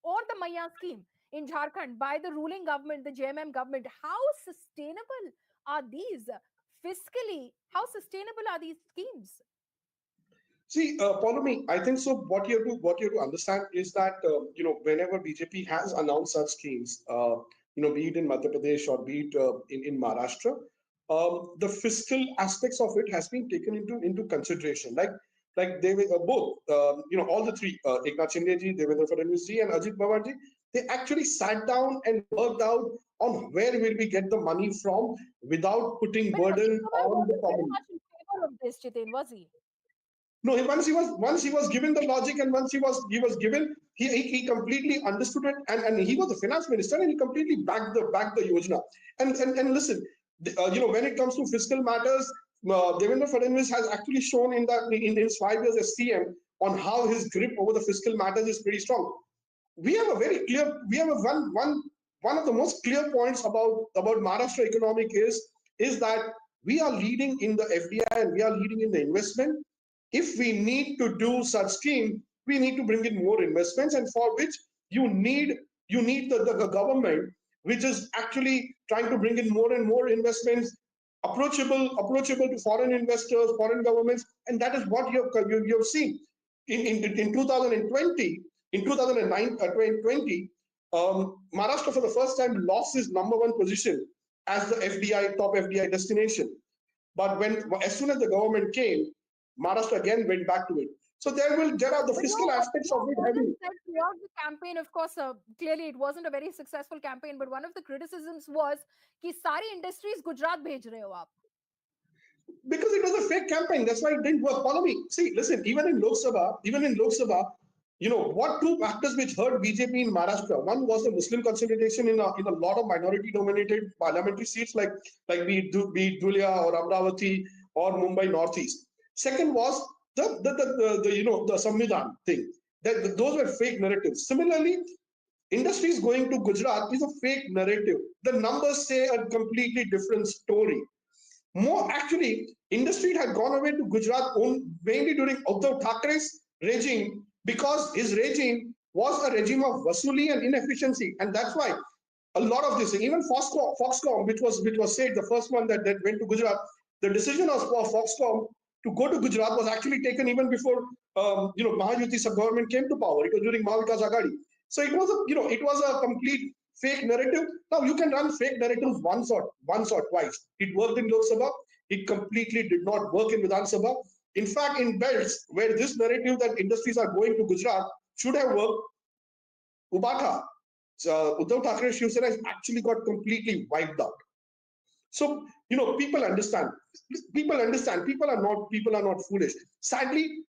the Maya scheme in Jharkhand by the ruling government, the JMM government. How sustainable are these fiscally? How sustainable are these schemes? See, Paulomi, I think so. What you have to understand is that whenever BJP has announced such schemes, be it in Madhya Pradesh or be it in Maharashtra, the fiscal aspects of it has been taken into consideration. Like they were both, all the three, Eknath Shinde ji, Devendra Fadnavis ji, and Ajit Pawar ji, they actually sat down and worked out on where will we get the money from without putting burden on the Very common. much in favor of this, Jitin, was he? No, once he was given the logic, and once he was given, he completely understood it, and he was the finance minister, and he completely backed the yojana. And listen, when it comes to fiscal matters, Devendra Fadnavis has actually shown in his 5 years as CM on how his grip over the fiscal matters is pretty strong. We have a very clear, we have a one of the most clear points about Maharashtra economic is that we are leading in the FDI and we are leading in the investment. If we need to do such scheme, we need to bring in more investments, and for which you need the government, which is actually trying to bring in more and more investments, approachable to foreign investors, foreign governments, and that is what you have seen in 2020, in 2020. Maharashtra for the first time lost its #1 position as the top FDI destination. But as soon as the government came, Maharashtra again went back to it. So there are the fiscal aspects of it. Throughout the campaign, of course, clearly it wasn't a very successful campaign, but one of the criticisms was कि सारी industries Gujarat भेज रहे हो आप. Because it was a fake campaign. That's why it didn't work. Follow me. See, listen, even in Lok Sabha, what two factors which hurt BJP in Maharashtra? One was the Muslim consolidation in a lot of minority-dominated parliamentary seats like be it Dhulia or Amravati or Mumbai Northeast. Second was the Samvidhan thing. Those were fake narratives. Similarly, industries going to Gujarat is a fake narrative. The numbers say a completely different story. More actually, industry had gone away to Gujarat mainly during Uddhav Thakere's regime, because his regime was a regime of vasuli and inefficiency, and that's why a lot of this, even Foxconn, which was said the first one that went to Gujarat, the decision of Foxconn to go to Gujarat was actually taken even before Mahayuti's government came to power. It was during Maha Vikas Aghadi. So it was a complete fake narrative. Now you can run fake narratives once or twice. It worked in Lok Sabha. It completely did not work in Vidhan Sabha. In fact, in belts where this narrative that industries are going to Gujarat should have worked, Ubata, Uddhav Thackere's Shiv Sena has actually got completely wiped out. So people understand. People are not foolish. Sadly,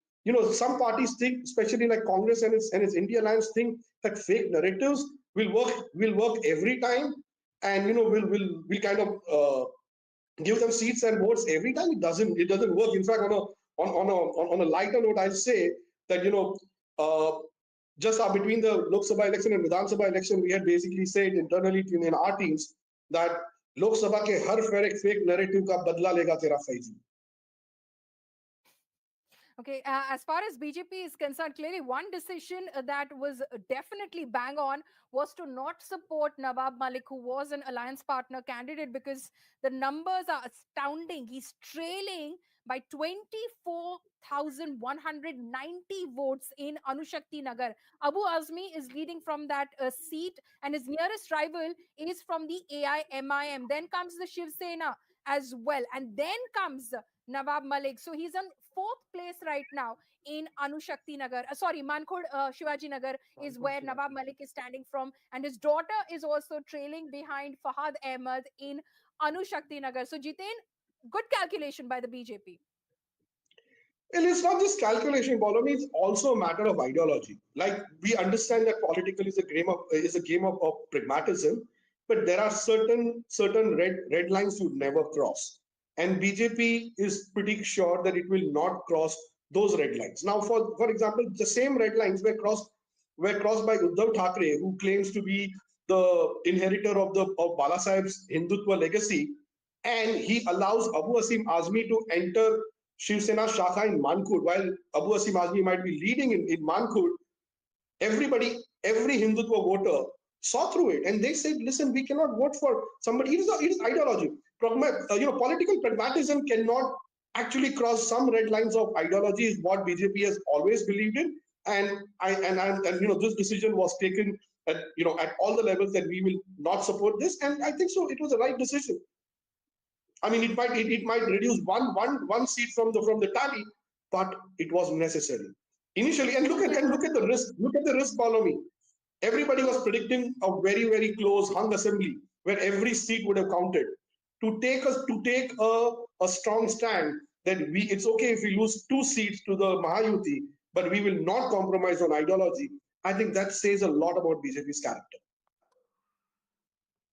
some parties think, especially like Congress and its India Alliance, think that fake narratives will work every time, and will kind of give them seats and votes every time. It doesn't work. In fact, on a lighter note, I'll say that just between the Lok Sabha election and Vidhan Sabha election, we had basically said internally in our teams that Lok Sabha ke har fake narrative ka badla lega tera Faizi. Okay, as far as BJP is concerned, clearly one decision that was definitely bang on was to not support Nawab Malik, who was an alliance partner candidate, because the numbers are astounding. He's trailing by 24,190 votes in Anushakti Nagar. Abu Azmi is leading from that seat, and his nearest rival is from the AIMIM. Then comes the Shiv Sena as well, and then comes Nawab Malik. So he's on 4th place right now in Anushakti Nagar. Mankhod Shivaji Nagar is where Nawab Malik is standing from, and his daughter is also trailing behind Fahad Ahmed in Anushakti Nagar. So Jitain, good calculation by the BJP. Well, it's not just calculation, Bolomi. It's also a matter of ideology. Like, we understand that political is a game of pragmatism, but there are certain red lines you never cross. And BJP is pretty sure that it will not cross those red lines. Now, for example, the same red lines were crossed by Uddhav Thackeray, who claims to be the inheritor of Bala Saheb's Hindutva legacy. and he allows Abu Asim Azmi to enter Shiv Sena Shakha in Mankur. While Abu Asim Azmi might be leading in Mankur, everybody, every Hindutva voter saw through it, and they said, "Listen, we cannot vote for somebody." It is ideology. Political pragmatism cannot actually cross some red lines of ideology. Is what BJP has always believed in, and this decision was taken at all the levels that we will not support this, and I think so. It was a right decision. I mean, it might reduce one seat from the tally, but it was necessary initially. And look at the risk. Look at the risk column. Everybody was predicting a very close hung assembly where every seat would have counted. To take a strong stand that it's okay if we lose 2 seats to the Mahayuti, but we will not compromise on ideology. I think that says a lot about BJP's character.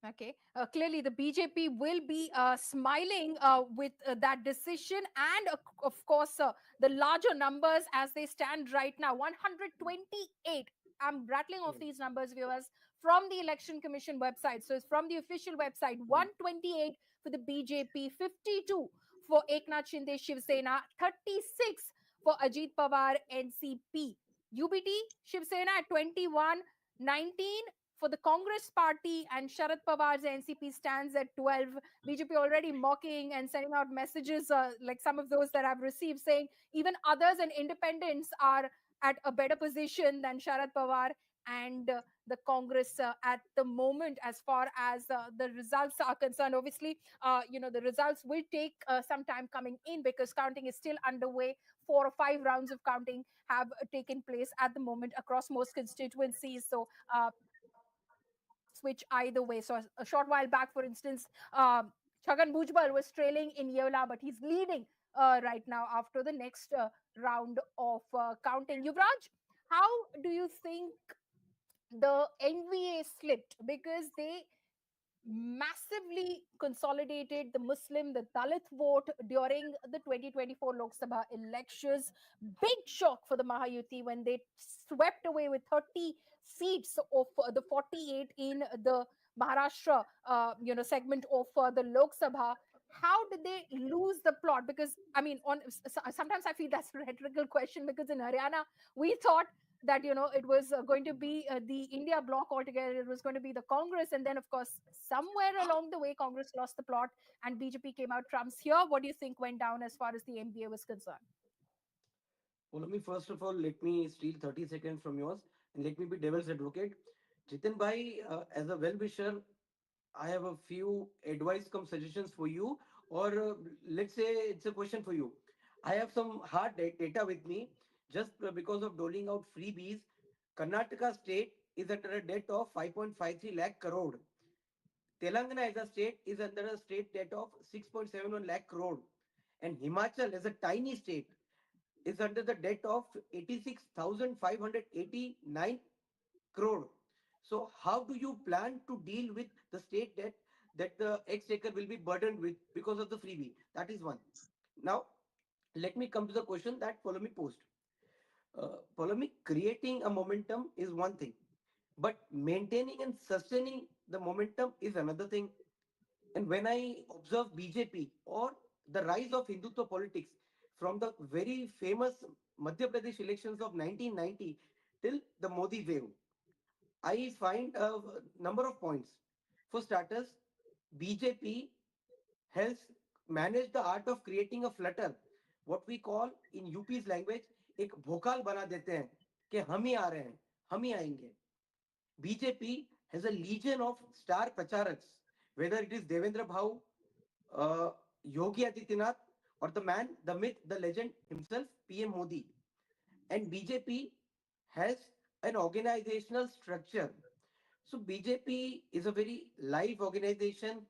Okay, clearly the BJP will be smiling with that decision, and of course the larger numbers as they stand right now. 128. I'm rattling off these numbers, viewers, from the Election Commission website. So it's from the official website. 128 for the BJP, 52 for Eknath Shinde Shiv Sena, 36 for Ajit Pawar NCP. UBT Shiv Sena at 21, 19 for the Congress party, and Sharad Pawar's NCP stands at 12. BJP already mocking and sending out messages like some of those that I've received, saying even others and independents are at a better position than Sharad Pawar and the Congress at the moment, as far as the results are concerned. Obviously, the results will take some time coming in because counting is still underway. 4 or 5 rounds of counting have taken place at the moment across most constituencies. So switch either way. So a short while back, for instance, Chhagan Bhujbal was trailing in Yeola, but he's leading right now after the next round of counting. Yuvraj, how do you think the NVA slipped? Because they massively consolidated the Muslim, the Dalit vote during the 2024 Lok Sabha elections. Big shock for the Mahayuti when they swept away with 30 seats of the 48 in the Maharashtra segment of the Lok Sabha. How did they lose the plot? Because I mean, sometimes I feel that's a rhetorical question, because in Haryana we thought that it was going to be the India bloc altogether. It was going to be the Congress, and then of course somewhere along the way Congress lost the plot and BJP came out trumps. Here, what do you think went down as far as the NBA was concerned? Well, first of all, let me steal 30 seconds from yours and let me be devil's advocate. Jitin bhai, as a well-wisher, I have a few advice come suggestions for you, or let's say it's a question for you. I have some hard data with me. Just because of doling out freebies, Karnataka state is under a debt of 5.53 lakh crore. Telangana as a state is under a state debt of 6.71 lakh crore. And Himachal as a tiny state is under the debt of 86,589 crore. So how do you plan to deal with the state debt that the exchequer will be burdened with because of the freebie? That is one. Now, let me come to the question that Polemic posed. Polemic, creating a momentum is one thing, but maintaining and sustaining the momentum is another thing. And when I observe BJP or the rise of Hindutva politics from the very famous Madhya Pradesh elections of 1990 till the Modi wave, I find a number of points. For starters, BJP has managed the art of creating a flutter, what we call in UP's language, एक भोकाल बना देते हैं कि हम ही आ रहे हैं, हम ही आएंगे. BJP has a legion of star pracharaks, whether it is Devendra Bhau, Yogi Adityanath, or the man, the myth, the legend himself, PM Modi. And BJP has an organizational structure. So BJP is a very live organization.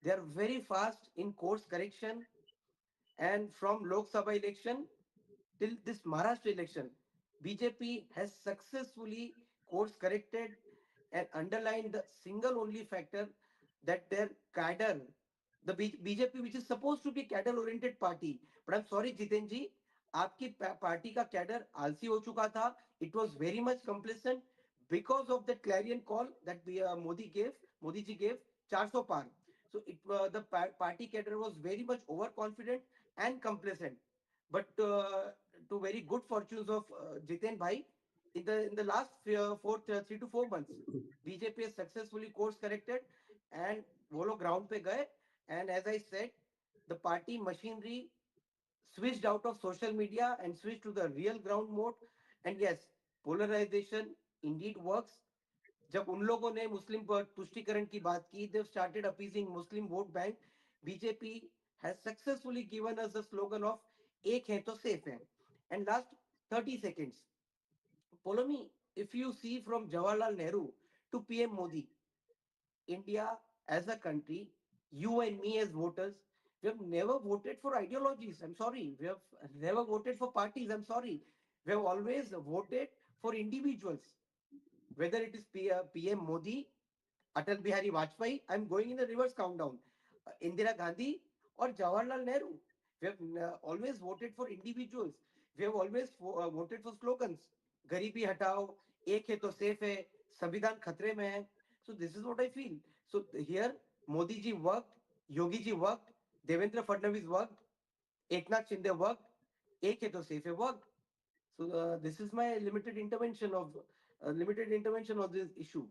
They are very fast in course correction. And from Lok Sabha election till this Maharashtra election, BJP has successfully course corrected and underlined the single only factor that their cadre, the BJP, which is supposed to be cadre oriented party, but I'm sorry Jiten ji, आपकी party का cadre आलसी हो चुका था. It was very much complacent because of that clarion call that Modi ji gave 400 par. So the party cadre was very much overconfident and complacent. But to very good fortunes of Jiten Bhai, in the last 3 to 4 months, BJP has successfully course corrected and वो लोग ground पे गए. And as I said, the party machinery switched out of social media and switched to the real ground mode. And yes, polarization indeed works. जब उन लोगों ने मुस्लिम तुष्टीकरण की बात की, they've started appeasing Muslim vote bank. BJP has successfully given us the slogan of एक है तो safe है. And last 30 seconds, Polomi, if you see from Jawaharlal Nehru to PM Modi, India as a country, you and me as voters, we have never voted for ideologies. I'm sorry. We have never voted for parties. I'm sorry. We have always voted for individuals. Whether it is PM Modi, Atal Bihari Vajpayee, I'm going in the reverse countdown, Indira Gandhi or Jawaharlal Nehru. We have always voted for individuals. We have always voted for slogans. Garibi hatao, ek hai to safe hai, Samvidhan khatre mein hai. So this is what I feel. So here, Modi ji worked, Yogi ji worked, Devendra Fadnavis worked, Eknath Shinde worked, ek hai to safe hai worked. So this is my limited intervention of this issue.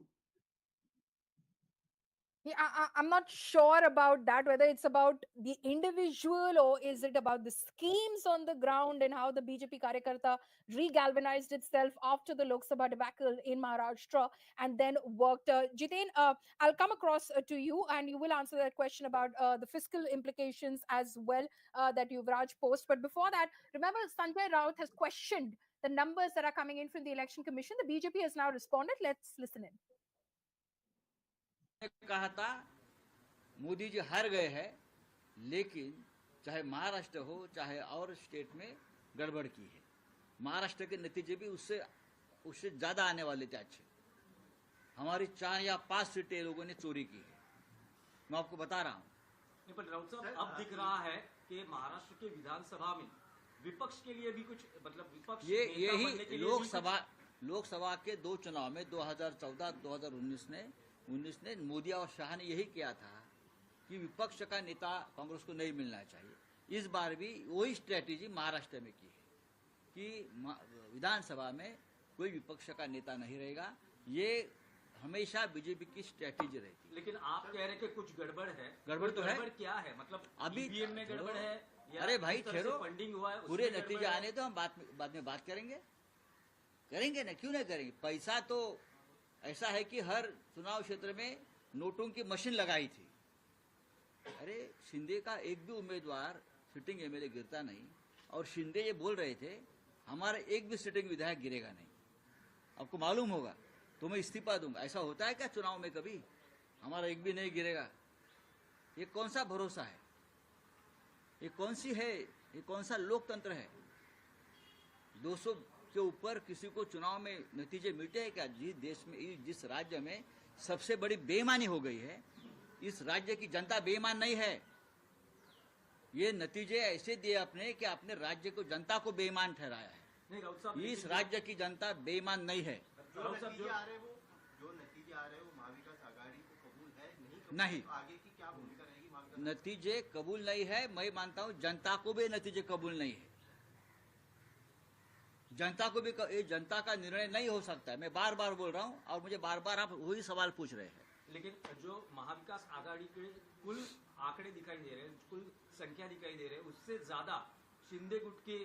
Yeah, I'm not sure about that, whether it's about the individual or is it about the schemes on the ground and how the BJP Karyakarta re-galvanized itself after the Lok Sabha debacle in Maharashtra and then worked. Jiten, I'll come across to you and you will answer that question about the fiscal implications as well that Yuvraj posed. But before that, remember Sanjay Raut has questioned the numbers that are coming in from the Election Commission. The BJP has now responded. Let's listen in. कहा था मोदी जी हार गए हैं, लेकिन चाहे महाराष्ट्र हो चाहे और स्टेट में गड़बड़ की है. महाराष्ट्र के नतीजे भी उससे ज्यादा आने वाले थे अच्छे. हमारी 4 या 5 सीटें लोगों ने चोरी की है, मैं आपको बता रहा हूं. पर राउत साहब, अब दिख रहा है कि महाराष्ट्र के विधानसभा में विपक्ष के लिए भी कुछ, मतलब विपक्ष यही लोकसभा के 2 चुनाव में 2014-2019 ने मोदी और शाह ने यही किया था कि विपक्ष का नेता कांग्रेस को नहीं मिलना चाहिए. इस बार भी वही स्ट्रेटेजी महाराष्ट्र में की है कि विधानसभा में कोई विपक्ष का नेता नहीं रहेगा. ये हमेशा बीजेपी की स्ट्रेटेजी रहती. लेकिन आप कह रहे हैं कि कुछ गड़बड़ है. गड़बड़ तो है. गड़बड़ क्या है? मतलब अभी ईवीएम में गड़बड़ है? अरे भाई ठहरो, फंडिंग हुआ है, पूरे नतीजे आने तो हम बाद में बात करेंगे ना, क्यों नहीं करेंगे. पैसा तो ऐसा है कि हर चुनाव क्षेत्र में नोटों की मशीन लगाई थी. अरे शिंदे का एक भी उम्मीदवार सिटिंग एमएलए गिरता नहीं, और शिंदे ये बोल रहे थे हमारा एक भी सिटिंग विधायक गिरेगा नहीं. आपको मालूम होगा तो मैं इस्तीफा दूंगा. ऐसा होता है क्या चुनाव में कभी? हमारा एक भी नहीं गिरेगा. ये कौन सा भरोसा है? ये कौन सा लोकतंत्र है? 200 के ऊपर किसी को चुनाव में नतीजे मिलते हैं क्या? जिस देश में, जिस राज्य में सबसे बड़ी बेईमानी हो गई है, इस राज्य की जनता बेईमान नहीं है. ये नतीजे ऐसे दिए आपने कि आपने राज्य को, जनता को बेईमान ठहराया है. इस राज्य की जनता बेईमान नहीं है. जो नतीजे आ रहे वो महा विकास आघाड़ी को कबूल है नहीं. तो आगे की क्या भूमिका रहेगी? नतीजे कबूल नहीं है. मैं मानता हूं जनता को भी नतीजे कबूल नहीं है. जनता को भी जनता का निर्णय नहीं हो सकता है. मैं बार बार बोल रहा हूं और मुझे बार बार आप वही सवाल पूछ रहे हैं. लेकिन जो महा विकास आघाड़ी के कुल आंकड़े दिखाई दे रहे हैं, कुल संख्या दिखाई दे रहे हैं, उससे ज्यादा शिंदे गुट के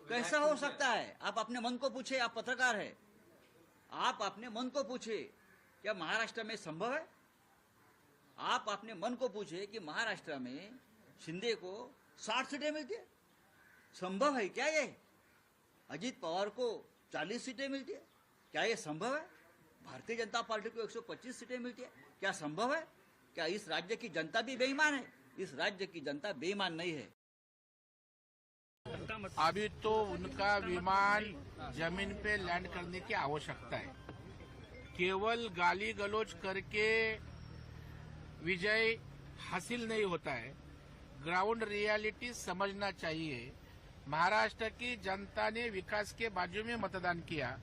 कैसा हो सकता है? आप अपने मन को पूछे. आप पत्रकार है, आप अपने मन को पूछे क्या महाराष्ट्र में संभव है? आप अपने मन को पूछे कि महाराष्ट्र में शिंदे को 60 सीटें मिलती है. संभव है क्या ये? अजीत पवार को 40 सीटें मिलती है, क्या ये संभव है? भारतीय जनता पार्टी को 125 सीटें मिलती है, क्या संभव है? क्या इस राज्य की जनता भी बेईमान है? इस राज्य की जनता बेईमान नहीं है. अभी तो उनका विमान जमीन पे लैंड करने की आवश्यकता है. केवल गाली गलौज करके विजय हासिल नहीं होता है. ग्राउंड रियलिटी समझना चाहिए. महाराष्ट्र की जनता ने विकास के बाजू में मतदान किया.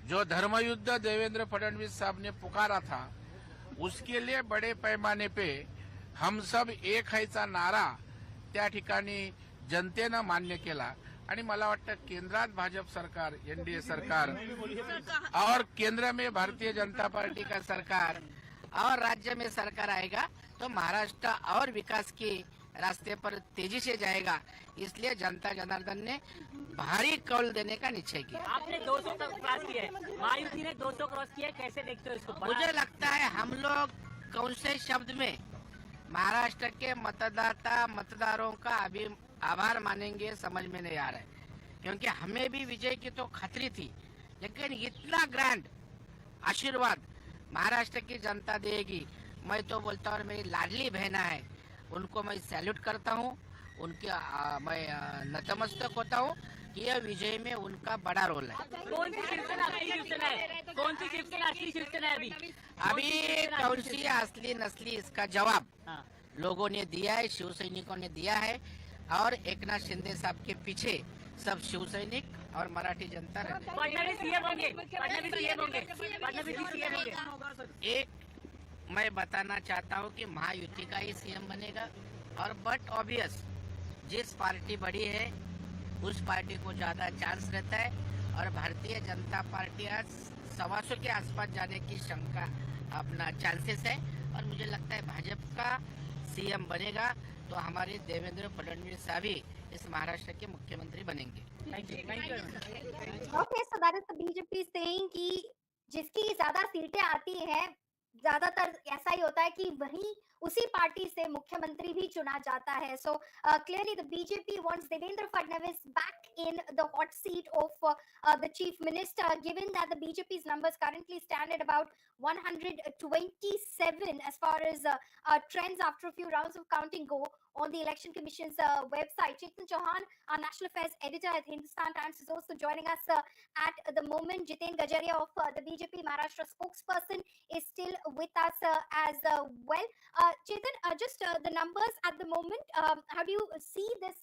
जो धर्मयुद्ध देवेंद्र फडणवीस साहब ने पुकारा था, उसके लिए बड़े पैमाने पे हम सब एक हैचा नारा त्या ठिकाणी जनतेनं मान्य केला आणि मला वाटतं केंद्रात भाजप सरकार, एनडीए सरकार और केंद्र में भारतीय जनता पार्टी का सरकार और राज्य में सरकार आएगा तो महाराष्ट्र और विकास के रास्ते पर तेजी से जाएगा। इसलिए जनता जनार्दन ने भारी कौल देने का निश्चय किया। आपने 200 तक क्रॉस किया है, महायुति ने 200 क्रॉस किया, कैसे देखते हो इसको? मुझे लगता है हम लोग कौन से शब्द में महाराष्ट्र के मतदारों का अभी आभार मानेंगे समझ में नहीं आ रहा है, क्योंकि हमें भी विजय की तो खतरी थी, लेकिन इतना ग्रैंड आशीर्वाद महाराष्ट्र की जनता देगी। मैं तो बोलता हूँ मेरी लाडली बहना है, उनको मैं सैल्यूट करता हूँ, उनके मैं नतमस्तक होता हूँ कि यह विजय में उनका बड़ा रोल है। कौन सी शिवसेना असली शिवसेना है? कौन सी शिवसेना असली शिवसेना है? अभी कौन सी असली नस्ली, इसका जवाब लोगों ने दिया है, शिव सैनिकों ने दिया है, और एकनाथ शिंदे साहब के पीछे सब शिव सैनिक और मराठी जनता रहती है। एक मैं बताना चाहता हूँ कि महायुति का ही सीएम बनेगा, और बट ऑब्वियस जिस पार्टी बड़ी है उस पार्टी को ज्यादा चांस रहता है, और भारतीय जनता पार्टी आज 125 के आसपास जाने की शंका अपना चांसेस है, और मुझे लगता है भाजपा का सीएम बनेगा तो हमारे देवेंद्र फडणवीस साहब ही इस महाराष्ट्र के मुख्यमंत्री बनेंगे। Okay, so that is the BJP saying कि जिसकी ज्यादा सीटें आती हैं, ज्यादातर ऐसा ही होता है कि वहीं उसी पार्टी से मुख्यमंत्री भी चुना जाता है. So clearly the BJP wants Devendra Fadnavis back in the hot seat of the chief minister, given that the BJP's numbers currently stand at about 127 as far as trends after a few rounds of counting go on the Election Commission's website. Chetan Chauhan, our National Affairs editor at Hindustan Times, is also joining us at the moment. Jiten Gajaria of the BJP Maharashtra spokesperson is still with us as well. Chetan, just the numbers at the moment. How do you see this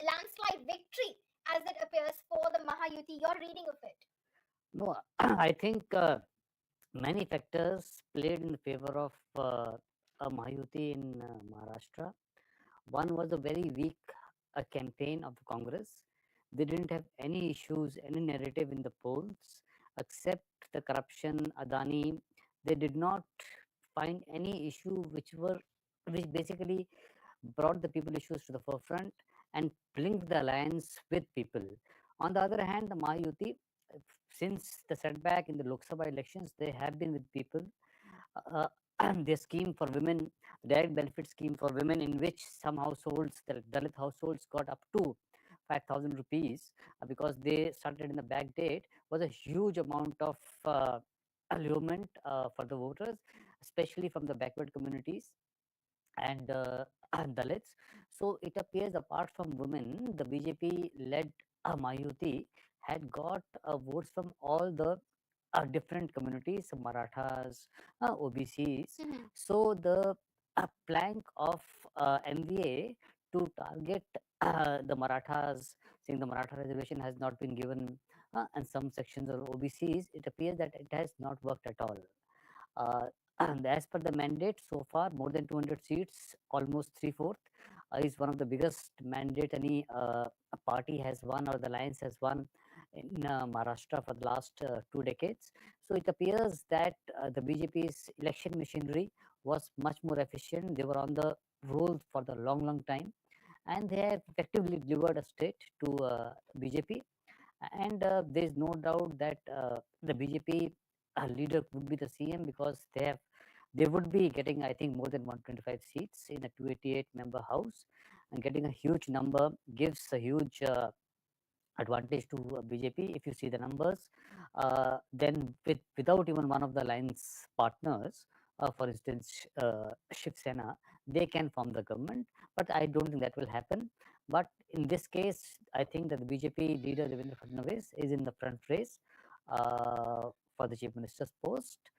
landslide victory as it appears for the Mahayuti? Your reading of it? No, I think many factors played in favor of Mahayuti in Maharashtra. One was a very weak campaign of the Congress. They didn't have any issues, any narrative in the polls, except the corruption, Adani. They did not find any issue which basically brought the people issues to the forefront and linked the alliance with people. On the other hand, the Mahayuti, since the setback in the Lok Sabha elections, they have been with people. Their scheme for women, direct benefit scheme for women, in which some households, the Dalit households, got up to 5,000 rupees because they started in the back date, was a huge amount of allurement for the voters, especially from the backward communities and Dalits. So it appears, apart from women, the BJP-led Mahayuti had got votes from all the different communities, Marathas, OBCs. So the plank of MVA to target the Marathas, saying the Maratha reservation has not been given, and some sections of OBCs, it appears that it has not worked at all. And as per the mandate, so far more than 200 seats, almost 3/4, is one of the biggest mandate any party has won, or the alliance has won in Maharashtra for the last 2 decades. So it appears that the BJP's election machinery was much more efficient. They were on the roll for the long time, and they have effectively delivered a state to BJP. And there is no doubt that the BJP leader would be the CM, because they would be getting, I think, more than 125 seats in a 288-member house, and getting a huge number gives a huge advantage to BJP. If you see the numbers, then without even one of the alliance partners, for instance, Shiv Sena, they can form the government, but I don't think that will happen. But in this case, I think that the BJP leader Devendra Fadnavis is in the front race for the chief minister's post.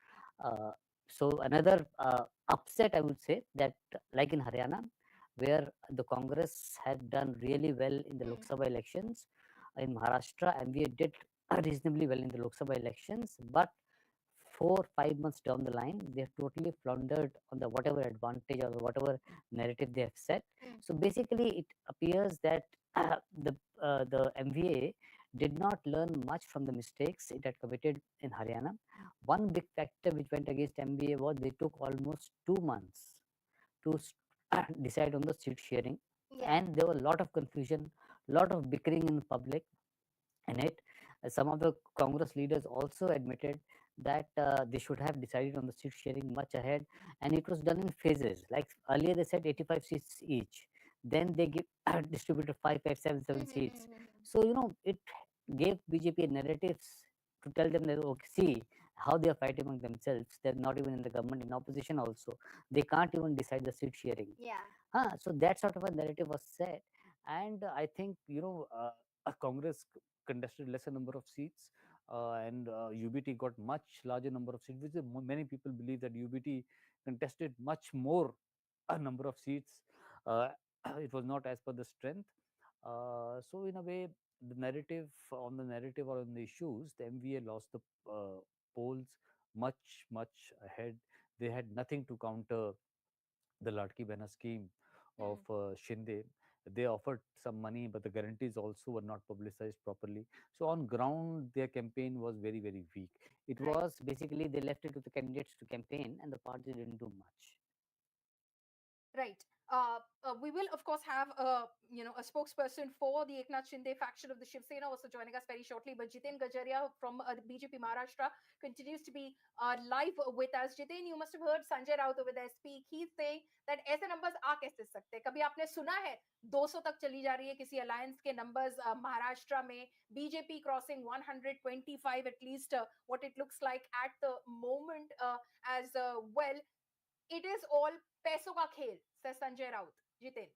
So another upset, I would say, that like in Haryana, where the Congress had done really well in the Lok Sabha elections, in Maharashtra, and we did reasonably well in the Lok Sabha elections, but 4-5 months down the line, they have totally floundered on the whatever advantage or whatever narrative they have set. So basically, it appears that the MVA did not learn much from the mistakes it had committed in Haryana. One big factor which went against MVA was they took almost 2 months to decide on the seat sharing, and there was a lot of confusion, lot of bickering in the public in it. Some of the Congress leaders also admitted that they should have decided on the seat sharing much ahead, and it was done in phases. Like earlier, they said 85 seats each. Then they give distributed 5, 5, 7, 7 seats. So it gave BJP narratives to tell them that okay, see how they are fighting among themselves. They're not even in the government, in opposition also. They can't even decide the seat sharing. So that sort of a narrative was set, and I think Congress contested lesser number of seats, and UBT got much larger number of seats, which many people believe that UBT contested much more a number of seats. It was not as per the strength. So in a way, the narrative or on the issues, the MVA lost the polls much ahead. They had nothing to counter the Ladki Behna scheme of Shinde. They offered some money, but the guarantees also were not publicized properly. So on ground, their campaign was very, very weak. It was basically they left it to the candidates to campaign, and the party didn't do much. Right. We will, of course, have a spokesperson for the Eknath Shinde faction of the Shiv Sena also joining us very shortly. But Jiten Gajaria from the BJP Maharashtra continues to be live with us. Jiten, you must have heard Sanjay Raut over there speak. He's saying that ऐसे numbers आ कैसे सकते हैं? कभी आपने सुना है 200 तक चली जा रही है किसी alliance के numbers महाराष्ट्र में, BJP crossing 125 at least what it looks like at the moment as well. It is all पैसों का खेल, says Sanjay Raut. Jiten.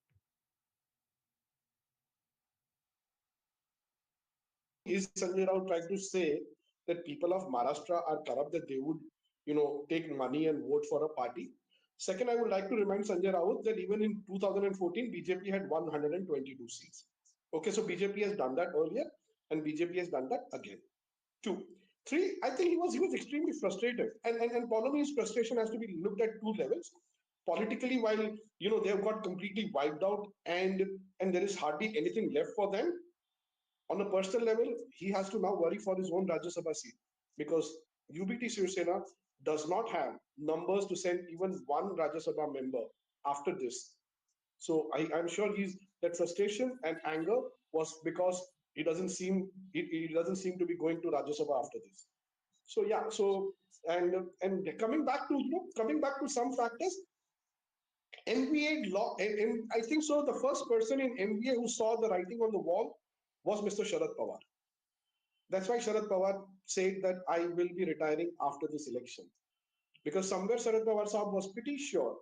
Is Sanjay Raut trying to say that people of Maharashtra are corrupt, that they would, take money and vote for a party? Second, I would like to remind Sanjay Raut that even in 2014, BJP had 122 seats. Okay, so BJP has done that earlier, and BJP has done that again. 2. 3, I think he was extremely frustrated. And Poloni's frustration has to be looked at two levels. Politically, while they have got completely wiped out and there is hardly anything left for them, on a personal level, he has to now worry for his own Rajya Sabha seat, because UBT Shiv Sena does not have numbers to send even one Rajya Sabha member after this. So I'm sure that frustration and anger was because he doesn't seem to be going to Rajya Sabha after this. So yeah, and coming back to some factors, MBA law, and I think so. The first person in MBA who saw the writing on the wall was Mr. Sharad Pawar. That's why Sharad Pawar said that I will be retiring after this election, because somewhere Sharad Pawar Saab was pretty sure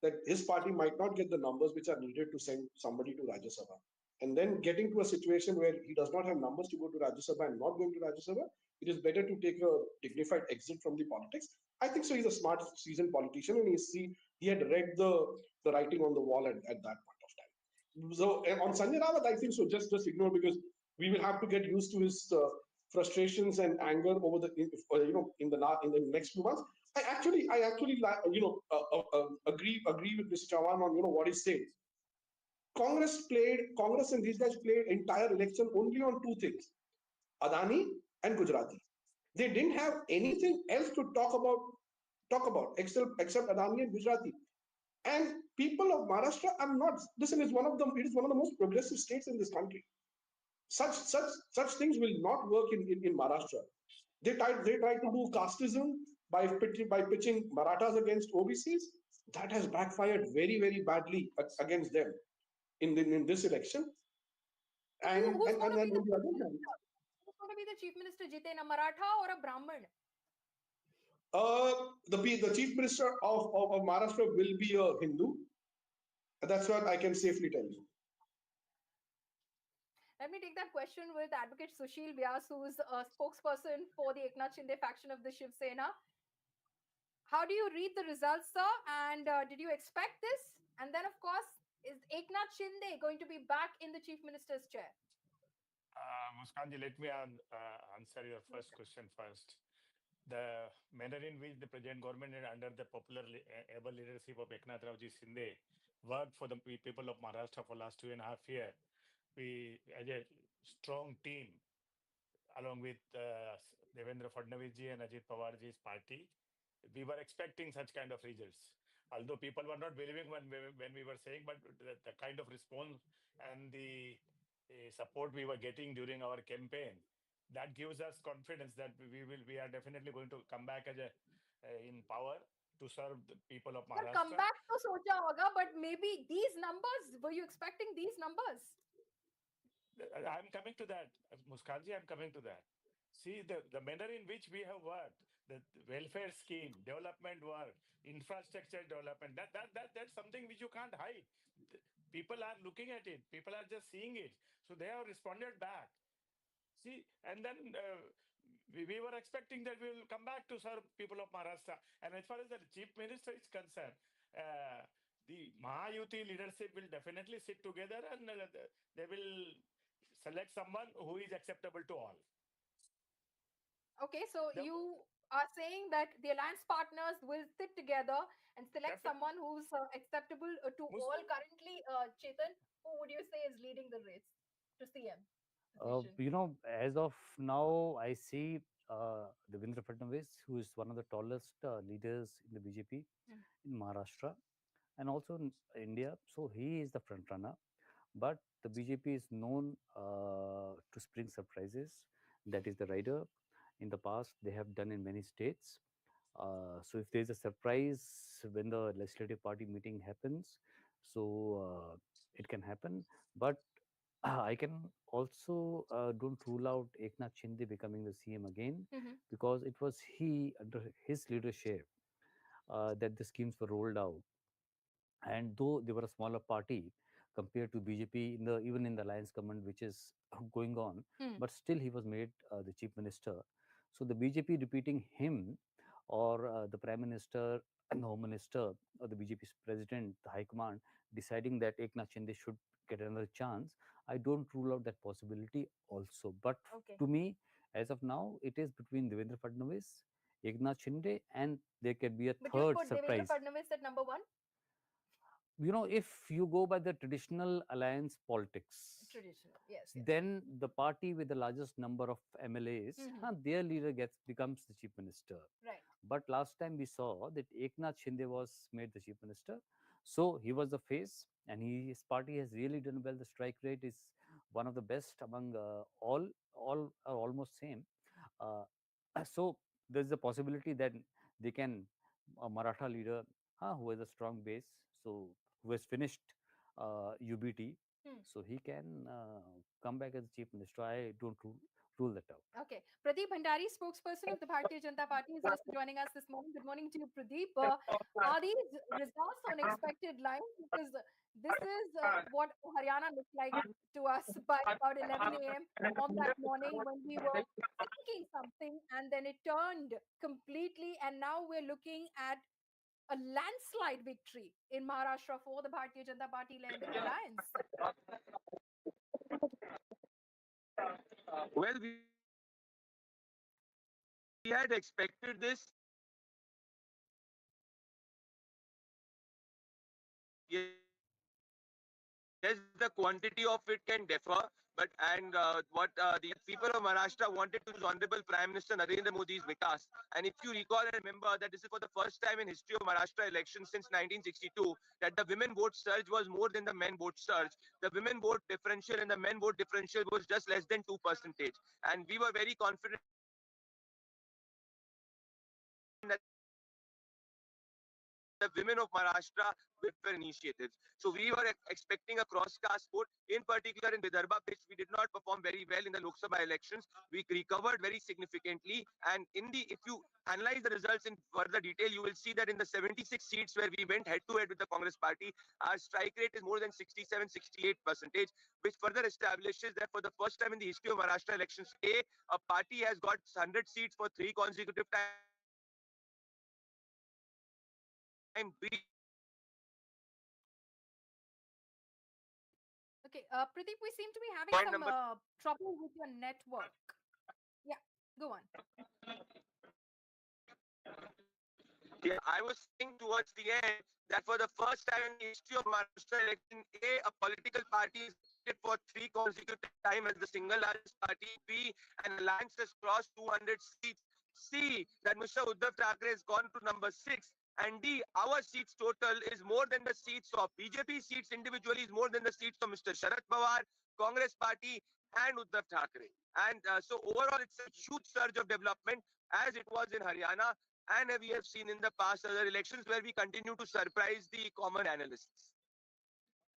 that his party might not get the numbers which are needed to send somebody to Rajya Sabha. And then getting to a situation where he does not have numbers to go to Rajya Sabha and not going to Rajya Sabha, it is better to take a dignified exit from the politics. I think so. He's a smart, seasoned politician, and he had read the writing on the wall at that point of time. So on Sanjay Raut, I think so. Just ignore, because we will have to get used to his frustrations and anger over in the next few months. I actually agree with Mr. Chavan on what he said. Congress and these guys played entire election only on two things: Adani and Gujarati. They didn't have anything else to talk about except Adani and Gujarati. And people of Maharashtra are not. Listen, it is one of the most progressive states in this country. Such things will not work in Maharashtra. They tried to do casteism by pitching Marathas against OBCs. That has backfired very, very badly against them in this election. And Who's going to be on the other hand, who's going to be the chief minister, Jiten, a Maratha or a Brahmin? the chief minister of Maharashtra will be a Hindu. That's what I can safely tell you. Let me take that question with Advocate Sushil Vyas, who's a spokesperson for the Eknath Shinde faction of the Shiv Sena. How do you read the results, sir? And did you expect this? And then, of course, is Eknath Shinde going to be back in the chief minister's chair? Muskanji, let me answer your first question first. the manner in which the present government and under the popular able leadership of Eknath Shinde worked for the people of Maharashtra for last 2.5 years. We, as a strong team, along with Devendra Fadnavis ji and Ajit Pawar ji's party, we were expecting such kind of results. Although people were not believing when we were saying, but the kind of response and the support we were getting during our campaign, that gives us confidence that we are definitely going to come back as a in power to serve the people of Sir, come Maharashtra. back to socha hoga, but maybe these numbers, were you expecting these numbers? I'm coming to that, Muskanji. I'm coming to that. See the manner in which we have worked, the welfare scheme, development work, infrastructure development. That's something which you can't hide. People are looking at it. People are just seeing it. So they have responded back. See, and then we were expecting that we will come back to serve people of Maharashtra. And as far as the chief minister is concerned, the Mahayuti leadership will definitely sit together and they will select someone who is acceptable to all. Okay, so you are saying that the alliance partners will sit together and select someone who's acceptable to all. Currently, Chetan, who would you say is leading the race to CM? As of now, I see Devendra Fadnavis, who is one of the tallest leaders in the BJP in Maharashtra and also in India. So he is the front runner. But the BJP is known to spring surprises. That is the rider. In the past, they have done in many states. So if there is a surprise when the legislative party meeting happens, so it can happen. But I can also don't rule out Eknath Shinde becoming the CM again, because it was he under his leadership that the schemes were rolled out. And though they were a smaller party compared to BJP even in the alliance government which is going on, but still he was made the chief minister. So the BJP repeating him, or the prime minister and the home minister or the BJP's president, the high command, deciding that Eknath Shinde should get another chance, I don't rule out that possibility also. But to me, as of now, it is between Devendra Fadnavis, Eknath Shinde, and there can be a But you third put surprise. Devendra Fadnavis at number 1? If you go by the traditional alliance politics, Yes. then the party with the largest number of MLAs, their leader becomes the chief minister. Right. But last time we saw that Eknath Shinde was made the chief minister, so he was the face, and his party has really done well. The strike rate is one of the best among all are almost same. So there's a possibility that they can a Maratha leader who has a strong base, so who has finished UBT, so he can come back as chief minister. I don't rule that out. Okay. Pradeep Bhandari, spokesperson of the Bharatiya Janata Party, is also joining us this morning. Good morning to you, Pradeep. Are these results on expected lines? Because this is what Haryana looked like to us by about 11 a.m. on that morning when we were thinking something, and then it turned completely, and now we're looking at a landslide victory in Maharashtra for the Bharatiya Janata Party-led alliance. Well, we had expected this. Yes, the quantity of it can differ, but what the people of Maharashtra wanted to use Honorable Prime Minister Narendra Modi's Vikas. And if you recall and remember that this is for the first time in history of Maharashtra elections since 1962 that the women vote surge was more than the men vote surge. The women vote differential and the men vote differential was just less than 2%. And we were very confident that the women of Maharashtra with their initiatives. So we were expecting a cross-caste vote, in particular in Vidarbha, which we did not perform very well in the Lok Sabha elections. We recovered very significantly. And if you analyze the results in further detail, you will see that in the 76 seats where we went head-to-head with the Congress party, our strike rate is more than 67-68%, which further establishes that for the first time in the history of Maharashtra elections, a party has got 100 seats for 3 consecutive times. Okay, Pradeep, we seem to be having some trouble with your network. Yeah, go on. Yeah, I was saying towards the end that for the first time in the history of Maharashtra election, A, a political party is elected for 3 consecutive times as the single largest party. B, an alliance has crossed 200 seats. C, that Mr. Uddhav Thackeray has gone to number 6. And D, our seats total is more than the seats of BJP seats individually, is more than the seats of Mr. Sharad Pawar, Congress party, and Uddhav Thackeray. And so overall, it's a huge surge of development as it was in Haryana. And we have seen in the past other elections where we continue to surprise the common analysts.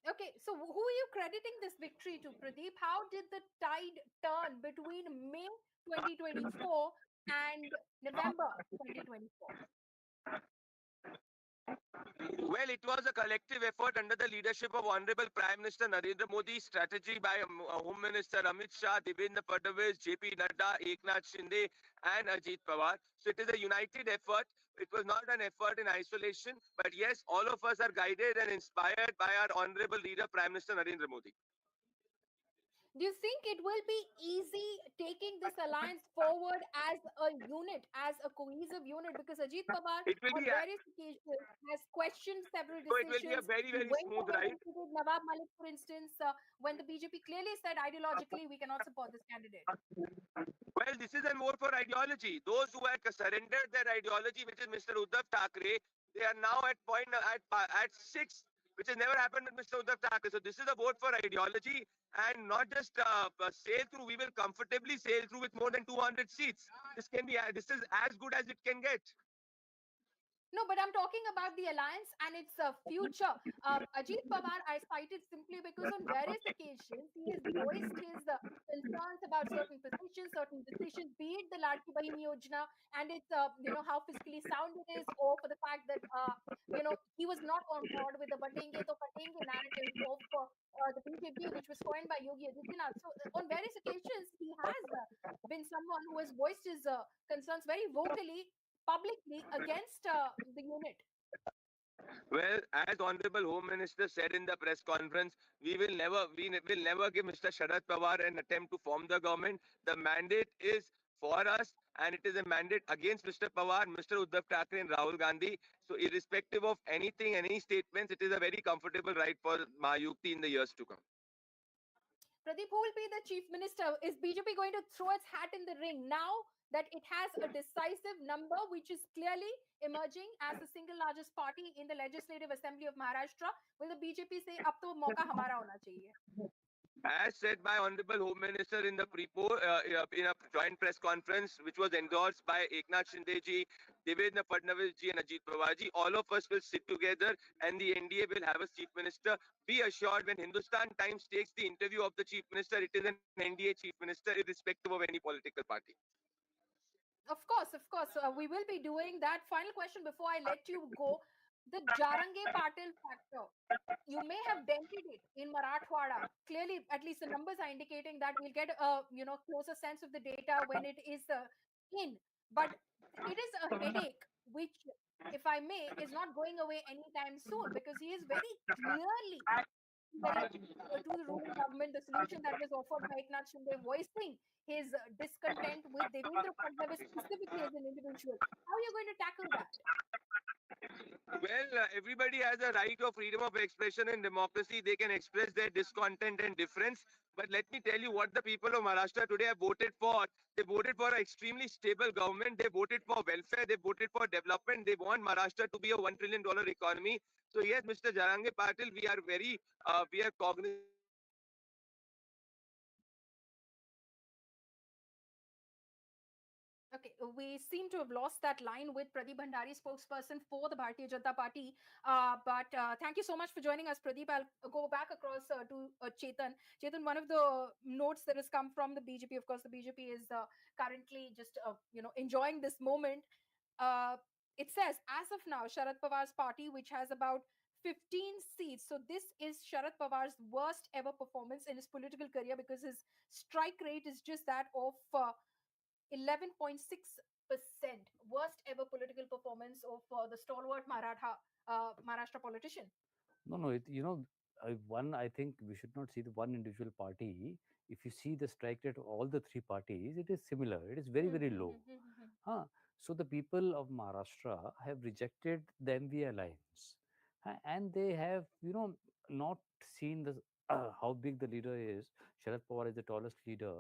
Okay, so who are you crediting this victory to, Pradeep? How did the tide turn between May 2024 and November 2024? Well, it was a collective effort under the leadership of Honorable Prime Minister Narendra Modi, strategy by Home Minister Amit Shah, Devendra Fadnavis, JP Nadda, Eknath Shinde, and Ajit Pawar. So it is a united effort. It was not an effort in isolation, but yes, all of us are guided and inspired by our Honorable Leader Prime Minister Narendra Modi. Do you think it will be easy taking this alliance forward as a unit, as a cohesive unit? Because Ajit Pawar, It will on be various occasions, has questioned several so it will be a decisions. very, He very went smooth ahead ride. and put Nawab Malik, for instance, when the BJP clearly said ideologically we cannot support this candidate. Well, this is a more for ideology. Those who had surrendered their ideology, which is Mr. Uddhav Thackeray, they are now at point at 6, which has never happened with Mr. Uddhav Thackeray. So this is a vote for ideology and not just sail through. We will comfortably sail through with more than 200 seats. This is as good as it can get. No, but I'm talking about the alliance and its future. Ajit Pawar, I cited simply because on various occasions he has voiced his concerns about certain positions, certain decisions, be it the Ladki Bahin Yojana and its, how fiscally sound it is, or for the fact that, he was not on board with the Batenge to Patenge narrative of the BJP, which was coined by Yogi Adityanath. So on various occasions, he has been someone who has voiced his concerns very vocally, publicly against the unit. Well, as Honorable Home Minister said in the press conference, we will never give Mr. Sharad Pawar an attempt to form the government. The mandate is for us, and it is a mandate against Mr. Pawar, Mr. Uddhav Thackeray, and Rahul Gandhi. So, irrespective of anything, any statements, it is a very comfortable ride for Mahayuti in the years to come. Pradeep, who will be the chief minister? Is BJP going to throw its hat in the ring now that it has a decisive number, which is clearly emerging as the single largest party in the Legislative Assembly of Maharashtra? Will the BJP say, "Ab to mauka hamara hona chahiye"? As said by Honorable Home Minister in the in a joint press conference, which was endorsed by Eknath Shinde ji, Devendra Fadnavis ji, and Ajit Pawar ji, all of us will sit together, and the NDA will have a chief minister. Be assured, when Hindustan Times takes the interview of the chief minister, it is an NDA chief minister, irrespective of any political party. Of course, we will be doing that. Final question before I let you go: the Jarange Patil factor. You may have dented it in Marathwada. Clearly, at least the numbers are indicating that we'll get a closer sense of the data when it is in. But it is a headache which, if I may, is not going away anytime soon, because he is very clearly to the ruling government the solution that was offered by Eknath Shinde, voicing his discontent with Devendra Fadnavis specifically as an individual. How are you going to tackle that? Well, everybody has a right of freedom of expression in democracy. They can express their discontent and difference. But let me tell you what the people of Maharashtra today have voted for. They voted for an extremely stable government. They voted for welfare. They voted for development. They want Maharashtra to be a $1 trillion economy. So yes, Mr. Jarange Patil, we are cognizant. Okay, we seem to have lost that line with Pradeep Bhandari, spokesperson for the Bharatiya Janata Party. But thank you so much for joining us, Pradeep. I'll go back across to Chetan. Chetan, one of the notes that has come from the BJP, of course, the BJP is currently just enjoying this moment. It says, as of now, Sharad Pawar's party, which has about 15 seats. So this is Sharad Pawar's worst ever performance in his political career, because his strike rate is just that of 11.6%, worst ever political performance of the stalwart Maharashtra politician. No, I think we should not see the one individual party. If you see the strike rate of all the three parties, it is similar. It is very, very low. So the people of Maharashtra have rejected the MVA alliance, and they have, not seen the how big the leader is. Sharad Pawar is the tallest leader,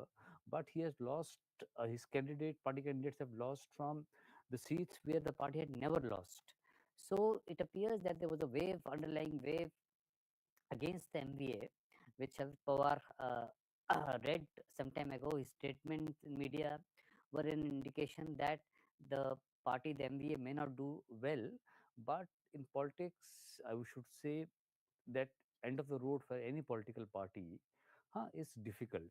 but he has lost. His party candidates have lost from the seats where the party had never lost. So it appears that there was a underlying wave against the MVA, which Sharad Pawar read some time ago. His statements in media were an indication that the party, the MVA, may not do well, but in politics, I should say that end of the road for any political party is difficult.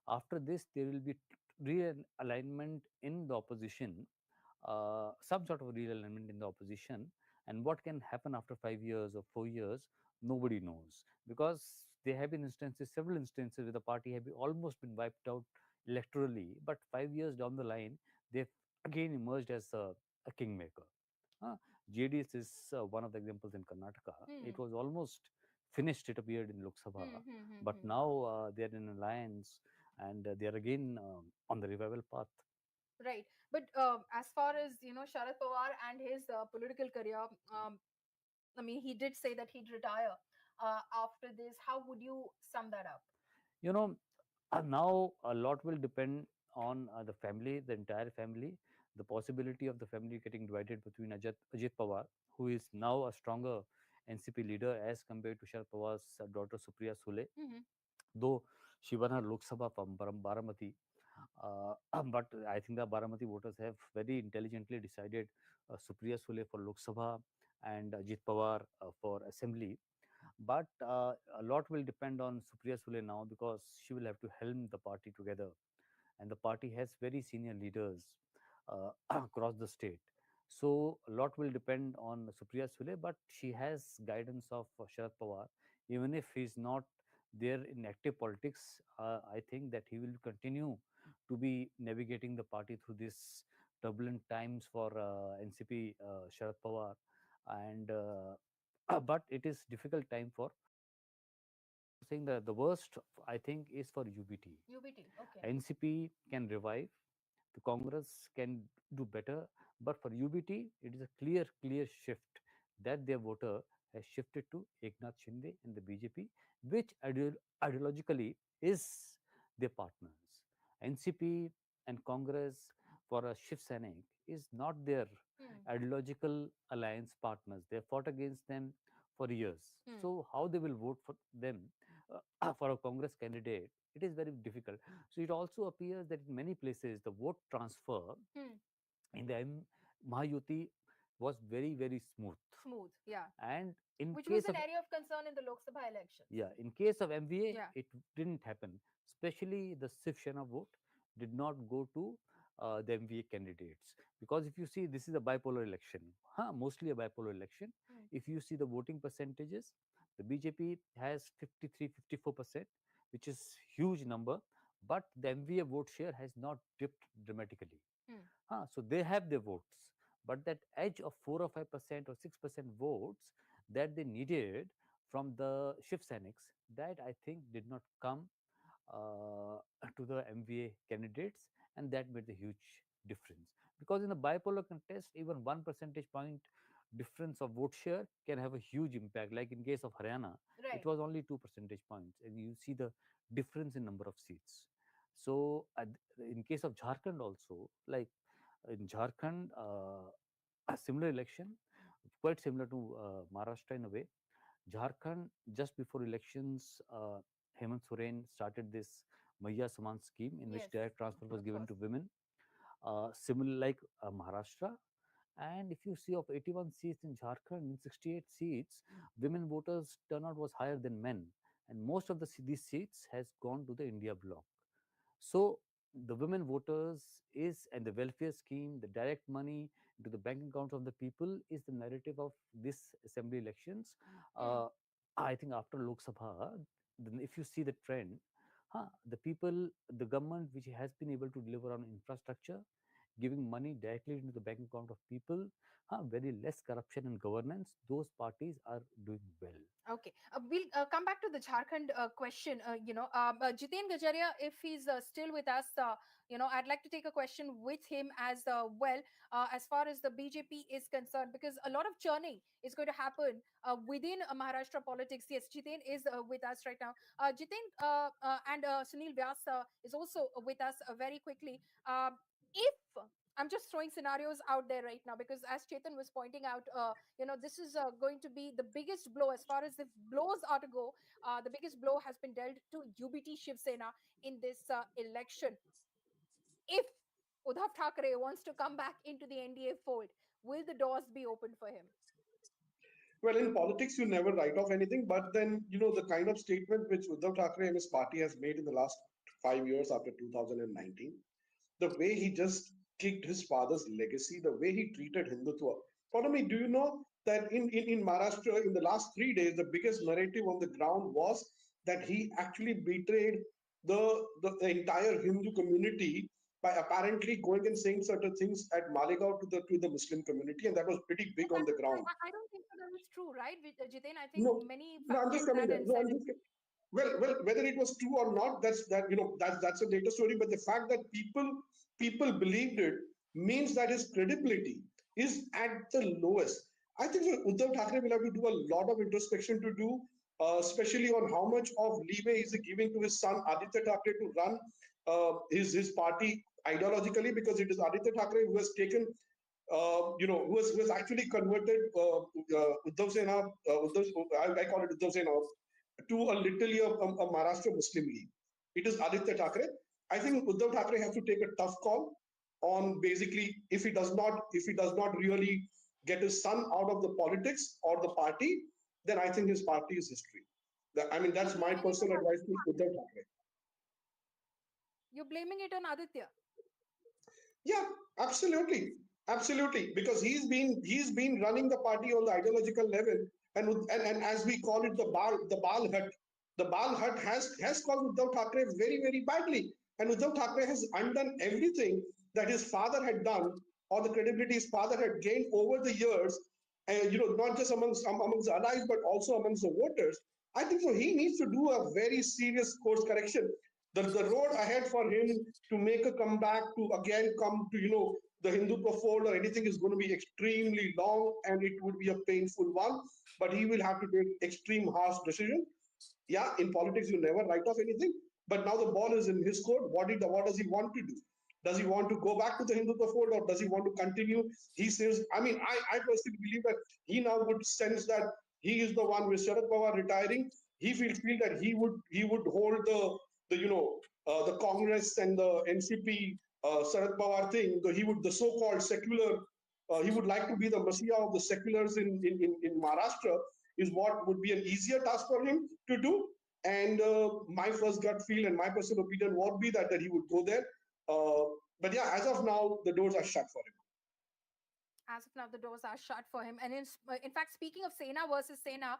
After this, there will be real alignment in the opposition, some sort of real alignment in the opposition. And what can happen after 5 years or 4 years, nobody knows, because there have been instances, several instances, where the party have almost been wiped out electorally, but 5 years down the line, they've again emerged as a kingmaker. Uh, JDS is one of the examples in Karnataka. It was almost finished, it appeared in Lok Sabha, but now they are in alliance, and they are again on the revival path. Right. But as far as Sharad Pawar and his political career, I mean, he did say that he'd retire after this. How would you sum that up? You know, now a lot will depend on the family, the entire family, the possibility of the family getting divided between Ajit Pawar, who is now a stronger NCP leader as compared to Sharad Pawar's daughter Supriya Sule, though she won her Lok Sabha from Baramati. But I think the Baramati voters have very intelligently decided Supriya Sule for Lok Sabha and Ajit Pawar for Assembly. But a lot will depend on Supriya Sule now, because she will have to helm the party together. And the party has very senior leaders across the state. So a lot will depend on Supriya Sule, but she has guidance of Sharad Pawar. Even if he's not there in active politics, I think that he will continue to be navigating the party through these turbulent times for NCP Sharad Pawar. And but it is difficult time for saying that the worst, I think, is for UBT. UBT, okay. NCP can revive, the Congress can do better, but for UBT, it is a clear shift that their voter has shifted to Eknath Shinde and the BJP, which ideologically is their partners. NCP and Congress for a Shiv Sainik is not their ideological alliance partners. They fought against them for years. So how they will vote for them for a Congress candidate, it is very difficult. So it also appears that in many places the vote transfer in the Mahayuti was very smooth. Smooth, yeah. And in which case was an of area of concern in the Lok Sabha elections. yeah, in case of MVA, Yeah. it didn't happen. Especially the Shiv Sena vote did not go to the MVA candidates, because if you see, this is a bipolar election, mostly a bipolar election. If you see the voting percentages, the BJP has 53-54%, which is huge number, but the MVA vote share has not dipped dramatically. So they have their votes, but that edge of 4 or 5% or 6% votes that they needed from the Shiv Sainiks, that I think did not come to the MVA candidates, and that made a huge difference. Because in the bipolar contest, even 1 percentage point difference of vote share can have a huge impact. Like in case of Haryana, Right. it was only 2 percentage points, and you see the difference in number of seats. So in case of Jharkhand also, like in Jharkhand, a similar election, quite similar to Maharashtra in a way. Jharkhand, just before elections, Hemant Soren started this Maya Saman scheme, in which Yes, direct transfer was of given course. to women, similar like Maharashtra. And if you see, of 81 seats in Jharkhand, in 68 seats, women voters turnout was higher than men, and most of these seats has gone to the India bloc. So the women voters is, and the welfare scheme, the direct money to the bank accounts of the people is the narrative of this assembly elections. I think after Lok Sabha, then if you see the trend, the people, the government which has been able to deliver on infrastructure, giving money directly into the bank account of people, very less corruption and governance, those parties are doing well. Okay, we'll come back to the Jharkhand question. Jiten Gajaria, if he's still with us, I'd like to take a question with him as well, as far as the BJP is concerned, because a lot of churning is going to happen within Maharashtra politics. Yes, Jiten is with us right now. Jiten and Sunil Vyas is also with us very quickly. If I'm just throwing scenarios out there right now, because as Chetan was pointing out, this is going to be the biggest blow as far as if blows are to go. The biggest blow has been dealt to UBT Shiv Sena in this election. If Uddhav Thackeray wants to come back into the NDA fold, will the doors be open for him? Well, in politics, you never write off anything, but then, the kind of statement which Uddhav Thackeray and his party has made in the last 5 years after 2019, the way he just kicked his father's legacy, the way he treated Hindutva. Follow me, do you know that in Maharashtra, in the last 3 days, the biggest narrative on the ground was that he actually betrayed the entire Hindu community by apparently going and saying certain things at Malegaon to the Muslim community, and that was pretty big on the ground. I don't think that is true, right, Jiten? I think No, many no, I'm just factors coming that there. No, I'm inside. just well, whether it was true or not, that's a later story. But the fact that people believed it means that his credibility is at the lowest. I think so Uddhav Thackeray will have to do a lot of introspection to do, especially on how much of leeway is he giving to his son Aditya Thackeray to run his party ideologically, because it is Aditya Thackeray who has taken who has actually converted Uddhav Sena, I call it Uddhav Sena, to a literally a Maharashtra Muslim League. It is Aditya Thackeray. I think Uddhav Thackeray has to take a tough call on, basically, if he does not really get his son out of the politics or the party, then I think his party is history. That's my personal advice to Uddhav Thackeray. You're blaming it on Aditya. Yeah, absolutely, because he's been running the party on the ideological level, and as we call it, the Bal hut has caused Uddhav Thackeray very, very badly, and Uddhav Thackeray has undone everything that his father had done, or the credibility his father had gained over the years, and not just amongst the allies but also amongst the voters. I think so. He needs to do a very serious course correction. The road ahead for him to make a comeback, to again come to the Hindutva fold or anything, is going to be extremely long, and it would be a painful one. But he will have to take extreme harsh decision. Yeah, in politics you never write off anything, but now the ball is in his court. What does he want to do? Does he want to go back to the Hindutva fold, or does he want to continue? He says, I personally believe that he now would sense that he is the one with Sharad Pawar retiring. He feel that he would hold the Congress and the NCP Sharad Pawar thing. The so-called secular. He would like to be the messiah of the seculars in Maharashtra. Is what would be an easier task for him to do. And my first gut feel and my personal opinion would be that he would go there. But yeah, as of now, the doors are shut for him. As of now, the doors are shut for him. And in fact, speaking of Sena versus Sena,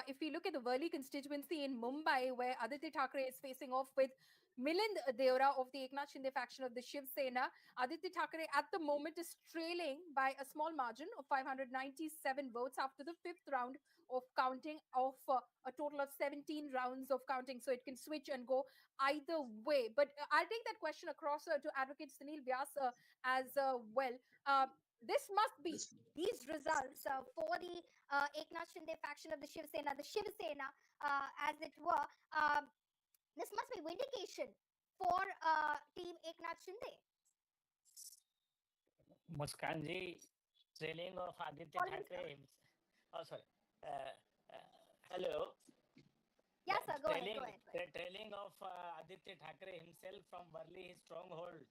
if we look at the Worli constituency in Mumbai, where Aditya Thackeray is facing off with Milind Deora of the Eknath Shinde faction of the Shiv Sena, Aditya Thackeray at the moment is trailing by a small margin of 597 votes after the fifth round of counting of a total of 17 rounds of counting. So it can switch and go either way. But I'll take that question across to Advocate Sunil Vyas as well. This must be these results for the Eknath Shinde faction of the Shiv Sena, as it were. This must be vindication for Team Eknath Shinde. Muskanji, trailing of Aditya Thackeray. Oh, sorry. Hello. Yes, sir. Go ahead. The trailing of Aditya Thackeray himself from Worli, his stronghold,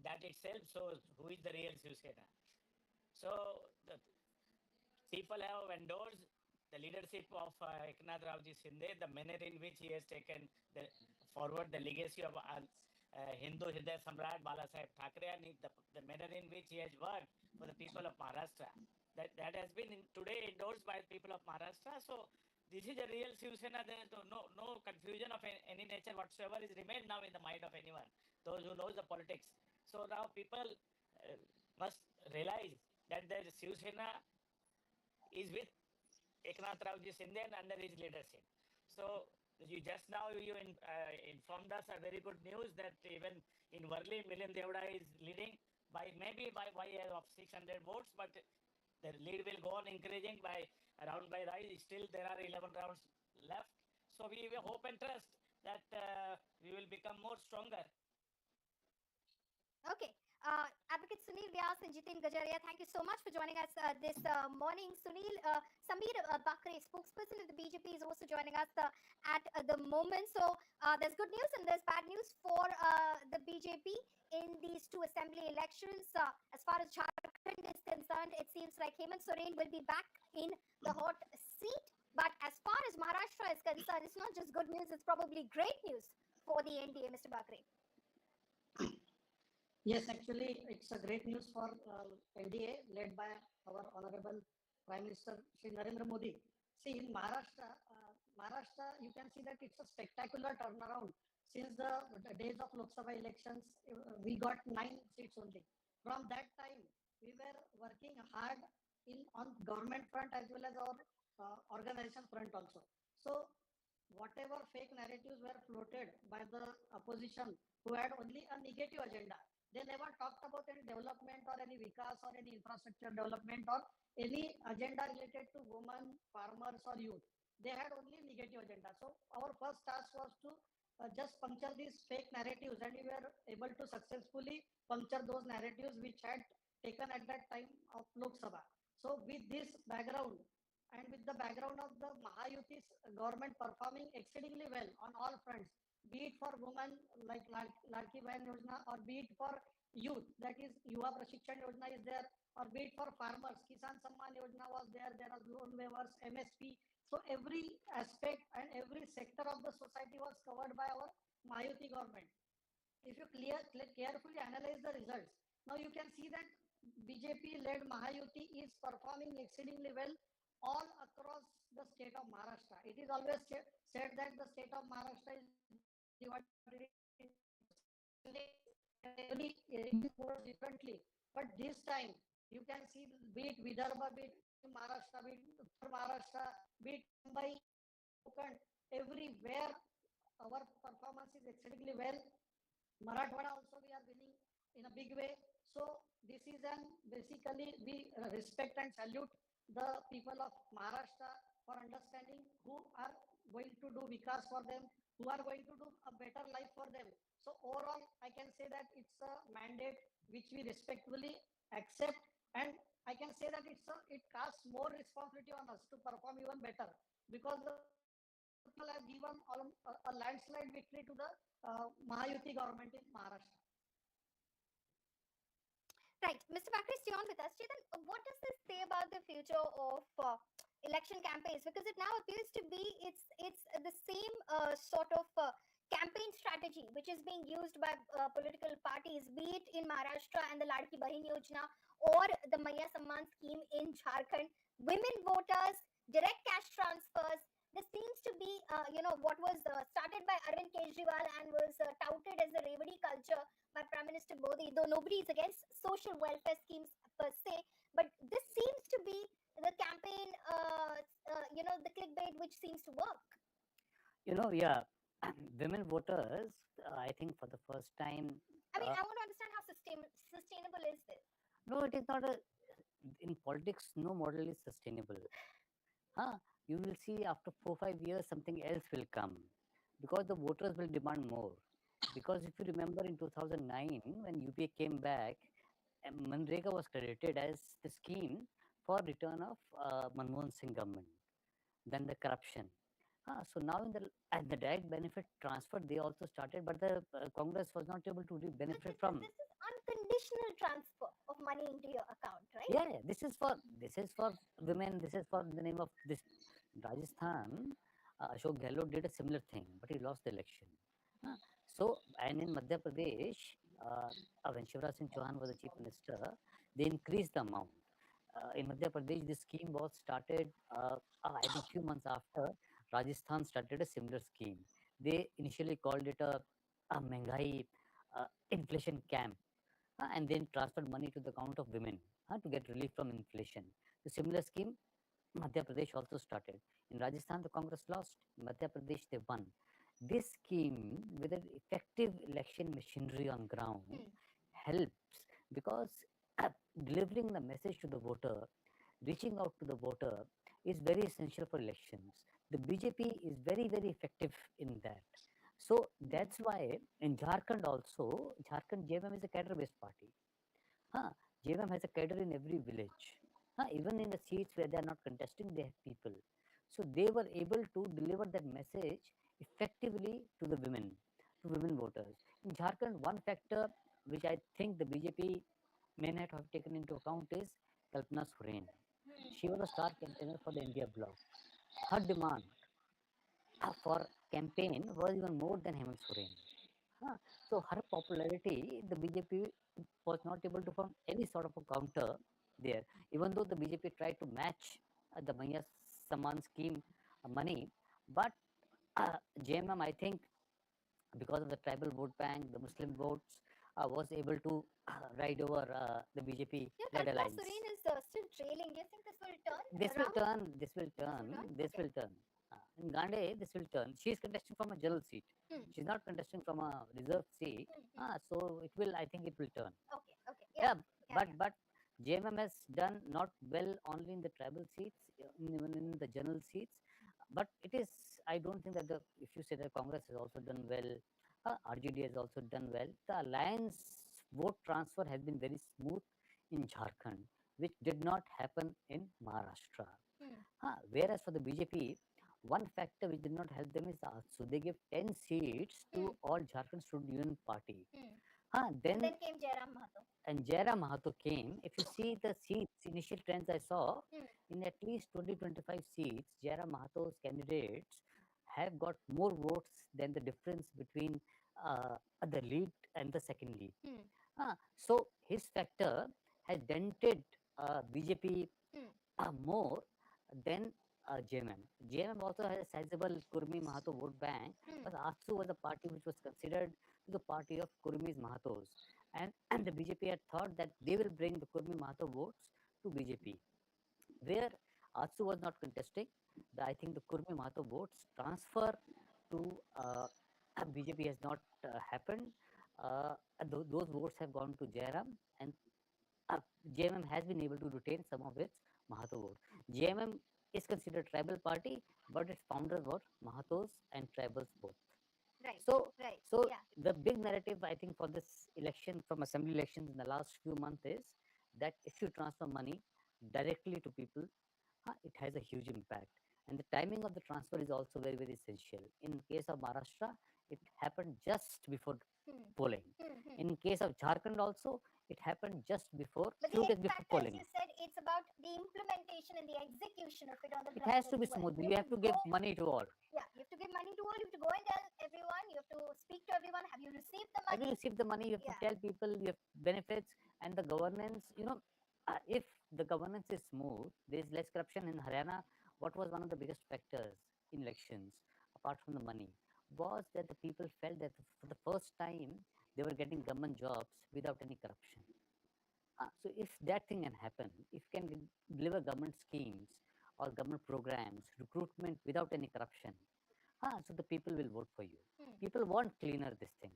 that itself shows who is the real Shiv Sena. So the people have endorsed the leadership of Eknath Shinde, the manner in which he has taken forward the legacy of Hindu Hriday Samrat Bala Saheb Thackeray, and the manner in which he has worked for the people of Maharashtra. That has been today endorsed by the people of Maharashtra. So this is a real Shiv Sena. There is no confusion of any nature whatsoever is remained now in the mind of anyone, those who knows the politics. So now people must realize that the Shiv Sena is with Eknath Shinde and under his leadership. So you just now informed us a very good news that even in Worli, Milind Devda is leading by maybe by of 600 votes, but the lead will go on increasing by round by round. Still there are 11 rounds left. So we hope and trust that we will become more stronger. Okay. Advocate Sunil Vyas and Jitin Gajaria, thank you so much for joining us this morning. Sunil, Sameer Bakre, spokesperson of the BJP, is also joining us at the moment. So there's good news and there's bad news for the BJP in these two assembly elections. As far as Jharkhand is concerned, it seems like Hemant Soren will be back in the hot seat. But as far as Maharashtra is concerned, it's not just good news, it's probably great news for the NDA, Mr. Bakre. Yes, actually, it's a great news for NDA led by our Honorable Prime Minister Shri Narendra Modi. See, in Maharashtra, you can see that it's a spectacular turnaround. Since the days of Lok Sabha elections, we got 9 seats only. From that time, we were working hard on government front as well as our organization front also. So, whatever fake narratives were floated by the opposition who had only a negative agenda, they never talked about any development or any Vikas or any infrastructure development or any agenda related to women, farmers or youth. They had only negative agenda. So our first task was to just puncture these fake narratives, and we were able to successfully puncture those narratives which had taken at that time of Lok Sabha. So with this background and with the background of the Mahayuti's government performing exceedingly well on all fronts, be it for women like Ladki Bahin Yojana, or be it for youth, that is Yuva Prashikshan Yojana is there, or be it for farmers, Kisan Samman Yojana was there, there are loan waivers, MSP. So every aspect and every sector of the society was covered by our Mahayuti government. If you carefully analyze the results, now you can see that BJP-led Mahayuti is performing exceedingly well all across the state of Maharashtra. It is always said that the state of Maharashtra is divided into and every region votes differently. But this time, you can see be it Vidarbha, be it Maharashtra, be it Uttar Maharashtra, be it Mumbai, Konkan, everywhere our performance is exceedingly well. Marathwada also we are winning in a big way. So this is basically we respect and salute the people of Maharashtra for understanding who are going to do Vikas for them, who are going to do a better life for them. So overall, I can say that it's a mandate which we respectfully accept, and I can say that it casts more responsibility on us to perform even better, because the people have given a landslide victory to the Mahayuti government in Maharashtra. Right, Mr. Bakri, stay on with us. Chetan, what does this say about the future of election campaigns? Because it now appears to be it's the same sort of campaign strategy which is being used by political parties, be it in Maharashtra and the Ladki Bahin Yojana or the Maya Samman scheme in Jharkhand. Women voters, direct cash transfers. This seems to be, what was started by Arvind Kejriwal and was touted as the Revadi culture by Prime Minister Modi, though nobody is against social welfare schemes per se, but this seems to be the campaign, the clickbait which seems to work. Yeah, women voters, I think for the first time. I mean, I want to understand how sustainable is this? No, it is not in politics, no model is sustainable. You will see after 4-5 years, something else will come because the voters will demand more. Because if you remember in 2009, when UPA came back, Manrega was credited as the scheme for return of Manmohan Singh government. Then the corruption. So now in the direct benefit transfer, they also started, but the Congress was not able to benefit from. This is unconditional transfer of money into your account, right? Yeah, this is for women. This is for the name of this Rajasthan. Ashok Gehlot did a similar thing, but he lost the election. So, and in Madhya Pradesh, when Shivraj Singh Chauhan was the chief minister, they increased the amount. In Madhya Pradesh, this scheme was started, I think, few months after Rajasthan started a similar scheme. They initially called it a Menghai inflation camp. and then transferred money to the account of women to get relief from inflation. The similar scheme, Madhya Pradesh also started. In Rajasthan, the Congress lost. In Madhya Pradesh, they won. This scheme, with an effective election machinery on ground, helps because delivering the message to the voter, reaching out to the voter, is very essential for elections. The BJP is very, very effective in that. So that's why in Jharkhand also, Jharkhand JMM is a cadre-based party. JMM has a cadre in every village. Even in the seats where they are not contesting, they have people. So they were able to deliver that message effectively to the women, to women voters. In Jharkhand, one factor which I think the BJP may not have taken into account is Kalpana Soren. She was a star campaigner for the India bloc. Her demand for campaign was even more than Hemant Soren. So her popularity, the BJP was not able to form any sort of a counter there. Even though the BJP tried to match the Maya Saman scheme money, but JMM, I think, because of the tribal vote bank, the Muslim votes, was able to ride over the BJP-led Kalpana alliance. Soren is still trailing. Do you think this will turn? This will turn. In Gandhi, this will turn. She is contesting from a general seat. She is not contesting from a reserved seat. So it will, I think it will turn. Okay. Yeah, but JMM has done not well only in the tribal seats, even in the general seats. But it is, I don't think that if you say that Congress has also done well, RJD has also done well. The alliance vote transfer has been very smooth in Jharkhand, which did not happen in Maharashtra. Whereas for the BJP, one factor which did not help them is the ASU. They gave 10 seats to all Jharkhand Student Union Party. Then came Jairam Mahato. And Jairam Mahato came. If you see the seats, initial trends I saw, in at least 20-25 seats, Jairam Mahato's candidates have got more votes than the difference between the lead and the second lead. So his factor has dented BJP more than JMM. JMM also has a sizable Kurmi Mahato vote bank, but ASU was a party which was considered the party of Kurmis Mahatos. And the BJP had thought that they will bring the Kurmi Mahato votes to BJP. Where ASU was not contesting, I think the Kurmi Mahato votes transfer to BJP has not happened. Those votes have gone to Jairam, and JMM has been able to retain some of its Mahato votes. JMM is considered a tribal party, but its founders were Mahatos and tribals both. So the big narrative, I think, for this election, from assembly elections in the last few months, is that if you transfer money directly to people, it has a huge impact. And the timing of the transfer is also very, very essential. In case of Maharashtra, it happened just before polling. In case of Jharkhand also, it happened just before, few days before polling. You said it's about the implementation and the execution of it on the ground. It has to be smooth. You have to give money to all. Yeah, you have to give money to all. You have to go and tell everyone. You have to speak to everyone. Have you received the money? Have you received the money? You have to tell people you have benefits and the governance. If the governance is smooth, there is less corruption in Haryana. What was one of the biggest factors in elections, apart from the money, was that the people felt that for the first time they were getting government jobs without any corruption. So if that thing can happen, if you can deliver government schemes or government programs, recruitment without any corruption, so the people will vote for you. People want cleaner this thing.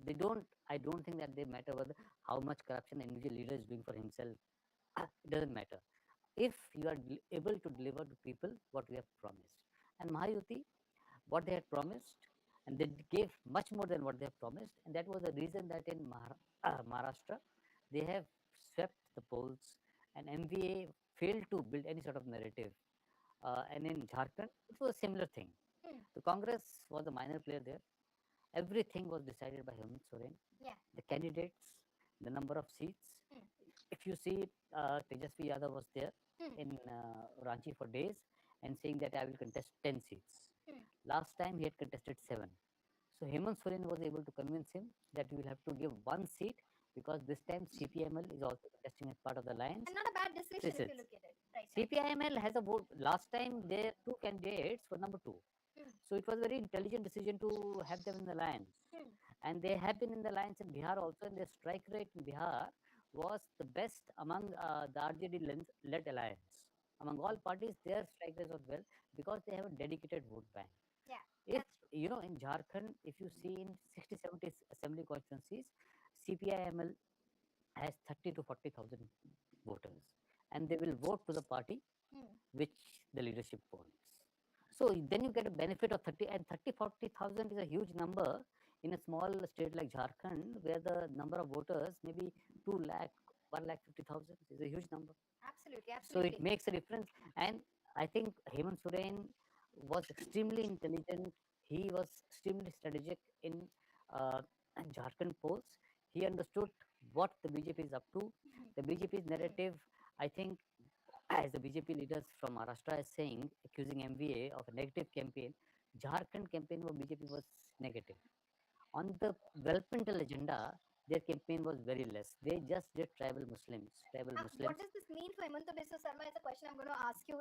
They don't. I don't think that they matter whether how much corruption the individual leader is doing for himself. It doesn't matter. If you are able to deliver to people what we have promised. And Mahayuti, what they had promised, and they gave much more than what they have promised, and that was the reason that in Maharashtra, they have swept the polls, and MVA failed to build any sort of narrative. And in Jharkhand, it was a similar thing. The Congress was a minor player there. Everything was decided by Hemant Soren. The candidates, the number of seats. If you see, Tejasvi Yadav was there in Ranchi for days and saying that I will contest 10 seats. Last time he had contested 7. So Hemant Soren was able to convince him that you will have to give 1 seat because this time CPIML is also contesting as part of the alliance. And not a bad decision if you look at it. Right. CPIML has a vote. Last time their 2 candidates were number 2. So it was a very intelligent decision to have them in the alliance. And they have been in the alliance in Bihar also, and their strike rate in Bihar was the best among the RJD-led alliance. Among all parties, their strike rate was well because they have a dedicated vote bank. Yeah, If you know, in Jharkhand, if you see in 60, 70 assembly constituencies, CPI-ML has 30 to 40,000 voters, and they will vote to the party which the leadership wants. So then you get a benefit of 30, and 30, 40,000 is a huge number in a small state like Jharkhand, where the number of voters maybe 2 lakh, 1,50,000 is a huge number. Absolutely, So absolutely. it makes a difference. And I think Hemant Soren was extremely intelligent. He was extremely strategic in Jharkhand polls. He understood what the BJP is up to. The BJP's narrative, I think, as the BJP leaders from Maharashtra is saying, accusing MVA of a negative campaign, Jharkhand campaign of BJP was negative. On the developmental agenda, their campaign was very less. They just did tribal Muslims. What does this mean for Hemant Biswa Sarma is a question I'm going to ask you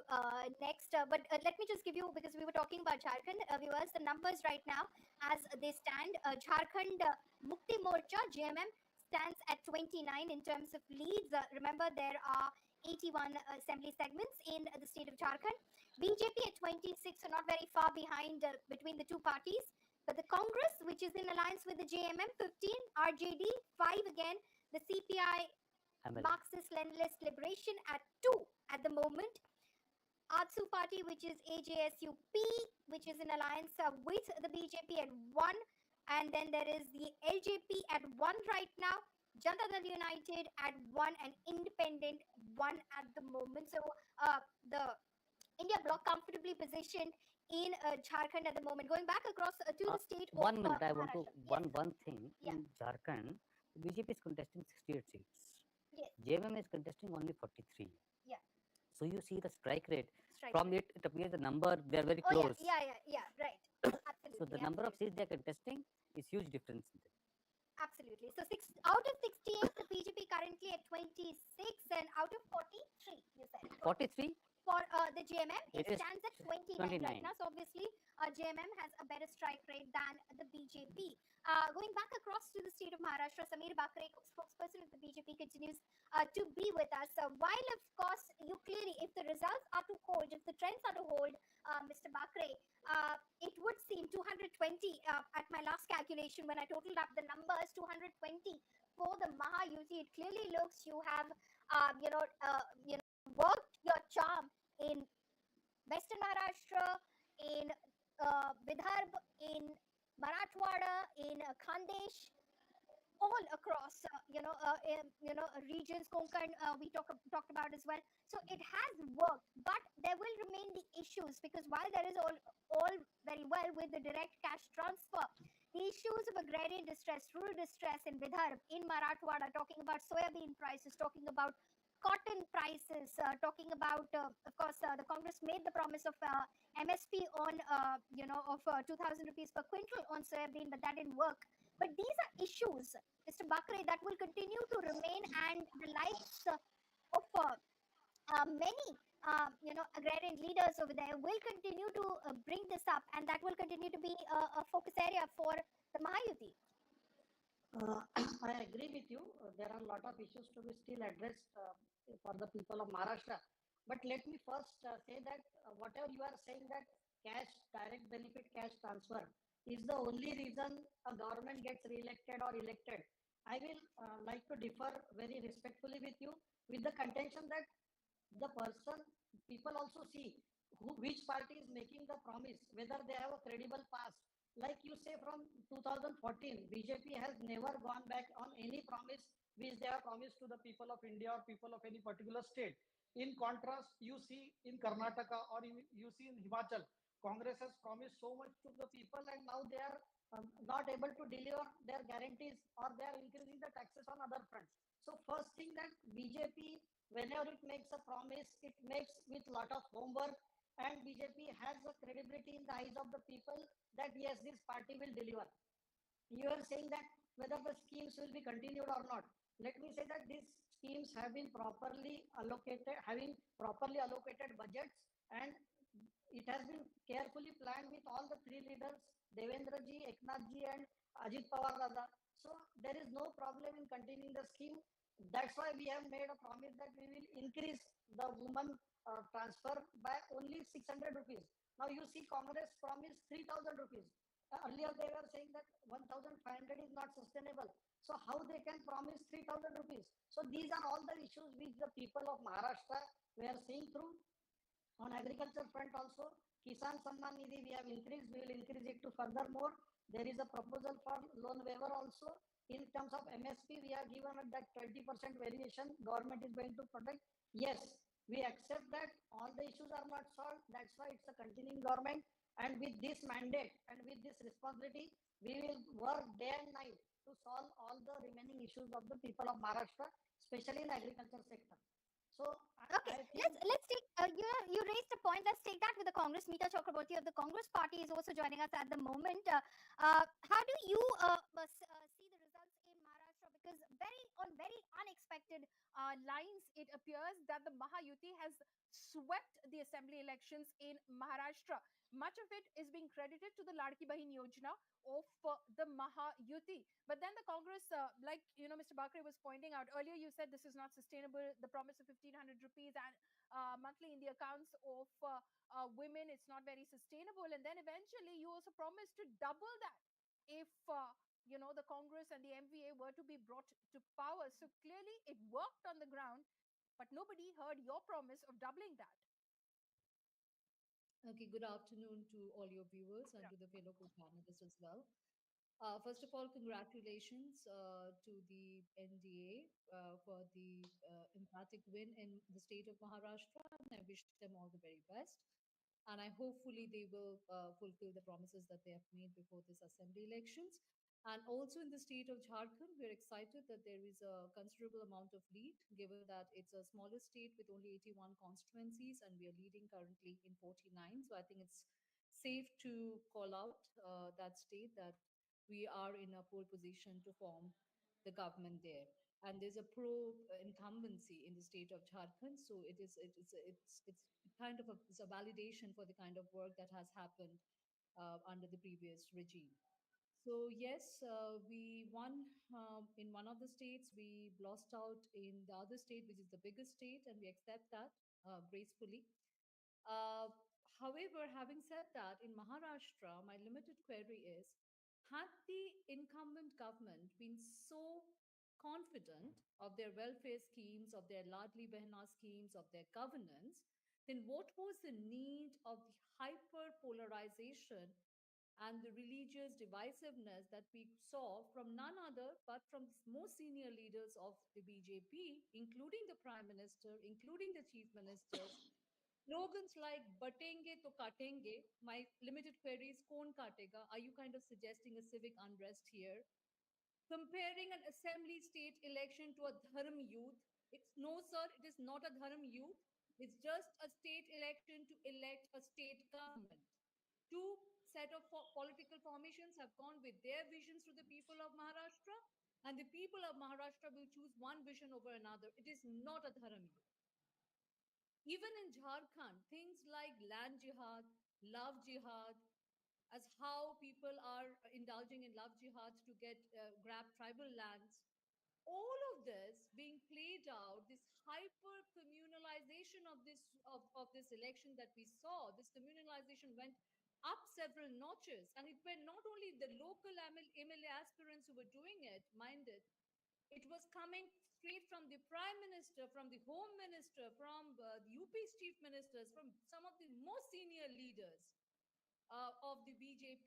next. But let me just give you, because we were talking about Jharkhand, viewers, the numbers right now as they stand. Jharkhand Mukti Morcha, JMM, stands at 29 in terms of leads. Remember, there are 81 assembly segments in the state of Jharkhand. BJP at 26, so not very far behind between the two parties. But the Congress, which is in alliance with the JMM, 15, RJD, 5 again, the CPI, Marxist-Leninist Liberation at 2 at the moment. AJSU Party, which is AJSUP, which is in alliance with the BJP at 1. And then there is the LJP at 1 right now. Janata Dal United at 1 and Independent 1 at the moment. So the India bloc comfortably positioned in Jharkhand at the moment. Going back across to the state of 1 minute, I want to, Maharashtra. one thing. Yeah. In Jharkhand, the BJP is contesting 68 seats. Yes. JMM is contesting only 43. Yeah. So you see the strike rate. Strike From rate. it appears the number, they are very Oh, close. yeah, right. Absolutely. So the number of seats they are contesting is huge difference in them. Absolutely. So out of 68, the BJP currently at 26, and out of 43, you said. 43? For the JMM, it It is stands at 29 right now. So obviously, JMM has a better strike rate than the BJP. Going back across to the state of Maharashtra, Samir Bakre, spokesperson of the BJP, continues to be with us. While, of course, you clearly, if the results are to hold, if the trends are to hold, Mr. Bakre, it would seem 220 at my last calculation when I totaled up the numbers, 220 for the Mahayuti. It clearly looks you have, worked your charm in Western Maharashtra, in Vidarbha, in Marathwada, in Khandesh, all across, regions, Konkan, we talked about as well. So it has worked, but there will remain the issues, because while there is all very well with the direct cash transfer, the issues of agrarian distress, rural distress in Vidarbha, in Marathwada, talking about soybean prices, talking about cotton prices, talking about, of course, the Congress made the promise of MSP on, of 2,000 rupees per quintal on soybean, but that didn't work. But these are issues, Mr. Bakre, that will continue to remain, and the likes of many, agrarian leaders over there will continue to bring this up, and that will continue to be a focus area for the Mahayuti. I agree with you. There are a lot of issues to be still addressed for the people of Maharashtra. But let me first say that whatever you are saying, that cash, direct benefit cash transfer is the only reason a government gets re-elected or elected. I will like to differ very respectfully with you, with the contention that the person, people also see which party is making the promise, whether they have a credible past. Like you say, from 2014, BJP has never gone back on any promise which they have promised to the people of India or people of any particular state. In contrast, you see in Karnataka or you see in Himachal, Congress has promised so much to the people, and now they are not able to deliver their guarantees, or they are increasing the taxes on other fronts. So first thing, that BJP, whenever it makes a promise, it makes with lot of homework, and BJP has a credibility in the eyes of the people that yes, this party will deliver. You are saying that whether the schemes will be continued or not. Let me say that these schemes have been properly allocated, having properly allocated budgets, and it has been carefully planned with all the three leaders, Devendraji, Eknathji, and Ajit Pawar Dada. So there is no problem in continuing the scheme. That's why we have made a promise that we will increase the woman transfer by only 600 rupees. Now you see Congress promised 3,000 rupees. Earlier they were saying that 1,500 is not sustainable. So how they can promise 3,000 rupees? So these are all the issues which the people of Maharashtra were seeing through. On agriculture front also, Kisan Samman Nidhi we have increased, we will increase it to further more. There is a proposal for loan waiver also. In terms of MSP, we are given that 20% variation government is going to protect. Yes, we accept that all the issues are not solved. That's why it's a continuing government. And with this mandate and with this responsibility, we will work day and night to solve all the remaining issues of the people of Maharashtra, especially in agriculture sector. So Okay, let's take you raised a point. Let's take that with the Congress. Meeta Chakraborty of the Congress Party is also joining us at the moment. How do you see the results in Maharashtra? Because very unexpected lines, it appears that the Mahayuti has swept the assembly elections in Maharashtra. Much of it is being credited to the Ladki Bahin Yojana of the Mahayuti. But then the Congress, like Mr. Bakre was pointing out earlier, you said this is not sustainable. The promise of 1,500 rupees and monthly in the accounts of women, it's not very sustainable. And then eventually, you also promised to double that if the Congress and the MVA were to be brought to power. So clearly, it worked on the ground, but nobody heard your promise of doubling that. Okay, good afternoon to all your viewers and to the fellow co-panelists as well. First of all, congratulations to the NDA for the emphatic win in the state of Maharashtra, and I wish them all the very best. And I hopefully they will fulfill the promises that they have made before this assembly elections. And also in the state of Jharkhand, we're excited that there is a considerable amount of lead, given that it's a smaller state with only 81 constituencies, and we are leading currently in 49. So I think it's safe to call out that state that we are in a pole position to form the government there. And there's a pro incumbency in the state of Jharkhand, so it's kind of it's a validation for the kind of work that has happened under the previous regime. So yes, we won in one of the states. We lost out in the other state, which is the biggest state, and we accept that gracefully. Uh, However, having said that, in Maharashtra, my limited query is, had the incumbent government been so confident of their welfare schemes, of their Ladli Behna schemes, of their governance, then what was the need of the hyper polarization and the religious divisiveness that we saw from none other but from the most senior leaders of the BJP, including the Prime Minister, including the Chief Ministers? Slogans like "Batenge to katenge." My limited query is "Kon katega?" Are you kind of suggesting a civic unrest here? Comparing an assembly state election to a dharm youth. It's no, sir, it is not a dharm youth. It's just a state election to elect a state government. Two set of political formations have gone with their visions to the people of Maharashtra, and the people of Maharashtra will choose one vision over another. It is not a dharm youth. Even in Jharkhand, things like land jihad, love jihad, as how people are indulging in love jihads to get grab tribal lands, all of this being played out, this hyper communalization of this election that we saw, this communalization went up several notches, and it were not only the local MLA aspirants who were doing it, mind it, it was coming straight from the Prime Minister, from the Home Minister, from the UP's chief ministers, from some of the most senior leaders of the BJP.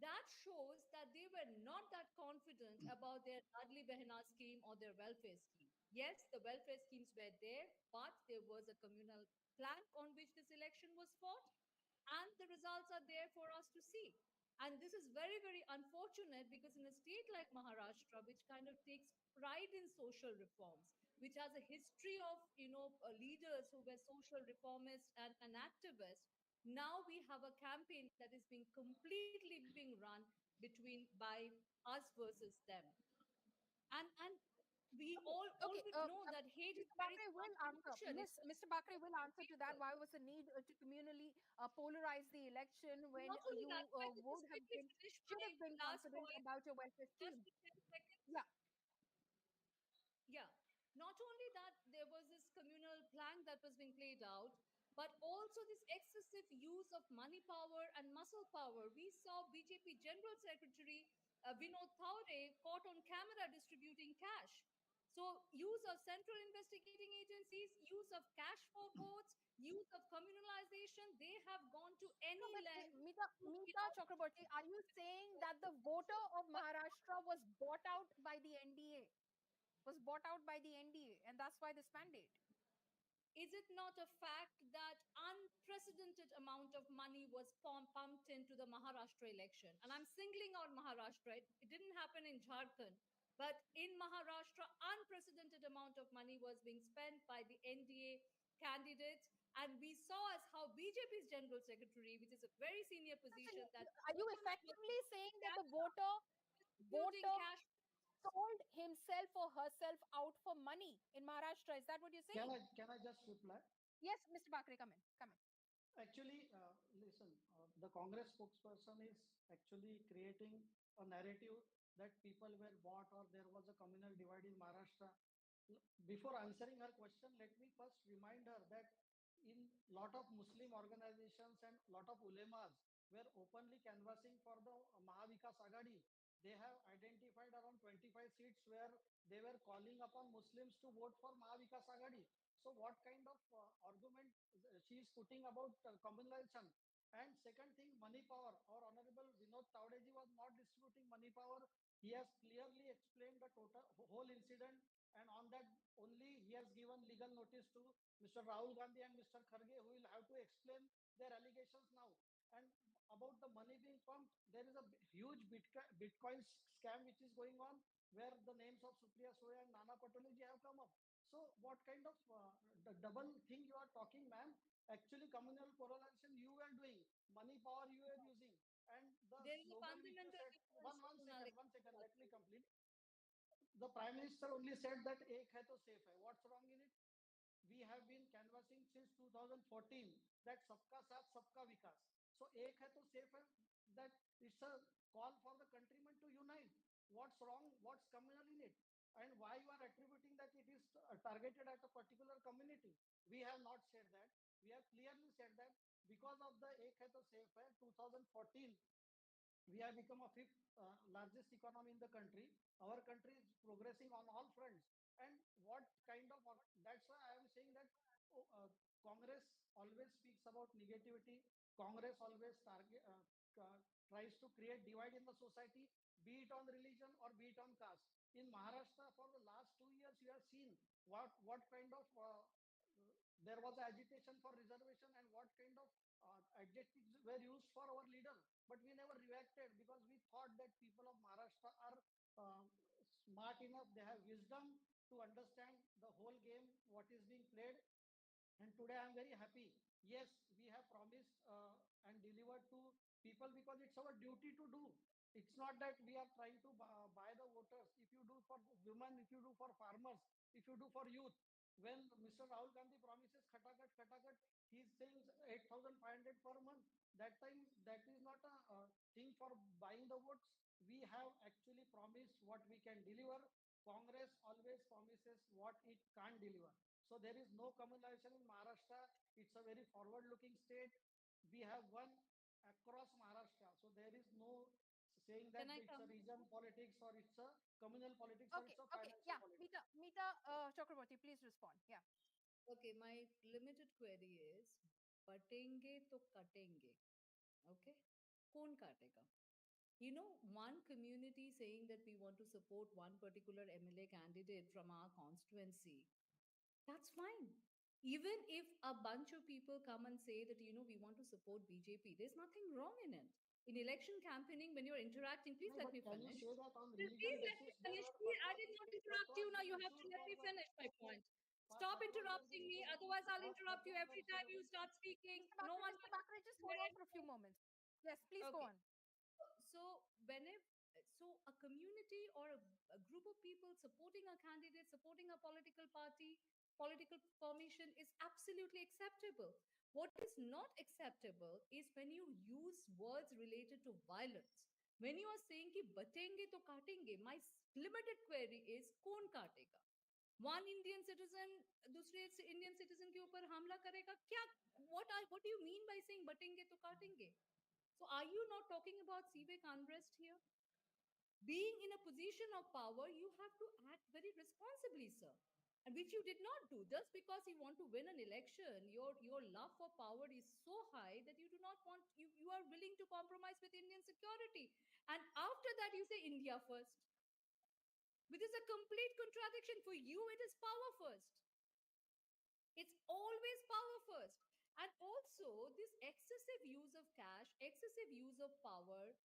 That shows that they were not that confident about their Ladli Behna scheme or their welfare scheme. Yes, the welfare schemes were there, but there was a communal plank on which this election was fought, and the results are there for us to see. And this is very, very unfortunate, because in a state like Maharashtra, which kind of takes pride in social reforms, which has a history of leaders who were social reformists and activists, now we have a campaign that is being completely being run between by us versus them. And we all Okay, would know that hate is Mr. a very Bakre will strong answer. emotion. Mr. Bakre will answer to that. Why was the need to communally polarize the election when Not only that, you if I could would just have quickly been, finish should my have been last confident point, about your welfare just scheme? in 10 seconds. Yeah. Yeah. Not only that, there was this communal plank that was being played out, but also this excessive use of money power and muscle power. We saw BJP General Secretary Vinod Thaure caught on camera distributing cash. So, use of central investigating agencies, use of cash for votes, use of communalization, they have gone to No, any but length. Meeta Chakraborty, are you saying that the voter of Maharashtra was bought out by the NDA? Was bought out by the NDA, and that's why this mandate? Is it not a fact that unprecedented amount of money was pumped into the Maharashtra election? And I'm singling out Maharashtra. It didn't happen in Jharkhand, but in Maharashtra, unprecedented amount of money was being spent by the NDA candidates. And we saw as how BJP's general secretary, which is a very senior position, that Are you effectively saying that the voter cash sold himself or herself out for money in Maharashtra? Is that what you're saying? Can I just reply? Yes, Mr. Bakre, come in. Come in. Actually, listen, the Congress spokesperson is actually creating a narrative that people were bought or there was a communal divide in Maharashtra. Before answering her question, let me first remind her that in lot of Muslim organizations and lot of ulemas were openly canvassing for the Maha Vikas Aghadi. They have identified around 25 seats where they were calling upon Muslims to vote for Maha Vikas Aghadi. So what kind of argument she is putting about communalism? And second thing, money power. Our Honorable Vinod Taudeji was not distributing money power. He has clearly explained the total whole incident, and on that only he has given legal notice to Mr. Rahul Gandhi and Mr. Kharge, who will have to explain their allegations now. And about the money being pumped, there is a huge Bitcoin scam which is going on, where the names of Supriya Soya and Nana Patoliji have come up. So what kind of the double thing you are talking, ma'am? Actually, communal polarization you were doing, money power you were using, and the there is a slogan which you fundamental said. difference. One second. Let me complete. The Prime Minister only said that ek hai to safe hai. What's wrong in it? We have been canvassing since 2014 that sabka saath sabka vikas. So ek hai to safe hai, that it's a call for the countrymen to unite. What's wrong? What's communal in it? And why you are attributing that it is targeted at a particular community? We have not said that. We have clearly said that because of the ek hai to safe hai 2014, we have become a fifth largest economy in the country. Our country is progressing on all fronts. And what kind of, that's why I am saying that Congress always speaks about negativity. Congress always tries to create divide in the society, be it on religion or be it on caste. In Maharashtra, for the last 2 years, you have seen what kind of there was agitation for reservation and what kind of adjectives were used for our leader. But we never reacted because we thought that people of Maharashtra are smart enough, they have wisdom to understand the whole game, what is being played. And today I am very happy. Yes, we have promised and delivered to people because it's our duty to do. It's not that we are trying to buy the voters. If you do for women, if you do for farmers, if you do for youth. When Mr. Rahul Gandhi promises khatakat, he is saying 8,500 per month. That time, that is not a thing for buying the votes. We have actually promised what we can deliver. Congress always promises what it can't deliver. So there is no communalization in Maharashtra. It's a very forward-looking state. We have won across Maharashtra. So there is no saying that it's a region politics or it's a communal politics or Okay, it's a okay, financial yeah. politics. Meeta Chakraborty, please respond. Yeah. Okay, my limited query is batenge to katenge. Okay, कौन काटेगा? You know, one community saying that we want to support one particular MLA candidate from our constituency, that's fine. Even if a bunch of people come and say that, you know, we want to support BJP, there's nothing wrong in it. In election campaigning, when you're interacting, please No, let but me can you finish. say that on Please religion let me basis there finish. were Please, I did not interrupt you. across Now the you have to issues let for me the finish my point. but Stop across the interrupting me. religion Otherwise, I'll what interrupt you every time you ceremony. start speaking. Mr. Bakre, No one Mr. will. Bakre, just hold on for a few moments. Yes, please go Okay. on. So whenever So a community or a group of people supporting a candidate, supporting a political party, political formation is absolutely acceptable. What is not acceptable is when you use words related to violence. When you are saying कि बटेंगे तो काटेंगे, my limited query is कौन काटेगा? One Indian citizen दूसरे Indian citizen के ऊपर हमला करेगा क्या? What do you mean by saying बटेंगे तो काटेंगे? So are you not talking about civic unrest here? Being in a position of power, you have to act very responsibly, sir. And which you did not do. Just because you want to win an election, your love for power is so high that you do not want, you are willing to compromise with Indian security. And after that, you say India first. Which is a complete contradiction. For you, it is power first. It's always power first. And also, this excessive use of cash, excessive use of power,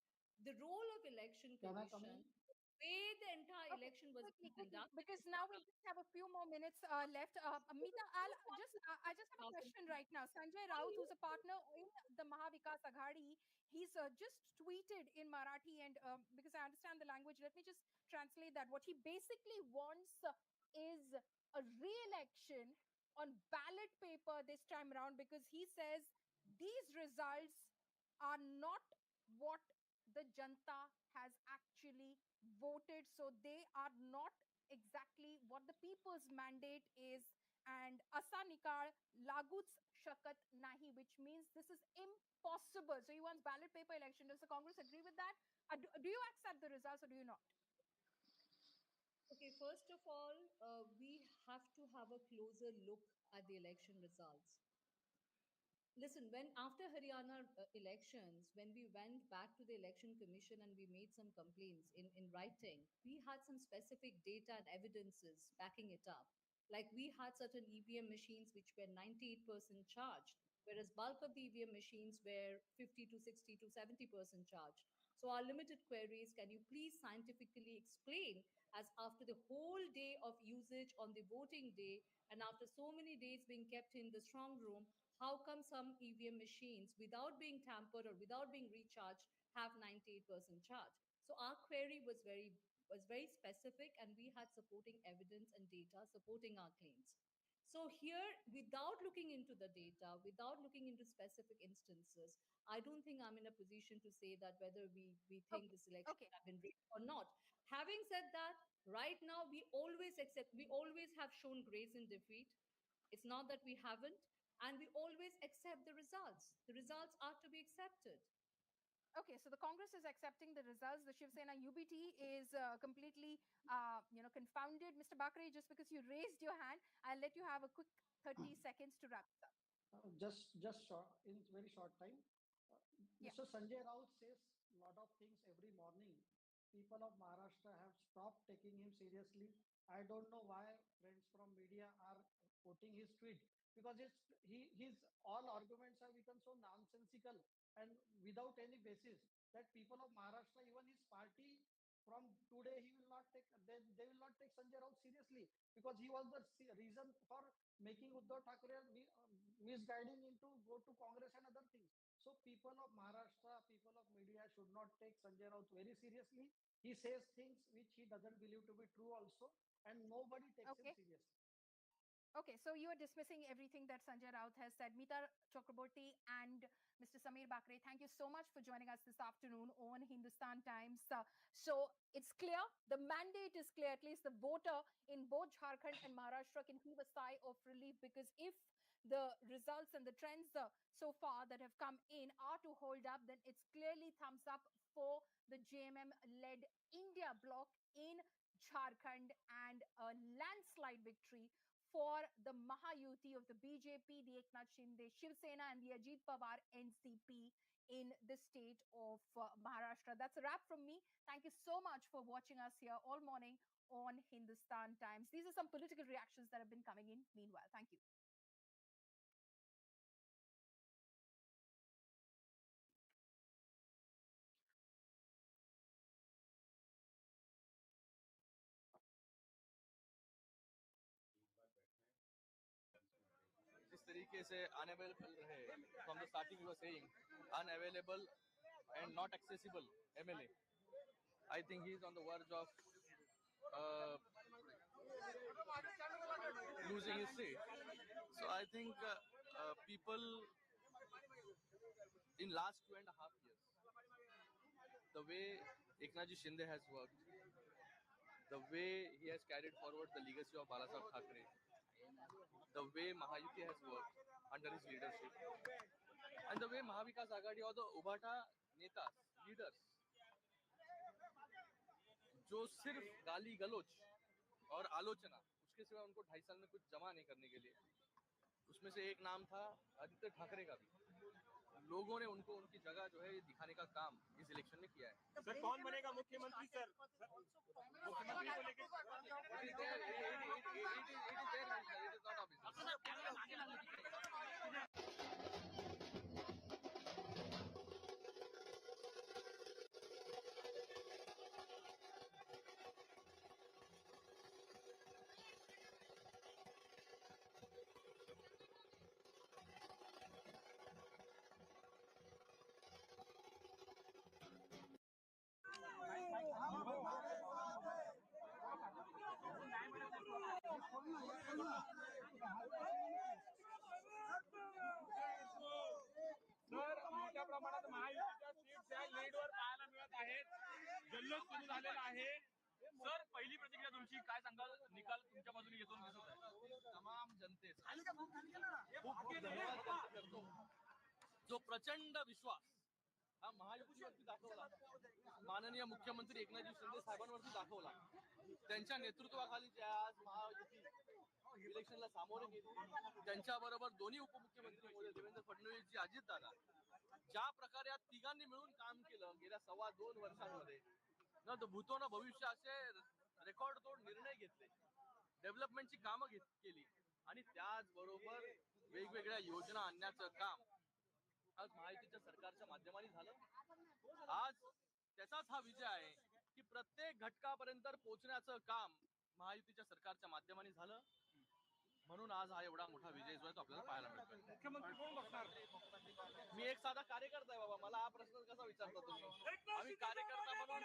the role of election commission, the way the entire Okay, election was quickly, being quickly, conducted. because now we just have a few more minutes left. Amita, I just have a question right now. Sanjay Raut, who's a partner in the Maha Vikas Aghadi, he's just tweeted in Marathi, and because I understand the language, let me just translate that. What he basically wants is a re-election on ballot paper this time around, because he says these results are not what the Janta has actually voted, so they are not exactly what the people's mandate is. And asa nikal laguts shakat nahi, which means this is impossible. So he wants ballot paper election. Does the Congress agree with that? Do you accept the results or do you not? Okay, first of all, we have to have a closer look at the election results. Listen, when after Haryana elections, when we went back to the election commission and we made some complaints in writing, we had some specific data and evidences backing it up. Like we had certain EVM machines which were 98% charged, whereas bulk of the EVM machines were 50 to 60 to 70% charged. So our limited queries, can you please scientifically explain, as after the whole day of usage on the voting day and after so many days being kept in the strong room, how come some EVM machines, without being tampered or without being recharged, have 98% charge? So our query was very specific, and we had supporting evidence and data supporting our claims. So here, without looking into the data, without looking into specific instances, I don't think I'm in a position to say that whether we think this election have been rigged or not. Having said that, right now we always have shown grace in defeat. It's not that we haven't, and we always accept the results. The results are to be accepted. Okay, so the Congress is accepting the results. The Shiv Sena UBT is completely, confounded. Mr. Bakri, just because you raised your hand, I'll let you have a quick 30 seconds to wrap this up. Just short, in very short time. Mr. Sanjay Raut says a lot of things every morning. People of Maharashtra have stopped taking him seriously. I don't know why friends from media are quoting his tweet, because his all arguments have become so nonsensical and without any basis that people of Maharashtra, even his party, from today he will not take they will not take Sanjay Raut seriously, because he was the reason for making Uddhav Thackeray misguiding him to go to Congress and other things. So people of Maharashtra, people of media should not take Sanjay Raut very seriously. He says things which he doesn't believe to be true also, and nobody takes him seriously. Okay, so you are dismissing everything that Sanjay Raut has said. Meeta Chakraborty and Mr. Samir Bakre, thank you so much for joining us this afternoon on Hindustan Times. So it's clear, the mandate is clear, at least the voter in both Jharkhand and Maharashtra can heave a sigh of relief, because if the results and the trends so far that have come in are to hold up, then it's clearly thumbs up for the JMM-led India bloc in Jharkhand, and a landslide victory for the Mahayuti of the BJP, the Eknath Shinde, Shiv Sena, and the Ajit Pawar NCP in the state of Maharashtra. That's a wrap from me. Thank you so much for watching us here all morning on Hindustan Times. These are some political reactions that have been coming in meanwhile. Thank you. जिस तरीके से unavailable रहे, from the starting you were saying unavailable and not accessible MLA, I think he's on the verge of uh, losing his seat. So I think people in last 2.5 years, the way Eknath Shinde has worked, the way he has carried forward the legacy of Balasaheb Thackeray, the way Mahayuti has worked under his leadership, and the way Maha Vikas Aghadi or the Ubhata netas, leaders, जो सिर्फ गाली गलोच और आलोचना, उसके सिवा उनको 2.5 साल में कुछ जमा नहीं करने के लिए, उसमें से एक नाम था आदित्य ठाकरे का भी, लोगों ने उनको उनकी जगह जो है ये दिखाने का काम इस इलेक्शन में किया है। सर कौन बनेगा मुख्यमंत्री सर? मुख्यमंत्री को लेकर सर मोठ्या प्रमाणात महायुतीच्या सीट्स या लीडवर पाहायला मिळत आहेत. जल्लोष सुरू झालेला आहे. सर पहिली प्रतिक्रिया तुमची काय सांगाल? निकाल तुमच्या बाजूने येतो दिसत आहे. तमाम जनतेचा खूप धन्यवाद व्यक्त करतो. जो प्रचंड विश्वास हा महायुतीवरती दाखवला, माननीय मुख्यमंत्री एकनाथ शिंदे साहेबांवरती दाखवला, त्यांच्या नेतृत्वाखाली जे आज महायुती इलेक्शनला सामोरे गेली, त्यांच्याबरोबर दोन्ही उपमुख्यमंत्री महोदय देवेंद्र फडणवीस जी, अजित दादा, ज्या प्रकारे या तिघांनी मिळून काम केलं गेल्या 2.25 वर्षांमध्ये ना, तर भूतो ना भविष्य असे रेकॉर्ड तोड निर्णय घेतले, डेव्हलपमेंटची कामं केली आणि त्याचबरोबर वेगवेगळ्या योजना आणण्याचं काम आज महायुतीच्या सरकारच्या माध्यमाने झालं. आज त्याचाच हा विजय आहे की प्रत्येक घटकापर्यंत पोहोचण्याचं काम महायुतीच्या सरकारच्या माध्यमाने झालं. म्हणून आज हा एवढा मोठा विजय जो आहे तो आपल्याला पाहायला मिळतोय. मुख्यमंत्री कोण बसणार? मी एक साधा कार्यकर्ता आहे बाबा, मला हा प्रश्न कसा विचारता तुम्ही? आम्ही कार्यकर्ता म्हणून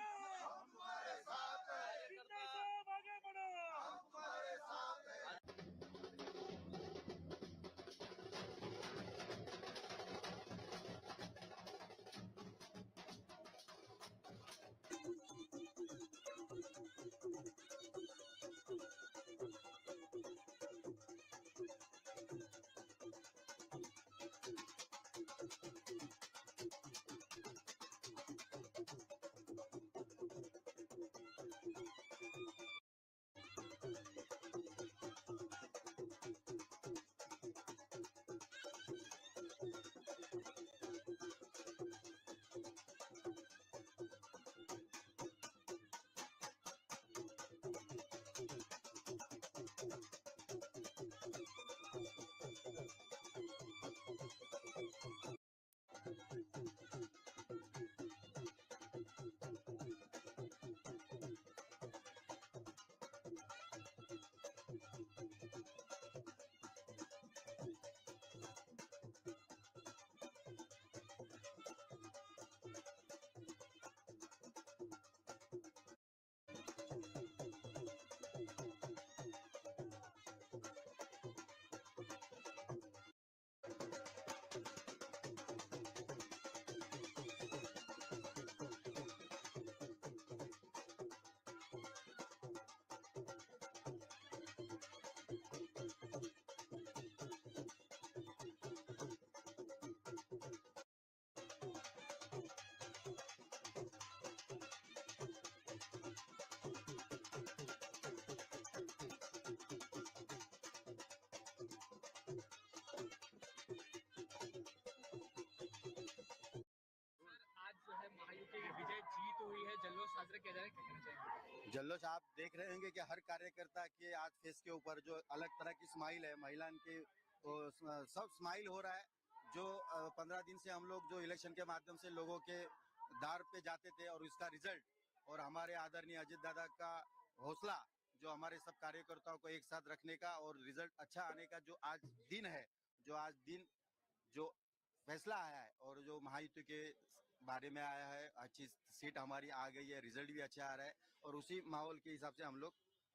विजय जीत हुई है, जल्लोष साजरा किया जा रहा है, क्या कहना चाहिए? जल्लोश आप देख रहे होंगे कि हर कार्यकर्ता के आज फेस के ऊपर जो अलग तरह की स्माइल है, महिला के तो सब स्माइल हो रहा है। जो 15 दिन से हम लोग जो इलेक्शन के माध्यम से लोगों के दार पे जाते थे और इसका रिजल्ट और हमारे आदरणीय अजित दादा का हौसला, जो हमारे सब कार्यकर्ताओं को एक साथ रखने का और रिजल्ट अच्छा आने का जो आज दिन है, जो आज दिन जो फैसला आया है और जो महायुति के बारे में आया है, अच्छी सीट हमारी आ गई है, रिजल्ट भी अच्छा आ रहा है और उसी माहौल के हिसाब से हम लोग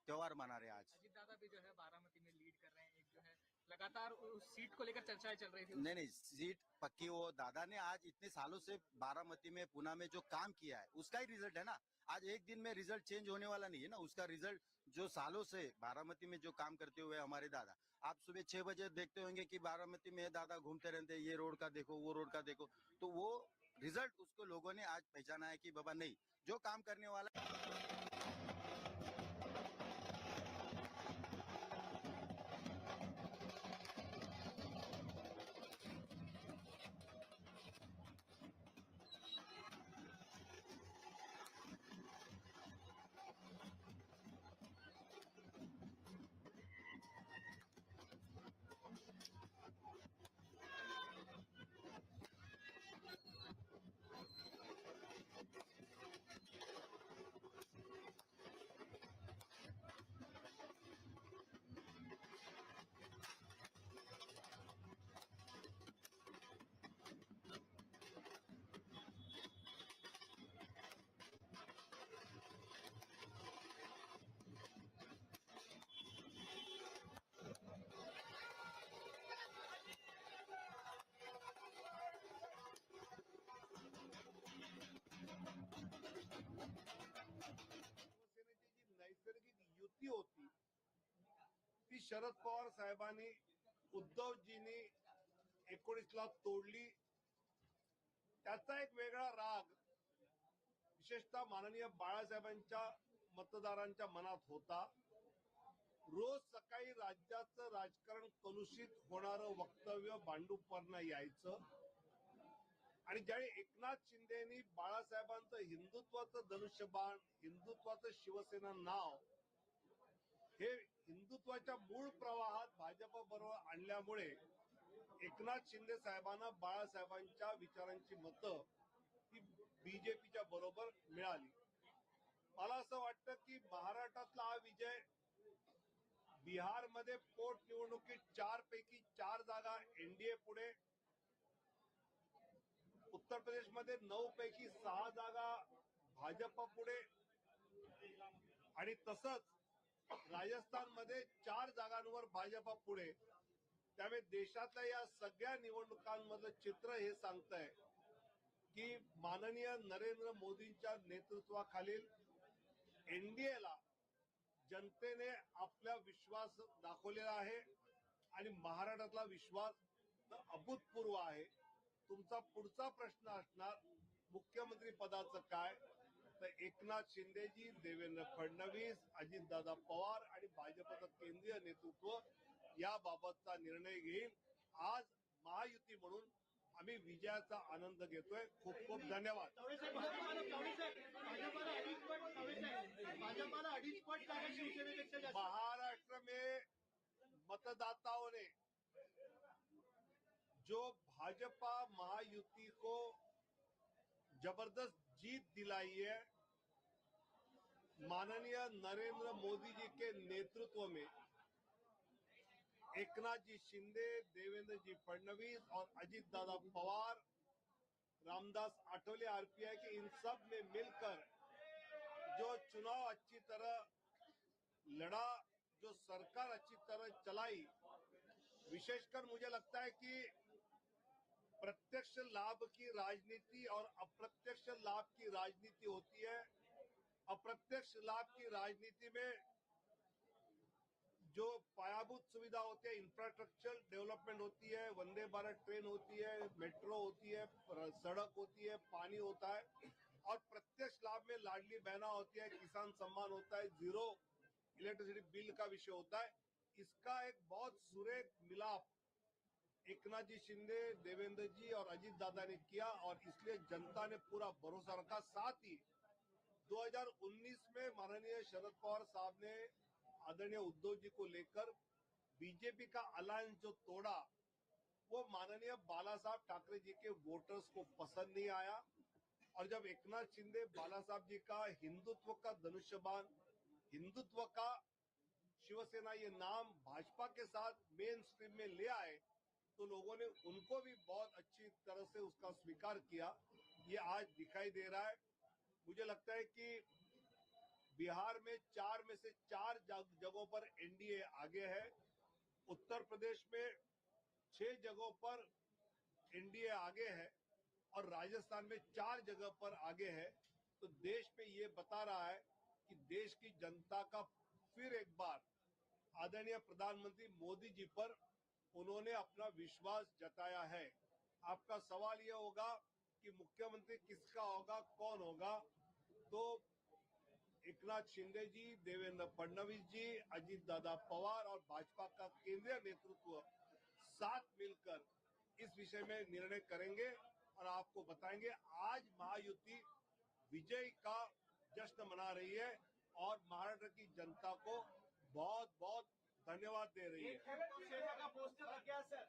त्योहार मना रहे हैं आज। अजीत दादा भी जो है बारामती में लीड कर रहे हैं, एक जो है लगातार उस सीट को लेकर चर्चाएं चल रही थी। नहीं, सीट पक्की। वो दादा ने आज इतने सालों से बारामती में, पुणे में जो काम किया है उसका ही रिजल्ट है ना। आज एक दिन में रिजल्ट चेंज होने वाला नहीं है ना, उसका रिजल्ट जो सालों से बारामती में जो काम करते हुए हमारे दादा। आप सुबह 6 बजे देखते होंगे कि बारामती में दादा घूमते रहते हैं, ये रोड का देखो, वो रोड का देखो, तो वो रिजल्ट उसको लोगों ने आज पहचाना है कि बाबा नहीं, जो काम करने वाला। नैसर्गिक युती होती ती शरद पवार साहेबांनी, उद्धवजींनी 19ला तोडली. त्याचा एक वेगळा राग विशेषतः माननीय बाळासाहेबांच्या मतदारांच्या मनात होता. रोज सकाळी राज्याचं राजकारण कलुषित होणारं वक्तव्य भांडूपवरनं यायचं आणि ज्यावेळी एकनाथ शिंदेनी बाळासाहेबांचं हिंदुत्वाचं धनुष्यबाण, हिंदुत्वाचं शिवसेना नाव हे हिंदुत्वाच्या मूळ प्रवाहात भाजप बरोबर आणल्यामुळे एकनाथ शिंदे साहेबांना बाळासाहेबांच्या विचारांची मतं ही बीजेपीच्या बरोबर मिळाली. मला असं वाटतं की महाराष्ट्रातला हा विजय, बिहारमध्ये पोटनिवडणुकीत 4 पैकी 4 जागा एनडीए पुढे, उत्तर प्रदेशमध्ये 9 पैकी 6 जागा भाजप पुढे आणि तसंच राजस्थानमध्ये 4 जागांवर भाजप पुढे. त्यामुळे देशातल्या या सगळ्या निवडणुकांमधलं चित्र हे सांगतंय की माननीय नरेंद्र मोदींच्या नेतृत्वाखालील एनडीएला जनतेने आपला विश्वास दाखवलेला आहे आणि महाराष्ट्रातला विश्वास अभूतपूर्व आहे. तुमचा पुढचा प्रश्न असणार मुख्यमंत्री पदाचं काय, तर एकनाथ शिंदेजी, देवेंद्र फडणवीस, अजितदादा पवार आणि भाजपचं केंद्रीय नेतृत्व याबाबतचा निर्णय घेईल. आज महायुती म्हणून आम्ही विजयाचा आनंद घेतोय. खूप खूप धन्यवाद. महाराष्ट्र में मतदाताओं ने जो भाजपा महायुति को जबरदस्त जीत दिलाई है, माननीय नरेंद्र मोदी जी के नेतृत्व में एकनाथ जी शिंदे, देवेंद्र जी फडणवीस और अजीत दादा पवार, रामदास आठवले आरपीआई के, इन सब ने मिलकर जो चुनाव अच्छी तरह लड़ा, जो सरकार अच्छी तरह चलाई, विशेषकर मुझे लगता है कि प्रत्यक्ष लाभ की राजनीति और अप्रत्यक्ष लाभ की राजनीति होती है. अप्रत्यक्ष लाभ की राजनीति में जो पायाभूत सुविधा होती है, इंफ्रास्ट्रक्चर डेवलपमेंट होती है, वंदे भारत ट्रेन होती है, मेट्रो होती है, सड़क होती है, पानी होता है, और प्रत्यक्ष लाभ में लाडली बहना होती है, किसान सम्मान होता है, जीरो इलेक्ट्रिसिटी बिल का विषय होता है. इसका एक बहुत सुरेख मिलाप एकनाथ जी शिंदे, देवेंद्र जी और अजीत दादा ने किया और इसलिए जनता ने पूरा भरोसा रखा. साथ ही 2019 में माननीय शरद पवार साहब ने आदरणीय उद्धव जी को लेकर बीजेपी का अलायंस जो तोड़ा, वो माननीय बाला साहब ठाकरे जी के वोटर्स को पसंद नहीं आया. और जब एकनाथ शिंदे बाला साहब जी का हिंदुत्व का धनुष्यबाण, हिंदुत्व का शिवसेना ये नाम भाजपा के साथ मेन स्ट्रीम में ले आए, तो लोगों ने उनको भी बहुत अच्छी तरह से उसका स्वीकार किया. ये आज दिखाई दे रहा है। मुझे लगता है कि बिहार में 4 में से 4 जगहों पर एनडीए आगे है, उत्तर प्रदेश में 6 जगहों पर एनडीए आगे है और राजस्थान में 4 जगह पर आगे है। तो देश पे ये बता रहा है कि देश की जनता का फिर एक बार आदरणीय प्रधानमंत्री मोदी जी पर उन्होंने अपना विश्वास जताया है। आपका सवाल ये होगा कि मुख्यमंत्री किसका होगा, कौन होगा? तो एकनाथ शिंदे जी, देवेंद्र फडणवीस जी, अजीत दादा पवार और भाजपा का केंद्रीय नेतृत्व साथ मिलकर इस विषय में निर्णय करेंगे और आपको बताएंगे। आज महायुति विजय का जश्न मना रही है और महाराष्ट्र की जनता को बहुत बहुत धन्यवाद दे रही है। सेना का पोस्टर लग गया सर।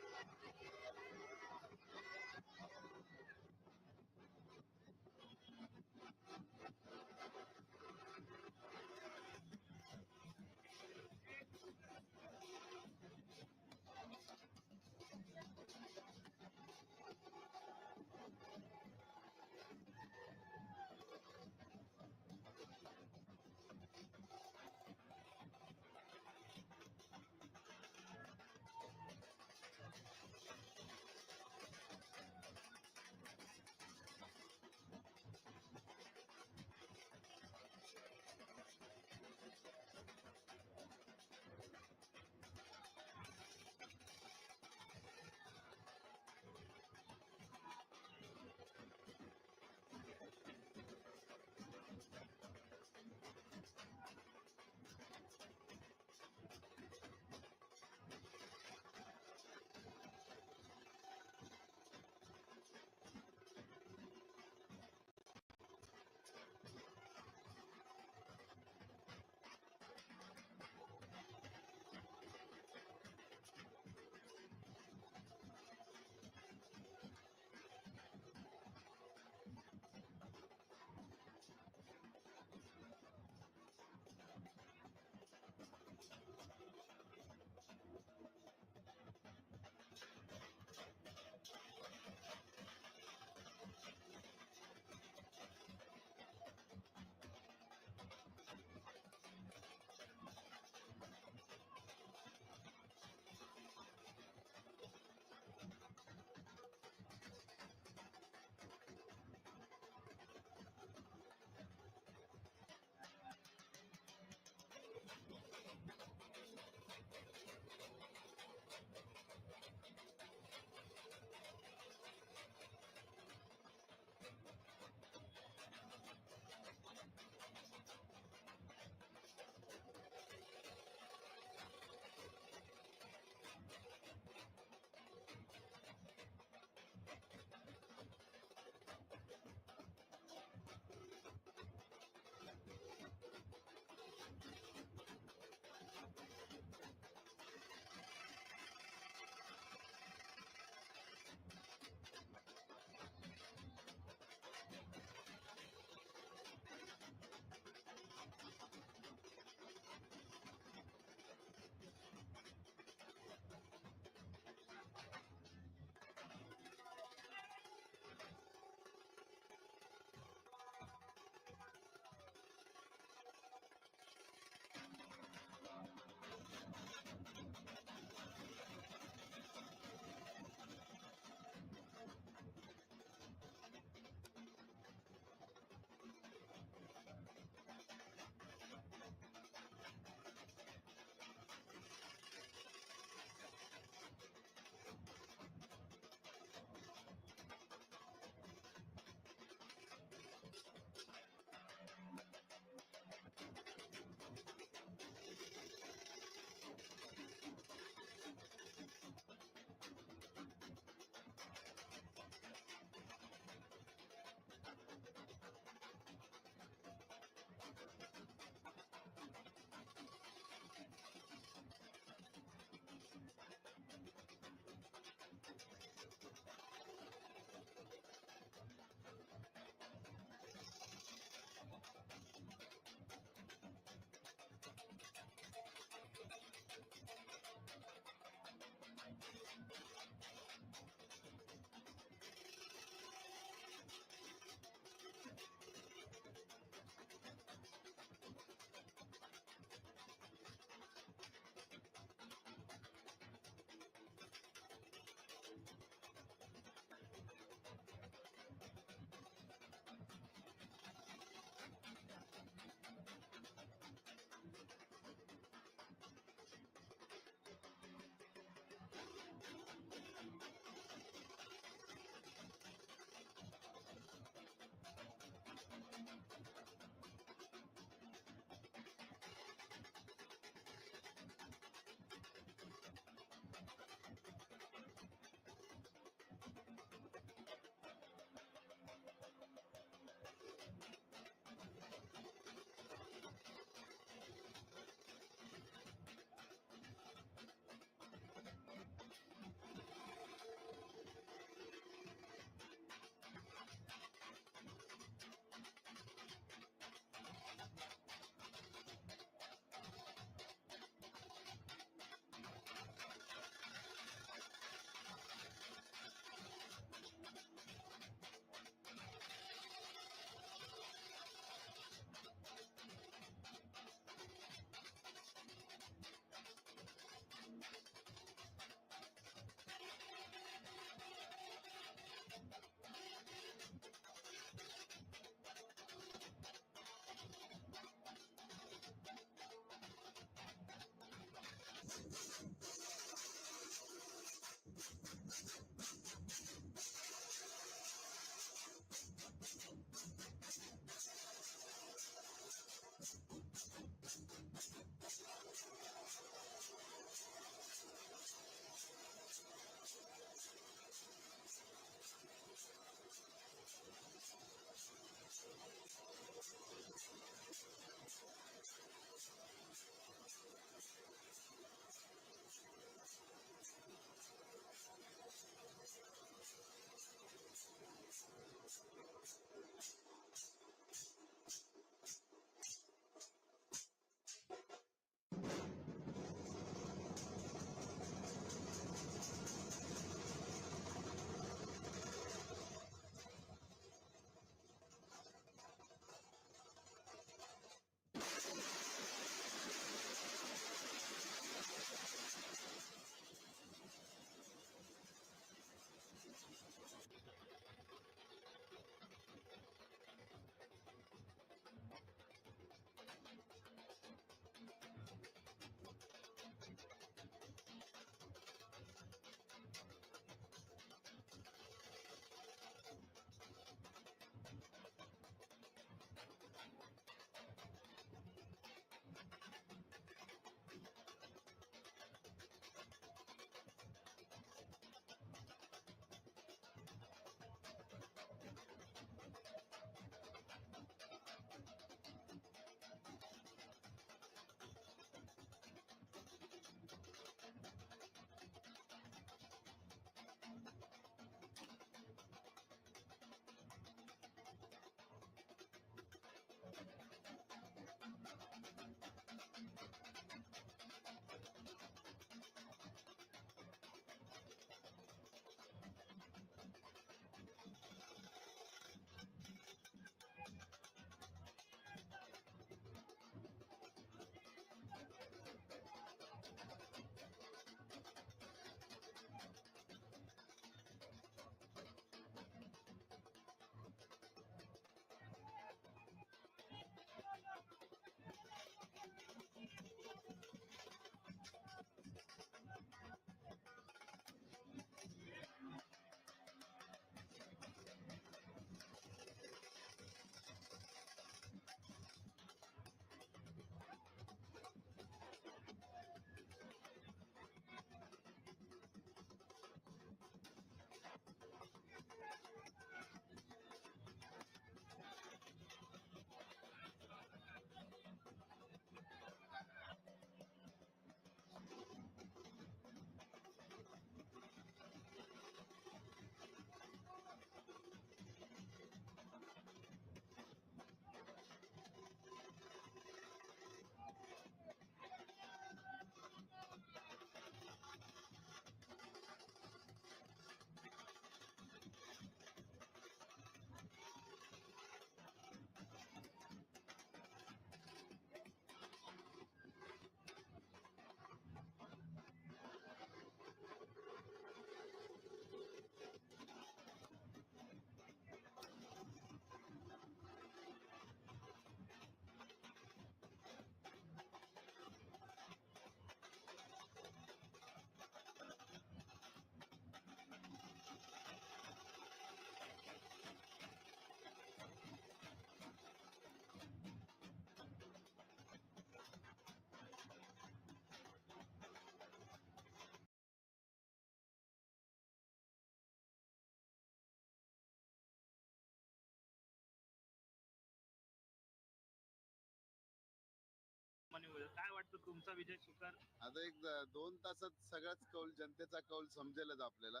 तुमचा विजय सुकर? आता एक 2 तासात सगळाच कौल, जनतेचा कौल समजेलच आपल्याला.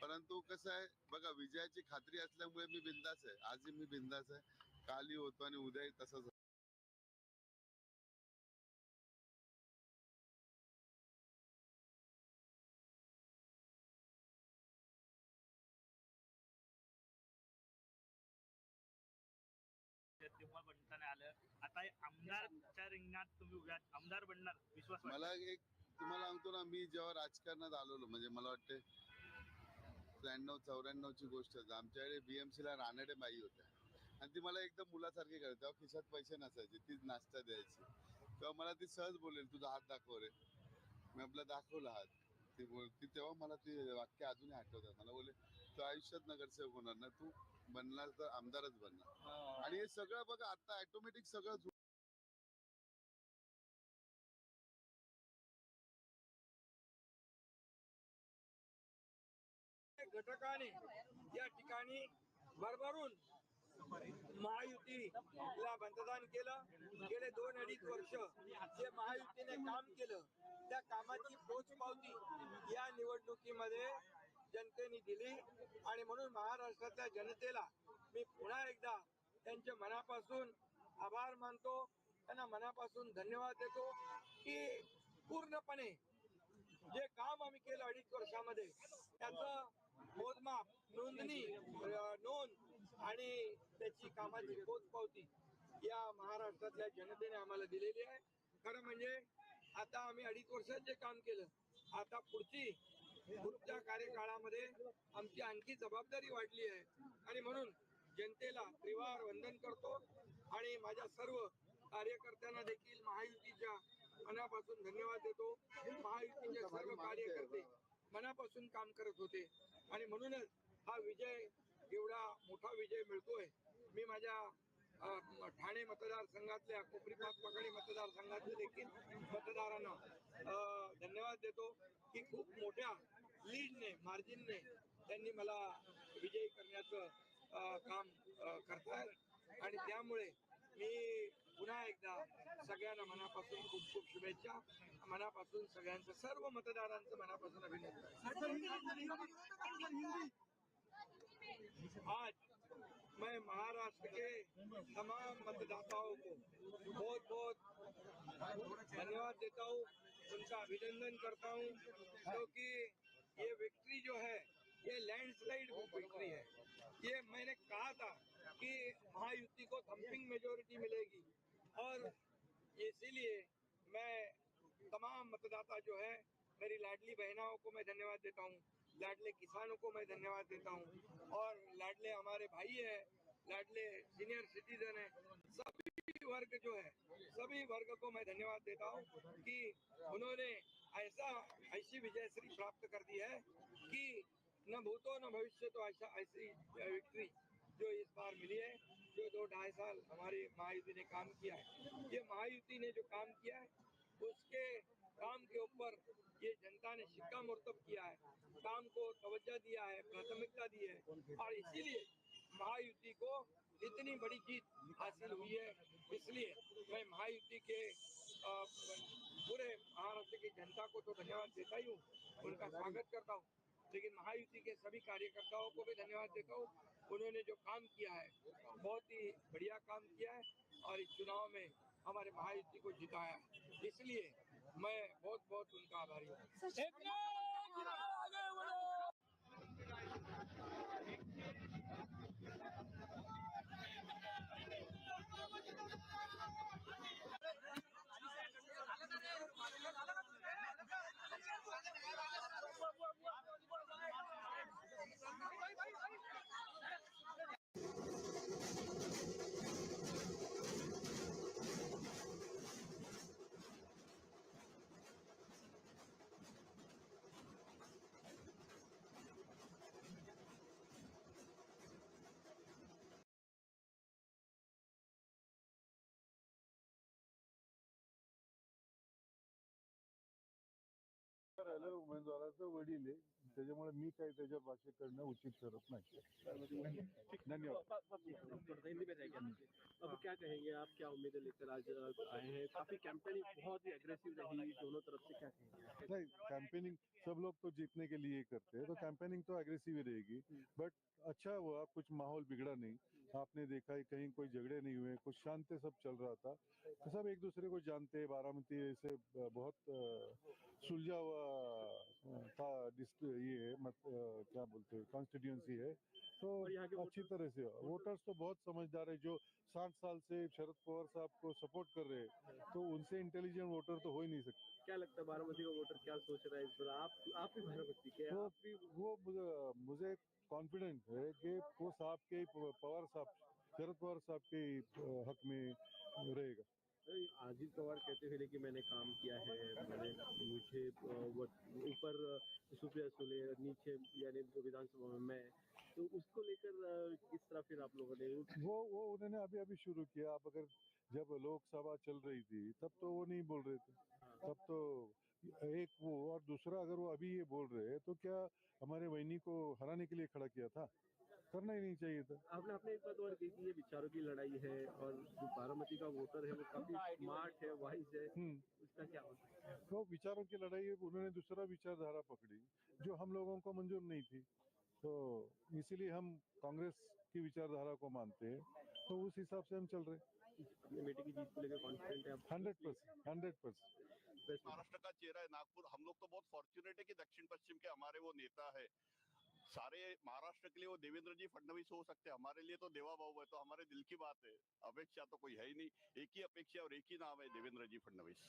परंतु कसं आहे बघा, विजयाची खात्री असल्यामुळे मी बिंदास आहे. आजही मी बिंदास आहे, कालही होतो आणि उद्याही तसंच. तेव्हा बनताना आलं, आता आमदारच्या रिंगणात तुम्ही उभ्या, आमदार बनणार विश्वास? मला एक तुम्हाला सांगतो ना, मी जेव्हा राजकारणात आलेलो, म्हणजे मला वाटते 93-94 ची गोष्ट आहे. आमच्याकडे BMC ला रानडे बाई होत्या आणि ती मला एकदम मुलासारखी करते. तेव्हा खिशात पैसे नसायचे, तीच नाश्ता द्यायची. तेव्हा मला ती सहज बोलेल, तुझा हात दाखव रे. मी आपला दाखवला हात. ती तेव्हा मला ती वाक्य अजूनही आठवतात. मला बोले, तू आयुष्यात नगरसेवक होणार ना, तू बनणार तर आमदारच बनणार. आणि हे सगळं बघा आता ऑटोमॅटिक सगळं घटकाने या ठिकाणी भरभरून महायुतीला मतदान केलं. गेले 2-2.5 वर्ष जे महायुतीने काम केलं त्या कामाची पोचपावती या निवडणुकीमध्ये जनतेने दिली आणि म्हणून महाराष्ट्रातल्या जनतेला मी पुन्हा एकदा त्यांच्या मनापासून आभार मानतो, त्यांना मनापासून धन्यवाद देतो की पूर्णपणे जे काम आम्ही केलं 2.5 वर्षामध्ये त्याचं मोजमाप, नोंद आणि त्याची कामाची पोचपावती या महाराष्ट्रातल्या जनतेने आम्हाला दिलेली आहे. खरं म्हणजे आता आम्ही 2.5 वर्षात जे काम केलं, आता पुढच्या कार्यकाळामध्ये आमची आणखी जबाबदारी वाढली आहे आणि म्हणून जनतेला त्रिवार वंदन करतो आणि माझ्या सर्व कार्यकर्त्यांना देखील महायुतीच्या मनापासून धन्यवाद देतो. महायुतीचे सर्व कार्यकर्ते मनापासून काम करत होते आणि म्हणूनच हा विजय, एवढा मोठा विजय मिळतोय. मी माझ्या ठाणे मतदारसंघातल्या कोपरी पाचपकडी मतदारसंघातल्या देखील मतदारांना धन्यवाद देतो की खूप मोठ्या लीडने, मार्जिनने त्यांनी मला विजयी करण्याचं काम करतायत आणि त्यामुळे मी पुन्हा एकदा सगळ्यांना मनापासून खूप खूप शुभेच्छा, मनापासून सगळ्यांचं, सर्व मतदारांचं मनापासून अभिनंदन. आज मैं महाराष्ट्र के तमाम मतदाताओं को बहुत बहुत धन्यवाद देता हूँ, उनका अभिनंदन करता हूँ क्योंकि ये विक्ट्री जो है ये लैंडस्लाइड विक्ट्री है. ये मैंने कहा था कि महायुति को थम्पिंग मेजोरिटी मिलेगी और इसीलिए मैं तमाम मतदाता जो है, मेरी लाडली बहनाओं को मैं धन्यवाद देता हूँ, लाडले किसानों को मैं धन्यवाद देता हूँ और लाडले हमारे भाई है, लाडले सीनियर सिटीजन है, सभी वर्ग जो है, सभी वर्ग को मैं धन्यवाद देता हूँ कि उन्होंने ऐसी विजयश्री प्राप्त कर दी है कि न भूतो न भविष्य तो ऐसी विक्ट्री जो इस बार मिली है, जो 2-2.5 साल हमारी महायुति ने काम किया है. ये महायुति ने जो काम किया है उसके काम के ऊपर ये जनता ने शिक्कामोर्तब किया है, काम को तवज्जो दिया है, प्राथमिकता दी है और इसीलिए महायुति को इतनी बड़ी जीत हासिल हुई है. इसलिए मैं महायुति के पूरे महाराष्ट्र की जनता को तो धन्यवाद देता ही हूँ, उनका स्वागत करता हूँ, लेकिन महायुति के सभी कार्यकर्ताओं को भी धन्यवाद देता हूँ. उन्होंने जो काम किया है बहुत ही बढ़िया काम किया है और इस चुनाव में हमारे महायुति को जिताया है, इसलिए मैं बहुत बहुत उनका आभारी हूँ. उमेदवाराचं वडील आहे, त्याच्यामुळे मी काही त्याच्यावर भाष्य करणं उचित ठरत नाही. धन्यवाद. कहेंगे आप, क्या उम्मीदें लेकर आज आए हैं? काफी कैंपेनिंग बहुत ही एग्रेसिव रही दोनों तरफ से, क्या कहेंगे? नहीं, कैंपेनिंग सब लोग तो जीतने के लिए करते हैं, तो कैंपेनिंग तो एग्रेसिव ही रहेगी, बट अच्छा हुआ, कुछ माहौल बिगड़ा नहीं। आपने देखा है कहीं कोई झगड़े नहीं हुए, कुछ शांति सब चल रहा था, तो सब एक दूसरे को जानते हैं। बारामती ऐसे बहुत सुलझा हुआ था, ये है क्या बोलते हैं, कॉन्स्टिट्यूंसी है, तो अच्छी तरह से वोटर्स तो बहुत समझदार है। जो 60 साल से शरद पवार साहब को सपोर्ट कर रहे हैं, तो उनसे इंटेलिजेंट वोटर तो हो ही नहीं सकते। क्या लगता है बारामती का वोटर क्या सोच रहा है इस बार? आप भी बारामती के, वो मुझे कॉन्फिडेंट है कि वो पवार साहब, शरद पवार साहब के हक में रहेगा। अजीत पवार कहते थे कि मैंने काम किया है, मुझे ऊपर सुप्रिया सुले, नीचे यानी विधानसभा में, तो उसको लेकर किस तरह फिर आप लोगों ने वो उन्होंने अभी शुरू किया। अब अगर जब लोकसभा चल रही थी तब तो वो नहीं बोल रहे थे, तब तो एक वो, और दूसरा अगर वो अभी ये बोल रहे हैं तो क्या हमारे वैनी को हराने के लिए खड़ा किया था? करना ही नहीं चाहिए था। आपने अपने एक बात और कही कि ये विचारों की लड़ाई है, और जो बारामती का वोटर है वो काफी स्मार्ट है, वाइज है, उसका क्या होता है? वो विचारों की लड़ाई है, उन्होंने दूसरा विचारधारा पकड़ी जो हम लोगों को मंजूर नहीं थी, तो इसीलिए हम कांग्रेस की विचारधारा को मानते हैं, तो उस हिसाब से हम चल रहे हैं। अपने बेटे की जीत को लेकर कॉन्फिडेंट है आप? 100%। महाराष्ट्र का चेहरा है नागपुर। हम लोग तो बहुत फॉर्चुनेट है कि दक्षिण पश्चिम के हमारे वो नेता है। सारे महाराष्ट्र के लिए वो देवेंद्र जी फडणवीस हो सकते हैं, हमारे लिए तो देवा भाऊ है, तो हमारे दिल की बात है। अपेक्षा तो कोई है ही नहीं, एक ही अपेक्षा और एक ही नाम है, देवेंद्र जी फडणवीस।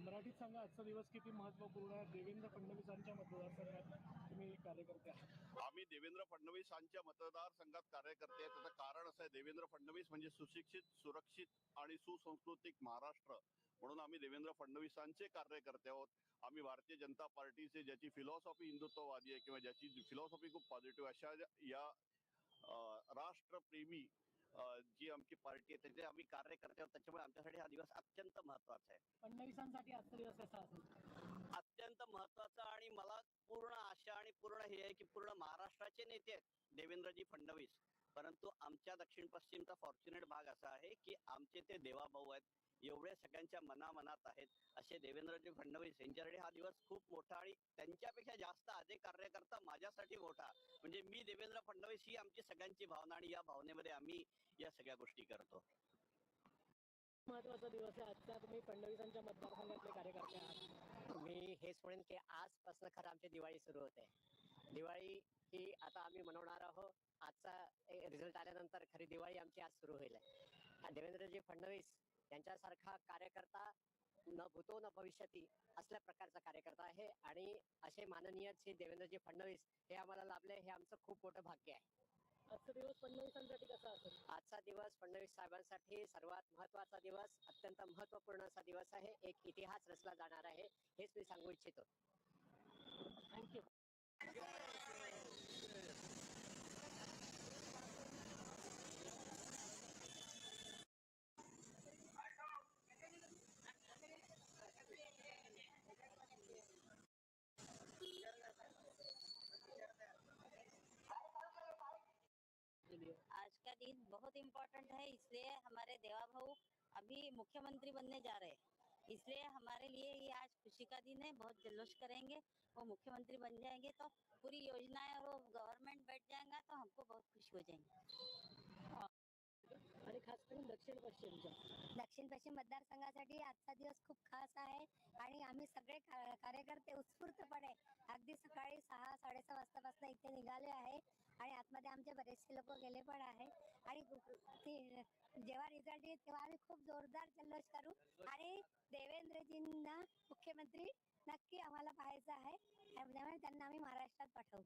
मराठीत सांगा, आजचा दिवस किती महत्वपूर्ण आहे? देवेंद्र फडणवीसांच्या मतदारसंघात तुम्ही कार्यकर्ते आहात. आम्ही देवेंद्र फडणवीसांच्या मतदारसंघात कार्यकर्ते आहेत. त्याचं कारण असं आहे, देवेंद्र फडणवीस म्हणजे सुशिक्षित, सुरक्षित आणि सुसंस्कृतिक महाराष्ट्र, म्हणून आम्ही देवेंद्र फडणवीसांचे कार्यकर्ते आहोत. आम्ही भारतीय जनता पार्टीचे, ज्याची फिलॉसॉफी हिंदुत्ववादी आहे किंवा ज्याची फिलॉसॉफी खूप पॉझिटिव्ह, अशा या राष्ट्रप्रेमी जी आमची पार्टी आहे त्याचे आम्ही कार्यकर्ते आहोत. त्याच्यामुळे आमच्यासाठी हा दिवस अत्यंत महत्वाचा आहे. फडणवीसांसाठी आजचा दिवस कसा असेल? अत्यंत महत्वाचा, आणि मला पूर्ण आशा आणि पूर्ण हे आहे की पूर्ण महाराष्ट्राचे नेते आहेत देवेंद्रजी फडणवीस, परंतु आमच्या दक्षिण पश्चिमचा फॉर्च्युनेट भाग असा आहे की आमचे ते देवाभाऊ आहेत, एवढे सगळ्यांच्या मनामनात आहेत असे देवेंद्रजी फडणवीस यांच्यासाठी हा दिवस खूप मोठा, आणि त्यांच्यापेक्षा जास्त आधी कार्यकर्ता माझ्यासाठी मोठा म्हणजे मी देवेंद्र फडणवीस, ही आमची सगळ्यांची भावना, आणि या भावनेमध्ये आम्ही या सगळ्या गोष्टी करतो. महत्वाचा दिवस आहे आजचा, तुम्ही फडणवीसांच्या मतदारसंघातले कार्यकर्ते आहात. मी हेच म्हणेन की आजपासून खरं आमची दिवाळी सुरू होते. दिवाळी ही आता आम्ही मनवणार आहोत. आजचा रिझल्ट आल्यानंतर खरी दिवाळी आमची आज सुरू होईल. देवेंद्रजी फडणवीस यांच्यासारखा कार्यकर्ता न भूतो न भविष्यती असल्या प्रकारचा कार्यकर्ता आहे, आणि असे माननीय श्री देवेंद्रजी फडणवीस हे आम्हाला लाभले, हे आमचं खूप मोठं भाग्य आहे. आजचा दिवस फडणवीसांसाठी कसा असेल? आजचा दिवस फडणवीस साहेबांसाठी सर्वात महत्वाचा दिवस, अत्यंत महत्वपूर्ण असा दिवस आहे. एक इतिहास रचला जाणार आहे, हेच मी सांगू इच्छितो. थँक्यू. आज का दिन बहुत इम्पोर्टेंट है, इसलिए हमारे देवा भाऊ अभी मुख्यमंत्री बनने जा रहे हैं, इसलिए हमारे लिए ये आज खुशी का दिन है. बहुत जल्लोष करेंगे, वो मुख्यमंत्री बन जाएंगे तो पूरी योजनाएं वो गवर्नमेंट बैठ जाएगा तो हमको बहुत खुशी हो जाएंगे. आणि खास करून दक्षिण पश्चिम मतदारसंघासाठी आजचा दिवस खूप खास आहे, आणि आम्ही सगळे कार्यकर्ते उत्स्फूर्तपणे अगदी सकाळी 6-6:30 वाजतापासून इथे निघाले आहे, आणि आतमध्ये आमचे बरेचसे लोक गेले पण आहे, आणि जेव्हा रिझल्ट येईल तेव्हा आम्ही खूप जोरदार जल्लोष करू, आणि देवेंद्रजींना मुख्यमंत्री नक्की आम्हाला पाहायचं आहे, त्यामुळे त्यांना आम्ही महाराष्ट्रात पाठवू.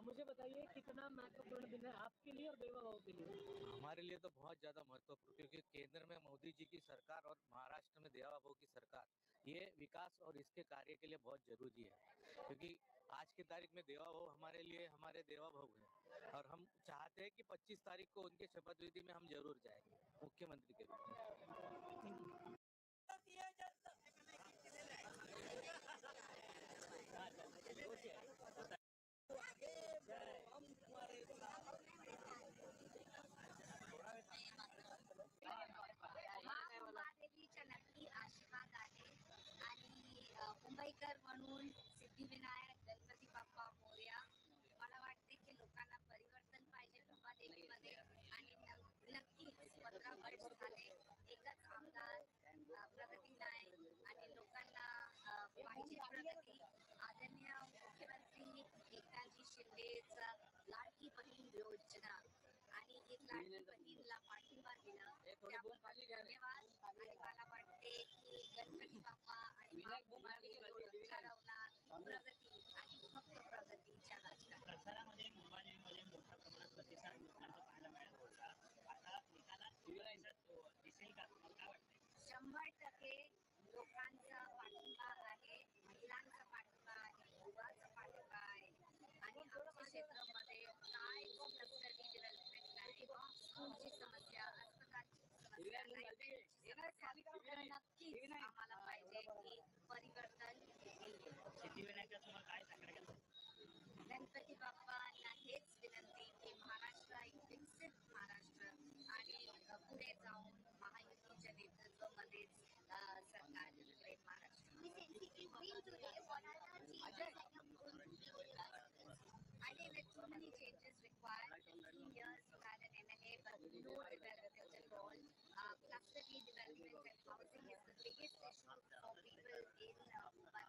मुझे बताइए कितना महत्वपूर्ण दिन है आपके लिए और देवा भाऊ के लिए? हमारे लिए तो बहुत ज्यादा महत्वपूर्ण, क्योंकि केंद्र में मोदी जी की सरकार और महाराष्ट्र में देवा भाऊ की सरकार, ये विकास और इसके कार्य के लिए बहुत जरूरी है, क्योंकि आज की तारीख में देवा भाऊ हमारे लिए हमारे देवा भाऊ है, और हम चाहते हैं कि 25 तारीख को उनके शपथ विधि में हम जरूर जाएंगे मुख्यमंत्री के रूप में. लाडकी बहीणला पाठिंबा दिला त्याबद्दल धन्यवाद. आणि मला वाटते की गणपती बाप्पा आणि बापूंनी जोडून ठरवणार प्रगती आणि फक्त प्रगतीच्या राजकारणात. प्रचारामध्ये मुंबईमध्ये मोठ्या प्रमाणात प्रतिसाद लोकांचा पाहायला मिळाला होता. आता निकालात दिसेल का, तुम्हाला काय वाटतंय? 100% लोकांचा पाठिंबा आहे, महिलांचा पाठिंबा आहे, युवाचा पाठिंबा आहे. आणि आमच्या क्षेत्रामध्ये काय कस्टडी डेव्हलपमेंट आहे, स्कूलची समस्या, अस्पतालची समस्या, लायब्ररीची समस्या, नक्कीच आम्हाला पाहिजे की परिवर्तन सिद्धिविनायकासमोर काय सांगणार? गणपती बाप्पांना हेच विनंती की महाराष्ट्र एक विकसित महाराष्ट्र आणि पुढे जाऊन महायुतीच्या नेतृत्वामध्येच सरकार great Maharashtra. I think that too many changes required. 15 years you had an MLA but no developmental role. Cluster D development and housing is the biggest issue for people in Mumbai.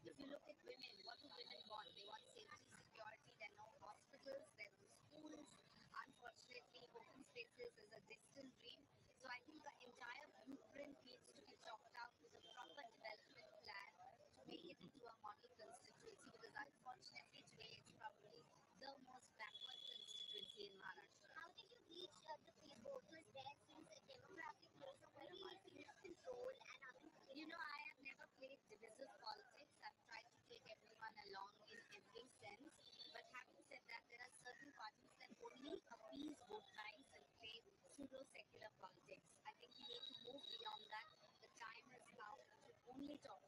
If you look at women, what do women want? They want safety, security. There are no hospitals, there are no schools. Unfortunately, open spaces is a distant dream. So I think the entire blueprint needs to be chalked out with a proper development plan to make it into a model constituency, because unfortunately today it's probably the most backward constituency in Maharashtra. How did you reach the voters there, since demographic plays a very significant role? And you know, I have never played divisive politics. I've tried to take everyone along in every sense. But having said that, there are certain parties that only appease vote banks and play pseudo-secular politics. I think we need to move beyond that. The time is now to only talk